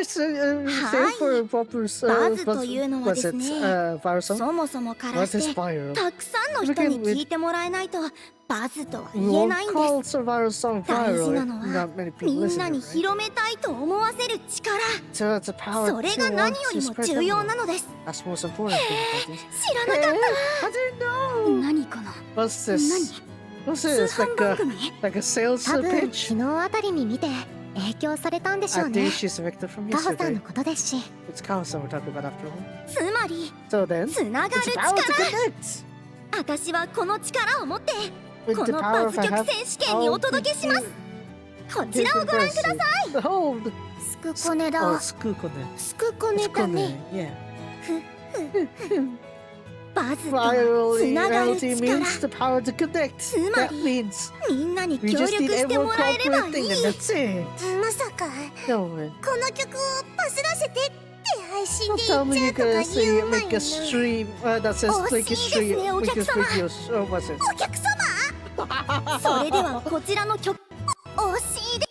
んですか This はい for poppers, バズというのはですね viral song? そもそもから What し is て viral? たくさんの人に聞いてもらえないとバズとは We 言え won't ないんで call す a viral song 大事 viral な if のは not many み people ん listen な to に it, right? 広めたいと思わせる力 So it's a power それが to 何 want よ to りも spread 重要 the なのです That's most important thing about this. 知らなかっ I didn't た know! 何かな What's 何 this? What's 通 this? 販番組 Like a sales 多分 pitch? 昨日あたりに見て影響されたんでしょ I うね think she's a victim from カホさん yesterday. のことですし It's Kao-san we're talking about after all. つまり So then, つながる it's 力 power to connect! 私はこの力を持って With こ the の power バ of ズ I 曲 have, 選手権にお届けしますこちらをご覧ください Hold! スクコネ Oh, だ Skukone. スクコネだね Yeah. バズとは Viral つながる reality 力 means the power to connect. つま That り means みんなに協 we 力 just need して everyone もらえればい cooperating い and that's it. まさか No way. この曲をバズらせてって配信 Don't で tell 言 me っちゃ you're うとか gonna say 言うまい make の a stream that says Oh, make a 惜しいですね、 stream, お make 客 a 様。 videos. Oh, what's it? お客様それではこちらの曲惜しいで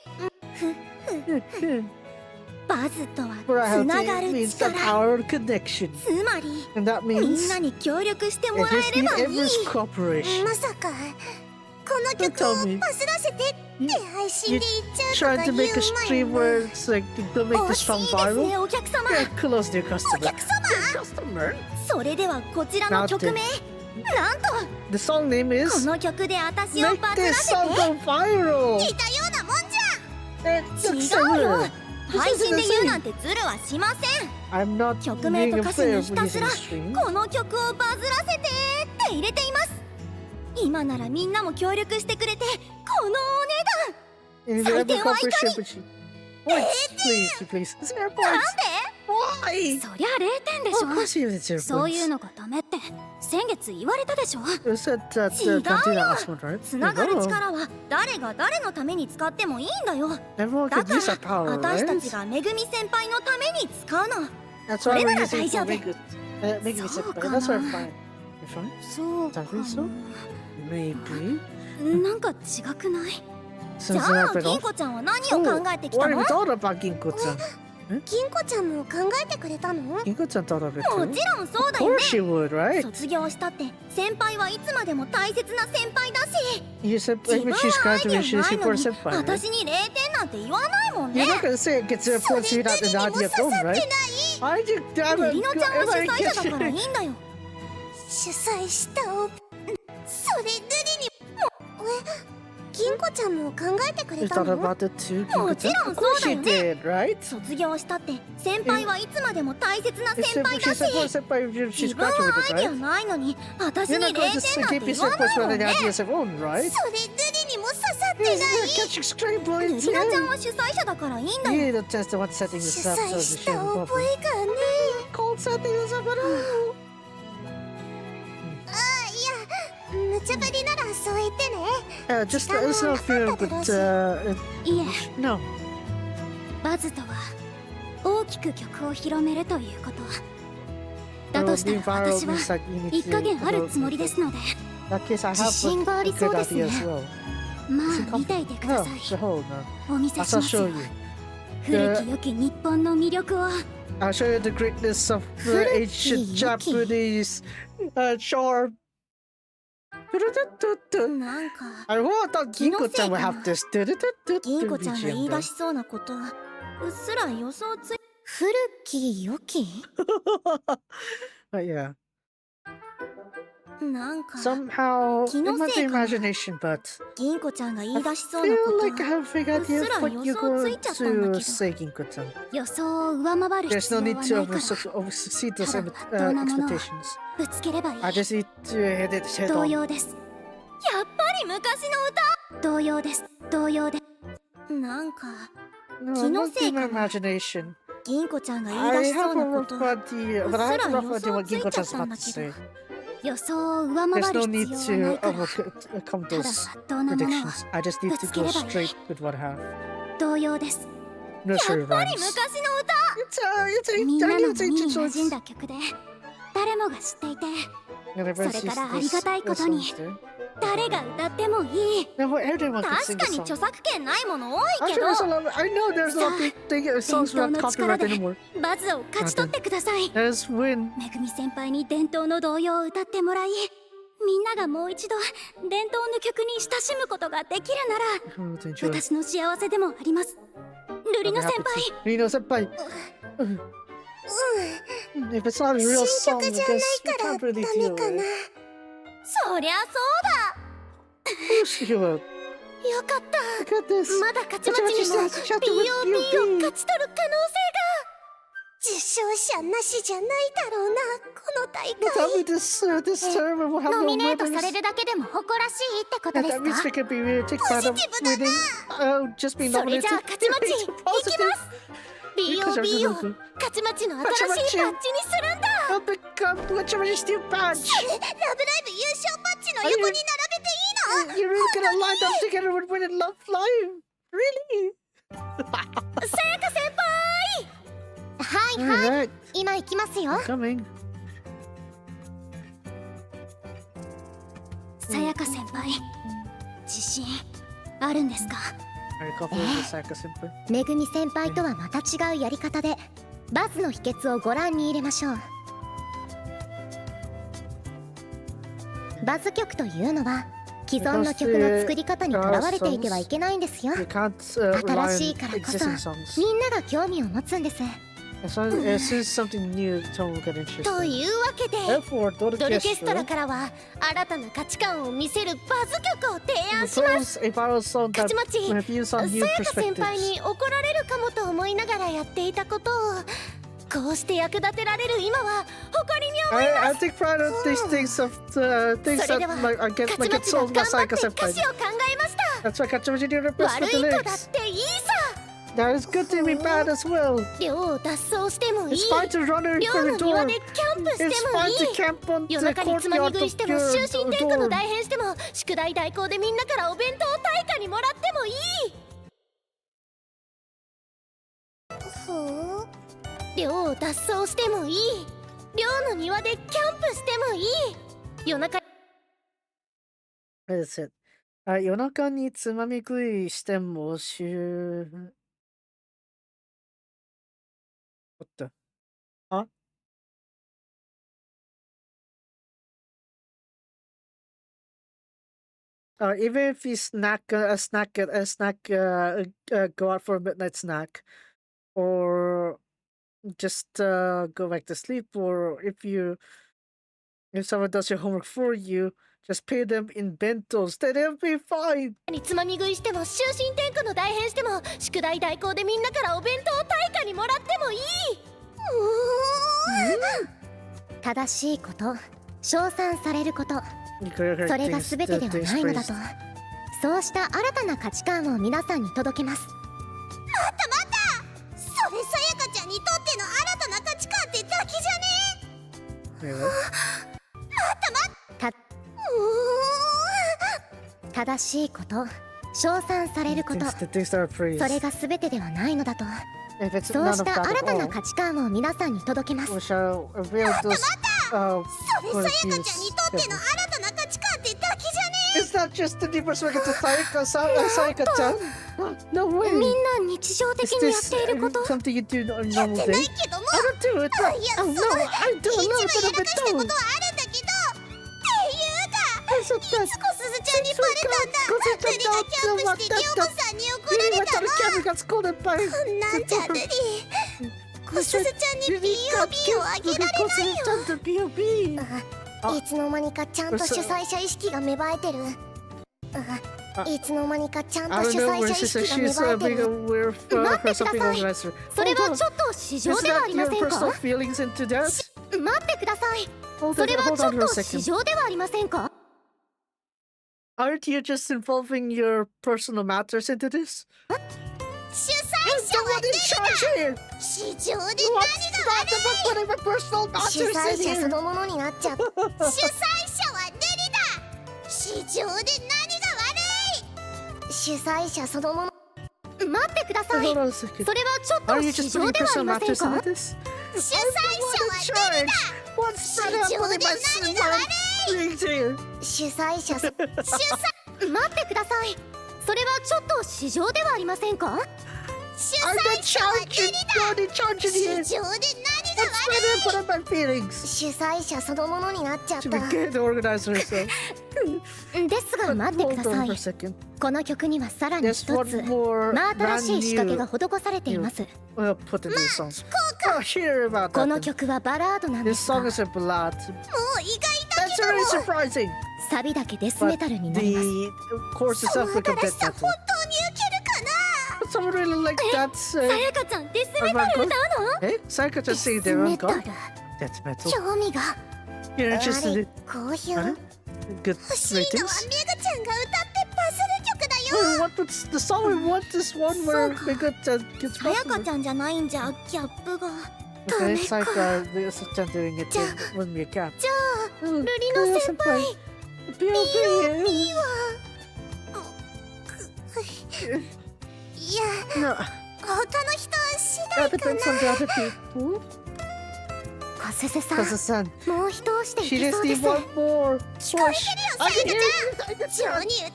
バズとは Variety つながる means the 力 power of connection. つまり And that みん means なに協力して it もらえ just れ need ばいい everyone's cooperation. まさかこの Don't 曲 tell を me. バズらせてって配信 You で言っちゃう trying と to か言 make a うまい stream の where it's like to make the 惜し song いですね viral? お客様 Get close to your お customer. 客様 Customer? それではこちらの曲名なんと The song name こ is の曲で私を Make バズら This せ Song て Go Viral! 似たようなもんじゃ It's 違うよ similar. 配信で言うなんてズルはしません I'm not 曲名 being と歌詞 afraid に of ひたす using ら the stream. この曲をバズらせてって入れています今ならみんなも協力してくれてこの In 採 the 点はいかに cooperation, but Points, please, please. Is there お値段なん points? Why? でそりゃ0点でし Of course you did zero そういう points. のがダメって先月言われたでしょ You said that 違うよ don't do that last one, right? つながる No. 力は誰が誰のために使ってもいいんだよ Everyone だ can か use ら that power, 私たち right? がめぐみ先輩のために使うの That's why これ we're なら using 大丈 for 夫 make it, make me そう simple. か That's why な I'm fine. You're fine? そうか Don't think so? な Maybe. なんか違くない Since じ I ゃあ read 銀 off. 子ちゃんは何を Oh, 考えてき what た have の you thought about Ginko-chan? 銀子ちゃんも考えてくれたのも Ginko-chan thought of it ち too. ろんそう Of だよね course she would, right? 卒業したって先輩はいつまでも大切な先輩だし You said 自 like 分 when は she's アイデ graduating, ア she's ないの for に senpai, right? 私に0点なんて言わないもんね You're not gonna say it gets zero それ points without ルリ the にも idea 刺 of さ them, ってない right? Why did you damn ル it? リナちゃんは主 Everybody 催者だからい gets いんだよ主催したそれルリに銀子ちゃんも考えてく You れた thought の about it too, もち Ginko-chan? ろん Of そう course だ she よね did, right? 卒業したって先輩はいつまでも大切な It's 先輩 simple. だ She し said for senpai, she's 自分は graduated, アイデア right? ないのに私 You're に not 0 going to 点なんて give 言 yourself わ points ないも without ん the ね idea of their own, right? それルリにも刺さってな You're い catching stray ル points リナちゃん here. は主催者だからいいんだよ You're just the one setting 主 this up, so 催 the した shame 覚えがね Call さてよさばら。無茶ぶりならそう言ってね。Just it's not fair, but いえ、 no. バズとは大きく曲を広めるということ。だとしたら私は一加減あるつもりですので、自信がありそうですね。まあ見ていてください。お見せしますよ。古き良き日本の魅力を。I'll show you the greatness of the ancient Japanese charm. なんか I thought 銀子ちゃん would have this. 銀子ちゃんが言い出しそうなこと、うっすら予想つい。古き良き Yeah. なんか Somehow, 気 in の my せいかな。 imagination, but 銀子ちゃんが言 I い出しそうな feel こ like I have a big と、うっ idea すら of what 予 you're 想つ going いちゃったんだ to け say, ど、 Ginko-chan. 予想を上回る There's 必 no 要 need は to ないから、 exceed those ただまっとうなものを expectations. ぶつければいい。 I just need to hit it head 同 on. 様です。やっぱり昔の歌。同様です。同様で。なんか No, 気の not せい in my かな。 imagination. 銀子ちゃんが言い I 出しそ have う a なこ rough と、 idea, but I have a rough idea what Ginko-chan's about to say. 予想を上回 There's る no need 必要はな to いから、 overcome ただ those まっとうなものを predictions. I just need ぶ to つけ go ればいい。 straight with what I have. 同様です。 Nursery やっぱり rhymes. 昔の歌。 It's みんな I の knew 耳 it's に ancient 馴染ん songs. だ曲で、誰もが知っていて、 And everyone それ sees からありがたいことに songs there. 誰が歌ってもいい。 No, everyone can 確 sing か the に song. 著作権ないもの多いけ Actually, ど、 there's a lot. I know there's a lot of songs 伝統 without の力 copyright で anymore. バズを勝ち取ってください。 Let's win. めぐみ先輩に伝統の童謡を歌ってもらい、みんながもう一度伝統の曲に親しむことができるなら、 Oh, to enjoy. 私の幸せでもあります。ルリノ I'm 先 happy 輩。 to. Rino senpai. If it's not a real song, I guess we can't really do it. そりゃそうだ。 Yes, you will. よかった。 Look at this. まだ勝ち待ちにも Shut up with BOB を you. 勝ち取る可能性が。受賞者なしじゃないだろうな、この大 Tell 会。 me this term will have ノ no ミネートさ winners. れるだけでも誇らしいってこと And です that means we か。 can be really take part of winning. Just be それ nominated. じゃあ勝ち待ち行きます BOB を勝ち待ちの新しいバッジにするんだ。 I'll become what your steel badge. ラブライブ優勝バッジの横に並べていいの。 You're really gonna line up together with Win and Love Live? Really? さやか先輩。はいはい、 Alright, 今行きますよ。 coming. さやか先輩、自信あるんですか。 Alright, copy the Sayaka senpai. めぐみ先輩とはまた違うやり方でバズの秘訣をご覧に入れましょう。バズ曲というのは既存の曲の作り方にとらわれていてはいけないんですよ。 You can't rely 新し on いからこそ existing songs. みんなが興味を持つんです。 As soon as something new, someone will get と interested. いうわけで Therefore, ドルケストラ Orchestra からは新たな価値観を見せるバズ曲を提案します。 propose a viral song 勝 that ち待ち、 will views さ on new やか先輩 perspectives. に怒られるかもと思いながらやっていたことをこうして役立てられる今は誇りに思い I ます。 take pride of these things of things それ that では I get 勝ち get 待ちが sold 頑 by 張って Sayaka 歌 senpai. 詞を考えました。 That's why Kachimaji did her best 悪 with い the 子だっ lyrics. ていいさ。 That is good to be bad as well. 寮を脱走してもいい。 It's fine to run 寮 for の a 庭 dorm. でキャンプして It's も fine い to い。 camp on 夜 the 中につまみ courtyard 食いしても of 就 your 寝テントの dorm. 大変しても宿題代行でみんなからお弁当対価にもらってもいい。ほう。寮を脱走してもいい。寮の庭でキャンプしてもいい。夜中 That's it. 夜中につまみ食いしてもWhat the? Huh? Even if you go out for a midnight snack, or just go back to sleep, or if someone does your homework for you, just pay them in bentos, then they'll be fine. につまみ食いしても就寝テントの大変しても宿題代行でみんなからお弁当対価にもらってもいい。正しいこと、称賛されること、それが全てではないのだと、そうした新たな価値観を皆さんに届けます。待った、それさやかちゃんにとっての新たな価値観ってだけじゃね Anyway. 正しいこと、称賛されること、 The things that are praised. それが全てではないのだと。 If it's そう none し of た that 新 at たな all, 価値観を皆さんに届けます。 we shall reveal those. それさやかちゃんにとっての新たな価値観ってだけじゃね It's not just the new perspective to Sayaka-chan. No way. え。みんな日常的 Is にやっ this ていること。 something you do on a やっ normal てな day? いけども、 I don't do it. いや、 Oh no, I do a 一 little 番 bit や of ら it かしたこ too. とはあるんだけど、っていうか、 Is it い that? つこすずちゃんにバレたんだ。ルリがキャンプしてリオコさんに怒ら We れ went た on の。 a camp and got scolded by. なんじゃルリ。こすずちゃんに POB をあげられないよ。 POB. いつの間にかちゃんと主催者意識が芽生えてる。いつの間にかちゃんと I 主 don't know 催 where 者 she 意 said 識が she's 芽生えて being る。 aware for 待ってくだ herself being さい。 organizer. それ Hold は on. ちょっと市場 Is ではあ that りま your せん personal か。 feelings into that? 待ってください。 Hold そ on, れは hold ちょ on っ for a と市 second. 場ではありませんか。 Aren't you just involving your personal matters into this? 主催 I'm 者 the は one in charge here. 市場で What's 何が not about putting my personal 主 matters 催 in 者そ here? のものになっちゃった。主催者はデリだ。市場で何が悪い。主催者そのもの。待ってください。 Hold on a second. それはちょっ Are と you 市 just 場 putting ではあり personal ません matters か。 into this? 主催 I'm 者 the は one in charge. What's not about putting my feelings here? 主催者主催待ってください。それはちょっと市場ではありませんか。主 I'm 催 the 者は charge. You're the charge in 市 here. 場で何が What's not about my feelings? 主催者そのものになっちゃっ She た。 became the organizer herself. ですが待ってく Hold ださ on for a い。 second. この曲にはさらに一 There's one つ more 真新し brand い仕掛け new が施されています。 put into the song. Oh, hear about こ that. の then. 曲はバラードなんで This すが、 song is a ballad. もう意外だ That's けど very も surprising. サビだけデスメ But タルになります。 the chorus そ itself の becomes 新 death しさ metal. 本当に受けるかな。 But someone really like that. さやかちゃんデスメタル歌うの？ Hey, Sayaka デ just ス sing their メ own タル God. Death metal. 興味が You're あ interested れ in 好評。 Huh? good 欲しいのは ratings? メグちゃんが歌ってバズる曲だ Wait, よ。 what's the song we want? This one where they got gets さやか popular. ちゃんじゃないんじゃギャップが。 Okay, ダメか。 Sayaka, Sayaka doing it じゃあ wouldn't be a cap. じゃあ Oh, ルリの先輩 POP. いいわ。いや No, 他の人次 that 第か depends on the other people. な。小鈴さん Kazu-san, もう一押しでい she け just そうで needs す。 one more 聞こえ push. てるよ I さや can か hear ちゃん。 you. 情に訴えよ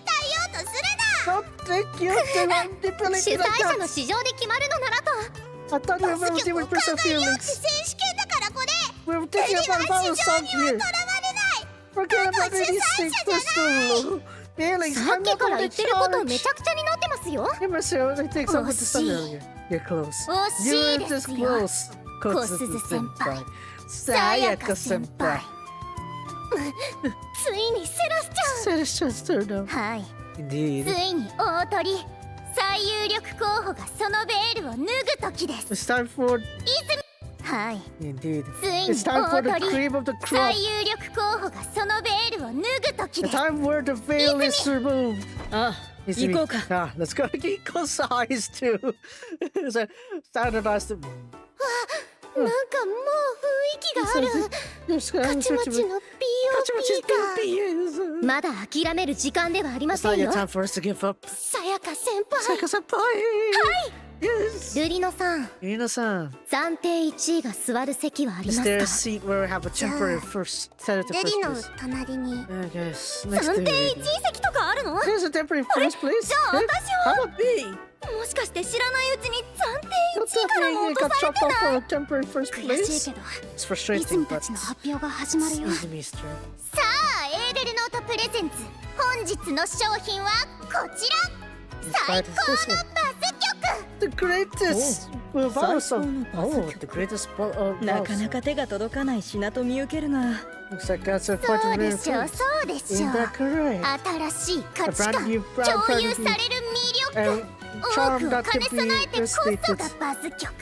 うとするな。 Don't thank you. They're manipulating 主 like 催者の that. 市場で決まるのならと。 I thought we バ were ス曲 doing を考 personal えようって feelings. 選手権だからこれ。 We were ル thinking リ about は our 市場 song にはと here. らわれない。 Forget あな about た主催 anything 者じゃない。 personal. Feelings. さっ I'm き not から going 言っ to てることめ charge. ちゃくちゃになってますよ。 You must say I think someone just said see. earlier. You're close. 惜し You're いで this すよ。 close. 小鈴先輩。Sayaka 先輩。ついにセラスちゃん。 Said it's just turned out. はい。 Indeed. ついに大鳥最有力候補がそのベールを脱ぐ時です。 It's time for はい。 indeed. ついに It's time for the 大鳥 cream of the crop. 最有力候補がそのベールを脱ぐ時 The です。 time where the veil is removed. ああ Izumi. 行こうか Ah, let's go. Kiko's eyes too. So standardized. なんかもう雰囲気がある。カチマチの POP が。まだ諦める時間ではありま It's せ not ん yet よ。 time for us to give up. さやか先輩。 Sayaka senpai. Yes. ルリノさん、 Irina-san, 暫定1位が座る席はあり is ま there a す seat where we have a temporary first set at the か？ル first リの place? 隣に Yes, next 暫 to 定 1 me. 位席とかあるの？も There's a temporary first place. じゃあ Yes. 私は How about me? しかして知らないうちに暫 Don't 定1位から tell も me 落 you と got され chopped て off ない。 for a temporary first 悔しい place. けど、 It's イ frustrating, ズミた but ちの発表が始まるよ。 Izumi's turn. さあ、エーデルノートプレゼンツ。本日の商品はこちら。最高のバス曲。 The greatest vowel song. Oh, the greatest vowel なかな song. か手が届かない品と見受けるが Looks like that's a そう quite で rare しょう、 fruit. そうでしょ Isn't う。 that correct? 新しい価 A 値 brand 観、 new 共有される魅 A 力。多 charm くを that 兼ね can 備え be てこそ translated. がバズ曲。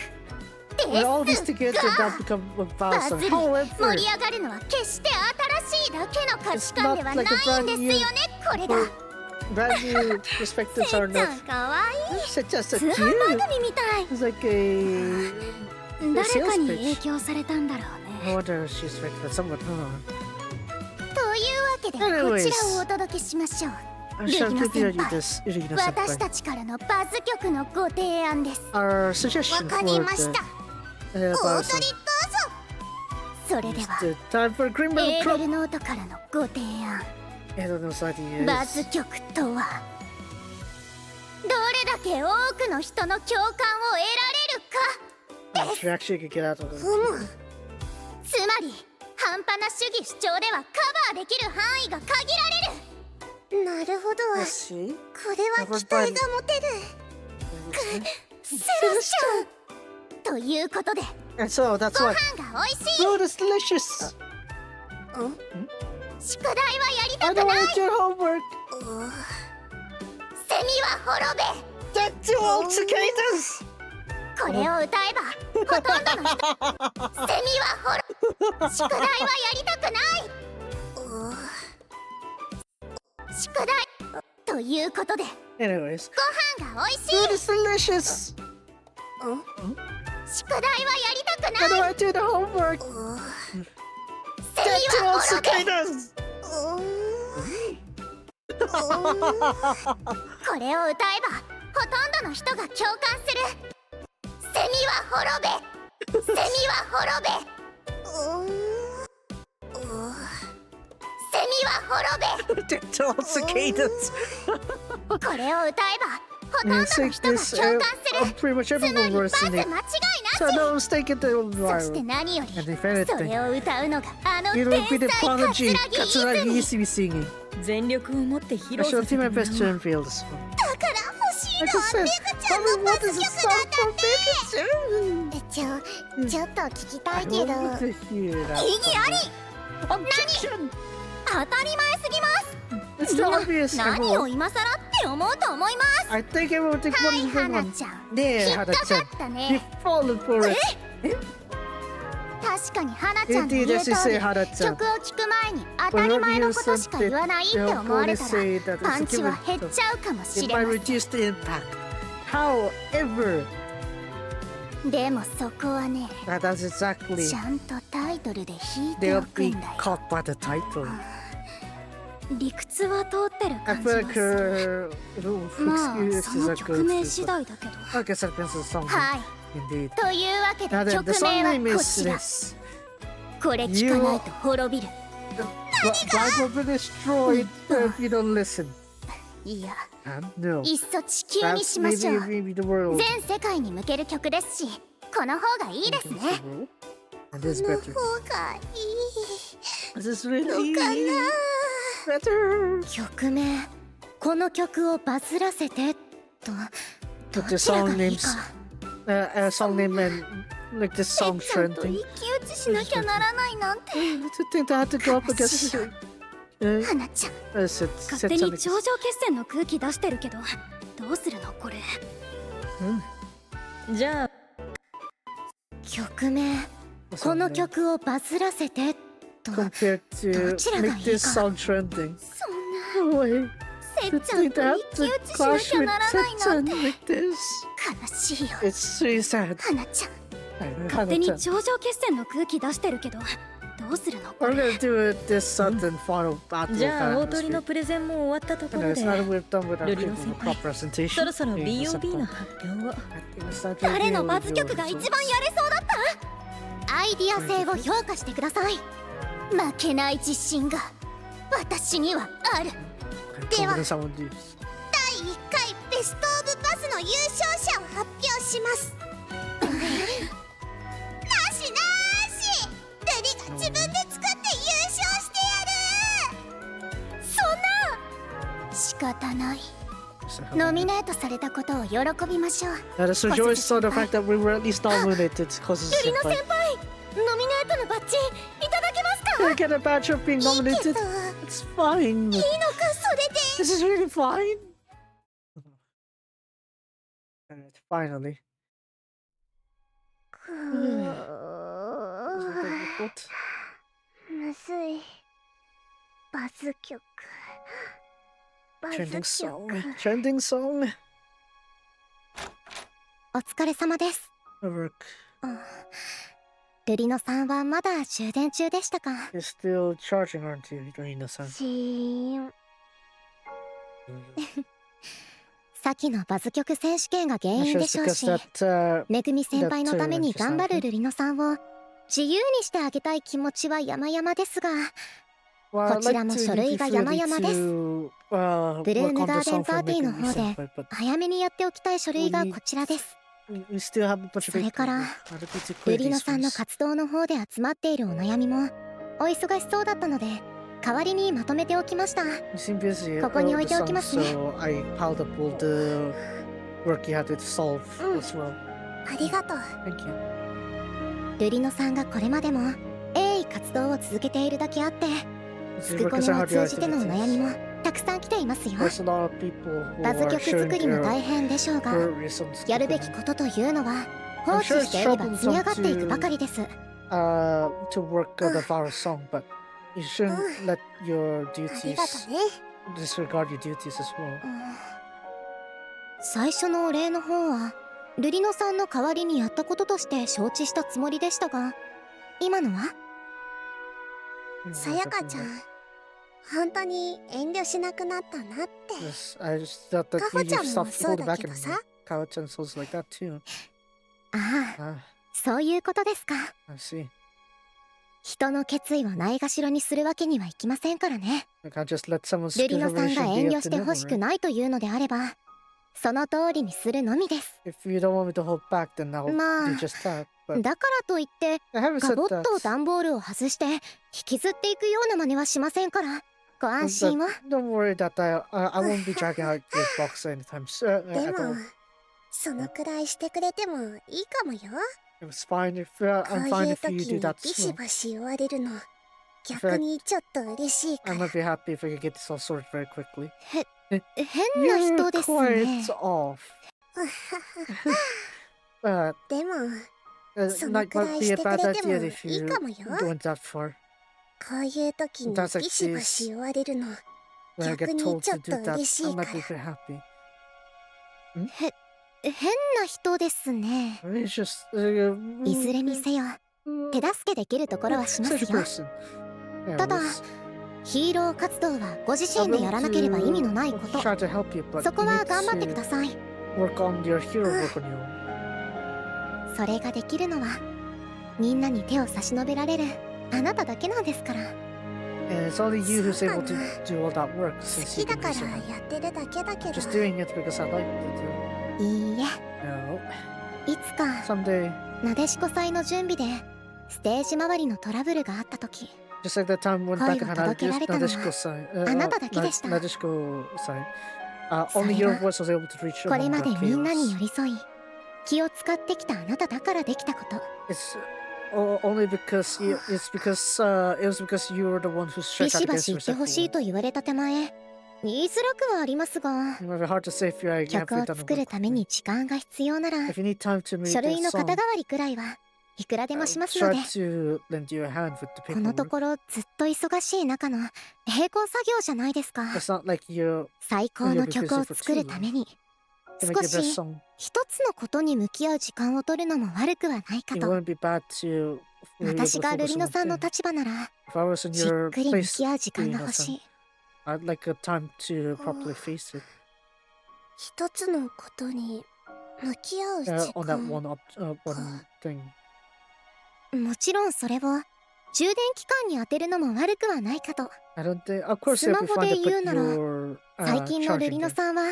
When all で this す together が that become a vowel バ song. ズり、盛 However, り上がるのは決して新しいだけの価値 It's 観 not では like a ないん brand です new よね、これが。 brand new perspectives せ are っちゃ not んかわいい。 such as 通 a 販 cute. 番組みたい。 It's like a 誰かに sales 影 pitch. 響されたんだろう I ね。 wonder if she's written for someone. というわけでこ Anyways ちらをお届けしましょう。 I shall Irina give you senpai. this, Irina 私 senpai. たちからのバズ曲のご提案です。 Our わ suggestion か for りました the お about 取りどうぞ。それで It's は the time for Green エ Bell ーベ Club. ルノートからのご提案 I don't know what it バズ is. 曲とはどれだけ多くの人の共感を得られるか If you actually could get out of it. ふむつまり半端な主義主張ではカバーできる範囲が限られる。なるほど Let's see. これは期待が持てる。セロちゃんということで And so that's ご what 飯が美味しい。 food is delicious. 宿題はやりた I く don't ない want to do your homework. セミは滅べ。 That's you all cicadas. これを歌えばほとんどの人セミは滅べ。宿題はやりたくない。宿題ということで Anyways, ご飯が美味しい。 food is delicious. 宿題はやりたく I ない。 don't want to do the homework. セ That's ミ you all は滅べ。 cicadas. これを歌えばほとんどの人が共感する。セミは滅べ。セミは滅べ。セミは滅べ。 That's all cicadas. これを歌えばほとんど And の sing 人が this 共感する。 pretty much つま everyone り will バズ sing 間違 it. いな So し。 no, let's take it to そして viral. 何より And if そ anything, れを歌うのがあの it 天 will be the 才 prodigy 桂木 Katsuragi 泉。 Izumi singing. 全力を持って披 I 露 shall させ do て my もら best お to う。 unveil this one. だから欲しい Like の I は said, メグちゃん Mommy, のバ what ズ is a 曲 song なんだ from って。 Pikachu? ちょっと聞きた I いけど want to hear that. 意義あり。 Objection! 当たり前すぎます。 It's みん too な obvious, 何を everyone. 今更って思うと思います。 I think everyone thinks は one い、 is は good な one. ちゃん。 There, 引っかか Hana-chan. った You've ね。 fallen for it. 確かにはなちゃんの Indeed, 言う as you 通 say, り Hana-chan. 曲を聴く前に当たり前のことしか言わないって思われたら say that パン it's チ a は given. 減っちゃうかもし It れ might ませ reduce the impact. However, ん。でもそこはね、 that's exactly ちゃんとタイトルで弾いて they'll おく be んだよ。 caught by the title. 理屈は通ってる I 感じ feel は like する。 her まあ、そ excuses の are 曲 good. 名 too, 次 but 第だけど。 I guess that depends on the song. はい。 Indeed. というわけ Now で then, 曲 the 名 song は name こ is ちら。 this. これ聞かないと滅びる。 Flag will be destroyed if you don't listen. いや、 And no. いっそ地球に That's しましょう。 maybe the world. 全世界に向ける曲ですし、この方がいいですね。 And it's この better. 方がいい This is really のかな。 better. 曲名、この曲をバズらせてと、 But ど the ちら song がいい names, か。 song name and like this せっ song ちゃんと trending. 一騎打ちしなきゃならないなんて。 To think that I had to go up against. 花ちゃん、 said 勝手に something. 頂上決戦の空気出してるけどどうするのこれ。じゃあ曲名、この曲をバズらせてと。 compared to どちらがいい make this か。 song trending. そんな No way. せっ To ちゃん think と that 一騎 to 打ちしな clash きゃ with ならないなん Tetsun て。 like this. 悲しいよ。 It's really sad. 花ちゃん、勝手に I'm 頂上決戦の空気出してるけどどうするのこれ。 gonna do it this Sudden final battle. じゃあ kind 大 of 鳥の mystery. プレゼンも終わったとこ And ろ it's で not we've done without ルリ giving ノ a 先 proper 輩 presentation. そろそろ Maybe BOB some の point. 発表を。 I think it's time to 誰の reveal バズ the 曲が results. 一番やれそうだったアイディア性を評価してください。負けない自信が私にはある。 Okay, では what does someone do? 第1回ベスト・オブ・バスの優勝者を発表します。なしなーし、ルリが自分で作って優勝してやる。そんな仕方ない。ノミネートされたことを喜びましょう。 Let us rejoice for the fact that we were at least nominated because ルリノ it's 先輩、ノミネートのバッジいただけますか？ I get a badge of being いいけ nominated. ど、いいのか It's fine. それで。 This is really fine. And finally. What? むずい。バズ曲。バズ Trending 曲。 song. Trending song. お疲れ様です。Work. 瑠璃乃さんはまだ充電中でしたか。 You're still charging, aren't you, Dorina-san? シーン。先のバズ曲選手権が原因でしょうし、めぐみ先輩のために頑張る瑠璃乃さんを自由にしてあげたい気持ちは山々ですが、こちらも書類が山々です。ブルームガーデンパーティーの方で早めにやっておきたい書類がこちらです。それから瑠璃乃さんの活動の方で集まっているお悩みもお忙しそうだったので、代わりにまとめておきました。ここに置いておきますね。ありがとう。瑠璃乃さんがこれまでも鋭意活動を続けているだけあって、スクコミを通じてのお悩みもたくさん来ていますよ。バズ曲作りも大変でしょうが、やるべきことというのは放置していれば積み上がっていくばかりです。You shouldn't let your duties disregard your duties as well. 最初のお礼の方は瑠璃乃さんの代わりにやったこととして承知したつもりでしたが、今のはさやかちゃん、本当に遠慮しなくなったなって。かほちゃんもそうだけどさ。ああ、そういうことですか。人の決意をないがしろにするわけにはいきませんからね。瑠璃乃さんが遠慮してほしくないというのであれば、その通りにするのみです。まあ、だからといってガボッと段ボールを外して引きずっていくような真似はしませんから、ご安心を。でもそのくらいしてくれてもいいかもよ。こういう時にビシバシ言われるの逆にちょっと嬉しいから。変な人ですね。でもそのくらいしてくれてもいいかもよ。こういう時にビシバシ言われるの逆にちょっと嬉しいから。変な人ですね。いずれにせよ手助けできるところはしますよ。ただヒーロー活動はご自身でやらなければ意味のないこと。そこは頑張ってください。それができるのはみんなに手を差し伸べられるあなただけなんですから。好きだからやってるだけだけど。いいえ、いつかなでしこ祭の準備でステージ周りのトラブルがあった時、声を届けられたのはあなただけでした。それはこれまでみんなに寄り添い気を使ってきたあなただからできたこと。ビシバシ言ってほしいと言われた手前言いづらくはありますが、曲を作るために時間が必要なら書類の肩代わりくらいはいくらでもしますので。このところずっと忙しい中の並行作業じゃないですか。最高の曲を作るために少し一つのことに向き合う時間を取るのも悪くはないかと。私が瑠璃乃さんの立場ならじっくり向き合う時間が欲しい。一つのことに向き合う時間。もちろんそれを充電期間に当てるのも悪くはないかと。スマホで言うなら最近の瑠璃乃さんは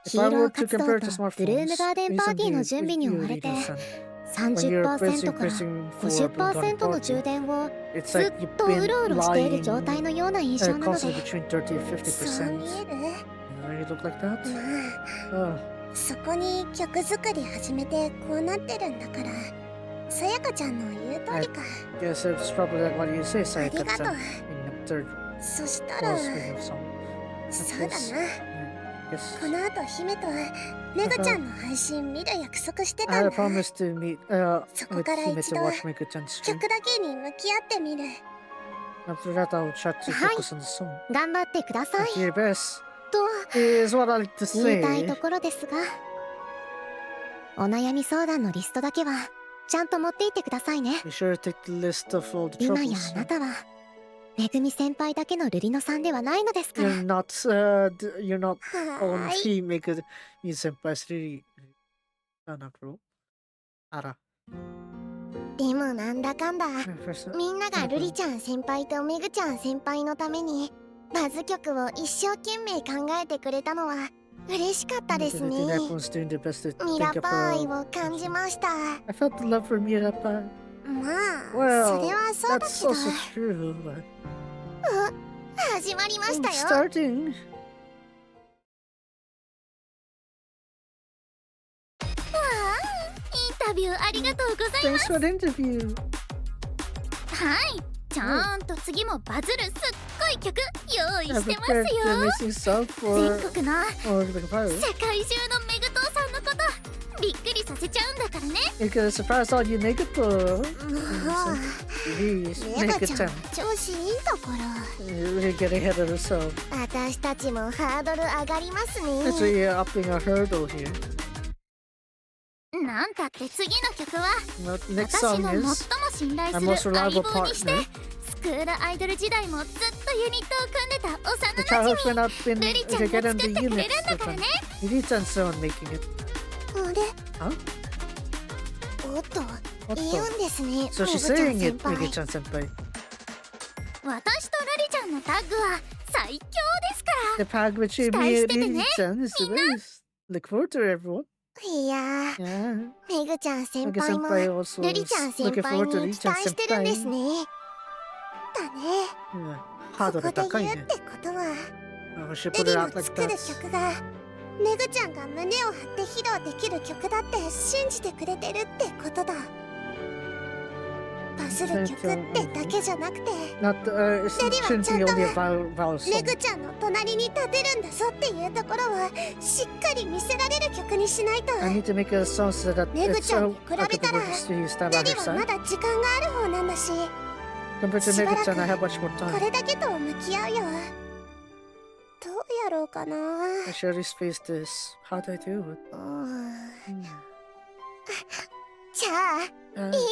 ヒーロー活動とブルームガーデンパーティーの準備に追われて 30% から 50% の充電をずっとうろうろしている状態のような印象なので。そう見える？まあ、そこに曲作り始めてこうなってるんだからさやかちゃんの言う通りか。ありがとう。そしたらそうだな、この後姫とめぐちゃんの配信見る約束してたんだ。そこから一度曲だけに向き合ってみる。はい、頑張ってくださいと言いたいところですが、お悩み相談のリストだけはちゃんと持っていってくださいね。 Be sure to take the list of all the 今や troubles. あなたはめぐみ先輩だけの瑠璃乃さんではないのですから。 You're not, you're not はーい。 only make it you senpai's really bro. Ara. でもなんだかんだ First, みんなが瑠璃ちゃん先輩とめぐちゃん先輩のためにバズ曲を一生懸命考えてくれたのは嬉しかったですね。 everyone's doing their best to ミ think ラ of パー愛を感じました。 I felt the love for Mirapa. まあ、そ Well, れはそうだ that's けど。 also true, but 始まりましたよ。 starting. わあ、インタビューありがとうございま Thanks す。 for the interview. はい、ちゃんと次もバズるすっごい曲用意 I してます prepared よ。 the amazing stuff 全 for 国の or the virus. 世界中のメグトウさんのことびっくりさせちゃうんだからね。 Because as far as all you naked もう please メ make グ it ちゃん time. 調子いいところ。 You really get ahead of yourself. 私たちもハードル上がりますね。 That's why you're upping a hurdle here. なんたって次の曲は Well, next 私 song の最も is 信頼 My する most 相 reliable 棒にして partner. スクールアイドル時代もずっとユニットを組んでた The 幼 childhood 馴 friend I've been 染瑠璃ちゃんが together 作 in っ the てくれ units るんだ with から them. ね。 You need someone making it. あれ Huh? おっと What 言 the? うんですね。 So メ she's グちゃん saying 先 it, 輩。 Migi-chan senpai. 私と瑠璃ちゃんのタッグは最強ですか The pag which you 期待しててね、 Migi-chan is the best. Look forward to it, everyone. ら。いやー、 Yeah. メグちゃん先 Migi 輩も senpai also 瑠璃ちゃん is 先 looking 輩 forward to に Migi-chan 期待してるんです senpai. ね。だね。 Yeah. こハードこでル高いね。言うってことは I should 瑠 put 璃 it の out like 作る that. 曲がメグちゃんが胸を張って披露できる曲だって信じてくれてるってことだ。バズる曲ってだけじゃなくて Not, it shouldn't be only a vowel メ song. グちゃんの隣に立てるんだぞっていうところはしっかり見せられる曲にしないと。 I need to make a song so that it's so acceptable to stand 瑠 by 璃 her はま side. だ時間がある方なんだし、 Compared to しばらく Migi-chan, I have much more こ time. れだけと向き合うよ。どうやろうかな。 I should at least face this. How do I do it? じゃあ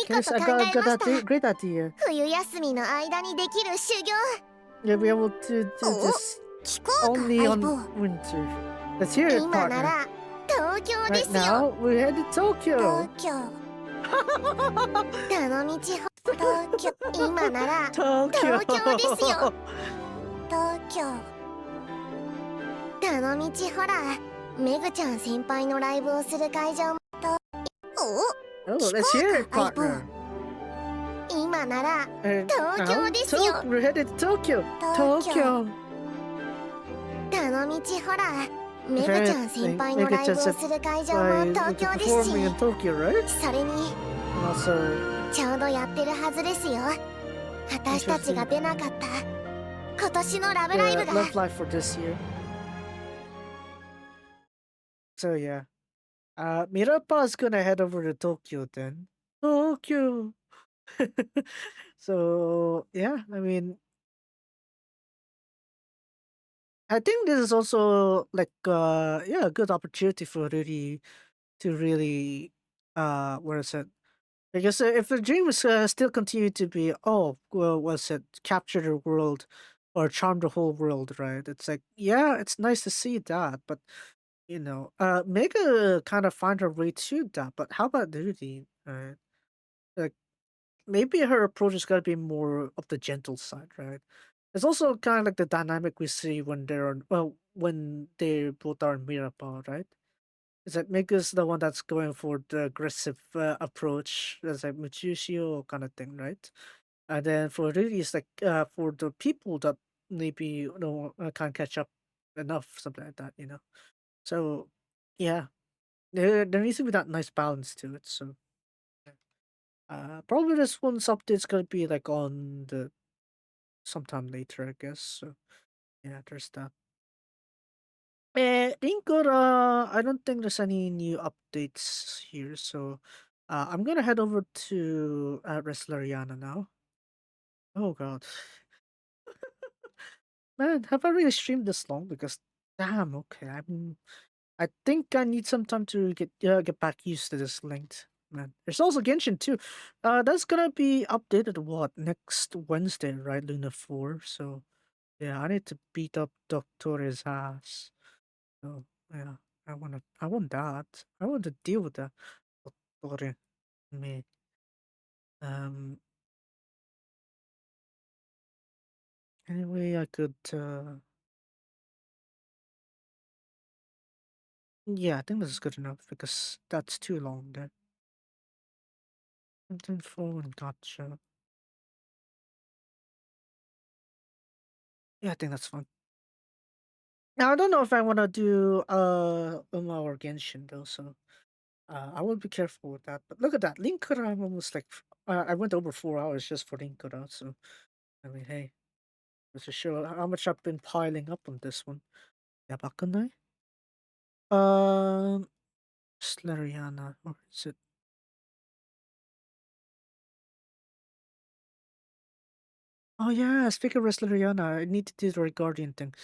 Guys, I got a great idea. 冬休みの間にできる修行 You'll be able to do this 聞こうか only 相 on 棒。 winter. Let's hear it, 今な partner. ら東京で Right すよ。 now, we're headed to Tokyo. 東京どの道東京今なら Tokyo. 東京ですよ。東京どの道ほらメグちゃん先輩のライブをする会場もと Oh, let's hear it, partner. お今なら And Tokyo now, ですよ。 We're headed to Tokyo. 東京 Tokyo. どの道ほらメグちゃん先輩のライブをする会場も By 東京ですし performing in Tokyo, right? それに And also, ちょうどやってるはずですよ。私たちが出なかった今年のラブライブ the が Love Life for this year. So yeah. Mirapa's gonna head over to Tokyo then. Tokyo. So yeah, I mean, I think this is also like yeah, a good opportunity for Ruri to really what is it? Because if the dream is still continue to be, oh, well, was it capture the world or charm the whole world, right? It's like, yeah, it's nice to see that, but you know, Mega kind of find her way to that. But how about Rudy? Right? Like maybe her approach is gotta be more of the gentle side, right? It's also kind of like the dynamic we see when they're on, well, when they both are in Mirapa, right? It's like Mega's the one that's going for the aggressive approach, that's like Michishio kind of thing, right? And then for Rudy, it's like for the people that maybe can't catch up enough, something like that, you know. So yeah, there needs to be that nice balance to it. So probably this one's update's gonna be like on the sometime later, I guess. So yeah, there's that. Linkura, I don't think there's any new updates here, so I'm gonna head over to Resleriana now. Oh god. Man, have I really streamed this long? Because damn, okay, I think I need some time to get back used to this length. man. There's also Genshin too. That's gonna be updated what next Wednesday, right? Luna 4. So yeah, I need to beat up Doctor's ass. So yeah, I want that. I want to deal with that. Doctor me. Um. Anyway, I could. Yeah, I think this is good enough because that's too long there. Something full and gotcha. Yeah, I think that's fine. Now I don't know if I want to do Uma or Genshin though, so I will be careful with that. But look at that, Linkura. I'm almost like I went over 4 hours just for Linkura. So I mean, hey, let's just show how much I've been piling up on this one. Yabakunai. Um, Resleriana, or is it? Oh yeah, speaking of Resleriana, I need to do the Red Guardian thing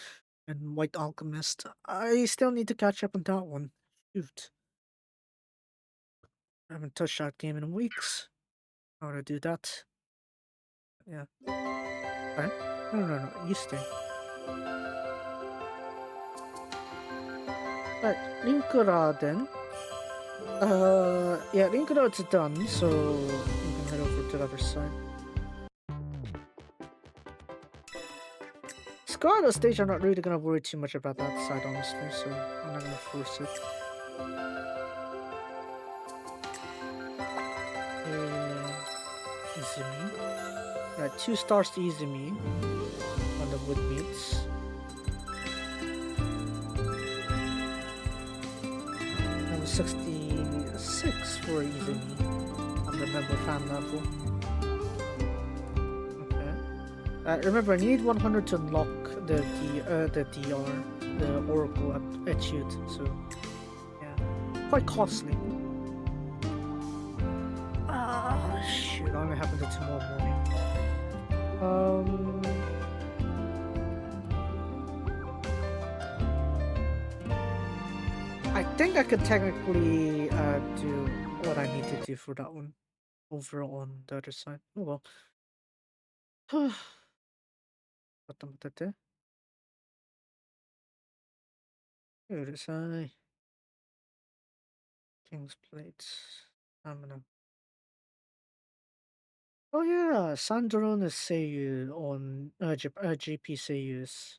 and White Alchemist. I still need to catch up on that one. Shoot, I haven't touched that game in weeks. How to do that? Yeah. Alright. No. You stay. Right. Linkura then. Yeah, Linkura is done, so we can head over to the other side. Scarlet stage, I'm not really gonna worry too much about that side, honestly, so I'm not gonna force it. Izumi. Right, 2 stars to Izumi on the wood meats. Level 66 for Izumi on the member fan level. Okay. Remember, I need 100 to unlock the DR, the Oracle Etude, so yeah. Quite costly. Shoot, I only happened to tomorrow morning. I think I could technically do what I need to do for that one over on the other side. Oh well. Here it is. King's plates. Stamina. Oh yeah, Sandrone's Seiyu on GP Seiyu's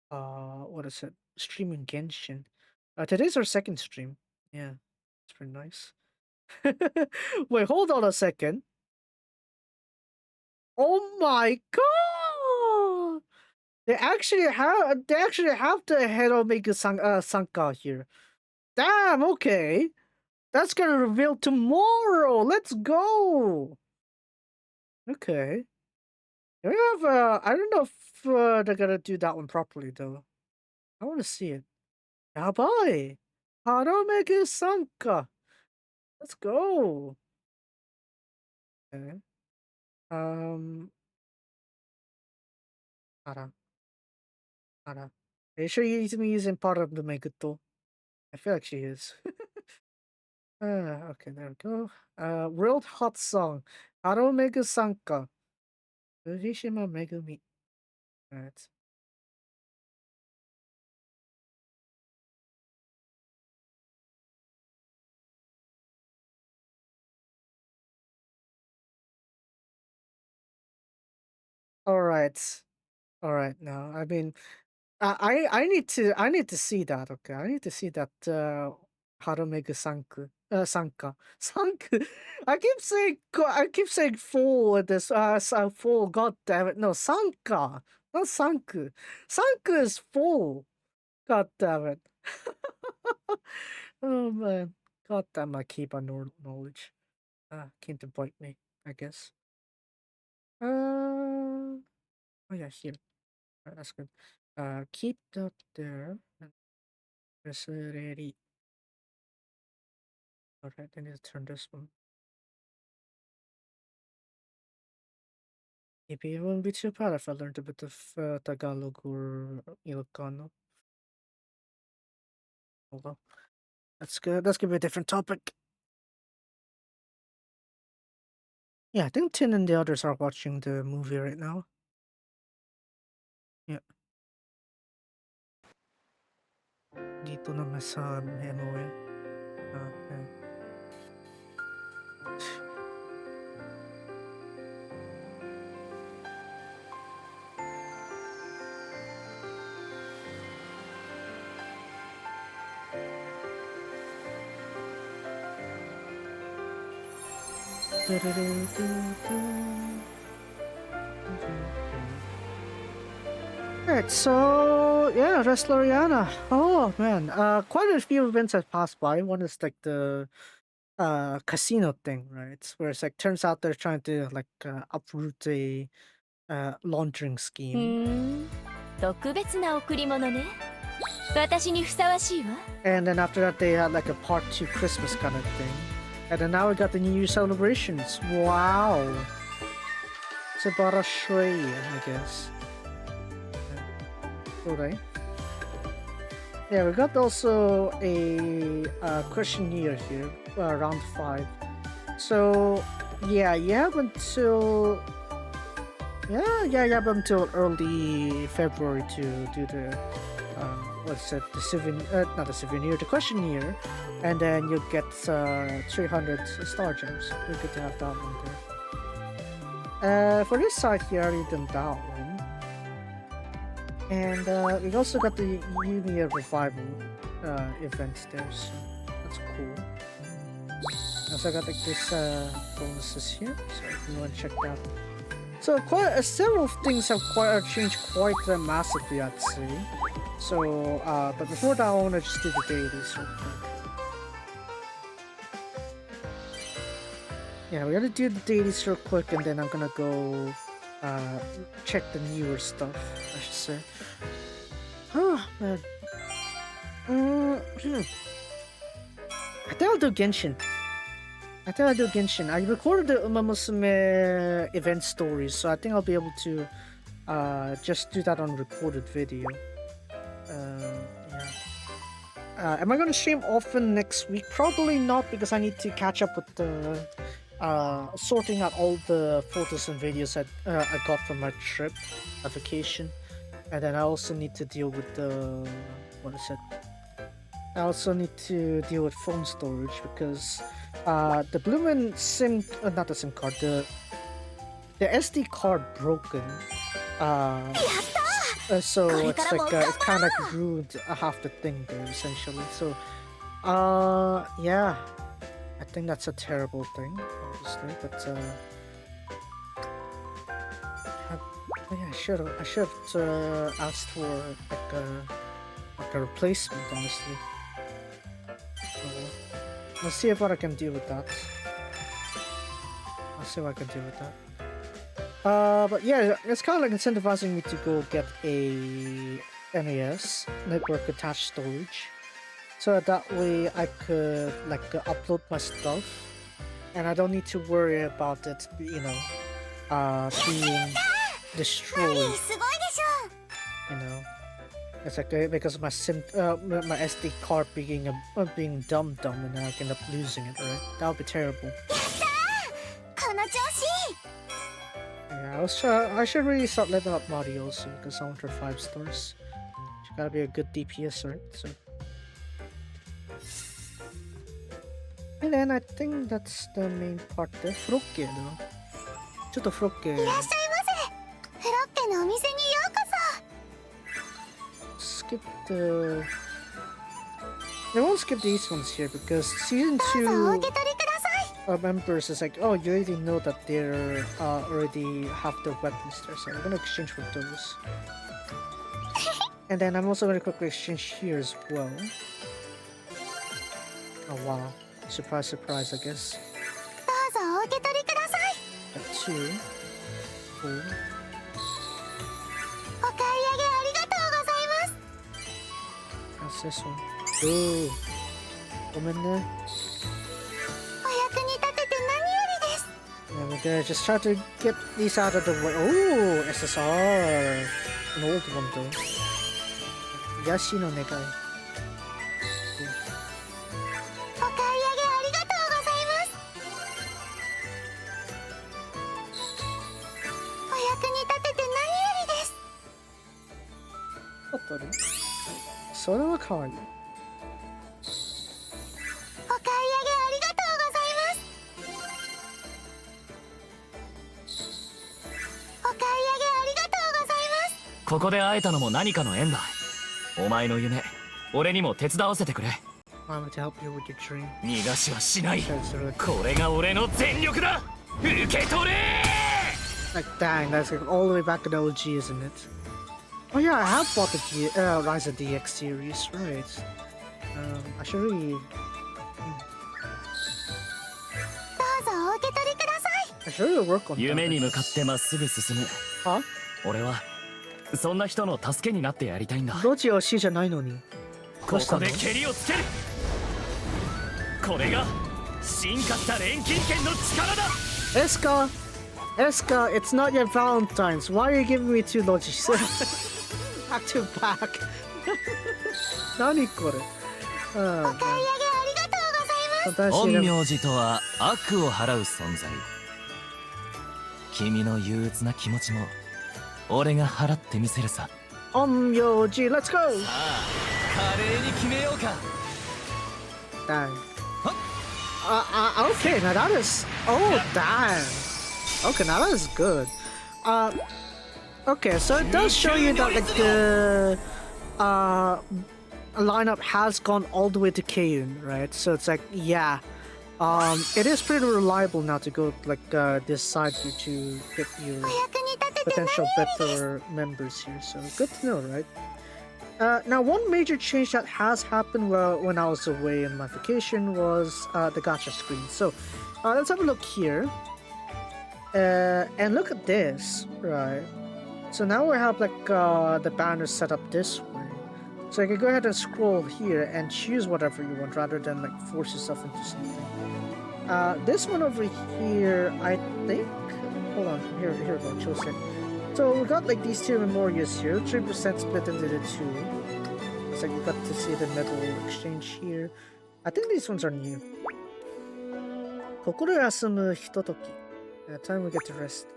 what is it? Streaming Genshin. Today's our second stream. Yeah, it's pretty nice. Wait, hold on a second. Oh my god! They actually have the head Omega Sanka here. Damn, okay. That's gonna reveal tomorrow. Let's go. Okay. We have I don't know if they're gonna do that one properly though. I wanna see it. Yabai! Haromegu Sanka! Let's go! Okay. Ara. Ara. Are you sure Izumi isn't part of the Meguto? I feel like she is. Okay, there we go. World Hot Song. Haromegu Sanka. Urishima Megumi. Alright. Alright. Alright now. I mean I need to see that, okay? I need to see that Haromegu Sanka. Sanku. I keep saying full with this full, god damn it. No, Sanka. Not Sanku. Sanku is full. God damn it. Oh man. God damn my keyboard knowledge. Came to bite me, I guess. Oh yeah, here. That's good. Keep that there. Resleri. Alright, I need to turn this one. Maybe it wouldn't be too bad if I learned a bit of Tagalog or Ilocano. Oh well. That's good. That's gonna be a different topic. Yeah, I think Tin and the others are watching the movie right now. Yeah. Dito naman sa memo eh. Yeah. Alright, so yeah, Resleriana. Oh man, quite a few events have passed by. One is like the casino thing, right? Where it's like turns out they're trying to like uproot a laundering scheme. 特別な贈り物ね。私にふさわしいわ。 And then after that they had like a part 2 Christmas kind of thing. And then now we got the New Year celebrations. Wow. It's about a shrey, I guess. Okay. Yeah, we got also a Christian Year here, round 5. So yeah, you have until you have until early February to do the what's it, the souvenir, not the souvenir, the Christian Year, and then you'll get 300 star gems. We're good to have that one there. For this side here, I already done that one. And we also got the Uni Revival event there, so that's cool. Also got like this bonuses here, so if you want to check that. So quite several things have changed quite massively, I'd say. So, but before that, I want to just do the dailies real quick. Yeah, we gotta do the dailies real quick, and then I'm gonna go check the newer stuff, I should say. Oh, man. I think I'll do Genshin. I recorded the Uma Musume event stories, so I think I'll be able to just do that on recorded video. Yeah. Am I gonna stream often next week? Probably not, because I need to catch up with the sorting out all the photos and videos I got from my trip, a vacation, and then I also need to deal with the I also need to deal with phone storage, because the Bloomin' SIM, not the SIM card, the SD card broken. So it's like it kind of like ruined half the thing there, essentially. So, yeah, I think that's a terrible thing, obviously. But yeah, I should have asked for like a replacement, honestly. Let's see what I can do with that. But yeah, it's kind of like incentivizing me to go get a NAS, network attached storage, so that way I could like upload my stuff, and I don't need to worry about it, being destroyed. It's like because of my my SD card being dumb, and I end up losing it. Right? That would be terrible. Yeah, I should really start leveling up Mari also, because I want her 5 stars. She gotta be a good DPS, right? So. And then I think that's the main part there. Frokke, no? ちょっと Frokke. Skip the... I won't skip these ones here, because season 2 members is like, oh, you already know that they're already have their weapons there, so I'm gonna exchange with those. And then I'm also gonna quickly exchange here as well. Oh wow, surprise, surprise, I guess. Got 2. Cool. How's this one? Ooh. ごめんね. Yeah, we're gonna just try to get these out of the way. Oh, SSR. An old one though. Yashi no negai. story. それは可愛い。お買い上げありがとうございます。お買い上げありがとうございます。ここで会えたのも何かの縁だ。お前の夢、俺にも手伝わせてくれ。I'm to help you with your dream. 逃がしはしない。 That's really これが俺の全力だ。受け取れ。 like dang, that's like all the way back to the OG, isn't it? Oh yeah, I have bought the Rise of DX series, right? I should really, どうぞお受け取りください。 I should really work on that. 夢に向かってまっすぐ進む。は？俺はそんな人の助けになってやりたいんだ。ロジ推しじゃないのに。ここで蹴りをつける。これが進化した錬金剣の力だ。Eska, it's not yet Valentine's. Why are you giving me two logis? Back to back. 何これ？お買い上げありがとうございます。陰陽師とは悪を払う存在。君の憂鬱な気持ちも俺が払ってみせるさ。陰陽師、let's go! さあ、華麗に決めようか。Dang. Okay, now that is. Oh, damn. Okay, now that is good. Okay, so it does show you that like the lineup has gone all the way to Kayun, right? So it's like, yeah, it is pretty reliable now to go like this side here to get your お役に立てて potential better members here. So good to know, right? Now, one major change that has happened when I was away on my vacation was the gacha screen. So let's have a look here. And look at this, right? So now we have like the banner set up this way. So you can go ahead and scroll here and choose whatever you want rather than like force yourself into something. This one over here, I think... Hold on, here we go, choose it. So we got like these two memorials here, 3% split into the two. Looks like we got to see the metal exchange here. I think these ones are new. 心休むひととき. Time we get to rest.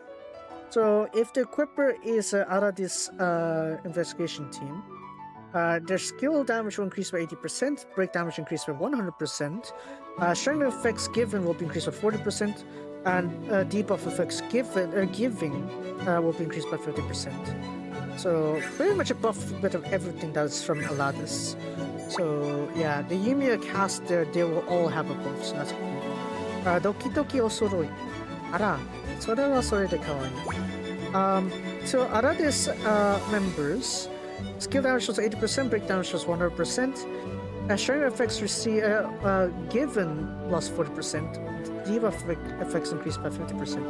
So if the equipper is out of this investigation team, their skill damage will increase by 80%, break damage increase by 100%, strength effects given will be increased by 40%, and debuff effects giving will be increased by 50%. So pretty much a buff bit of everything that's from Aladis. So yeah, the Yumiya cast there, they will all have a buff, so that's cool. Doki Doki Osoroi. Ara, それはそれで可愛い. So Aladis members, skill damage was 80%, break damage was 100%, strength effects given was 40%, debuff effects increased by 50%.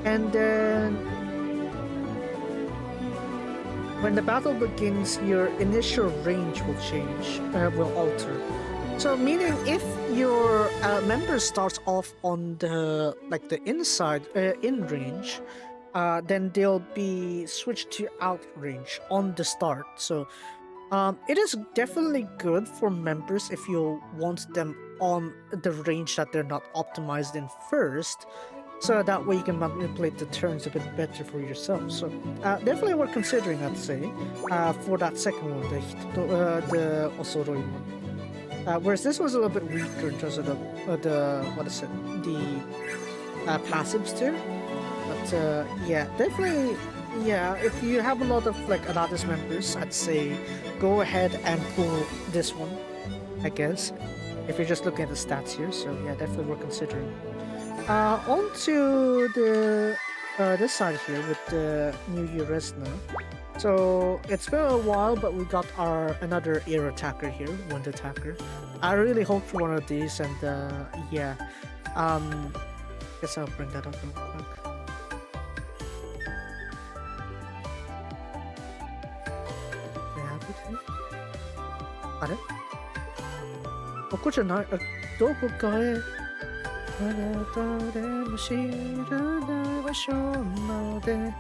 And then when the battle begins, your initial range will change, will alter. So meaning if your member starts off on the inside in range, then they'll be switched to out range on the start. So it is definitely good for members if you want them on the range that they're not optimized in first, so that way you can manipulate the turns a bit better for yourself. So definitely worth considering, I'd say, for that second one, the Osoroi one. Whereas this was a little bit weaker in terms of the passives there. But yeah, definitely, yeah, if you have a lot of like Aladis members, I'd say go ahead and pull this one, I guess, if you're just looking at the stats here. So yeah, definitely worth considering. On to the this side here with the New Year Resna. So it's been a while, but we got another air attacker here, wind attacker. I really hope for one of these, and yeah, guess I'll bring that up real quick. They have it here? あれ？ここじゃない？どこかへ？あなたでも知らない場所まで。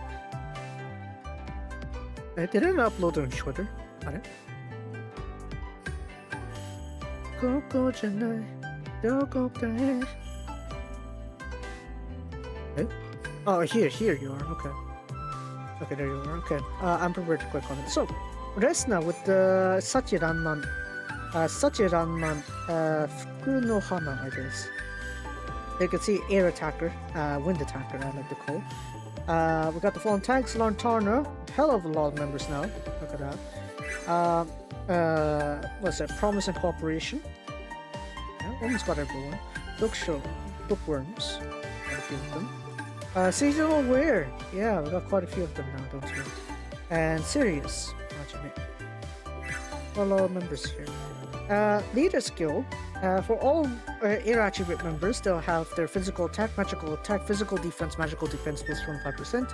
Did it upload on Twitter? あれ？ここじゃない。どこかへ。Oh, here you are. Okay. Okay, there you are. Okay. I'm prepared to click on it. So, Resna with the Sachiranman. Sachiranman Fuku no Hana, I guess. You can see air attacker, wind attacker, I like to call. We got the fallen tanks, Lantana, hell of a lot of members now. Look at that. What's that? Promise and cooperation. Yeah, almost got everyone. Bookworms. Quite a few of them. Seasonal aware. Yeah, we got quite a few of them now, don't we? And serious. A lot of members here. Leader skill. For all air attribute members, they'll have their physical attack, magical attack, physical defense, magical defense plus 25%.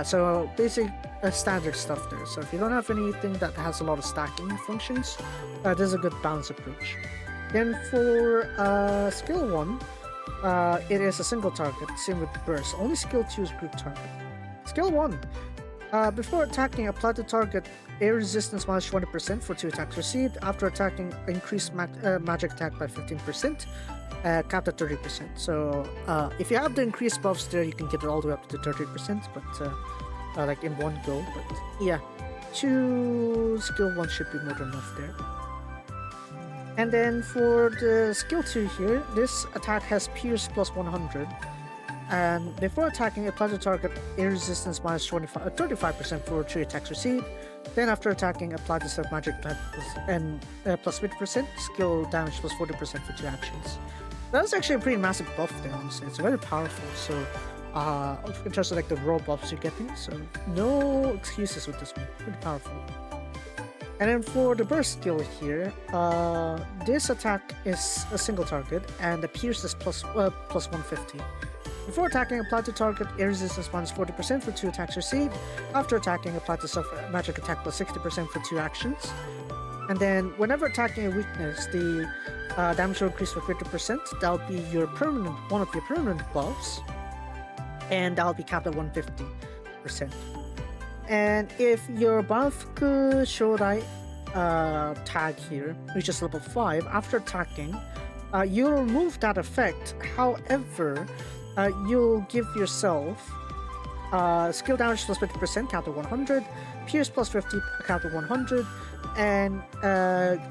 So basic standard stuff there. So if you don't have anything that has a lot of stacking functions, this is a good balance approach. Then for skill 1, it is a single target, same with burst. Only skill 2 is group target. Skill 1. Before attacking, apply to target air resistance minus 20% for 2 attacks received. After attacking, increase magic attack by 15%, capped at 30%. So if you have the increased buffs there, you can get it all the way up to 30%, but like in one go. But yeah, 2 skill 1 should be more than enough there. And then for the skill 2 here, this attack has pierce plus 100. And before attacking, apply to target air resistance minus 35% for 3 attacks received. Then after attacking, apply the self magic attack plus 50%, skill damage plus 40% for 2 actions. That's actually a pretty massive buff there, honestly. It's very powerful. So in terms of like the raw buffs you're getting, so no excuses with this one. Pretty powerful. And then for the burst skill here, this attack is a single target, and the pierce is plus 150. Before attacking, apply to target air resistance minus 40% for 2 attacks received. After attacking, apply to self magic attack plus 60% for 2 actions. And then whenever attacking a weakness, the damage will increase for 50%. That'll be your one of your permanent buffs, and that'll be capped at 150%. And if your Banfuku Shodai tag here reaches level 5, after attacking, you'll remove that effect. However, you'll give yourself skill damage plus 50%, count to 100, pierce plus 50, count to 100, and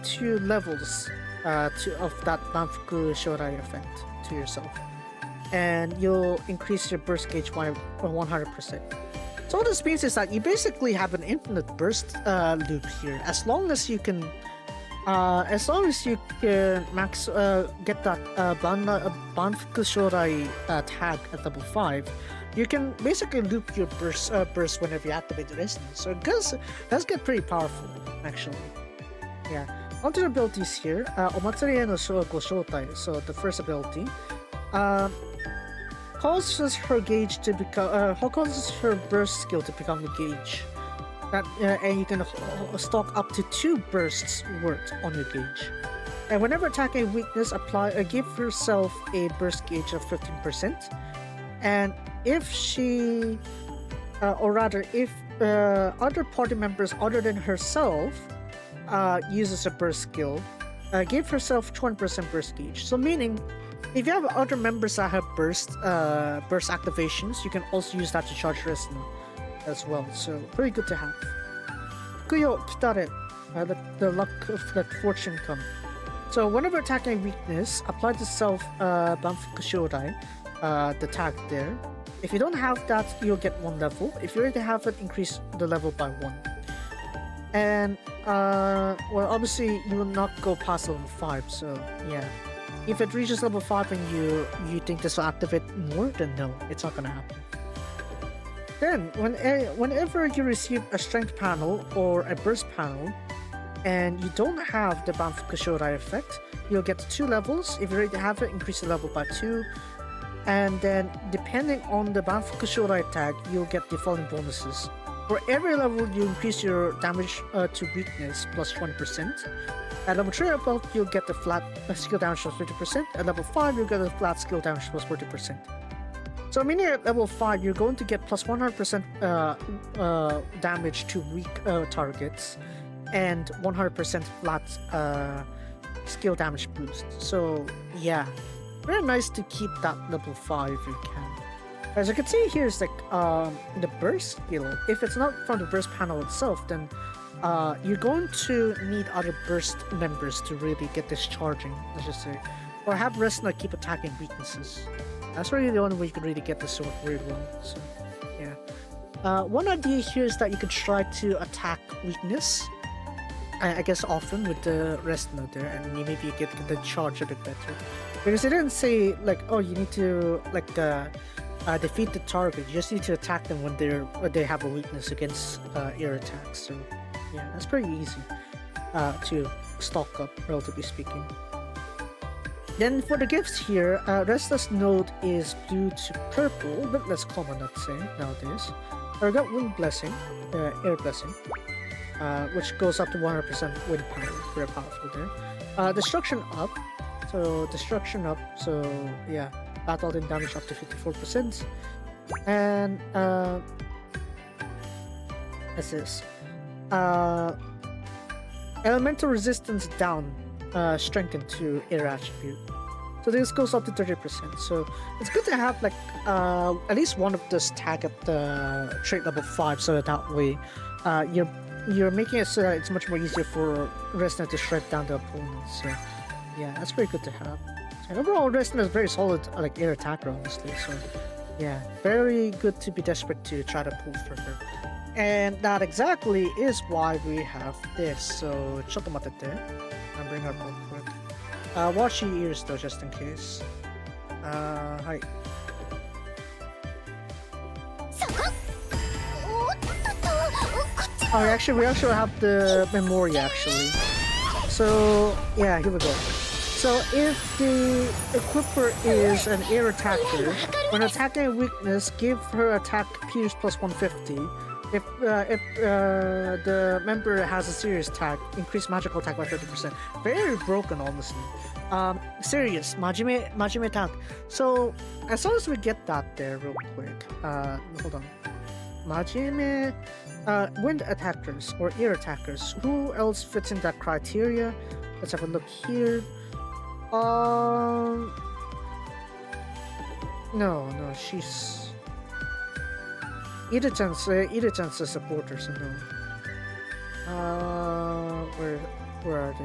2 levels of that Banfuku Shodai effect to yourself. And you'll increase your burst gauge by 100%. So what this means is that you basically have an infinite burst loop here. As long as you can max get that Banfuku Shodai tag at level 5, you can basically loop your burst whenever you activate the resonance. So it does get pretty powerful, actually. Yeah. Onto the abilities here. Atelier no Shoutai, so the first ability, causes her gauge to become causes her burst skill to become a gauge. And you can stock up to 2 bursts worth on your gauge. And whenever attacking a weakness, give herself a burst gauge of 15%. And if she, or rather, if other party members other than herself uses a burst skill, give herself 20% burst gauge. So meaning, if you have other members that have burst activations, you can also use that to charge Resna as well. So pretty good to have. Kuyo Kitare, let the luck of that fortune come. So whenever attacking a weakness, apply the self Banfuku Shodai, the tag there. If you don't have that, you'll get 1 level. If you already have it, increase the level by 1. And well, obviously you will not go past level 5. So yeah. If it reaches level 5 and you think this will activate more, then no, it's not gonna happen. Then, whenever you receive a strength panel or a burst panel, and you don't have the Banfuku Shodai effect, you'll get 2 levels. If you already have it, increase the level by 2. And then, depending on the Banfuku Shodai tag, you'll get the following bonuses. For every level, you increase your damage to weakness plus 20%. At level 3 above, you'll get the flat skill damage plus 50%. At level 5, you'll get the flat skill damage plus 40%. So meaning at level 5, you're going to get plus 100% damage to weak targets and 100% flat skill damage boost. So yeah, very nice to keep that level 5 if you can. As you can see here is like the burst skill. If it's not from the burst panel itself, then you're going to need other burst members to really get this charging, let's just say. Or have Resna keep attacking weaknesses. That's really the only way you can really get this to work really well. So, yeah. One idea here is that you could try to attack weakness, I guess often with the Resna there, and maybe you get the charge a bit better. Because it didn't say, like, oh, you need to, like, defeat the target. You just need to attack them when they have a weakness against air attacks. So, yeah, that's pretty easy to stock up, relatively speaking. Then for the gifts here, Restless Node is blue to purple, but less common, I'd say, nowadays. I got Wind Blessing, Air Blessing, which goes up to 100% wind power, very powerful there. Destruction up, so yeah, battle and damage up to 54%. And, what's this? Elemental resistance down, strengthened to air attribute. So this goes up to 30%. So it's good to have like at least one of this tag at the trait level 5, so that way you're making it so that it's much more easier for Resna to shred down the opponents. So yeah, that's pretty good to have. And overall, Resna is very solid like air attacker, honestly. So yeah, very good to be desperate to try to pull for her. And that exactly is why we have this. So, ちょっと待ってて. I'll bring her up real quick. Watch your ears though, just in case. Hi. Oh, actually, we actually have the memory, actually. So, yeah, here we go. So, if the equipper is an air attacker, when attacking a weakness, give her attack Pierce plus 150. If the member has a serious attack, increase magical attack by 30%. Very broken, honestly. Serious, majime attack. So, as long as we get that there real quick. Hold on. Majime, wind attackers or air attackers. Who else fits in that criteria? Let's have a look here. No, she's... Ida-chan's a supporter, so no. Where are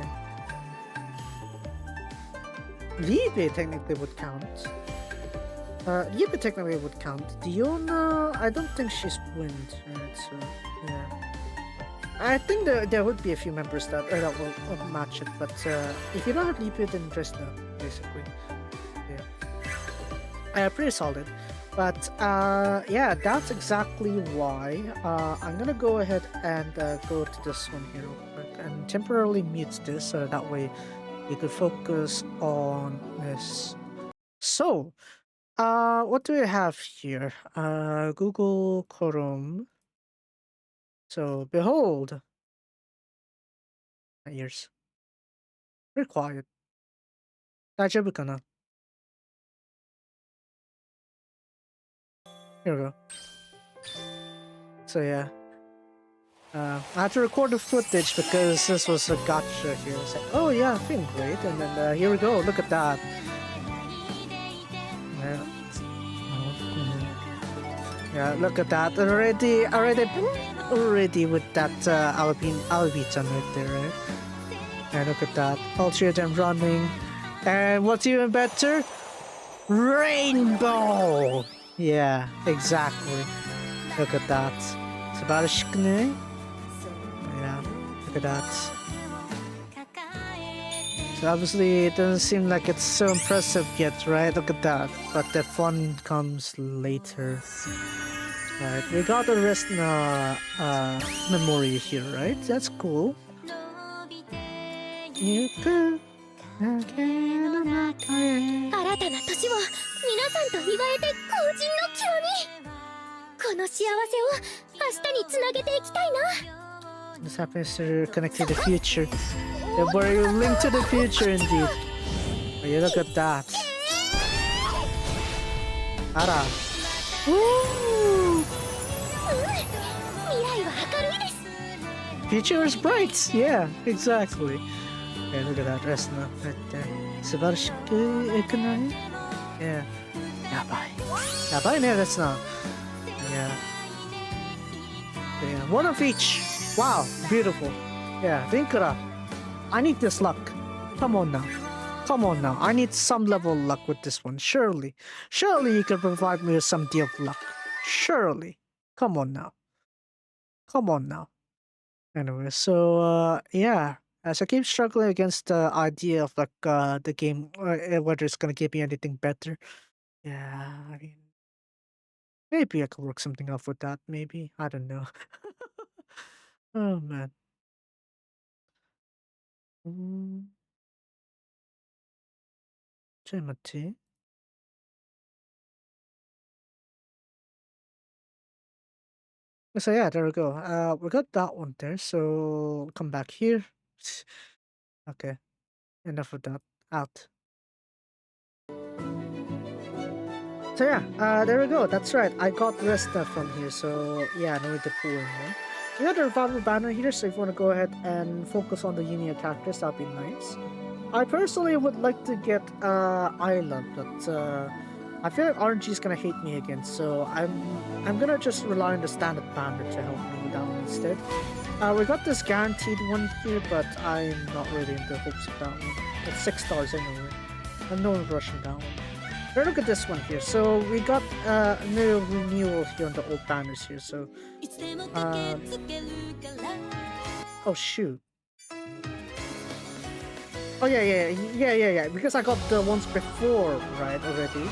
they? Liebe technically would count. Liebe technically would count. Diona, I don't think she's wind, right? So yeah. I think there would be a few members that will match it, but if you don't have Liebe, then Dresna, basically. Yeah. Pretty solid. But yeah, that's exactly why I'm gonna go ahead and go to this one here real quick and temporarily mute this so that way you could focus on this. So, what do we have here? Google Chrome. So, behold. My ears. Very quiet. 大丈夫かな? Here we go. So yeah. I had to record the footage because this was a gacha here. It's like, oh yeah, I'm feeling great. And then here we go, look at that. Yeah, look at that. Already with that Albi-chan right there, right? And look at that. Ultra them running. And what's even better? Rainbow! Yeah, exactly. Look at that. Subarashikune. Yeah, look at that. So obviously it doesn't seem like it's so impressive yet, right? Look at that. But the fun comes later. Right, we got the Resna memory here, right? That's cool. You could. 新たな年を皆さんと祝えて後人の極み。この幸せを明日につなげていきたいな。 This happens to connect to the future. Yeah, where you link to the future indeed. Oh, yeah, look at that. Ara. Woo! 未来は明るいです。 Future is bright. Yeah, exactly. Yeah, look at that Resna right there. Subarashiku ekunai? Yeah. Yabai. Yabai ne, Resna. Yeah. Yeah, one of each. Wow, beautiful. Yeah, Linkura, I need this luck. Come on now. Come on now. I need some level of luck with this one. Surely. Surely you can provide me with some deal of luck. Surely. Come on now. Come on now. Anyway, so yeah. As I keep struggling against the idea of like the game, whether it's gonna give me anything better. Yeah, I mean, maybe I could work something out with that. Maybe I don't know. Oh man. Mm, Timothy. So yeah, there we go. We got that one there. So come back here. Okay, enough of that. Out. So yeah, there we go. That's right. I got Resta from here. So yeah, no need to pull in more. We got the revival banner here. So if you want to go ahead and focus on the Unia characters, that'd be nice. I personally would like to get Isla, but I feel like RNG is gonna hate me again. So I'm gonna just rely on the standard banner to help me with that one instead. We got this guaranteed one here, but I'm not really in the hopes of that one. It's 6 stars anyway. I'm no rushing that one. But look at this one here. So we got a new renewal here on the old banners here. So, oh shoot. Oh yeah. Because I got the ones before, right, already.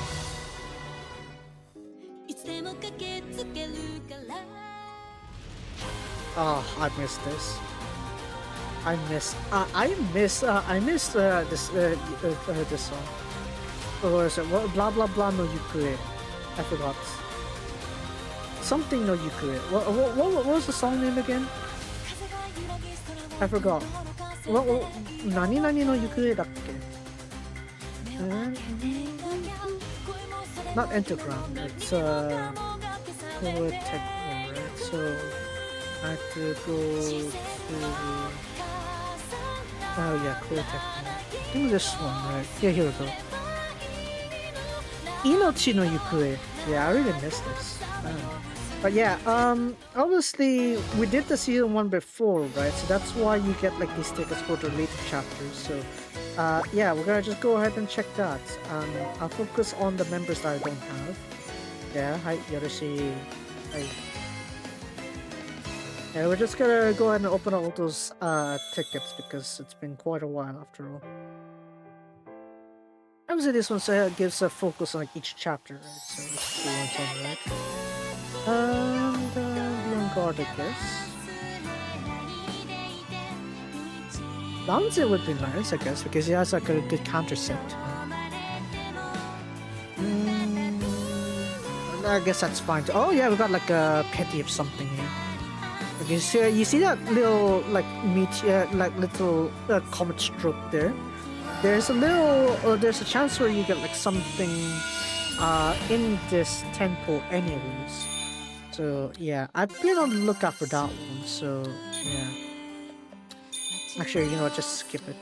Oh, I missed this. I missed this song. Or was it blah blah blah no Yukue? I forgot. Something no Yukue. What was the song name again? I forgot. Nani nani no Yukue dakke? Not Enterground. It's Tech, right? So I have to go to. Oh yeah, Tech. I think this one, right? Yeah, here we go. Inochi no Yukue. Yeah, I really missed this. But yeah, obviously we did the season 1 before, right? So that's why you get like these tickets for the later chapters. So yeah, we're gonna just go ahead and check that. I'll focus on the members that I don't have. Yeah, hi Yorushi. Hi. Yeah, we're just gonna go ahead and open up all those tickets because it's been quite a while after all. Obviously, this one gives a focus on like each chapter, right? So let's do one on right. And be on guard, I guess. Lanze would be nice, I guess, because he has like a good counter set. I guess that's fine. Oh yeah, we got like a petty of something here. Okay, you see that little like meteor, like little comet stroke there? There's a chance where you get like something in this temple anyways. So yeah, I've been on the lookout for that one, so yeah. Actually, you know what, just skip it.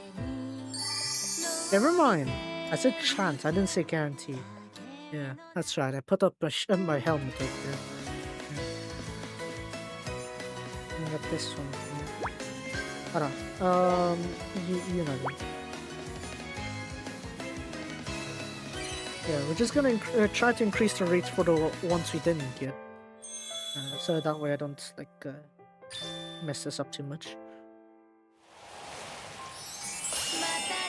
Never mind. I said chance, I didn't say guarantee. Yeah, that's right, I put up my helmet right there. Yeah. I got this one. Yeah. Hold on. You know that. Yeah, we're just gonna try to increase the rates for the ones we didn't get. So that way I don't like mess this up too much.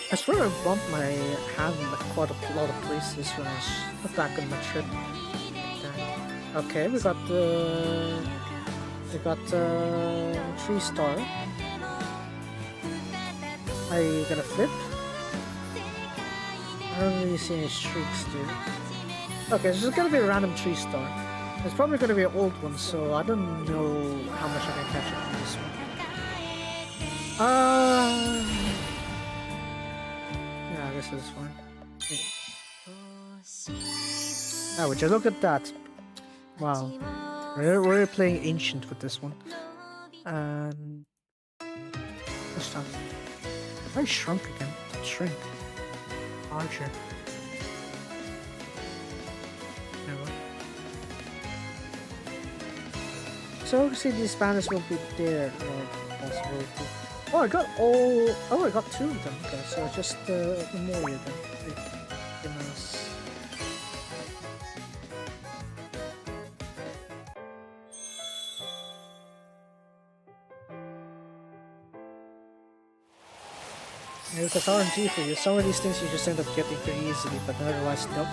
I swear I bumped my hand like quite a lot of places when I was back on my trip. Okay, we got the 3-star. Are you gonna flip? I don't really see any streaks, dude. Okay, so it's gonna be a random 3-star. It's probably gonna be an old one, so I don't know how much I can catch up on this one. Yeah, I guess this is fine. Yeah. Oh, would you look at that? Wow. We're playing Ancient with this one. This time. I shrunk again. Shrink. Larger. So obviously these banners will be there, possibility. Oh, I got all. Oh, I got 2 of them. Okay, so just the memorial then. Pretty nice. It's like RNG for you. Some of these things you just end up getting pretty easily, but otherwise, nope.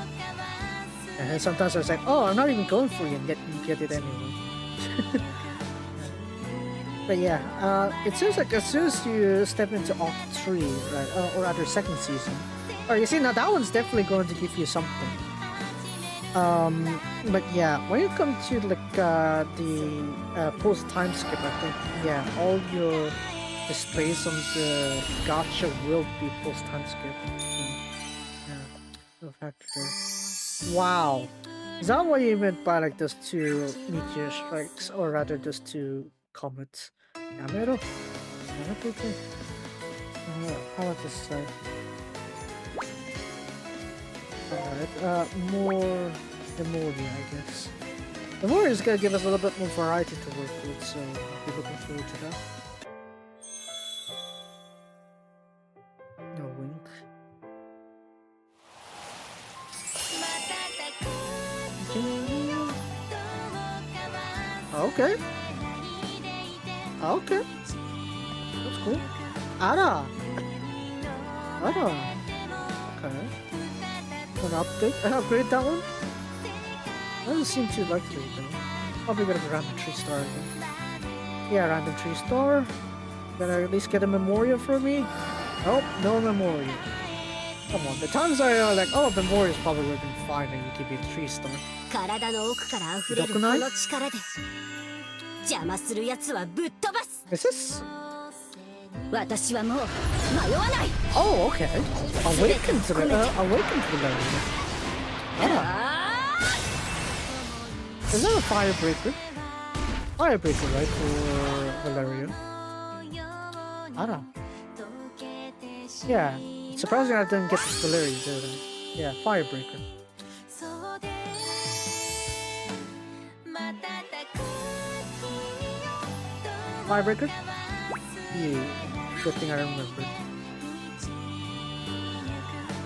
And then sometimes I was like, oh, I'm not even going for you, and yet you get it anyway. But yeah, it seems like as soon as you step into Act 3, right, or rather second season, or you see, now that one's definitely going to give you something. But yeah, when you come to like the post time skip, I think, yeah, all your displays on the Gacha will be post time skip. So, yeah, no factor there. Wow. Is that what you meant by like those 2 meteor strikes, or rather those 2 comets? Yamero? Okay. How about this side? Alright, more Memoria, I guess. Memoria is gonna give us a little bit more variety to work with, so I'll be looking forward to that. No wink. Okay. Okay. That's cool. Ara! Ara! Okay. Wanna upgrade that one? Doesn't seem too likely though. Probably get a random 3-star again. Yeah, random 3-star. Better at least get a memorial for me. Nope, no memorial. Come on, the times are like, oh, memorials probably would have been fine and you give me a 3-star. 体の奥から溢れるこの力で邪魔する奴はぶっ飛ばす。 Is this? 私はもう迷わない。 Oh, okay. Awaken to the Awaken to the Is that a firebreaker? Firebreaker, right, for Valeria? I don't know. Yeah, it's surprising I didn't get Valeria there. Yeah, firebreaker. Firebreaker? Yeah, good thing I remembered.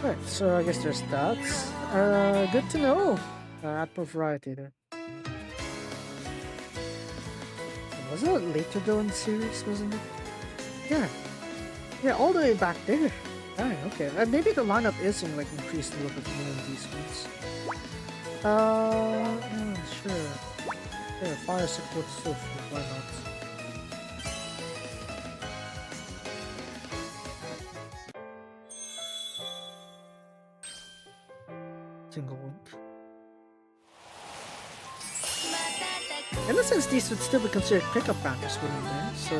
Right, so I guess there's that. Good to know. Add more variety there. Was it later though in the series, wasn't it? Yeah. Yeah, all the way back there. Alright, okay. Maybe the lineup is like increased a little bit more in these ones. Yeah, sure. Yeah, fire support so why not? Single one. In a sense, these would still be considered pickup banners, wouldn't they? So,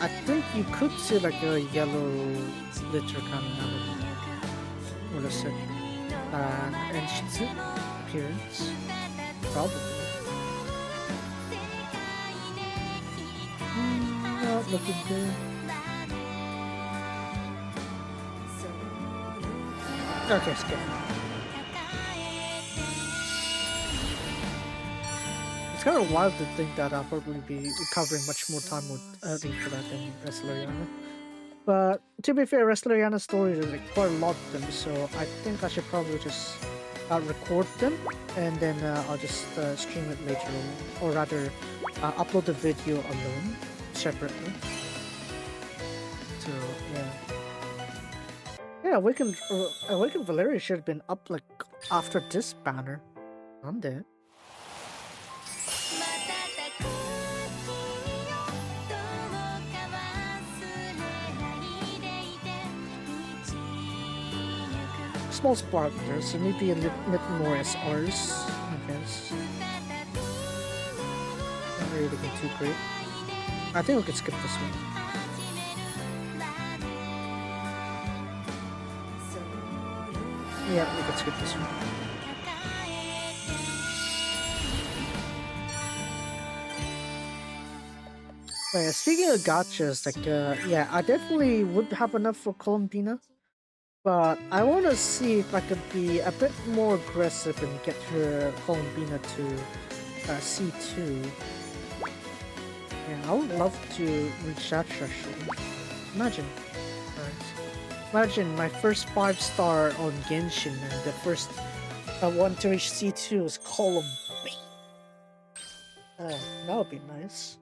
I think you could see like a yellow litter coming out of it. What is it? Enshitsu appearance? Probably. Not looking good. Okay, skip. It's kind of wild to think that I'll probably be covering much more time with Linkura than Resleriana. But to be fair, Resleriana's stories are like quite a lot of them, so I think I should probably just record them and then I'll just stream it later on, or rather upload the video alone, separately. So yeah. Yeah, Awaken Valeria should have been up like after this banner. On there. Small spark there, so maybe a little bit more SRs, I guess. Not really looking too great. I think we could skip this one. Yeah, we could skip this one. But yeah, speaking of gachas, like, yeah, I definitely would have enough for Columbina. But I want to see if I could be a bit more aggressive and get her Columbina to C2. I would love to reach that threshold. Imagine. Right. Imagine my first 5-star on Genshin and the first one to reach C2 is column B. That would be nice.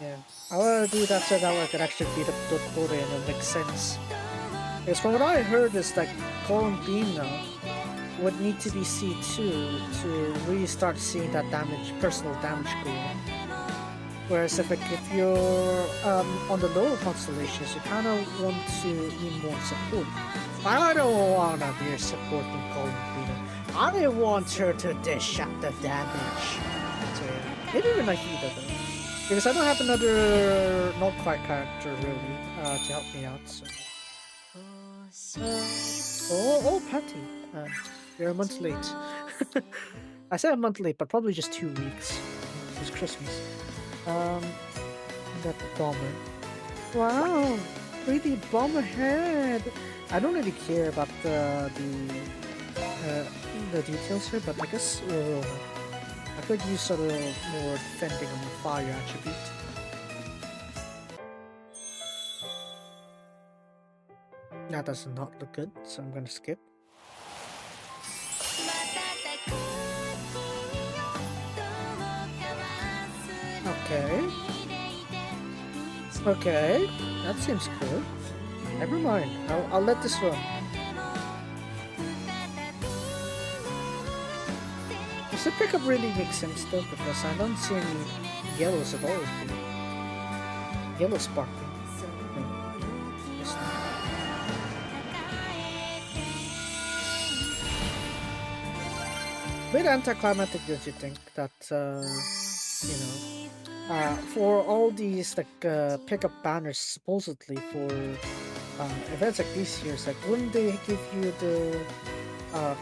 Yeah. I want to do that so that way I could actually beat up Dottore and it'll make sense. Because from what I heard is that column B now would need to be C2 to really start seeing that damage, personal damage go up. Whereas if you're on the lower constellations, you kind of want to need more support. I don't want to be supporting Columbina. I want her to dish out the damage. So yeah, maybe even Nahida though. Because I don't have another not quite character really to help me out. So. Oh, Patty. You're a month late. I said a month late, but probably just 2 weeks. It's Christmas. Got the bomber. Wow, pretty bomber head. I don't really care about the details here, but I guess I could use a little more defending on the fire attribute. That does not look good, so I'm gonna skip. Okay. Okay, that seems good. Never mind, I'll let this run. Does the pickup really make sense though? Because I don't see any yellows at all here. Yellow sparkling. No. It's not. Bit anticlimactic, don't you think? That, you know, for all these like pickup banners supposedly for events like these years, like wouldn't they give you the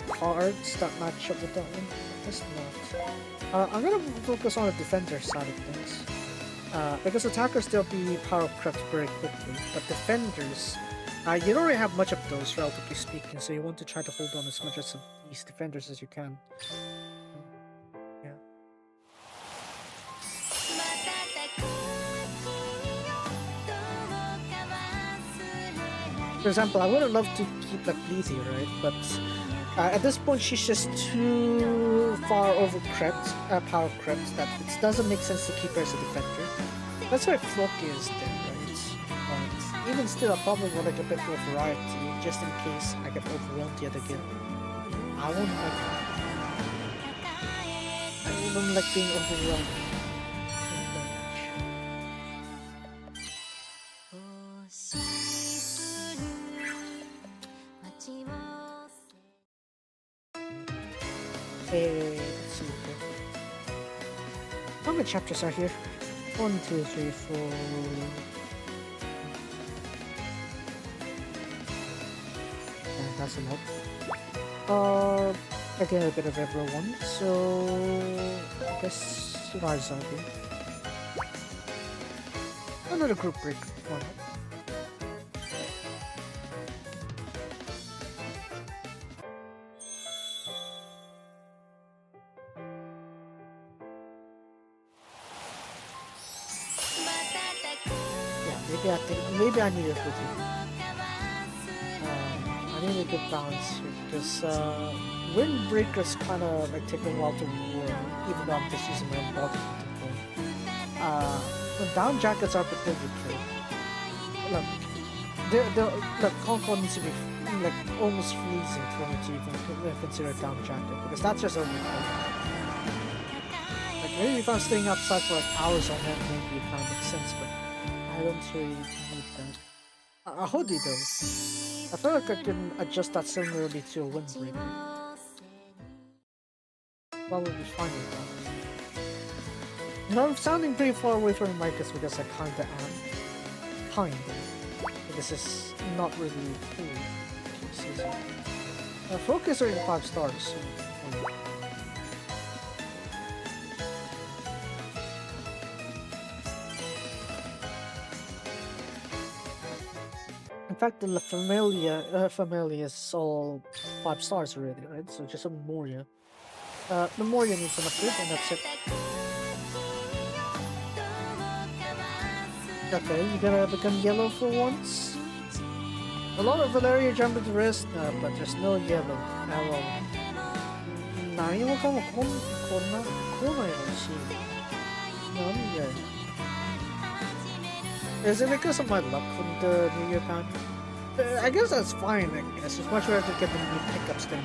cards that match up with that one? I guess not. I'm gonna focus on the defender side of things. Because attackers they'll be power crept very quickly, but defenders you don't really have much of those relatively speaking, so you want to try to hold on as much of these defenders as you can. For example, I would have loved to keep like Lizzie, right? But at this point, she's just too far over power crept, that it doesn't make sense to keep her as a defender. That's why Floki is there, right? But even still, I probably would like a bit more variety, just in case I get overwhelmed yet again. I wouldn't like being overwhelmed. Let's see here. How many chapters are here? 1, 2, 3, 4. That's a lot. Again, a bit of everyone. So I guess Rise out here. Another group break. Why not? Maybe I need a cookie. I need a good balance here because windbreakers kind of like take a while to warm, even though I'm just using my own body control. The down jackets are particularly look, the Concord needs to be like almost freezing for me to even consider a down jacket because that's just overkill. Like maybe if I'm staying outside for like hours on end, maybe it kind of makes sense, but I don't really need that. A hoodie though. I feel like I can adjust that similarly to a windbreaker. Probably fine with that. No, I'm sounding pretty far away from the mic is because I kinda am. Kinda. But this is not really cool. Focus rating 5 stars. So, in fact, the Familia is all 5 stars already, right? So just a Memoria. Memoria needs an upgrade, and that's it. Okay, you gotta become yellow for once. A lot of Valeria jump into rest, but there's no yellow at all. 何もかもこんな来ないらしい。なんで Is it because of my luck from the New Year pack? I guess that's fine, I guess. It's much better to get the new pickups than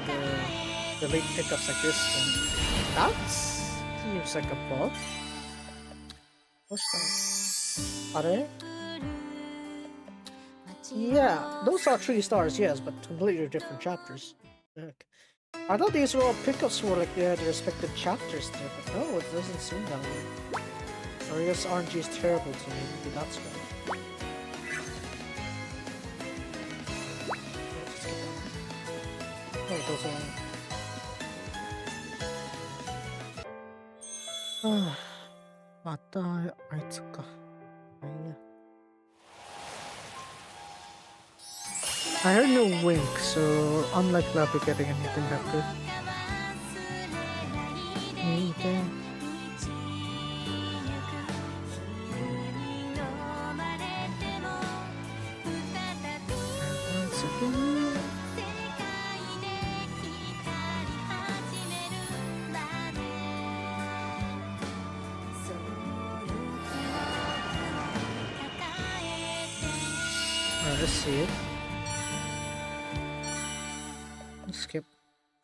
the late pickups like this one. That seems like a bug. What's that? Are they? Yeah, those are 3 stars, yes, but completely different chapters. Heck. I thought these were all pickups for like the respective chapters there, but no, it doesn't seem that way. Or I guess RNG is terrible to me, maybe that's why. Oh, it goes on. またあいつか。いや。I heard no wink, so unlikely I'll be getting anything that good. Okay. Once again. Let's see it. Skip.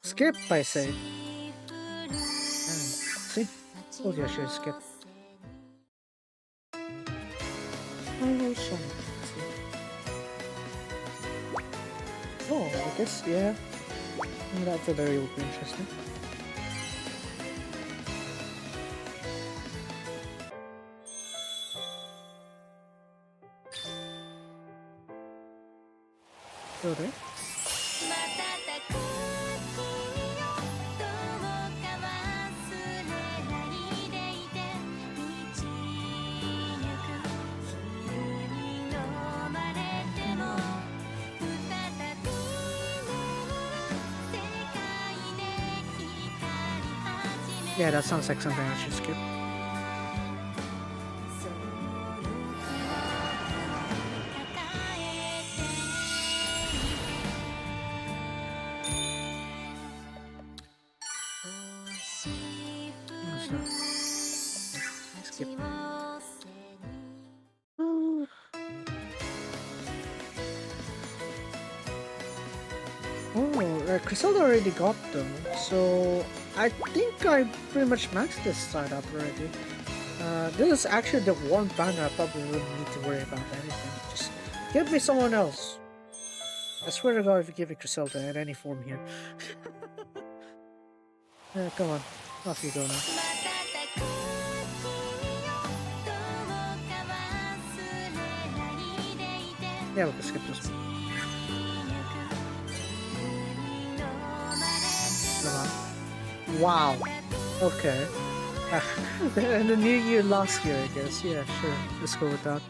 Skip, I say. See? Told you I should skip. Oh, I guess, yeah. That Atelier would be interesting. Still there? Yeah, that sounds like something I should skip. Skip. Oh, Griselda already got them, so I think I pretty much maxed this side up already. This is actually the one banner I probably wouldn't need to worry about anything. Just give me someone else. I swear to God, if you give me Griselda in any form here. Come on, off you go now. Yeah, we can skip this one. Come on. Wow. Okay. And the new year last year, I guess. Yeah, sure. Let's go with that.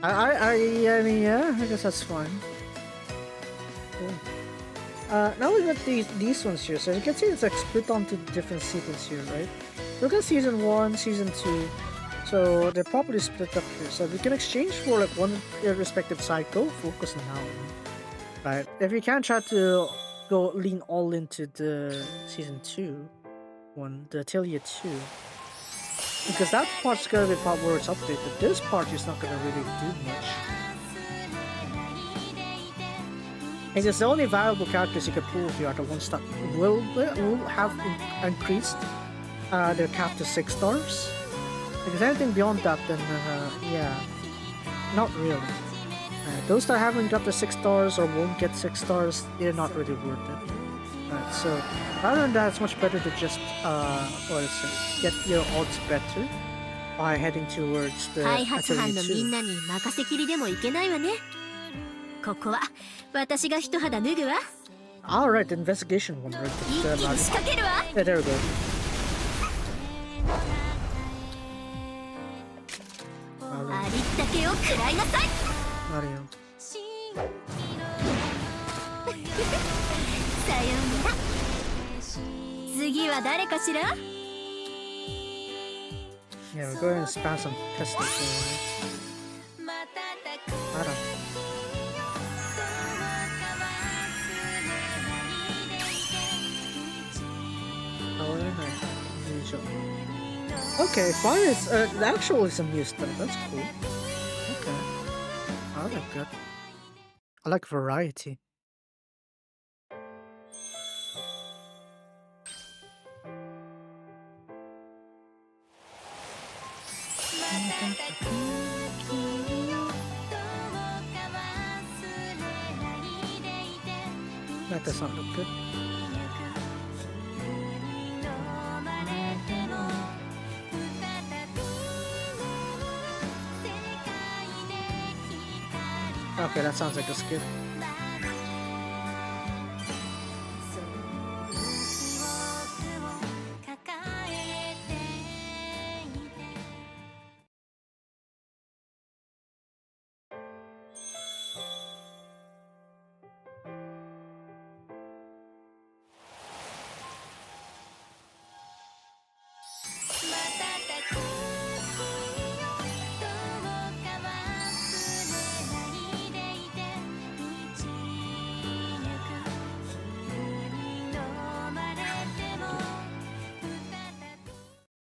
I mean, yeah, I guess that's fine. Cool. Now we got these ones here. So you can see it's like split onto different seasons here, right? Look at season 1, season 2. So they're properly split up here. So we can exchange for like one respective side. Go focus on that one. Right. If you can try to go lean all into the season 2 one, the Atelier 2. Because that part's gonna be the part where it's updated. This part is not gonna really do much. I guess the only viable characters you can pull here are the ones that will have increased their cap to 6 stars. Because anything beyond that, then yeah, not really. Those that haven't got the 6 stars or won't get 6 stars, they're not really worth it. Right, so rather than that, it's much better to just what is it? Get your odds better by heading towards the Atelier 2. ここは私が一肌脱ぐわ。 Alright, the investigation one, right? 一気に仕掛けるわ。 Yeah, there we go. ありったけを食らいなさい。 Mario. さようなら。次は誰かしら？ Yeah, Yeah, we're going to spam some pistols here, right? Okay, fine. It's the actual is some new stuff. That's cool. Okay, I like that. I like variety. That does not look good. Okay, that sounds like a skip.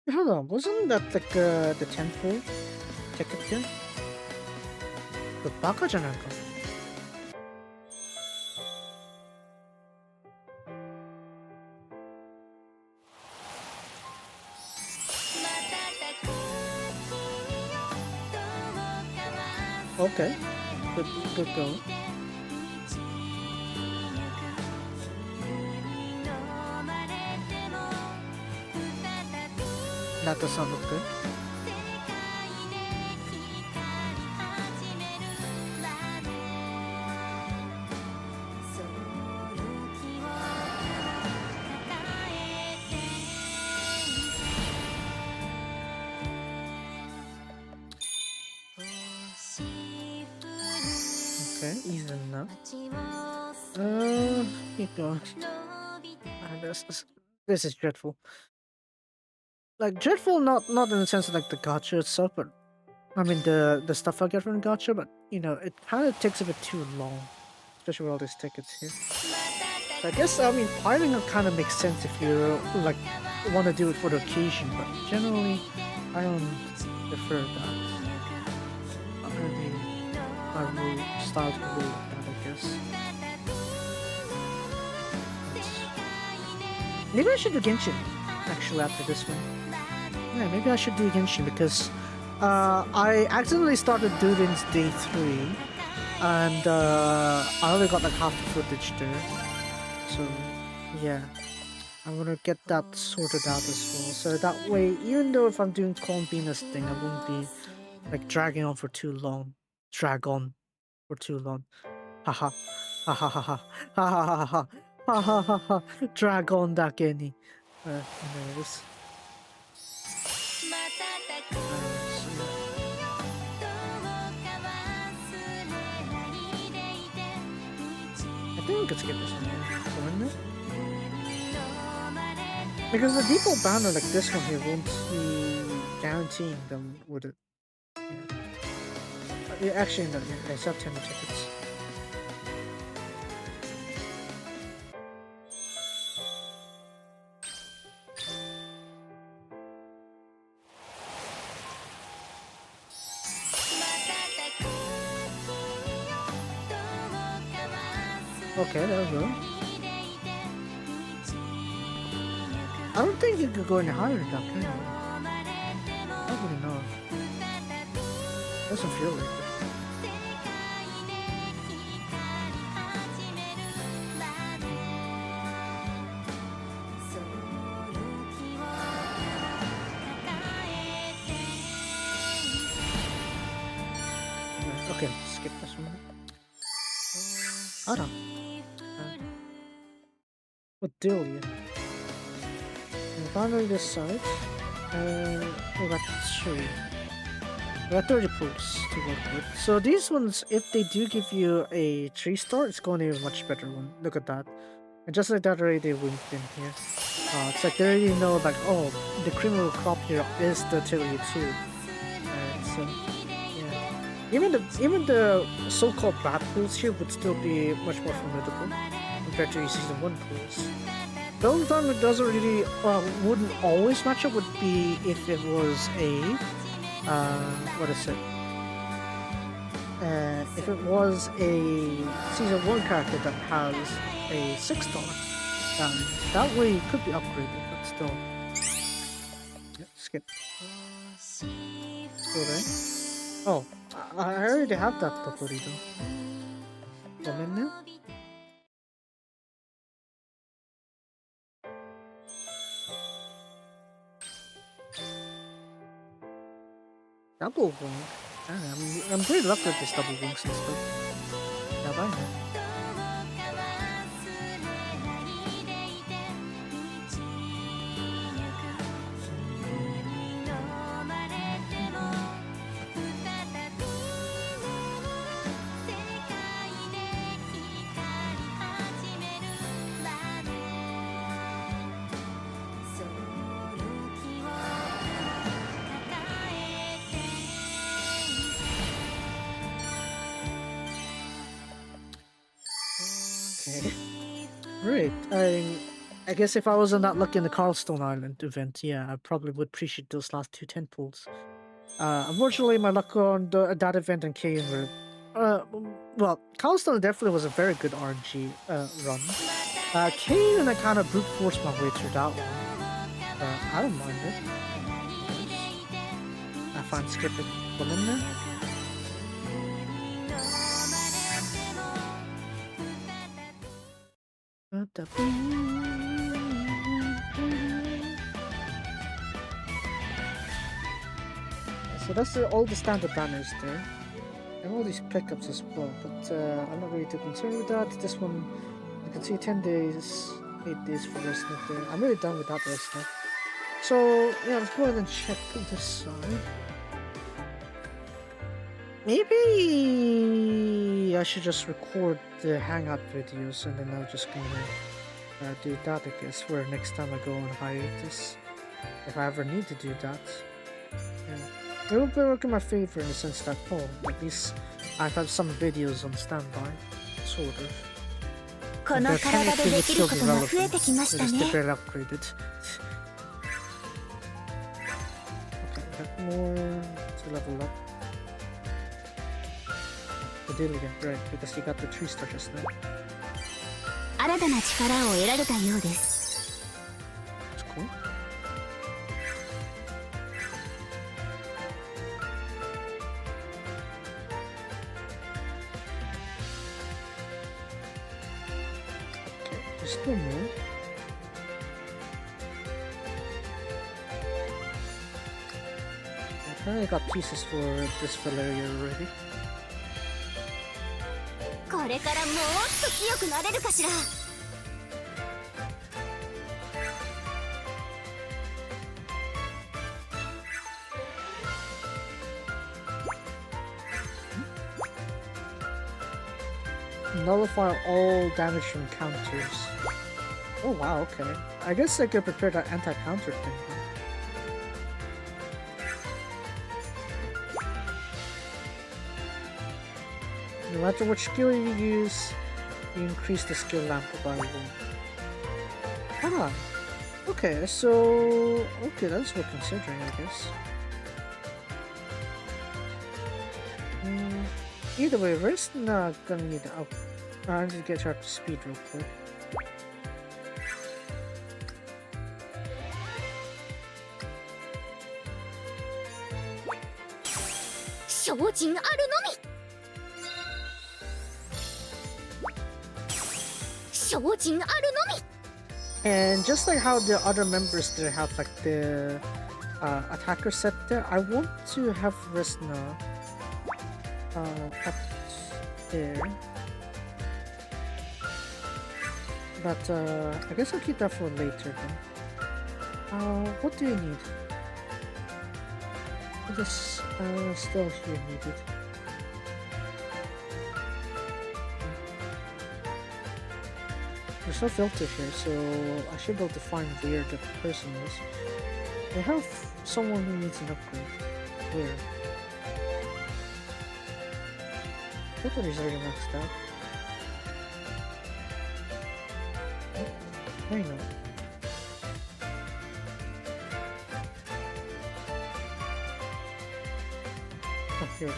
Hold on, wasn't that like the temple ticket here? The 바가잖아요. Okay, good go. That does not look good. Okay, easy enough. Keep going. This is dreadful. Like dreadful, not in the sense of like the gacha itself, but I mean the stuff I get from gacha, but you know it kind of takes a bit too long, especially with all these tickets here. So I guess I mean piling up kind of makes sense if you like want to do it for the occasion, but generally I don't prefer that. Not really my rule style to rule like that, I guess. Maybe I should do Genshin actually after this one. Yeah, maybe I should do Genshin because I accidentally started doing this day 3 and I only got like half the footage there. So yeah, I want to get that sorted out as well. So that way, even though if I'm doing Calm Venus thing, I won't be like dragging on for too long. Drag on for too long. Haha. Ha ha ha ha ha ha ha ha ha ha ha ha. Drag on that Kenny. Anyways. I think we could skip this one, wouldn't it? Because the default banner like this one here won't be guaranteeing them with it. Yeah, actually, no, yeah, it's up 10 tickets. Okay, there we go. I don't think you could go any higher than that, can you? Probably not. Doesn't feel like it. Okay, skip this one. Ara. Atelier. And finally this side. We got 3. We got 30 pools to work with. So these ones, if they do give you a 3-star, it's going to be a much better one. Look at that. And just like that, already they winked in here. It's like they already know, like, oh, the criminal crop here is the Atelier too. So yeah, even the so-called bad pools here would still be much more formidable compared to season 1 pools. The only time it doesn't really wouldn't always match up would be if it was a what is it? If it was a season 1 character that has a 6-star, that way it could be upgraded, but still. Yeah, skip. Still there? Oh, I already have that already though. One in now? Double wing. I'm pretty lucky with this double wings and stuff. Yeah, bye now. Right. I guess if I wasn't that lucky in the Carlstone Island event, yeah, I probably would appreciate those last 2 10 pulls. Unfortunately, my luck on that event and Kane were... well, Carlstone definitely was a very good RNG run. Kane, and I kind of brute forced my way through that one. I don't mind it. I find skipping one in there. So that's all the standard banners there, and all these pickups as well, but I'm not really too concerned with that. This one, you can see 10 days, 8 days for Resleri there. I'm really done with that Resleri. So yeah, let's go ahead and check this side. Maybe I should just record the hangout videos and then I'm just gonna do that, I guess, for next time I go on hiatus, if I ever need to do that. Yeah. It will be working in my favor in the sense that, oh, at least I have some videos on standby, sort of. この体でできることが増えてきましたね。 upgraded. Okay, we have more to level up. Atelier, right, because you got the 3-star just now. 新たな力を得られたようです。 That's cool. Okay, there's still more. I apparently got pieces for this Resleriana already. これからもっと強くなれるかしら。 Nullify all damage from counters. Oh wow, okay. I guess I could prepare that anti-counter thing. No matter which skill you use, you increase the skill lamp by 1. Ah, okay, so... okay, that's worth considering, I guess. Either way, we're not gonna need to up. I need to get her up to speed real quick. And just like how the other members there have like the attacker set there, I want to have Resna up there. But I guess I'll keep that for later then. What do you need? This still here needed. There's no filter here, so I should be able to find where the person is. They have someone who needs an upgrade. Where? I thought he's already maxed out. I know. Oh, here it is.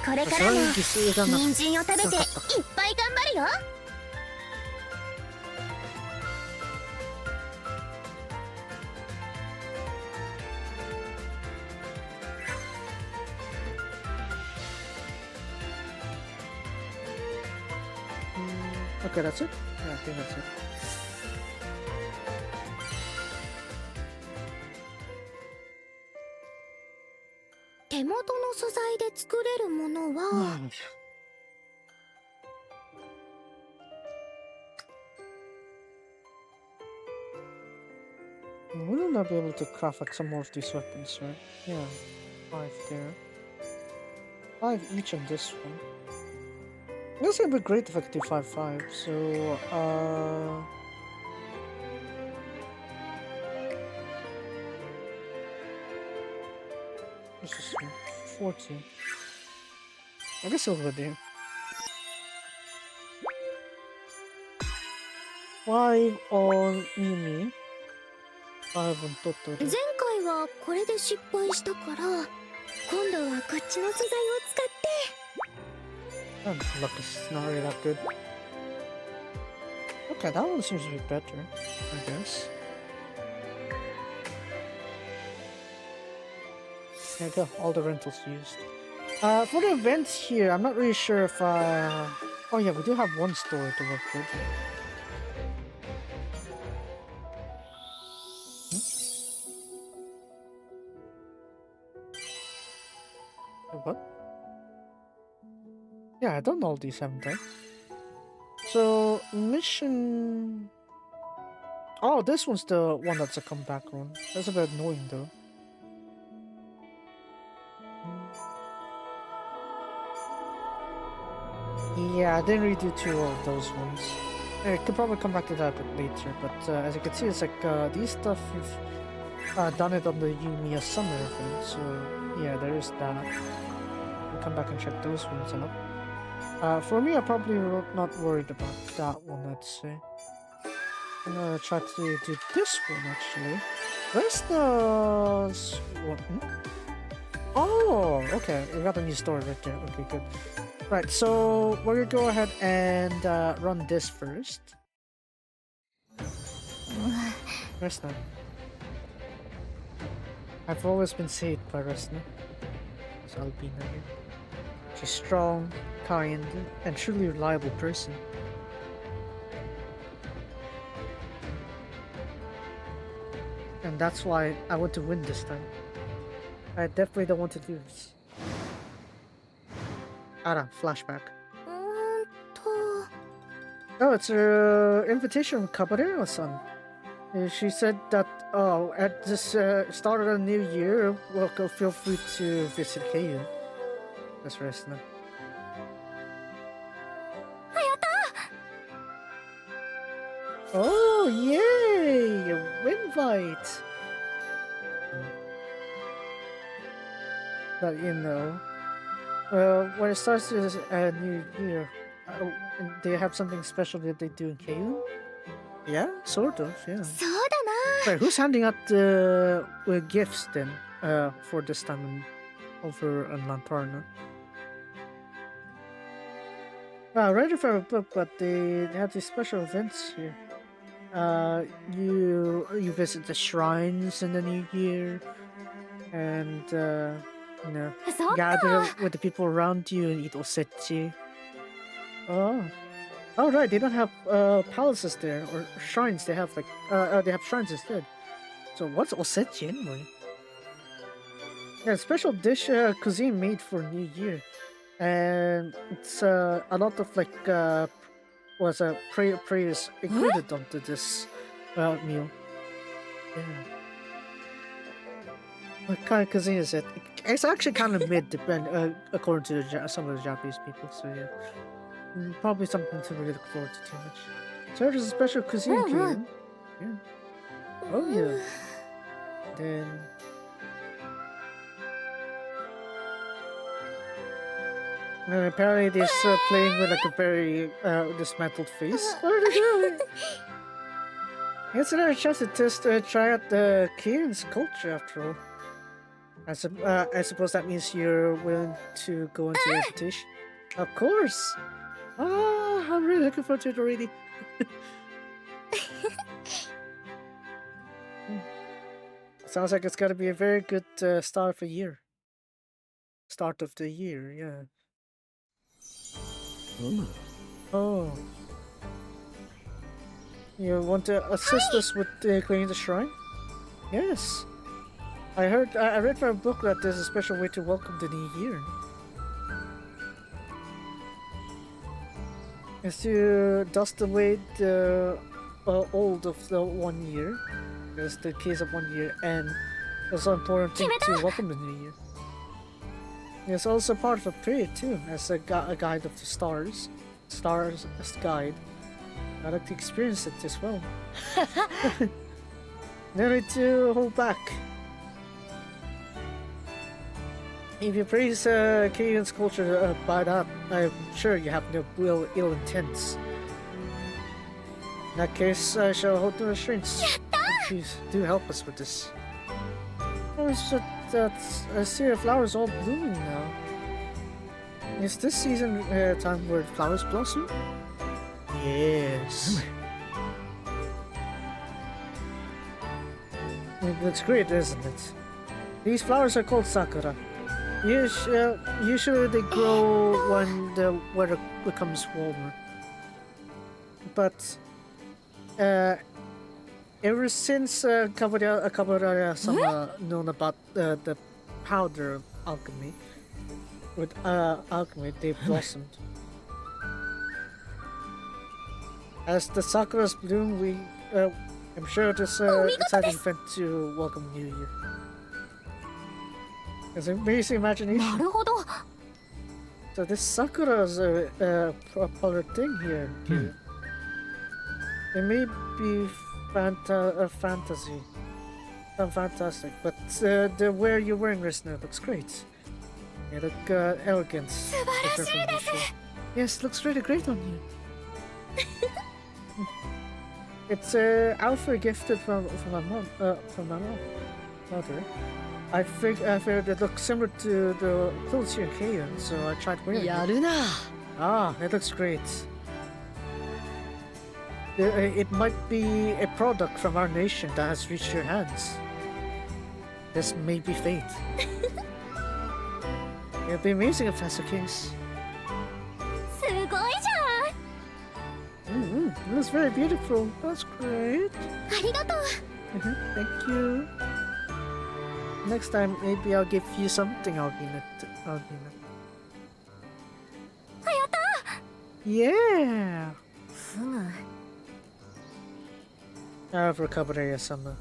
これからも人参を食べていっぱい頑張るよ。Okay, that's it? Yeah, I think that's it. 手元の素材で作れるものは、We'll not be able to craft like some more of these weapons, right? Yeah, 5 there. 5 each on this one. This would be great if I could do 5-5, so, this is 40. I guess over there. 5 on Mimi. 5 on Totoro. 前回はこれで失敗したから、今度はこっちの素材を使って。Oh, look, it's not really that good. Okay, that one seems to be better, I guess. There you go, all the rentals used. For the events here, I'm not really sure if oh yeah, we do have one store to work with. What? Yeah, I done all these, haven't I? So, mission... Oh, this one's the one that's a comeback one. That's a bit annoying, though. Yeah, I didn't really do two of those ones. I could probably come back to that a bit later, but as you can see, it's like these stuff you've done it on the Yumiya Summer event, so yeah, there is that. We'll come back and check those ones out. For me, I'm probably not worried about that one, I'd say. I'm gonna try to do this one, actually. Where's the... What? Oh, okay. We got a new story right there. Okay, good. Right, so we're gonna go ahead and run this first. Resna. I've always been saved by Resna. It's Albina here. She's strong, kind, and truly reliable person. And that's why I want to win this time. I definitely don't want to lose. Ara, flashback. Oh, it's an invitation from Caballero-san. She said that, at this start of the new year, feel free to visit Keiyu. That's Resna. Oh, yay! A invite! But you know, when it starts a new year, do you have something special that they do in Keiyu? Yeah, sort of, yeah. そうだな。 Wait, who's handing out gifts then for this time over on Lamparna? Wow, ready for a book, but they have these special events here. You visit the shrines in the new year, and you know, そうか。 gather with the people around you and eat osechi. Oh. Oh right, they don't have palaces there or shrines. They have like they have shrines instead. So what's osechi anyway? Yeah, a special dish cuisine made for New Year, and it's a lot of like prayers included onto this meal. Yeah. What kind of cuisine is it? It's actually kind of mid, according to some of the Japanese people. So yeah. Probably something to really look forward to too much. So there's a special cuisine game. Yeah. Oh yeah. Then and apparently they're playing with like a very dismantled face. What are they doing? It's another chance to try out the Korean's culture after all. I suppose that means you're willing to go into the invitation. Of course. Oh, I'm really looking forward to it already. Sounds like it's got to be a very good start of the year. Start of the year, yeah. Oh. You want to assist us with cleaning the shrine? Yes. I read from a book that there's a special way to welcome the new year. Is to dust away the old of the 1 year. There's the case of 1 year, and it's also important thing to welcome the new year. It's also part of a prayer too, as a guide of the stars. Stars as guide. I'd like to experience it as well. No need to hold back. If you praise Korean's culture by that, I'm sure you have no ill intents. In that case, I shall hold no restraints. Please do help us with this. Oh, it's just that I see the flowers all blooming now. Is this season time where flowers blossom? Yes. It looks great, isn't it? These flowers are called sakura. Usually they grow when the weather becomes warmer. But ever since Kaburaya-sama known about the powder of alchemy, with alchemy, they blossomed. As the sakuras bloom, I'm sure it is exciting event to welcome New Year. It's an amazing imagination. So this sakura is a popular thing here. It may be fantasy, fantastic, but the wear you're wearing, Resner, looks great. You look elegant. Yes, looks really great on you. It's Alpha gifted from my mother. I figured it looks similar to the clothes here in Keion, so I tried wearing it. Ah, it looks great. It might be a product from our nation that has reached your hands. This may be fate. It'd be amazing if that's the case. That's very beautiful. That's great. Thank you. Next time, maybe I'll give you something, Algina. Yeah! For Kaburaya-sama.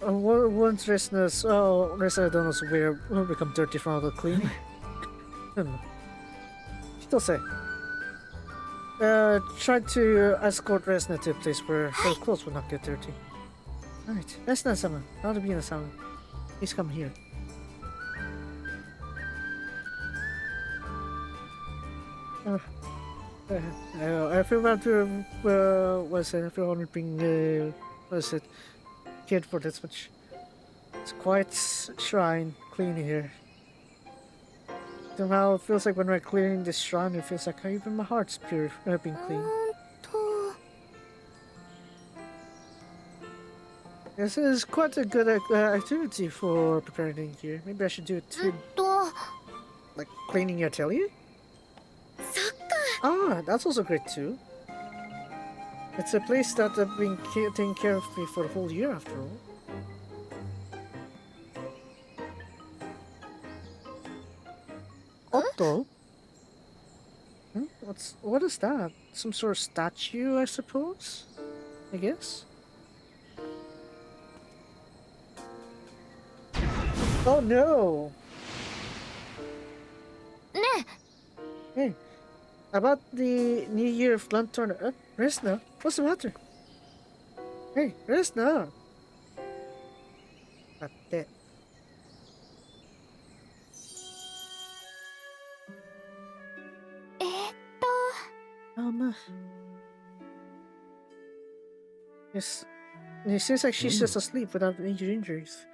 Once Resna's Resna donuts will become dirty from all the cleaning. Chitose. Try to escort Resna to a place where her clothes will not get dirty. Alright, Resna-sama, Arabina-sama, please come here. I feel bad for everyone being cared for this much. It's quite shrine clean here. Somehow it feels like when we're clearing this shrine, it feels like even my heart's pure, being clean. This is quite a good activity for preparing the year. Maybe I should do it too. Like cleaning your atelier? Ah, that's also great too. It's a place that have been taking care of me for the whole year after all. Otto? What is that? Some sort of statue, I suppose? I guess? Oh no! Hey, About the New Year Flint tournament. Resna, what's the matter? Hey, Resna! Ate. Yes. It seems like she's just asleep without major injuries.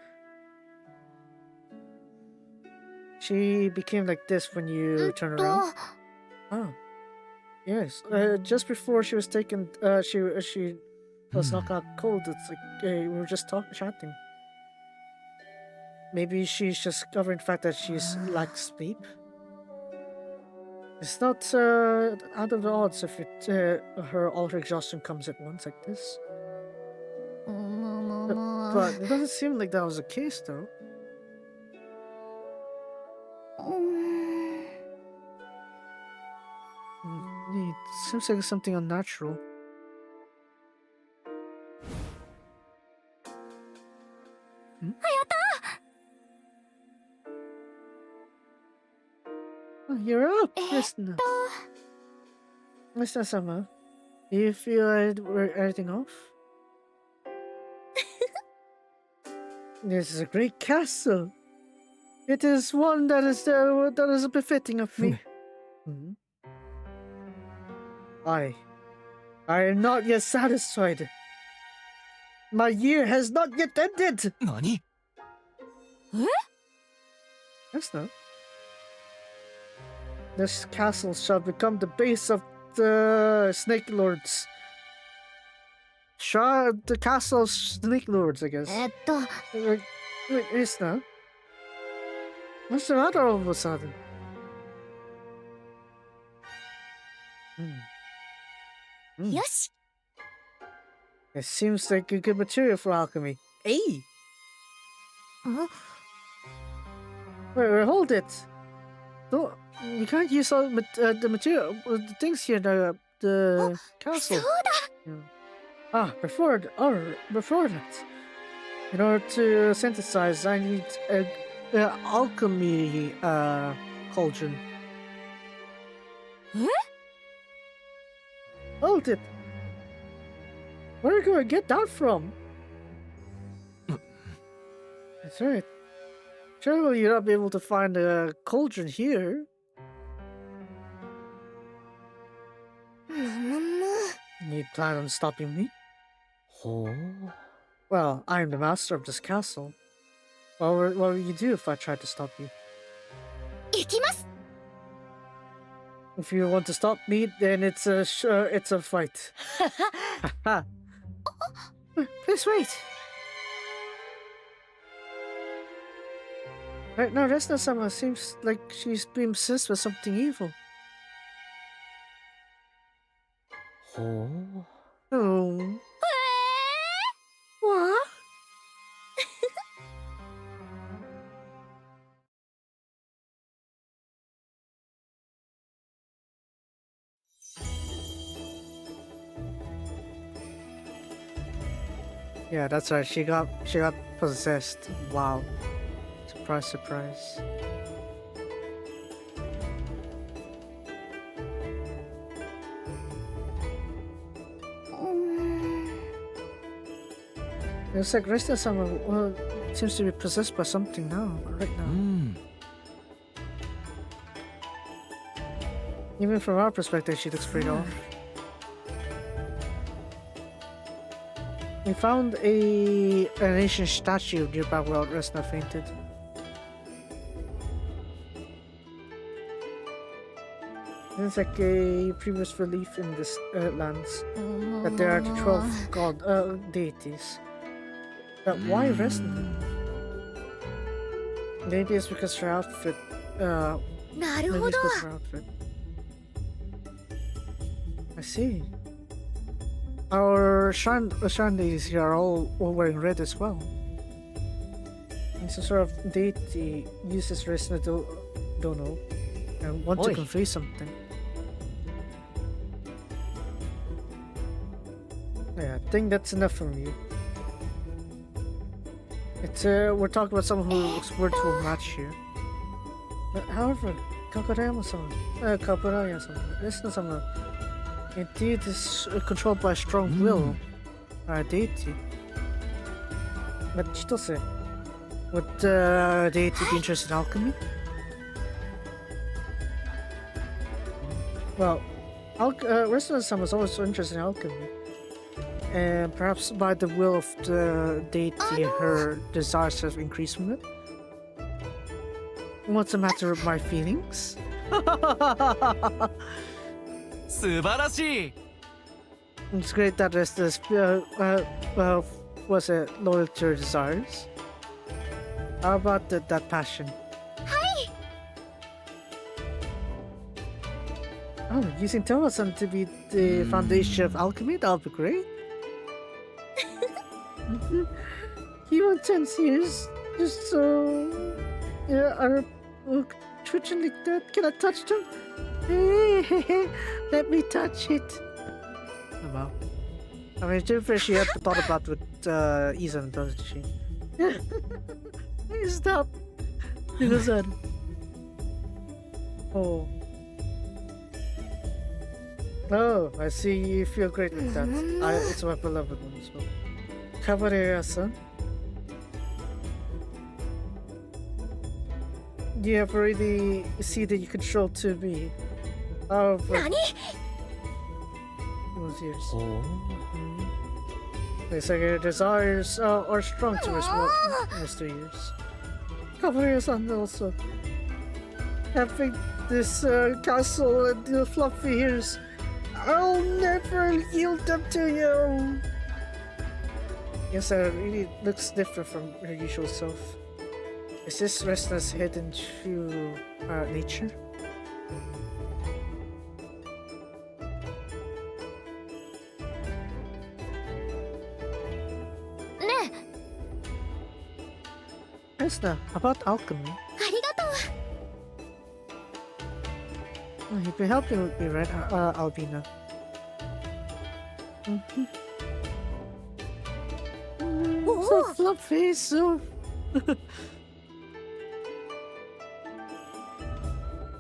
She became like this when you turn around. Oh. Yes. Just before she was taken, she was knocked out cold. It's like we were just chatting. Maybe she's just covering the fact that she's lacks sleep. It's not out of the odds if all her exhaustion comes at once like this. But it doesn't seem like that was the case, though. It seems like something unnatural. Oh, you're up, Krishna. Mr. Do you feel everything off? This is a great castle. It is one that is befitting of me. I am not yet satisfied. My year has not yet ended. Nani? Yes, no. This castle shall become the base of the Snake Lords. The castle of Snake Lords, I guess. Wait, yes, no. What's the matter all of a sudden? Yosh. It seems like a good material for alchemy. Hey! Wait, hold it! Don't, you can't use all the material, the things here, the castle. Before that, in order to synthesize, I need a alchemy cauldron. Hold it! Where are you going to get that from? That's right. Surely you'll not be able to find a cauldron here. You plan on stopping me? Oh. Well, I am the master of this castle. What will you do if I try to stop you? Ikimasu. If you want to stop me, then it's a fight. Please wait. Right now, Resna-sama seems like she's being possessed with something evil. Oh. Oh. What? Yeah, that's right. She got possessed. Wow. Surprise, surprise. It's like Resta-sama seems to be possessed by something right now. Even from our perspective, she looks pretty off. We found an ancient statue nearby where Resna fainted. It's like a previous relief in this lands that there are 12 deities. But why Resna? Maybe it's because her outfit. Maybe it's because her outfit. I see. Our shrine ladies here are all wearing red as well. It's a sort of deity uses Resna don't know and want to convey something. Yeah, I think that's enough from you. It's we're talking about someone who looks worth to a match here. But however, Kaburayama-sama, Resna-sama, indeed is controlled by a strong will, deity. But Chitose, would deity be interested in alchemy? Well, Resna-sama is always interested in alchemy. And perhaps by the will of the deity, her desires have increased from it. What's the matter with my feelings? 素晴らしい It's great that Restless was loyal to her desires. How about that passion? Oh, using Tomasan to be the foundation of alchemy, that would be great. Even 10 years, just so... are twitching like that. Can I touch them? Let me touch it. Oh, wow. I mean, Jennifer, she had thought about with Izan, doesn't she? Stop. Izan. Oh. Oh, I see you feel great with that. It's my beloved one as well. Kabarera-san. You have already see that you control 2B. Oh, but... Those years. Looks like your desires are strong towards Mr. Years. Kabarera-san also. Having this castle and the fluffy ears, I'll never yield them to you! Yes, it really looks different from her usual self. Is this Restless hidden true nature? Resna, about alchemy. Oh, you've been helping with me, right, Albina? So fluffy, so...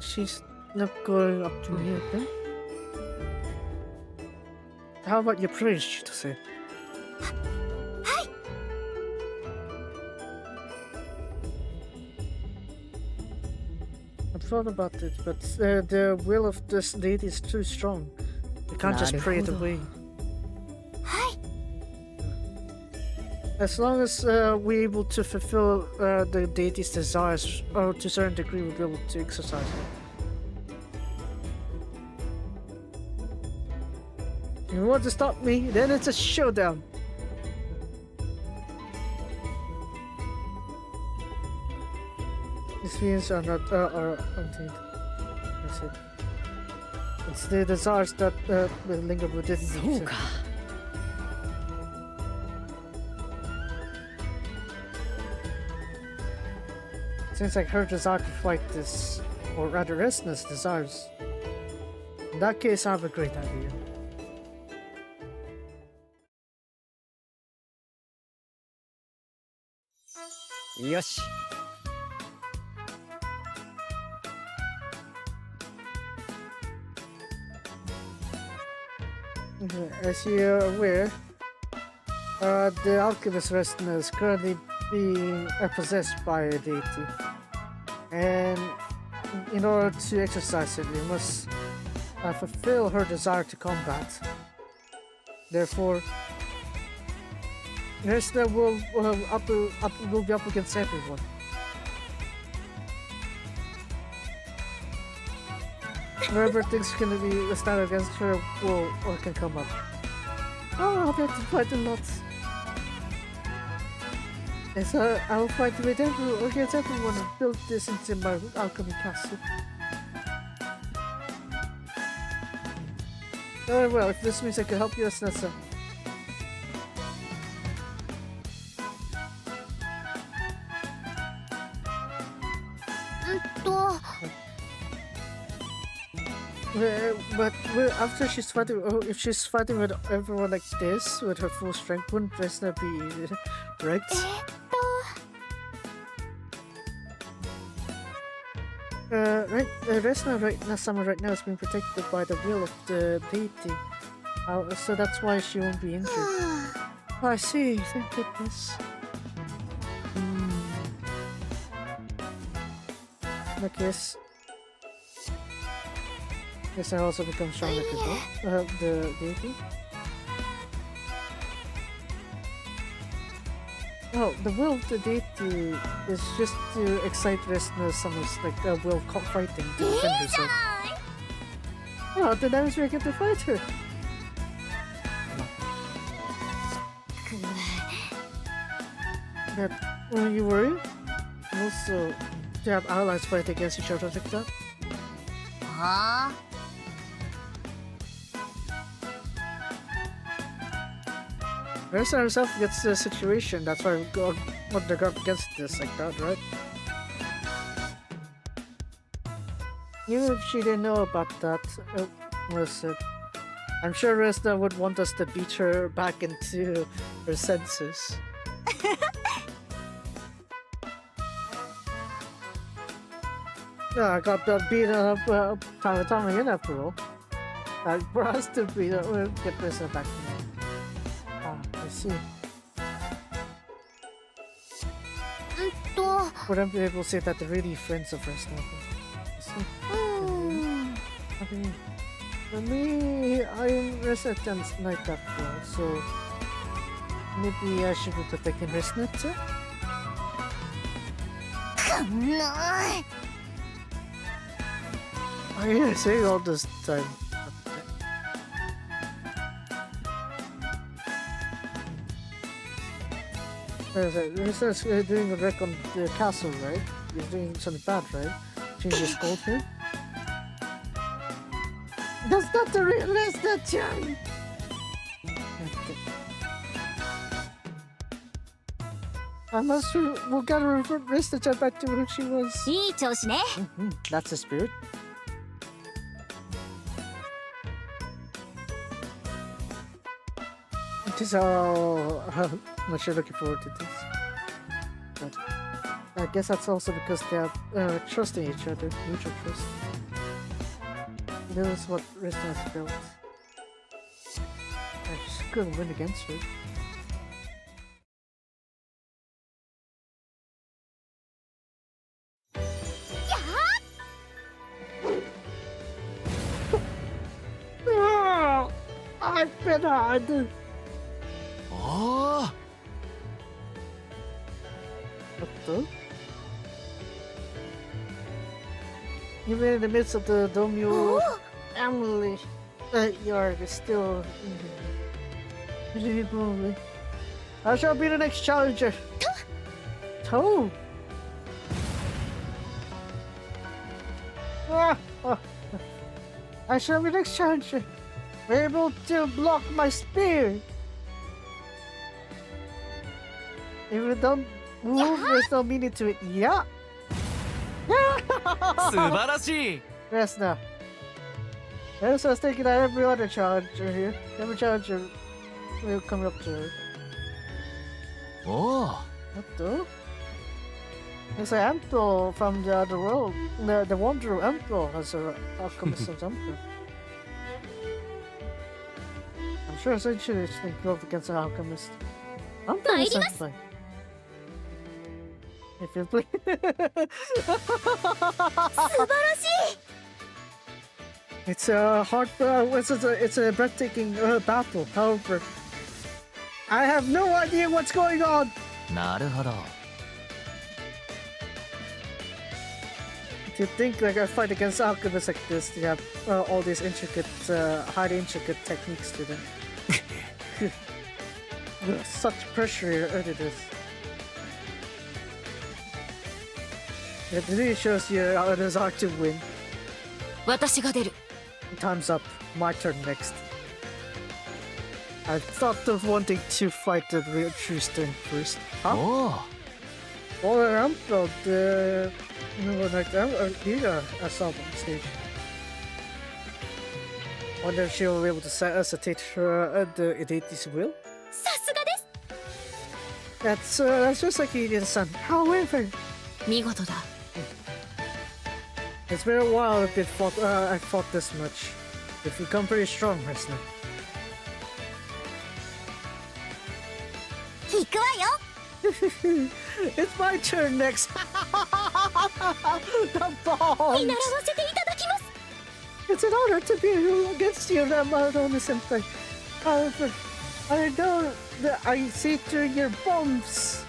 She's not going up to me, okay? How about your praise, Chitose? I've thought about it, but the will of this lady is too strong. We can't just pray it away. As long as we're able to fulfill the deity's desires, or to a certain degree, we'll be able to exercise it. You want to stop me? Then it's a showdown. These feelings are not untainted. That's it. It's the desires that linger within me. Seems like her desire to fight this, or rather Restless desires. In that case, I have a great idea. Yosh. As you're aware, the alchemist Restless is currently being possessed by a deity. And in order to exercise it, we must fulfill her desire to combat. Therefore, Restless will be up against everyone. Wherever things can be stand against her will or can come up. Oh, I'll have to fight a lot. And so I'll fight with everyone against everyone and build this into my alchemy castle. Very well, if this means I can help you, Nessa. But after she's fighting, if she's fighting with everyone like this, with her full strength, wouldn't Vesna be wrecked? Summer right now is being protected by the will of the deity. So that's why she won't be injured. Oh, I see. Thank goodness. In that case, I also become stronger as well. The deity. Oh, the will of the deity is just to excite Summer's will fighting to defend herself. Oh, then that means we get to fight her. But when you worry, also to have allies fight against each other like that. Huh? Marissa herself gets the situation, that's why what they got against this like that, right? Even if she didn't know about that, Marissa, I'm sure Resta would want us to beat her back into her senses. No, I got beaten up time and time again after all. For us to beat her, get Resta back to me. I see. Would I be able to say that they're really friends of Resta? I see. For me, I'm Reslet's night after all, so maybe I should be protecting Reslet too? Oh yeah, saying all this time. Reslet's doing a wreck on the castle, right? You're doing something bad, right? Change your skull here? That's not the real Reslet, Chan! We gotta revert Reslet back to where she was. いい調子ね。 That's the spirit. It is how much you're looking forward to this. But I guess that's also because they have trust in each other, mutual trust. This is what Reslet has built. I just couldn't win against her. I've been hard. Oh, What the? Even in the midst of the Domyo family, you are still really. I shall be the next challenger. Toe. I shall be the next challenger. We're able to block my spear. If we don't move, there's no meaning to it. Yeah. 素晴らしい。 Yes, now. Yes, I was thinking that every other challenger here, every challenger will come up to her. おお、 What the? It's an Ample from the other world. The Wanderer Ample has an alchemist of Ample. I'm sure essentially it's been go up against an alchemist. Ample is something. If you play. It's a hard, it's a breathtaking battle. However, I have no idea what's going on. なるほど。 To think like a fight against alchemists like this, they have all these intricate, highly intricate techniques to them. Such pressure it is. It really shows you how it is hard to win. 私が出る。 Time's up. My turn next. I thought of wanting to fight the real true strength first. お Huh? お、 Or Ample, Liga, I saw on stage. Wonder if she will be able to acetate her the deity's will? さすがです。 That's just like Eden Sun. However, 見事だ。It's been a while if I fought this much. You've become pretty strong, Resleri. 行くわよ It's my turn next. The bombs. 見習わせていただきます It's an honor to be against you, Ramadoni Senpai. However, I know that I see through your bombs.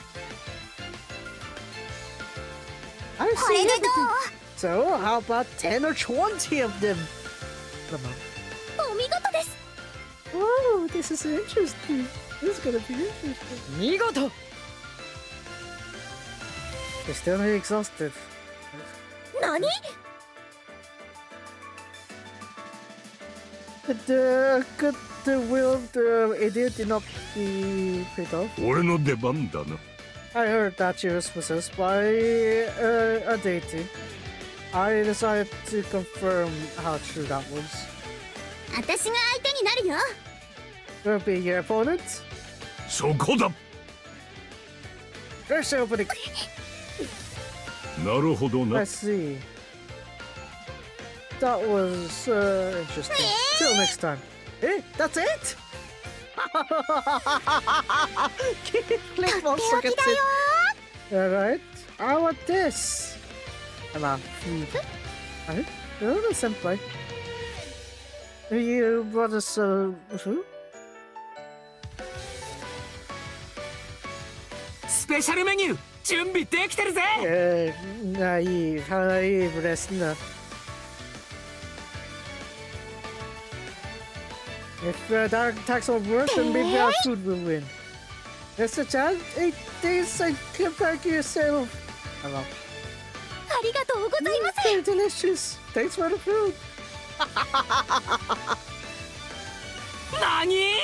I こ see れでど everything. So, how about 10 or 20 of them? Come on. うお見事です Oh, this is interesting. This is gonna be interesting. 見事 You're still not exhausted. 何 Could the willed idiot not be paid off? 俺の出番だな。 I heard that she was possessed by a deity. I decided to confirm how true that was. 私が相手になるよ Will be your opponent? そこだ。 First opening. なるほどな。 I see. That was interesting. Till next time. Eh? That's it? Click one second. Alright. How about this? Come on. Alright. No, senpai. You brought us who? スペシャルメニュー準備できてるぜ Naive. How naive, Resna. If direct attacks don't work, then maybe our food will win. That's the chance. 8 days and come back yourself. Hello. ありがとうございます They're delicious. Thanks for the food. 何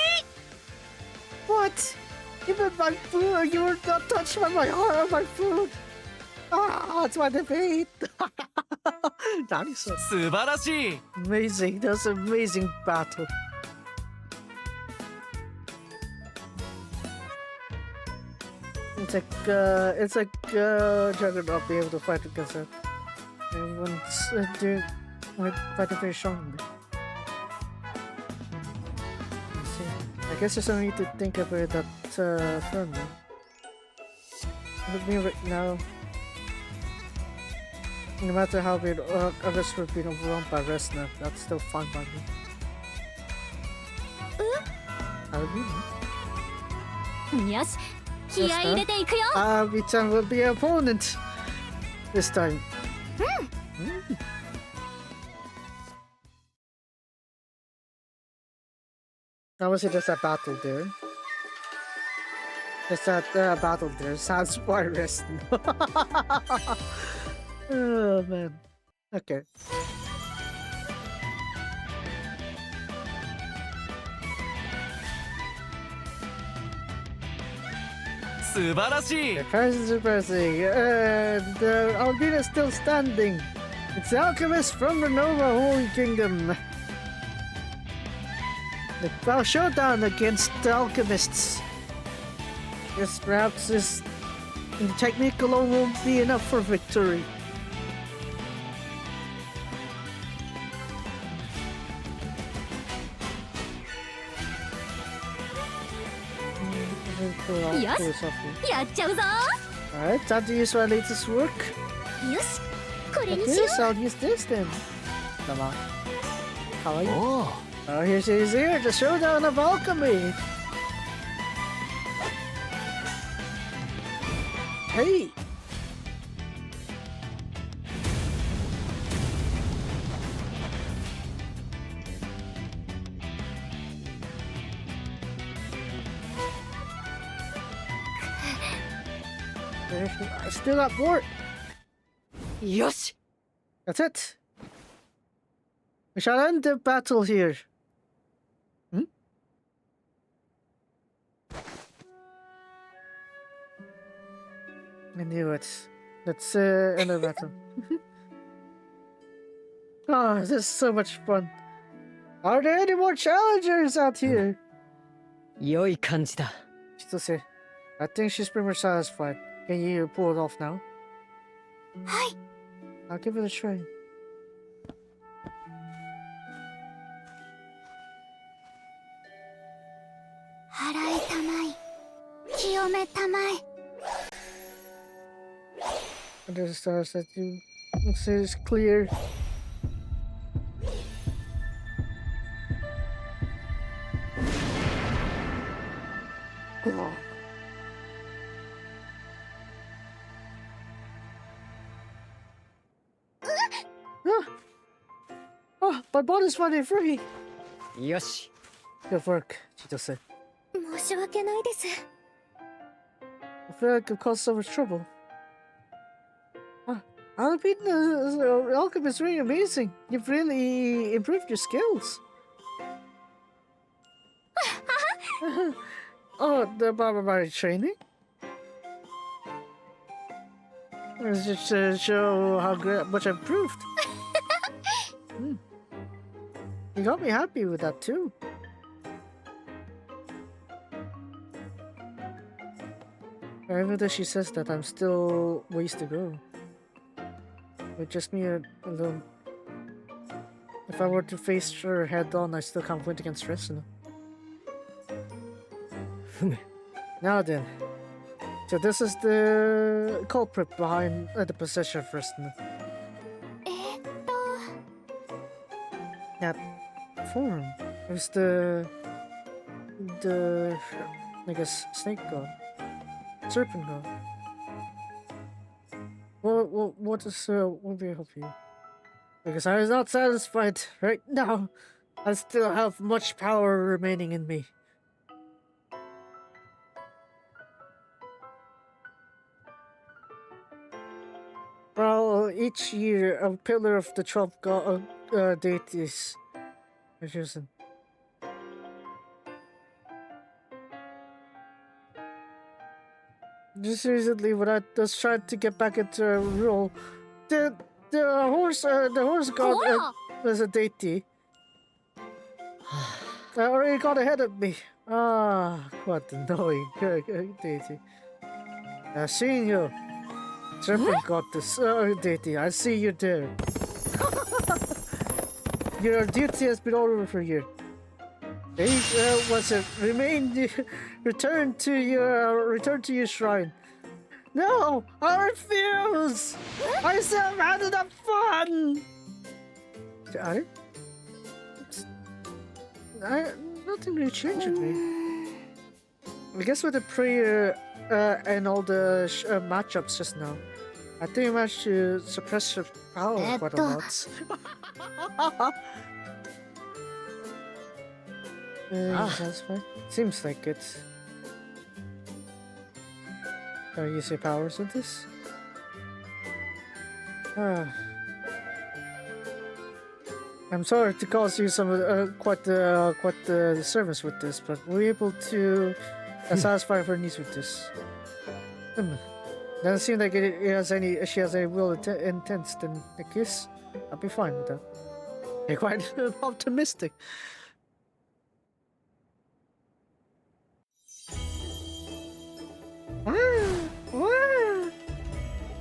What? Even my food, you were not touched by my heart, my food. Ah, it's my debate. Nice. 素晴らしい Amazing. That was an amazing battle. It's like Juggernaut being able to fight against it. Everyone's doing fighting very strongly. Let's see. I guess there's no need to think about that firmly. With me right now, no matter how big others were being overwhelmed by Resna, that's still fine by me. How do you know? よし気合い入れていくよ Abi-chan will be your opponent this time. How was it just a battle there? Just that battle there sounds quite resting. Oh man. Okay. Subarashi! Prices are pressing, and Albina is still standing. It's the alchemist from the Nova Holy Kingdom. The final showdown against the alchemists. Yes, perhaps this technique alone won't be enough for victory. Yes.やっちゃうぞ Alright, time to use my latest work. よしこれ Like にしよ this, I'll use this then. Come on. How are you? おお Oh, here she is here, the showdown of alchemy. Hey. I still got more. よし That's it. We shall end the battle here. Hmm? I knew it. Let's end the battle. Oh, this is so much fun. Are there any more challengers out here? 良い感じだ Chitose, I think she's pretty much satisfied. Can you pull it off now? はい I'll give it a try. 嫁たまえ。 Under the stars that you say is clear. Oh. Ah. Oh, my body's finally free. よし Good work, Chito said. 申し訳ないです。 I feel like I've caused so much trouble. Alpine alchemy is really amazing. You've really improved your skills. Oh, the Barbary training? It's just to show how much I improved. You got me happy with that too. Even though she says that, I'm still ways to go. With just me alone. If I were to face her head on, I still can't win against Resleri. Now then. So this is the culprit behind the possession of Resleri. えーっと、 That form. It was I guess, snake god. Serpent god. What will be help you? Because I was not satisfied right now. I still have much power remaining in me. Well, each year a pillar of the 12 deities are chosen. Just recently, when I was trying to get back into a role, the horse god was a deity. I already got ahead of me. Ah, what annoying deity. Seeing you, serpent goddess deity. I see you there. Your duty has been over for you. Was it return to your shrine? No, I refuse. I still have had enough fun. Nothing really changed with me. I guess with the prayer and all the matchups just now, I think I managed to suppress her power quite a lot. That's fine. Seems like it. Can I use your powers with this? I'm sorry to cause you some quite the service with this, but we're able to satisfy her needs with this. Doesn't seem like she has any real intents. Then I guess I'll be fine with that. You're quite optimistic.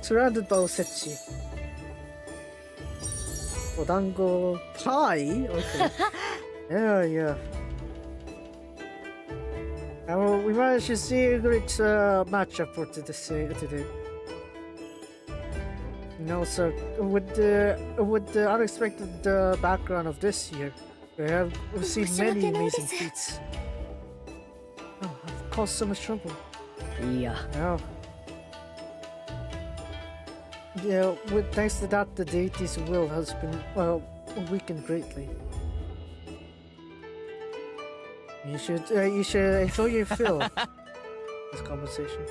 Surrounded by osechi. Odango pie? Okay. Yeah. We managed to see a great matchup for today. And also, with the unexpected background of this year, we've seen many amazing feats. Oh, I've caused so much trouble. Yeah. Yeah, thanks to that, the deity's will has been, weakened greatly. You should enjoy your fill. This conversation.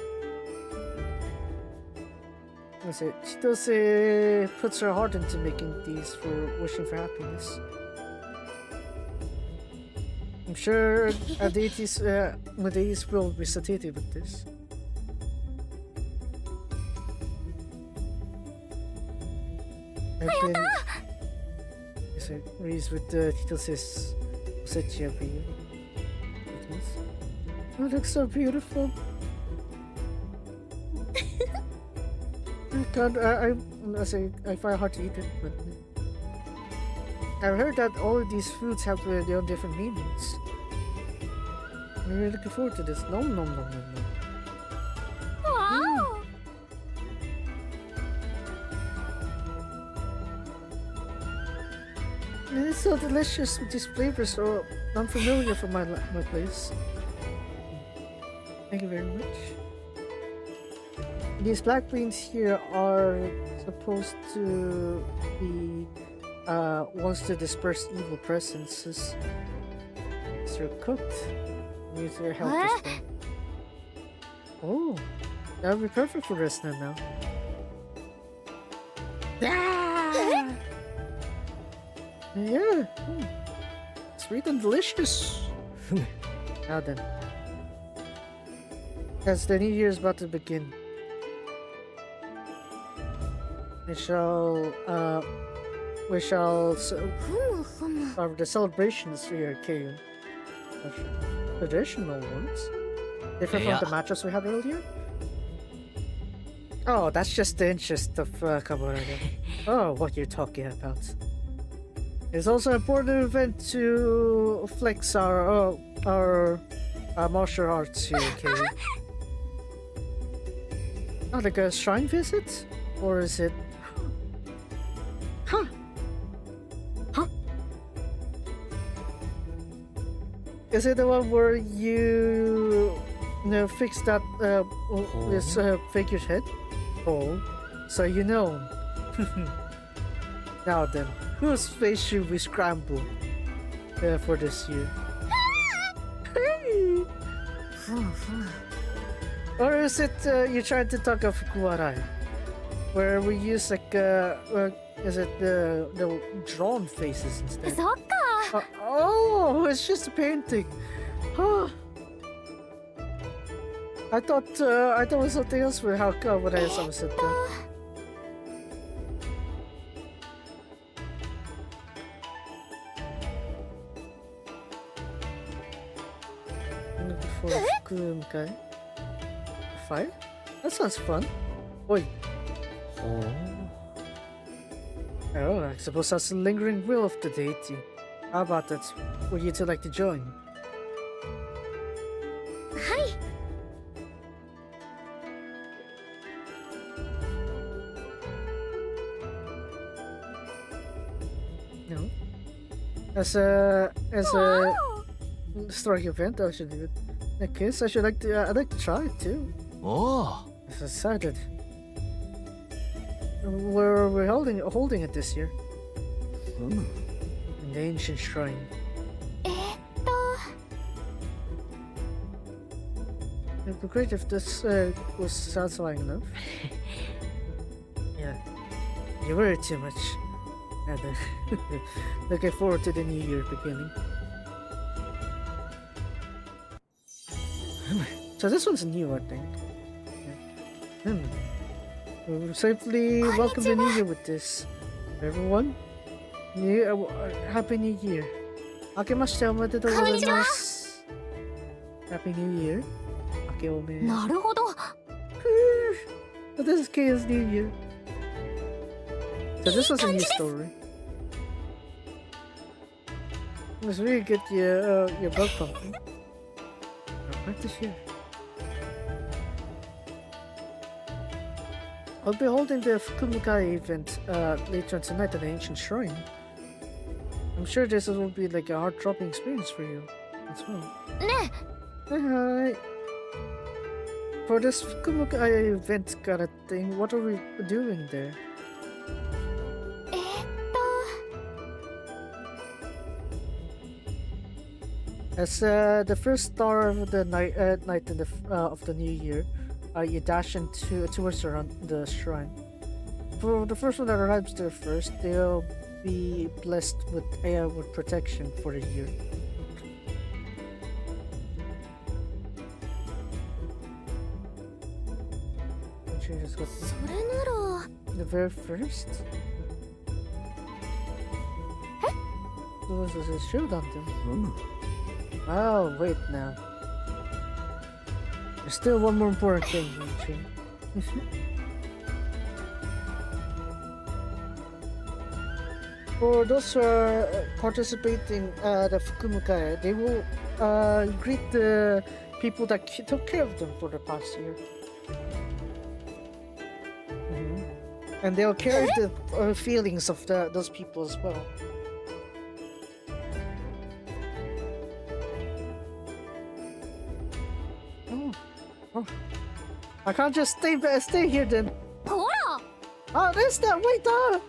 That's it. Chitose puts her heart into making these for wishing for happiness. I'm sure a deity's will be satiated with this. I've been raised with Chitose's osechi every year. Oh, it looks so beautiful. God, I find it hard to eat it, but I've heard that all of these foods have their own different meanings. I'm really looking forward to this. Nom nom nom nom nom. It's so delicious with these flavors, so unfamiliar for my place. Thank you very much. These black beans here are supposed to be ones to disperse evil presences. Once they're cooked, use their health as well. Oh, that would be perfect for Resna now. Ah! Yeah, sweet and delicious. Now then, as the new year is about to begin, we shall start the celebrations here at KU. Traditional ones, different from the matches we had earlier. Oh, that's just the interest of Kaburada. Oh, what you're talking about. It's also an important event to flex our martial arts here, okay? Oh, like a shrine visit? Or is it... Huh? Huh? Is it the one where you know, fix that this figure's head? Oh, so you know. Now then, whose face should we scramble for this year? Or is it you're trying to talk of Kuwarai, where we use like is it the drawn faces instead? Oh, it's just a painting. Huh. I thought it was something else with how Kuwarai is opposite. For Fukumkai. Fire? That sounds fun. Oi. Oh, I suppose that's the lingering will of the deity. How about that? Would you two like to join? Hi. No. As a historic event, I should do it. In that case, I'd like to try it too. Oh. As decided. We're holding it this year. In the ancient shrine. It'd be great if this was satisfying enough. Yeah. You worry too much. And, looking forward to the new year beginning. So this one's new, I think. Yeah. We'll safely welcome the new year with this. Everyone, Happy New Year. Akemashite omedetou gozaimasu. Happy New Year. Akeome. なるほど。 But this is Kei's New Year. So this was a new story. It was really good, your bug pumpkin. Right this year. I'll be holding the Fukumukai event later on tonight at the ancient shrine. I'm sure this will be like a heart-dropping experience for you as well. Hi. For this Fukumukai event kind of thing, what are we doing there? As the first star of the night in the of the new year, you dash towards the shrine. For the first one that arrives there first, they'll be blessed with protection for the year. The very first? This is a showdown then. Oh, wait now. There's still one more important thing, Yuchi. For those who are participating at the Fukumukai, they will greet the people that took care of them for the past year. And they'll carry the feelings of those people as well. I can't just stay here then. ほら Oh, there's that. Wait up.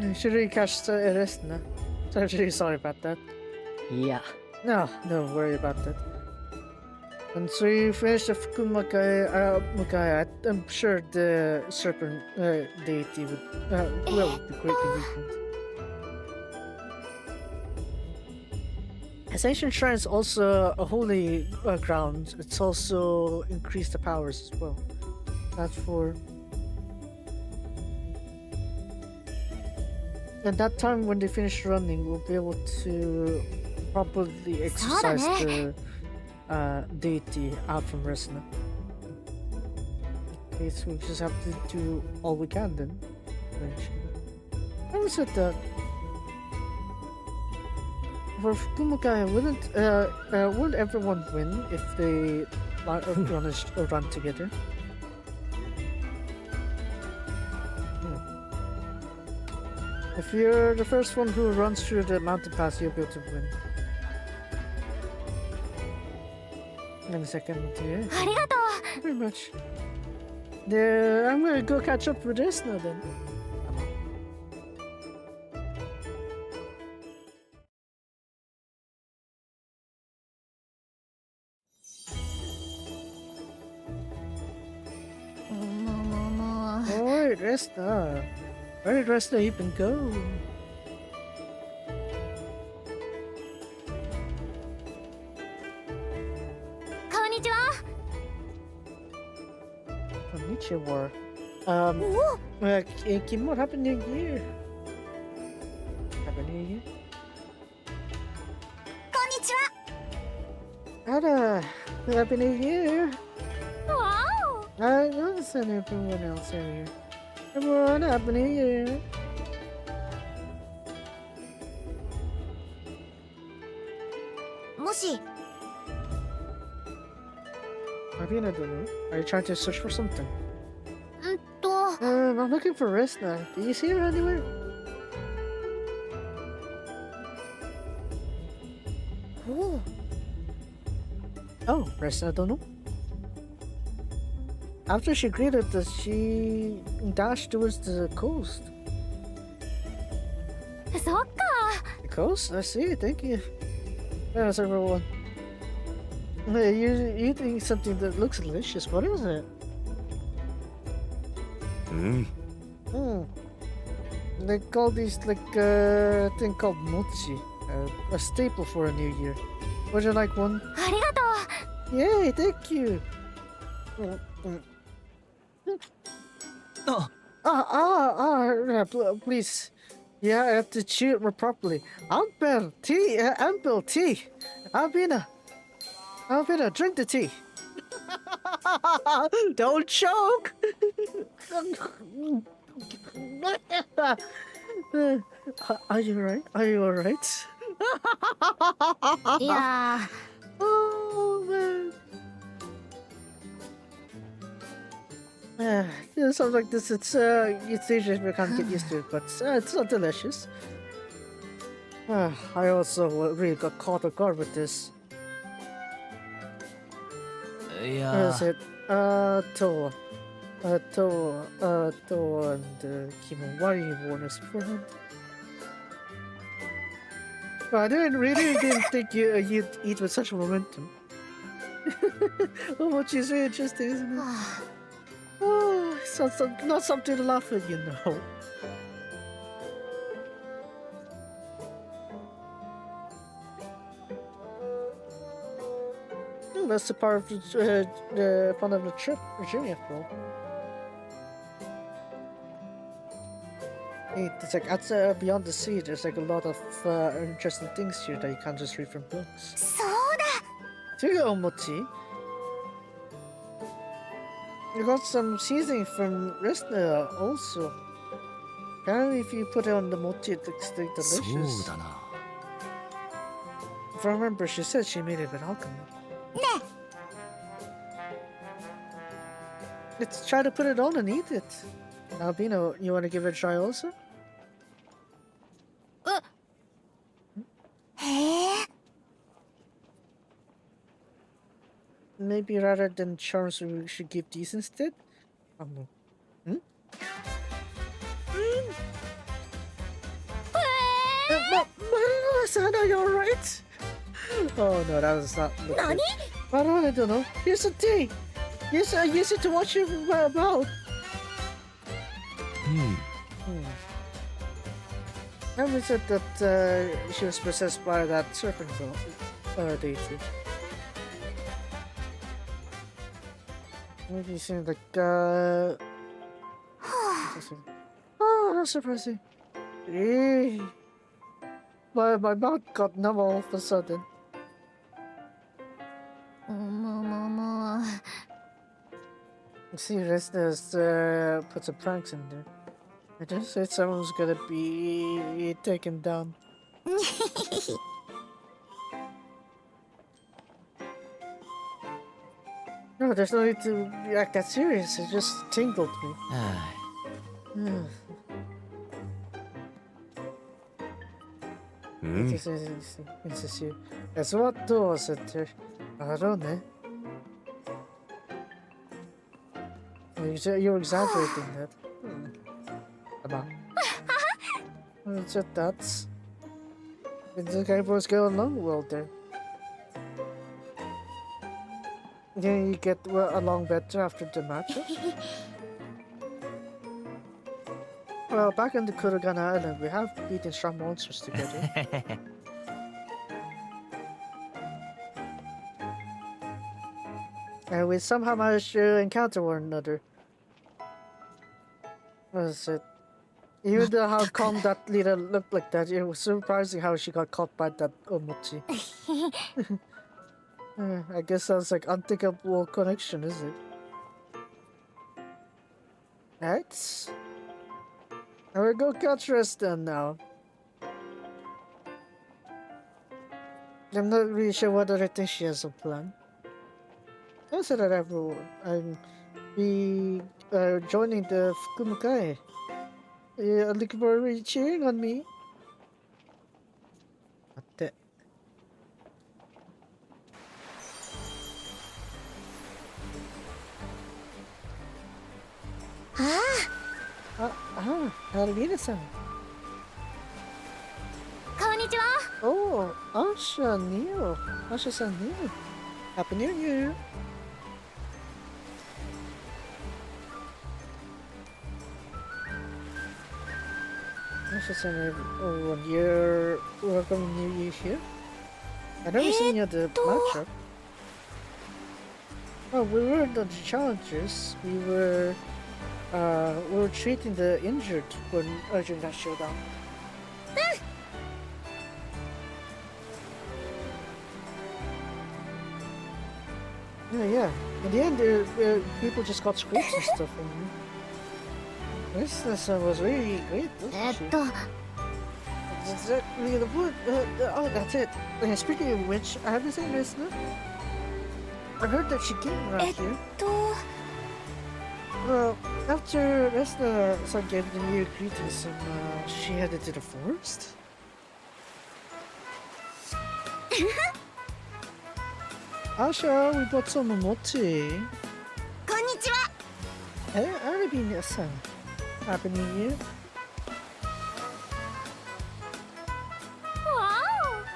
You should really catch the rest now. So I'm really sorry about that. いや No, don't worry about that. And so you finish the Mukai, I'm sure the serpent deity will be greatly weakened. As ancient shrine is also a holy ground, it's also increased the powers as well. That's for. At that time, when they finish running, we'll be able to properly exercise the deity out from Resna. Okay, so we just have to do all we can then. Eventually. Having said that, for Fukumakai, wouldn't everyone win if they run together? If you're the first one who runs through the mountain pass, you'll be able to win. And the second one too, yeah. ありがと Pretty much. Yeah, I'm gonna go catch up with this now then. Alright, Resta. Where did Resta even go? うこんにちは Konnichiwa. お Kim, what happened New Year? Happy New Year? こんにち Ada, Happy New Year. はわ I noticed that everyone else here. Everyone, Happy New Year. おもし Marina, don't know. Are you trying to search for something? んと I'm looking for Resna. Do you see her anywhere? Oh, Resna, don't know. After she greeted us, she dashed towards the coast. そっか The coast? I see. Thank you. There's everyone. Hey, you're eating something that looks delicious. What is it? うん Hmm. They call these like a thing called mochi, a staple for a new year. Would you like one? ありがと Yay! Thank you. Please. Yeah, I have to chew it more properly. Amber tea, Amber tea. Albina, drink the tea. Don't choke. Are you alright? Are you alright? ういや Oh man. Yeah, something like this. It's easy we can't get used to it, but it's not delicious. I also really got caught off guard with this. い Where や is it? Toa. Toa and Kimon. Why are you warning us beforehand? Well, I didn't think you'd eat with such momentum. Oh, what you say, interesting, isn't it? Oh, it's not something to laugh at, you know. Well, that's the part of the fun of the trip, the journey, after all. It's like beyond the sea. There's like a lot of interesting things here that you can't just read from books. そうだ Sugar mochi. You got some seasoning from Resleri also. Apparently, if you put it on the mochi, it looks like そう delicious. だな If I remember, she said she made it with alchemy. Let's try to put it on and eat it. Albino, you want to give it a try also? maybe rather than charms, we should give these instead? Oh no. Hmm? Maruno-san, are you alright? Oh no, that was not the Nani? Maruno, I don't know. Here's the thing. Yes, I use it to watch you about. Emily said that she was possessed by that serpent deity. Maybe it seemed like oh, that's surprising. Eh. My mouth got numb all of a sudden. See, Resleri put some pranks in there. I just said someone's gonna be taken down. No, there's no need to act that serious. It just tingled me. It's what was it? I don't know. You're exaggerating that. Come on. It's just that. The guy was going along well there. Then you get along better after the matchup. Well, back on the Kurugana Island, we have beaten strong monsters together. And we somehow managed to encounter one another. What is it? Even though how calm that leader looked like that, it was surprising how she got caught by that Omochi. I guess that's like unthinkable connection, is it? Right? I will go catch Resleri now. I'm not really sure whether I think she has a plan. I said that everyone. I'm joining the Fukumukai. Looking for cheering on me. What the? Harina-san. Konnichiwa. Oh, Asha-san Neo. Happy New Year. Asha-san, one year, welcome New Year here. I've never seen you at the matchup. Oh, we weren't on the challengers. We were treating the injured when urging that showdown. Yeah. In the end, people just got scrapes and stuff from me. This was really great, wasn't she? Is that really the wood? Oh, that's it. Speaking of which, I haven't seen Resleri. I heard that she came around here. Well, after Resleri gave the New Year greetings, she headed to the forest. Asha, we bought some mochi. Konnichiwa. Hey, Arabina-san. Happy New Year.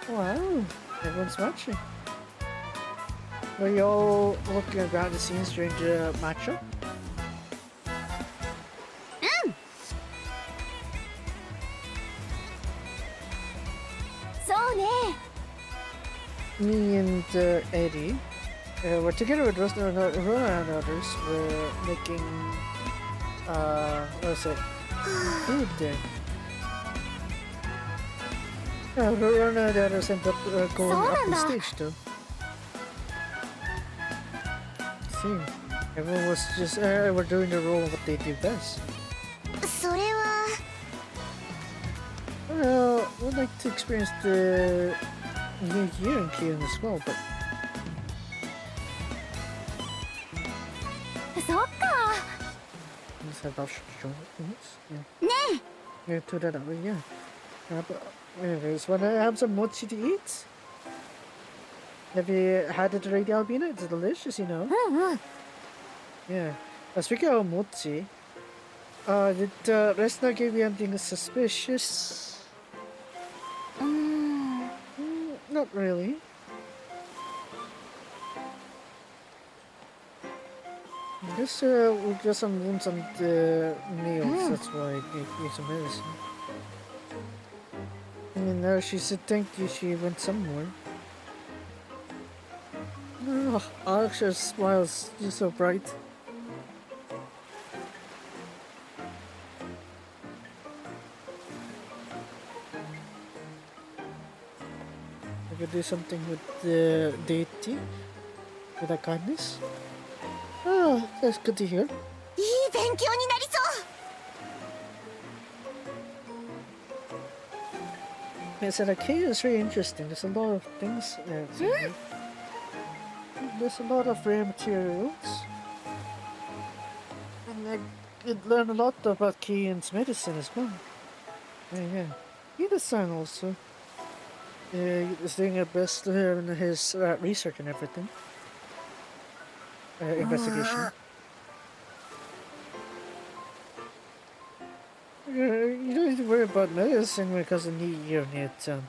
Wow, everyone's watching. Were you all looking behind the scenes during the matchup? Me and Eddie were together with Rona and others. We're making what was it? Food there. Rona and the others ended up going up the stage too. See, everyone was just were doing the role of what they do best. Well, we'd like to experience the New Year in Kyoto as well, but... Let's have option to join it, yeah. Yeah, to that over, yeah. But anyways, wanna have some mochi to eat? Have you had it already, Albina? It's delicious, you know. Yeah. Speaking of mochi, did Resna give you anything suspicious? Not really. Just we got some wounds on the nails. That's why I gave you some medicine. And now she said thank you. She went somewhere. Oh, Aksha smiles. You're so bright. I could do something with the deity, with that kindness. Oh, that's good to hear. いい勉強になりそう。 Yeah, so the cave is really interesting. There's a lot of things. There's a lot of rare materials. And I could learn a lot about Kian's medicine as well. Yeah. Ida-san also. He's doing her best in his research and everything. Investigation. You don't need to worry about medicine because of New Year near town.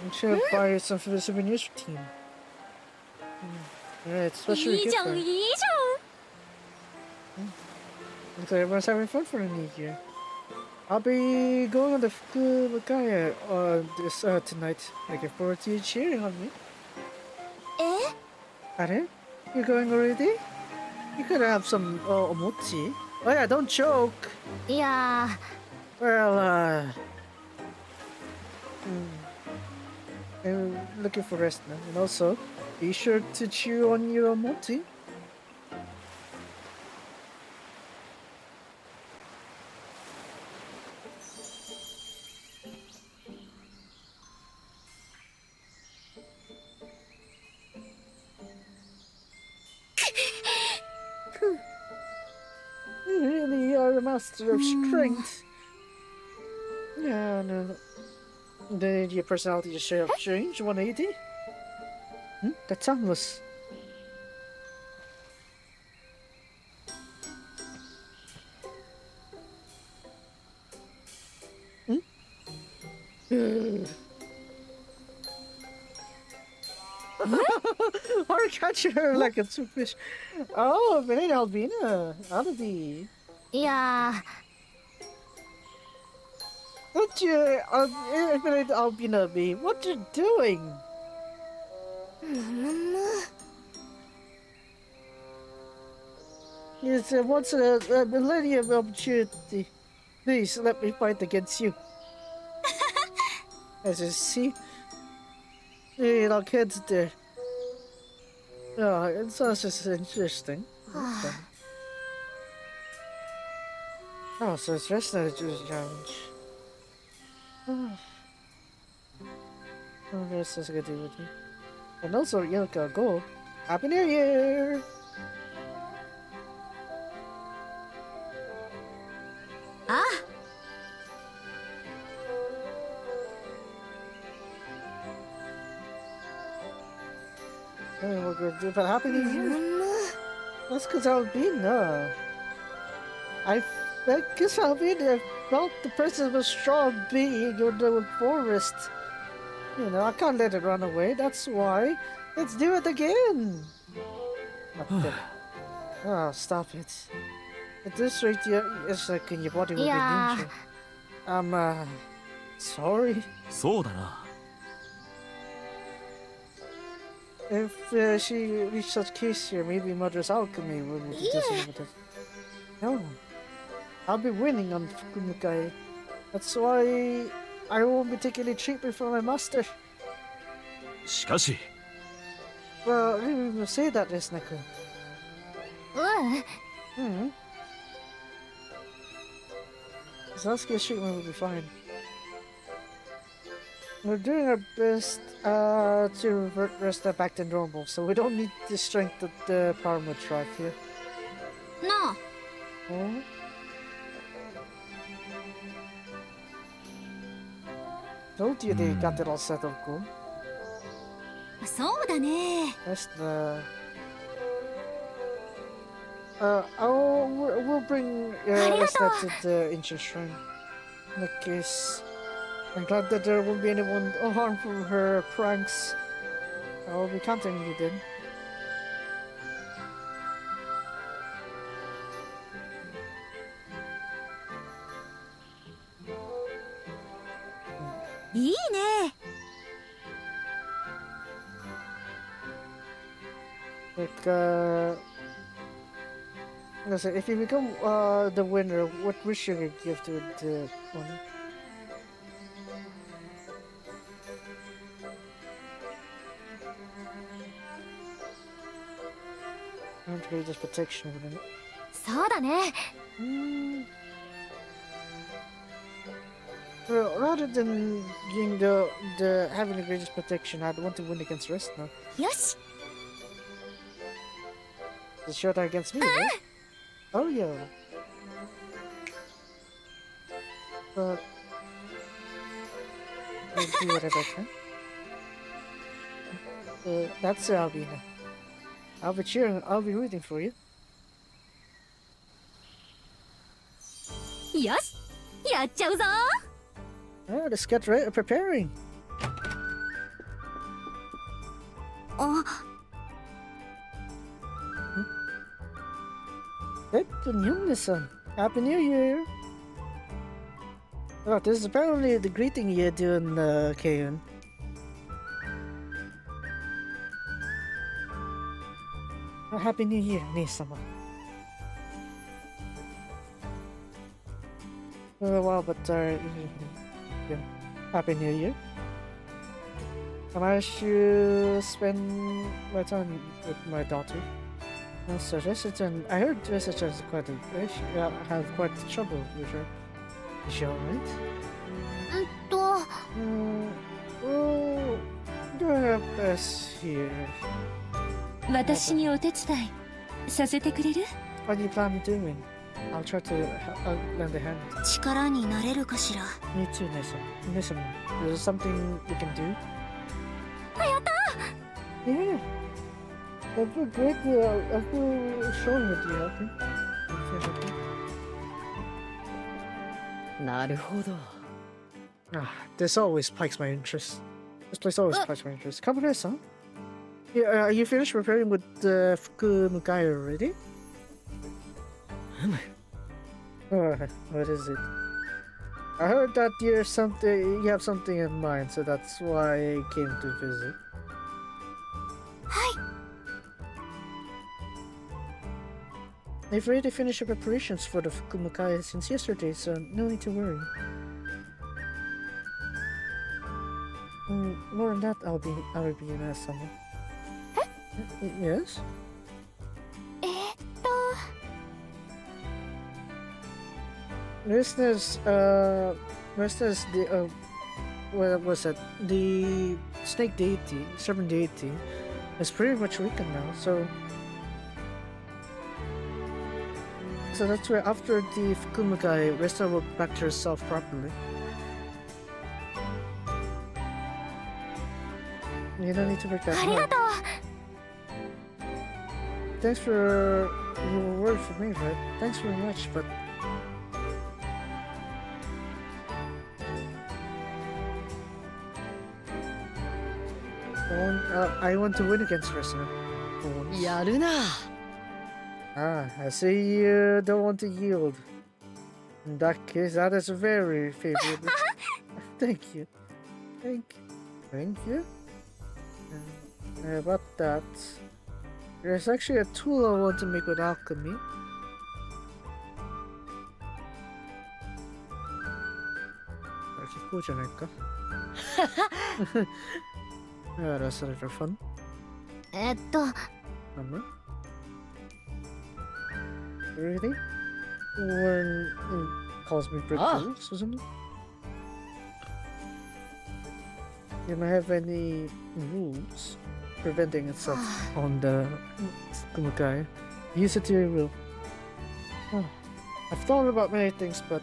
I'm sure I'll buy you some for the souvenirs team. Yeah, it's especially いい good じゃ for んいいじ looks like everyone's having fun for the New Year. I'll be going on the Fukuokaya this tonight. Looking forward to you cheering on me. ゃん。え？ Are you going already? You could have some omochi. Oh yeah, don't choke. いや Well, I'm looking for rest now. And also, be sure to chew on your omochi. You really are a master of strength. Yeah, no. Did your personality just straight up change 180? That's harmless. Or catch her like a two fish. Oh, Benita Albina. Albi. いや What you, Benita Albina be? What you doing? む。 Yes, once a millennium opportunity. Please let me fight against you. As you see, you know, kids there. Oh, it's just interesting. Oh, so it's just not a challenge. Oh, that's just good to do with you. And also, Yoko, go. Happy New Year! あ Oh, we're good, but Happy New む Year! む。 That's because Albina. I guess Albina felt the presence of a strong being in the forest. You know, I can't let it run away, that's why. Let's do it again! Okay. Oh, stop it. At this rate, it's like your body will be Yeah. ninja. I'm, sorry. そうだな。 If she reached such case here, maybe Mother's alchemy will be disinhibited. No. I'll be winning on Fukumukai. That's why I won't be taking any treatment from my master. しかし、 Well, I didn't even say that, Resnaku. うん。 Sasuke's treatment will be fine. We're doing our best to revert Resta back to normal, so we don't need the strength that the Parma tribe here. なあ。 Oh? Told you they got it all settled, cool. そうだね。 That's the. We'll bring Esther to the ancient shrine. In that case, I'm glad that there won't be anyone harmed from her pranks. I'll be counting on you then. いいね。 Like, listen, if you become the winner, what wish should you give to the one? I want to get this protection with it. そうだね。 Well, rather than getting the having the greatest protection, I'd want to win against Resna. よし。 The showdown against me, right? Oh yeah. But I'll do whatever I can. That's Albina. I'll be cheering. I'll be rooting for you. よし。やっちゃうぞ。 Oh, let's get ready. Preparing. あ、 Happy New Year! Oh, this is apparently the greeting you do in Keion. Oh, Happy New Year, Nisama. Well, but yeah. Happy New Year. I managed to spend my time with my daughter. So Jessica, I heard Jessica is quite have quite trouble with her. Is she alright? と Well, do her best here. 私にお手伝いさせてくれる？ What do you plan on doing? I'll try to lend a hand. 力になれるかしら。 Me too, Nessa. Listen, is there something we can do? Yeah. I feel great. I feel showing it to you, okay? This always piques my interest. This place always piques my interest. Come here, son. Yeah, are you finished preparing with the Fukumukai already? What is it? I heard that you have something in mind, so that's why I came to visit. They've already finished the preparations for the Fukumukai since yesterday, so no need to worry. More than that, I'll be in a summer. Yes? Resler's the what was that? The snake deity, serpent deity, is pretty much weakened now. So that's why after the Fukumukai, Resler will back to herself properly. You don't need to break that heart. Thanks for your word for me, right? Thanks very much, but I want to win against Resler. I see you don't want to yield. In that case, that is very favorable. Thank you. Thank you. About that, there's actually a tool I want to make with alchemy. Actually, cool, Janeka. That's a little fun. ん Really? When it calls me brick rules or something? You might have any rules preventing itself on the Fukumukai. Use it to your will. Oh, I've thought about many things, but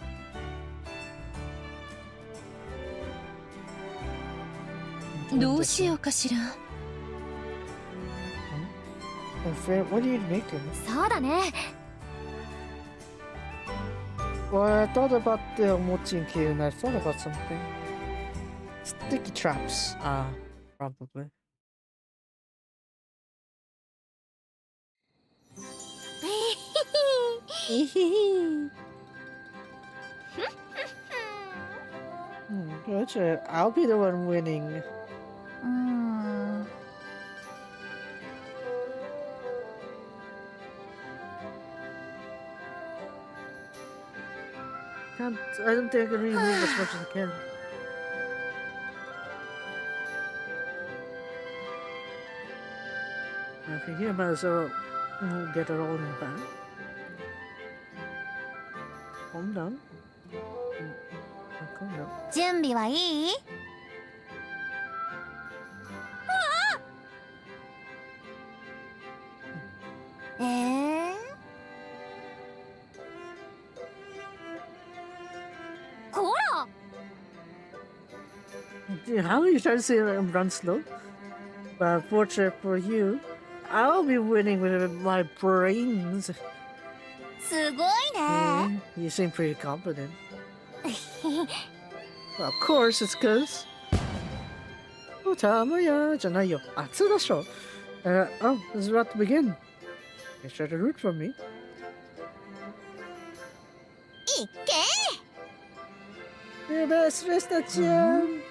What are you making? そうだね。 Well, I thought about the mochi and key, and I thought about something. Sticky traps. Probably. 'Gotcha. I'll be the one winning. うーん。 I don't think I can really move as much as I can. I think you might as well get it all in back. Calm down. Calm down. 準備はいい？ こら！ Dude, how are you trying to say I'm run slow? But fortunate for you, I'll be winning with my brains. すごいね。 You seem pretty confident. Well, of course, it's because. Oh, Tamaya, じゃないよ。熱でしょ。Oh, this is about to begin. You try to root for me. いっけ Your best, Resleri.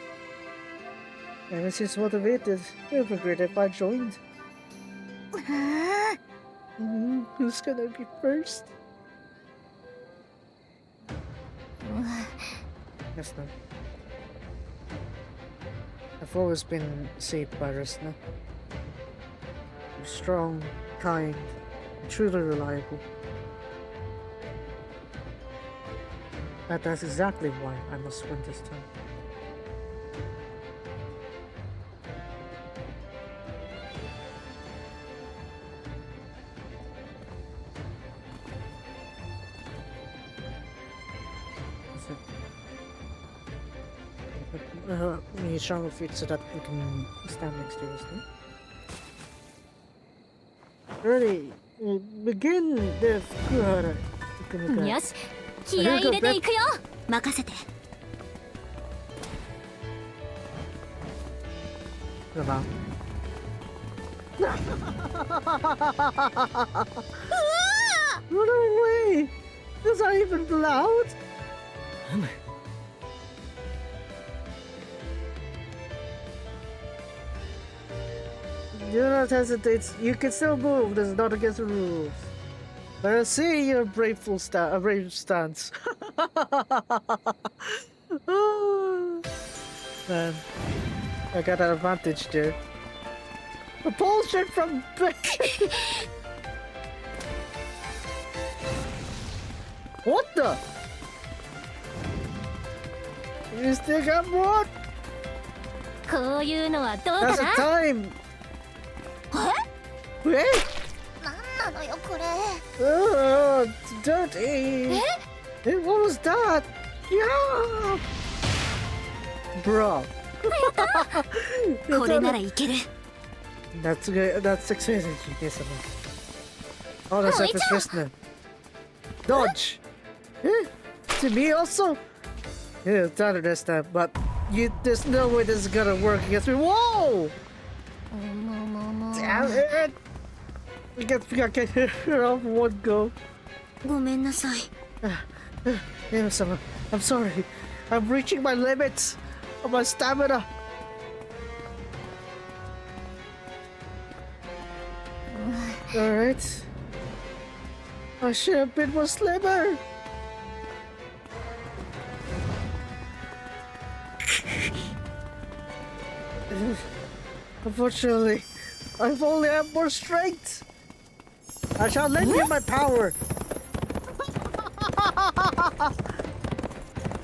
Ever since motivated, it would be great if I joined. Who's gonna be first? Yes, no. I've always been saved by Resna. You're strong, kind, and truly reliable. But that's exactly why I must win this time. We need stronger feet so that we can stand next to us, no? Ready, begin the Fukuhara. よし、気合い入れていくよ。任せて。 Come on. Run away! Is that even allowed? Do not hesitate. You can still move. This is not against the rules. But I see your brave stance. Oh, man, I got an advantage there. Repulsion from back. What the? You still got more? こういうのはどうか That's な the time. え Wait. なんなのよこれ。 Oh, it's dirty. Hey, what was that? Yeah. Bro. これならいける。 That's good. That's exciting. Yes, oh, that's Wait, Epic Listener. Dodge. Eh? To me also? Yeah, it's not this time, but there's no way this is gonna work against me. Whoa! もうもうもう。 Damn it! We got get hit off in one go. ごめんなさい。 Yeah, someone. I'm sorry. I'm reaching my limits of my stamina. Alright. I should have been more slimmer. Unfortunately, I've only have more strength. I shall lend you my power.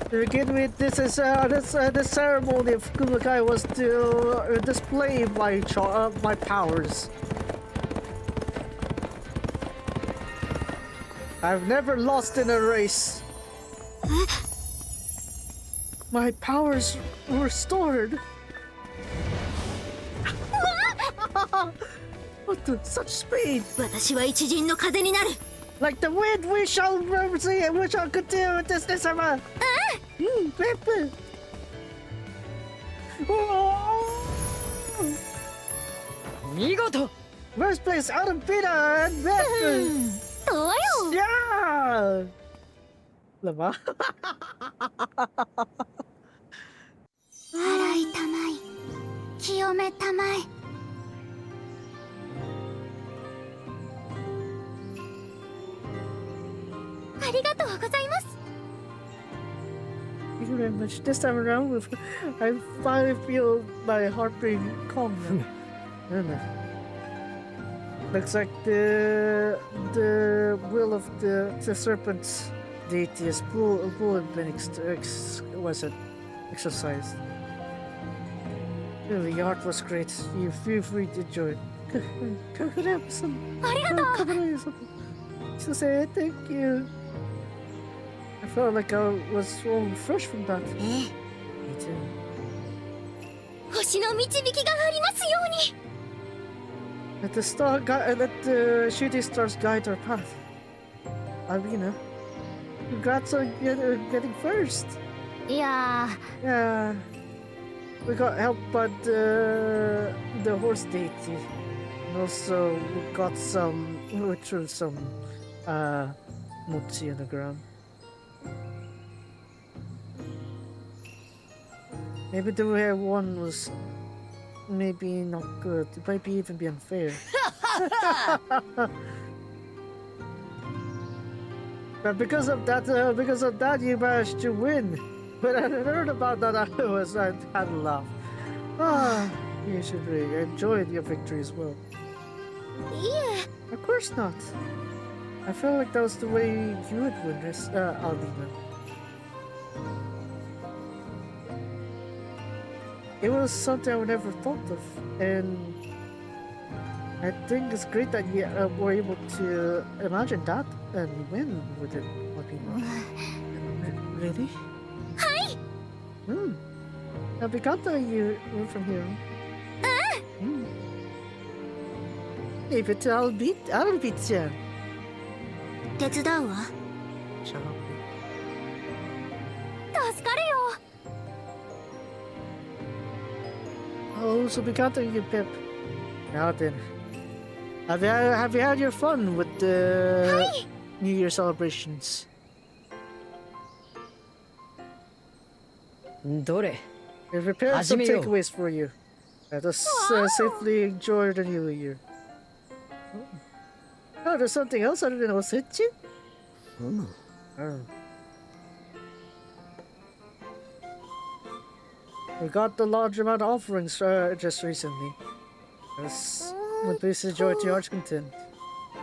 To begin with, this ceremony of Kumakai was to display my powers. I've never lost in a race. My powers were restored. What the, such speed! 私は一陣の風になる。 Like the wind, we shall see, we shall continue with this summer. Pepper. Migoto! First place out of Peter and Pepper. どうよ。 Yeah. Lama. 洗いたまい、清めたまい。ありがとうございます。 Thank you very much. This time around, I finally feel my heart being calm now. I don't know. Looks like the will of the serpent's deity has been exercised. Really, your art was great. You feel free to enjoy it. Could I have some? ありがとう。 Could I have some? To say thank you. I felt like I was so fresh from that. ええ。 Me too. 星の導きがありますように。 Let the shooting stars guide our path. Alvina, congrats on getting first. いや Yeah, we got help by the horse deity, and also we threw some mochi on the ground. Maybe the way I won was maybe not good. It might be even be unfair. But because of that, you managed to win. When I heard about that, I had a laugh. Ah, you should really enjoy your victory as well. いえ。 Of course not. I felt like that was the way you would win this, Alvina. It was something I would never thought of, and I think it's great that you were able to imagine that and win with it, Alvina. Really? Hi. Now we got that you were from here. Leave it to I'll beat you. 手伝うわ。 Shall we? 助かるよ。 Oh, so we got you, Pip. Now then, have you had your fun with the New Year celebrations? どれ We prepared some 始めよう。 takeaways for you. Let us safely enjoy the New Year. Oh, there's something else other than Osechi? Oh. We got the large amount of offerings just recently. Yes. Please enjoy to your heart's content.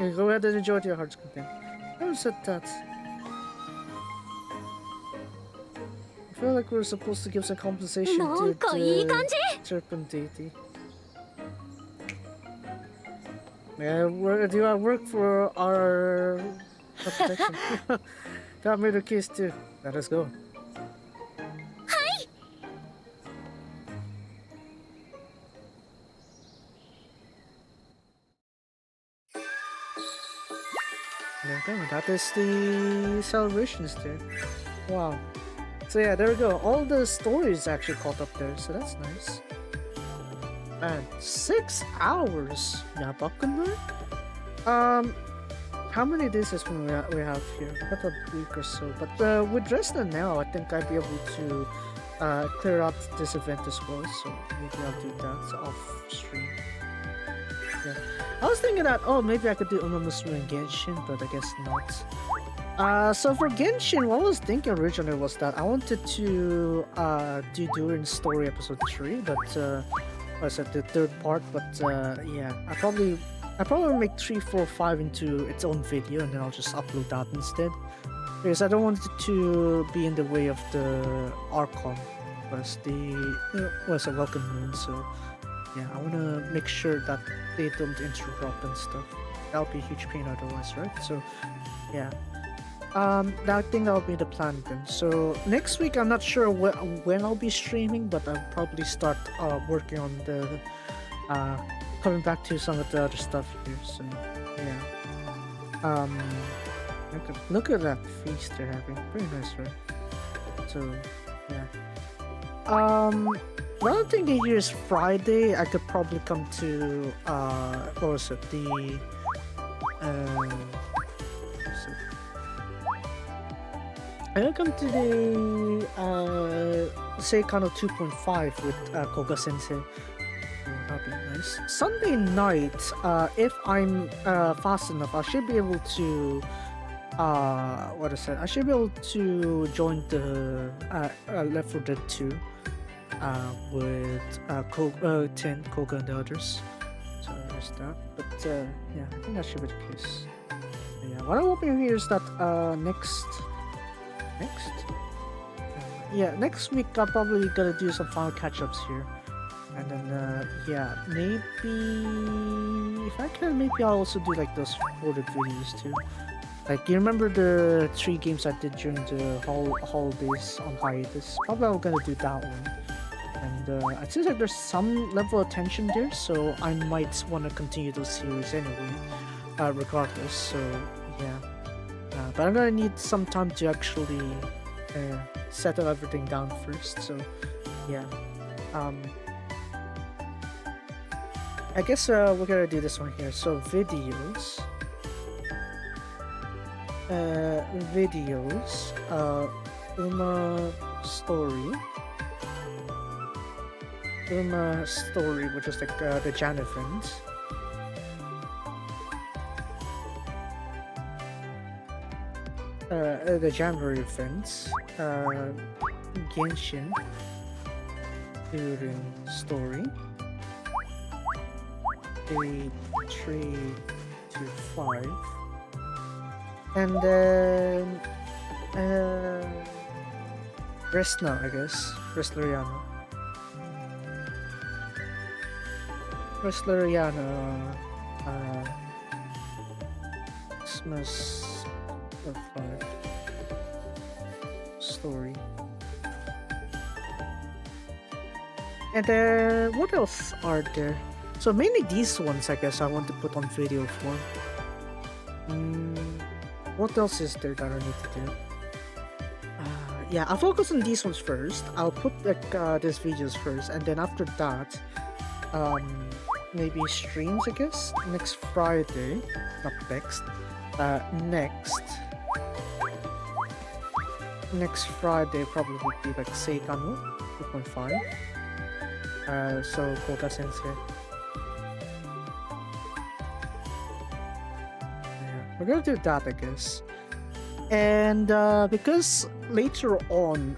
Yeah, go ahead and enjoy to your heart's content. Who said that? I feel like we're supposed to give some compensation to なんかいい感じ。 the serpent deity. Yeah, do I work for our protection? Got me the keys too. Let us go. There we go. That is the celebrations there. Wow. So yeah, there we go. All the stories actually caught up there, so that's nice. Man, 6 hours. Yeah, Bakuno? How many days is we have here? About a week or so. But with Dresden now, I think I'd be able to clear out this event as well. So maybe I'll do that off stream. Yeah. I was thinking that, oh, maybe I could do Umamusume and Genshin, but I guess not. So for Genshin, what I was thinking originally was that I wanted to do during story episode 3, but I said the third part, but yeah, I probably make 3, 4, 5 into its own video, and then I'll just upload that instead. Because I don't want it to be in the way of the Archon, was a Welcome Moon, so yeah, I want to make sure that they don't interrupt and stuff. That would be a huge pain otherwise, right? So yeah. I think that'll be the plan then. So next week, I'm not sure when I'll be streaming, but I'll probably start working on the coming back to some of the other stuff here. So yeah. Look at that feast they're having. Pretty nice, right? So yeah. The other thing here is Friday. I could probably come to what was it? I could come to the Seikano 2.5 with Koga Sensei. That'd be nice. Sunday night, if I'm fast enough, I should be able to what is it? I should be able to join the Left 4 Dead 2 with Tin, Koga, and the others. So there's that. But yeah, I think that should be the case. Yeah, what I'm hoping here is that next next week I'm probably gonna do some final catch-ups here. And then, yeah, maybe if I can, maybe I'll also do like those recorded videos too. Like, you remember the 3 games I did during the holidays on hiatus? Probably I'm gonna do that one. And it seems like there's some level of tension there, so I might want to continue those series anyway, regardless. So yeah, but I'm gonna need some time to actually settle everything down first. So yeah. I guess we're gonna do this one here. So videos, Uma story, which is like the Jan event. The January events. Genshin during story. 3 to 5, and then Resna, I guess. Resleriana. Christmas of 5 story. And then what else are there? So mainly these ones, I guess, I want to put on video form. What else is there that I need to do? Yeah, I'll focus on these ones first. I'll put like these videos first, and then after that, maybe streams, I guess. Next Friday, not next. Next Friday probably would be like Seikano 2.5. So Koga Sensei. We're gonna do that, I guess. And because later on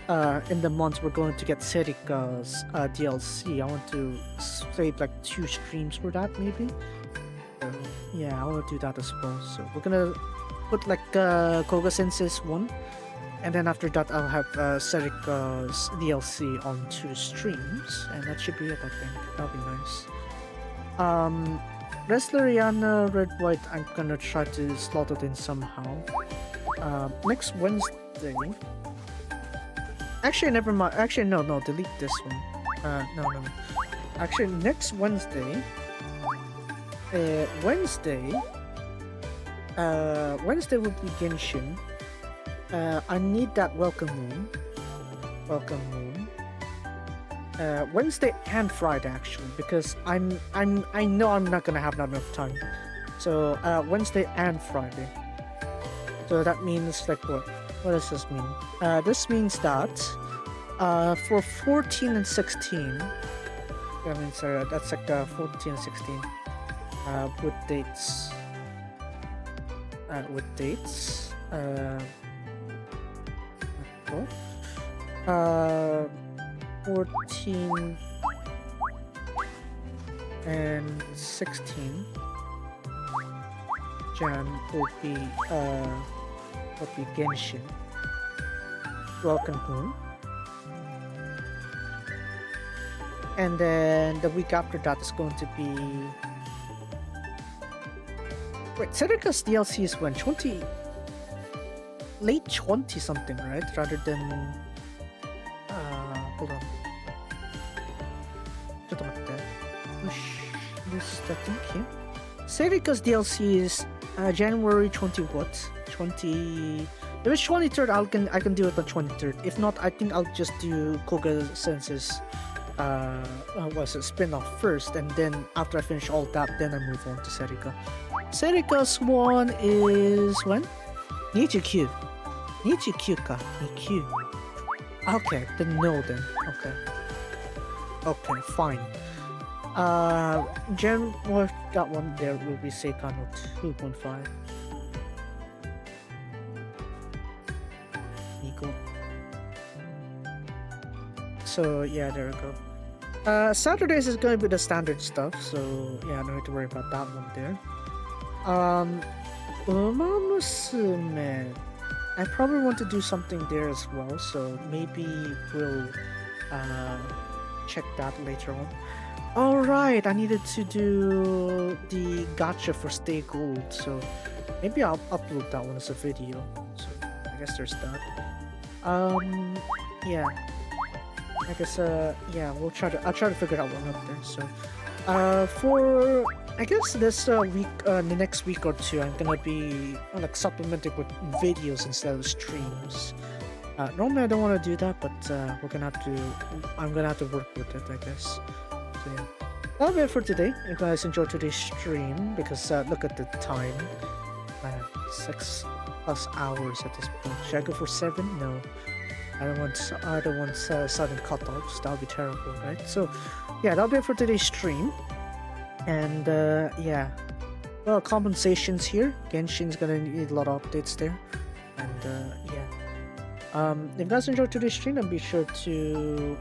in the month we're going to get Serika's DLC, I want to save like 2 streams for that, maybe. So yeah, I want to do that as well. So we're gonna put like Koga Sensei's one, and then after that I'll have Serika's DLC on 2 streams, and that should be it. I think that'll be nice. Resleriana Red White, I'm gonna try to slot it in somehow. Next Wednesday. Actually, never mind. Actually, no, delete this one. No. Actually, next Wednesday. Wednesday would be Genshin. I need that welcome room. Wednesday and Friday actually, because I know I'm not gonna have enough time. So Wednesday and Friday. So that means like what? What does this mean? This means that for 14 and 16. I mean, sorry, that's like 14 and 16. With dates. 14 and 16 Jan would be Genshin. Welcome home. And then the week after that is going to be... Wait, Serika's DLC is when? Late 20 something, right? Rather than... hold on. ちょっと待って。よし。this thing here. Serika's DLC is January 20 what? 20. If it's 23rd, I can do it on 23rd. If not, I think I'll just do Koga Sense's spin-off first, and then after I finish all that, then I move on to Serika. Serika's one is when? Nichikyu. Nichikyu ka. Nikyu. Okay, then no then. Okay. Okay, fine. Well, that one there will be Seikano 2.5. Equal. So yeah, there we go. Saturdays is going to be the standard stuff, so yeah, no need to worry about that one there. Uma Musume, I probably want to do something there as well, so maybe we'll check that later on. Alright, I needed to do the gacha for Stay Gold, so maybe I'll upload that one as a video. So I guess there's that. Yeah. I guess yeah, I'll try to figure out one out there. So for I guess this week, the next week or two, I'm gonna be like supplementing with videos instead of streams. Normally I don't want to do that, but I'm gonna have to work with it, I guess. So yeah, that'll be it for today. If you guys enjoyed today's stream, because look at the time, 6+ hours at this point. Should I go for 7? No, I don't want sudden cutoffs. That would be terrible, right? So yeah, that'll be it for today's stream. And yeah, well, compensations here. Genshin's gonna need a lot of updates there. And yeah, if you guys enjoyed today's stream, then be sure to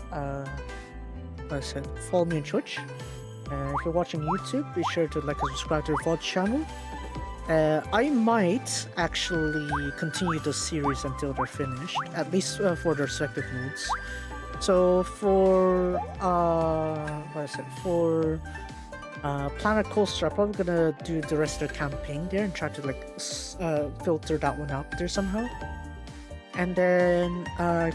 like I said, follow me on Twitch. If you're watching YouTube, be sure to like and subscribe to the VOD channel. I might actually continue the series until they're finished, at least for their respective modes. So for Planet Coaster, I'm probably gonna do the rest of the campaign there and try to like filter that one out there somehow. And then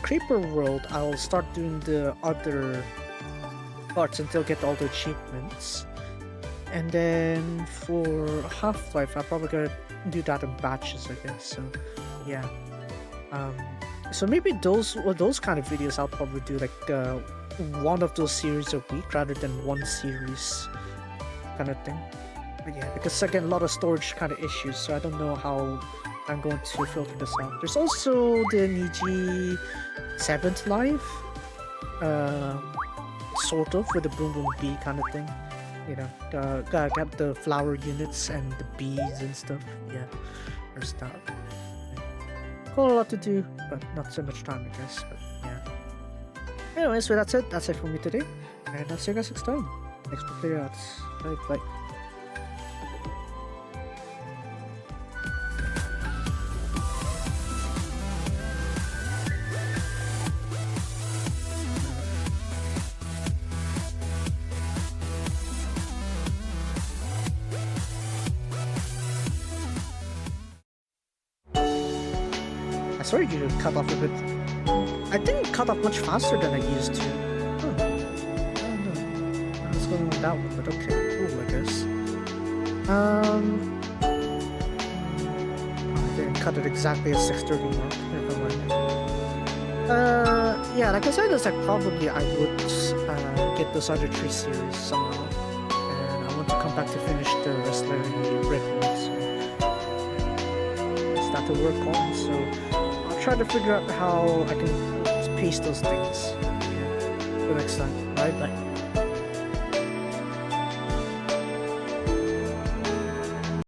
Creeper World, I'll start doing the other parts until I get all the achievements. And then for Half-Life, I'm probably gonna do that in batches, I guess. So yeah, so maybe those kind of videos I'll probably do like one of those series a week rather than one series kind of thing. But yeah, because again, a lot of storage kind of issues, so I don't know how I'm going to filter this out. There's also the Niji 7th Life, sort of, with the Boom Boom Bee kind of thing. You know, gotta get the flower units and the bees and stuff. Yeah, there's that. Quite a lot to do, but not so much time, I guess. But yeah. Anyway, so that's it. That's it for me today, and I'll see you guys next time. Next play out. Bye bye. Sorry you cut off a bit. I think it cut off much faster than I used to. Huh. I don't know what's going on with that one, but okay, cool, I guess. I didn't cut it exactly at 6:30 mark. Never mind. Yeah, like I said, it's like probably I would get those other 3 series somehow, and I want to come back to finish the Resleri records. It's that to work on, so try to figure out how I can pace those things. Yeah. Till next time. Bye bye.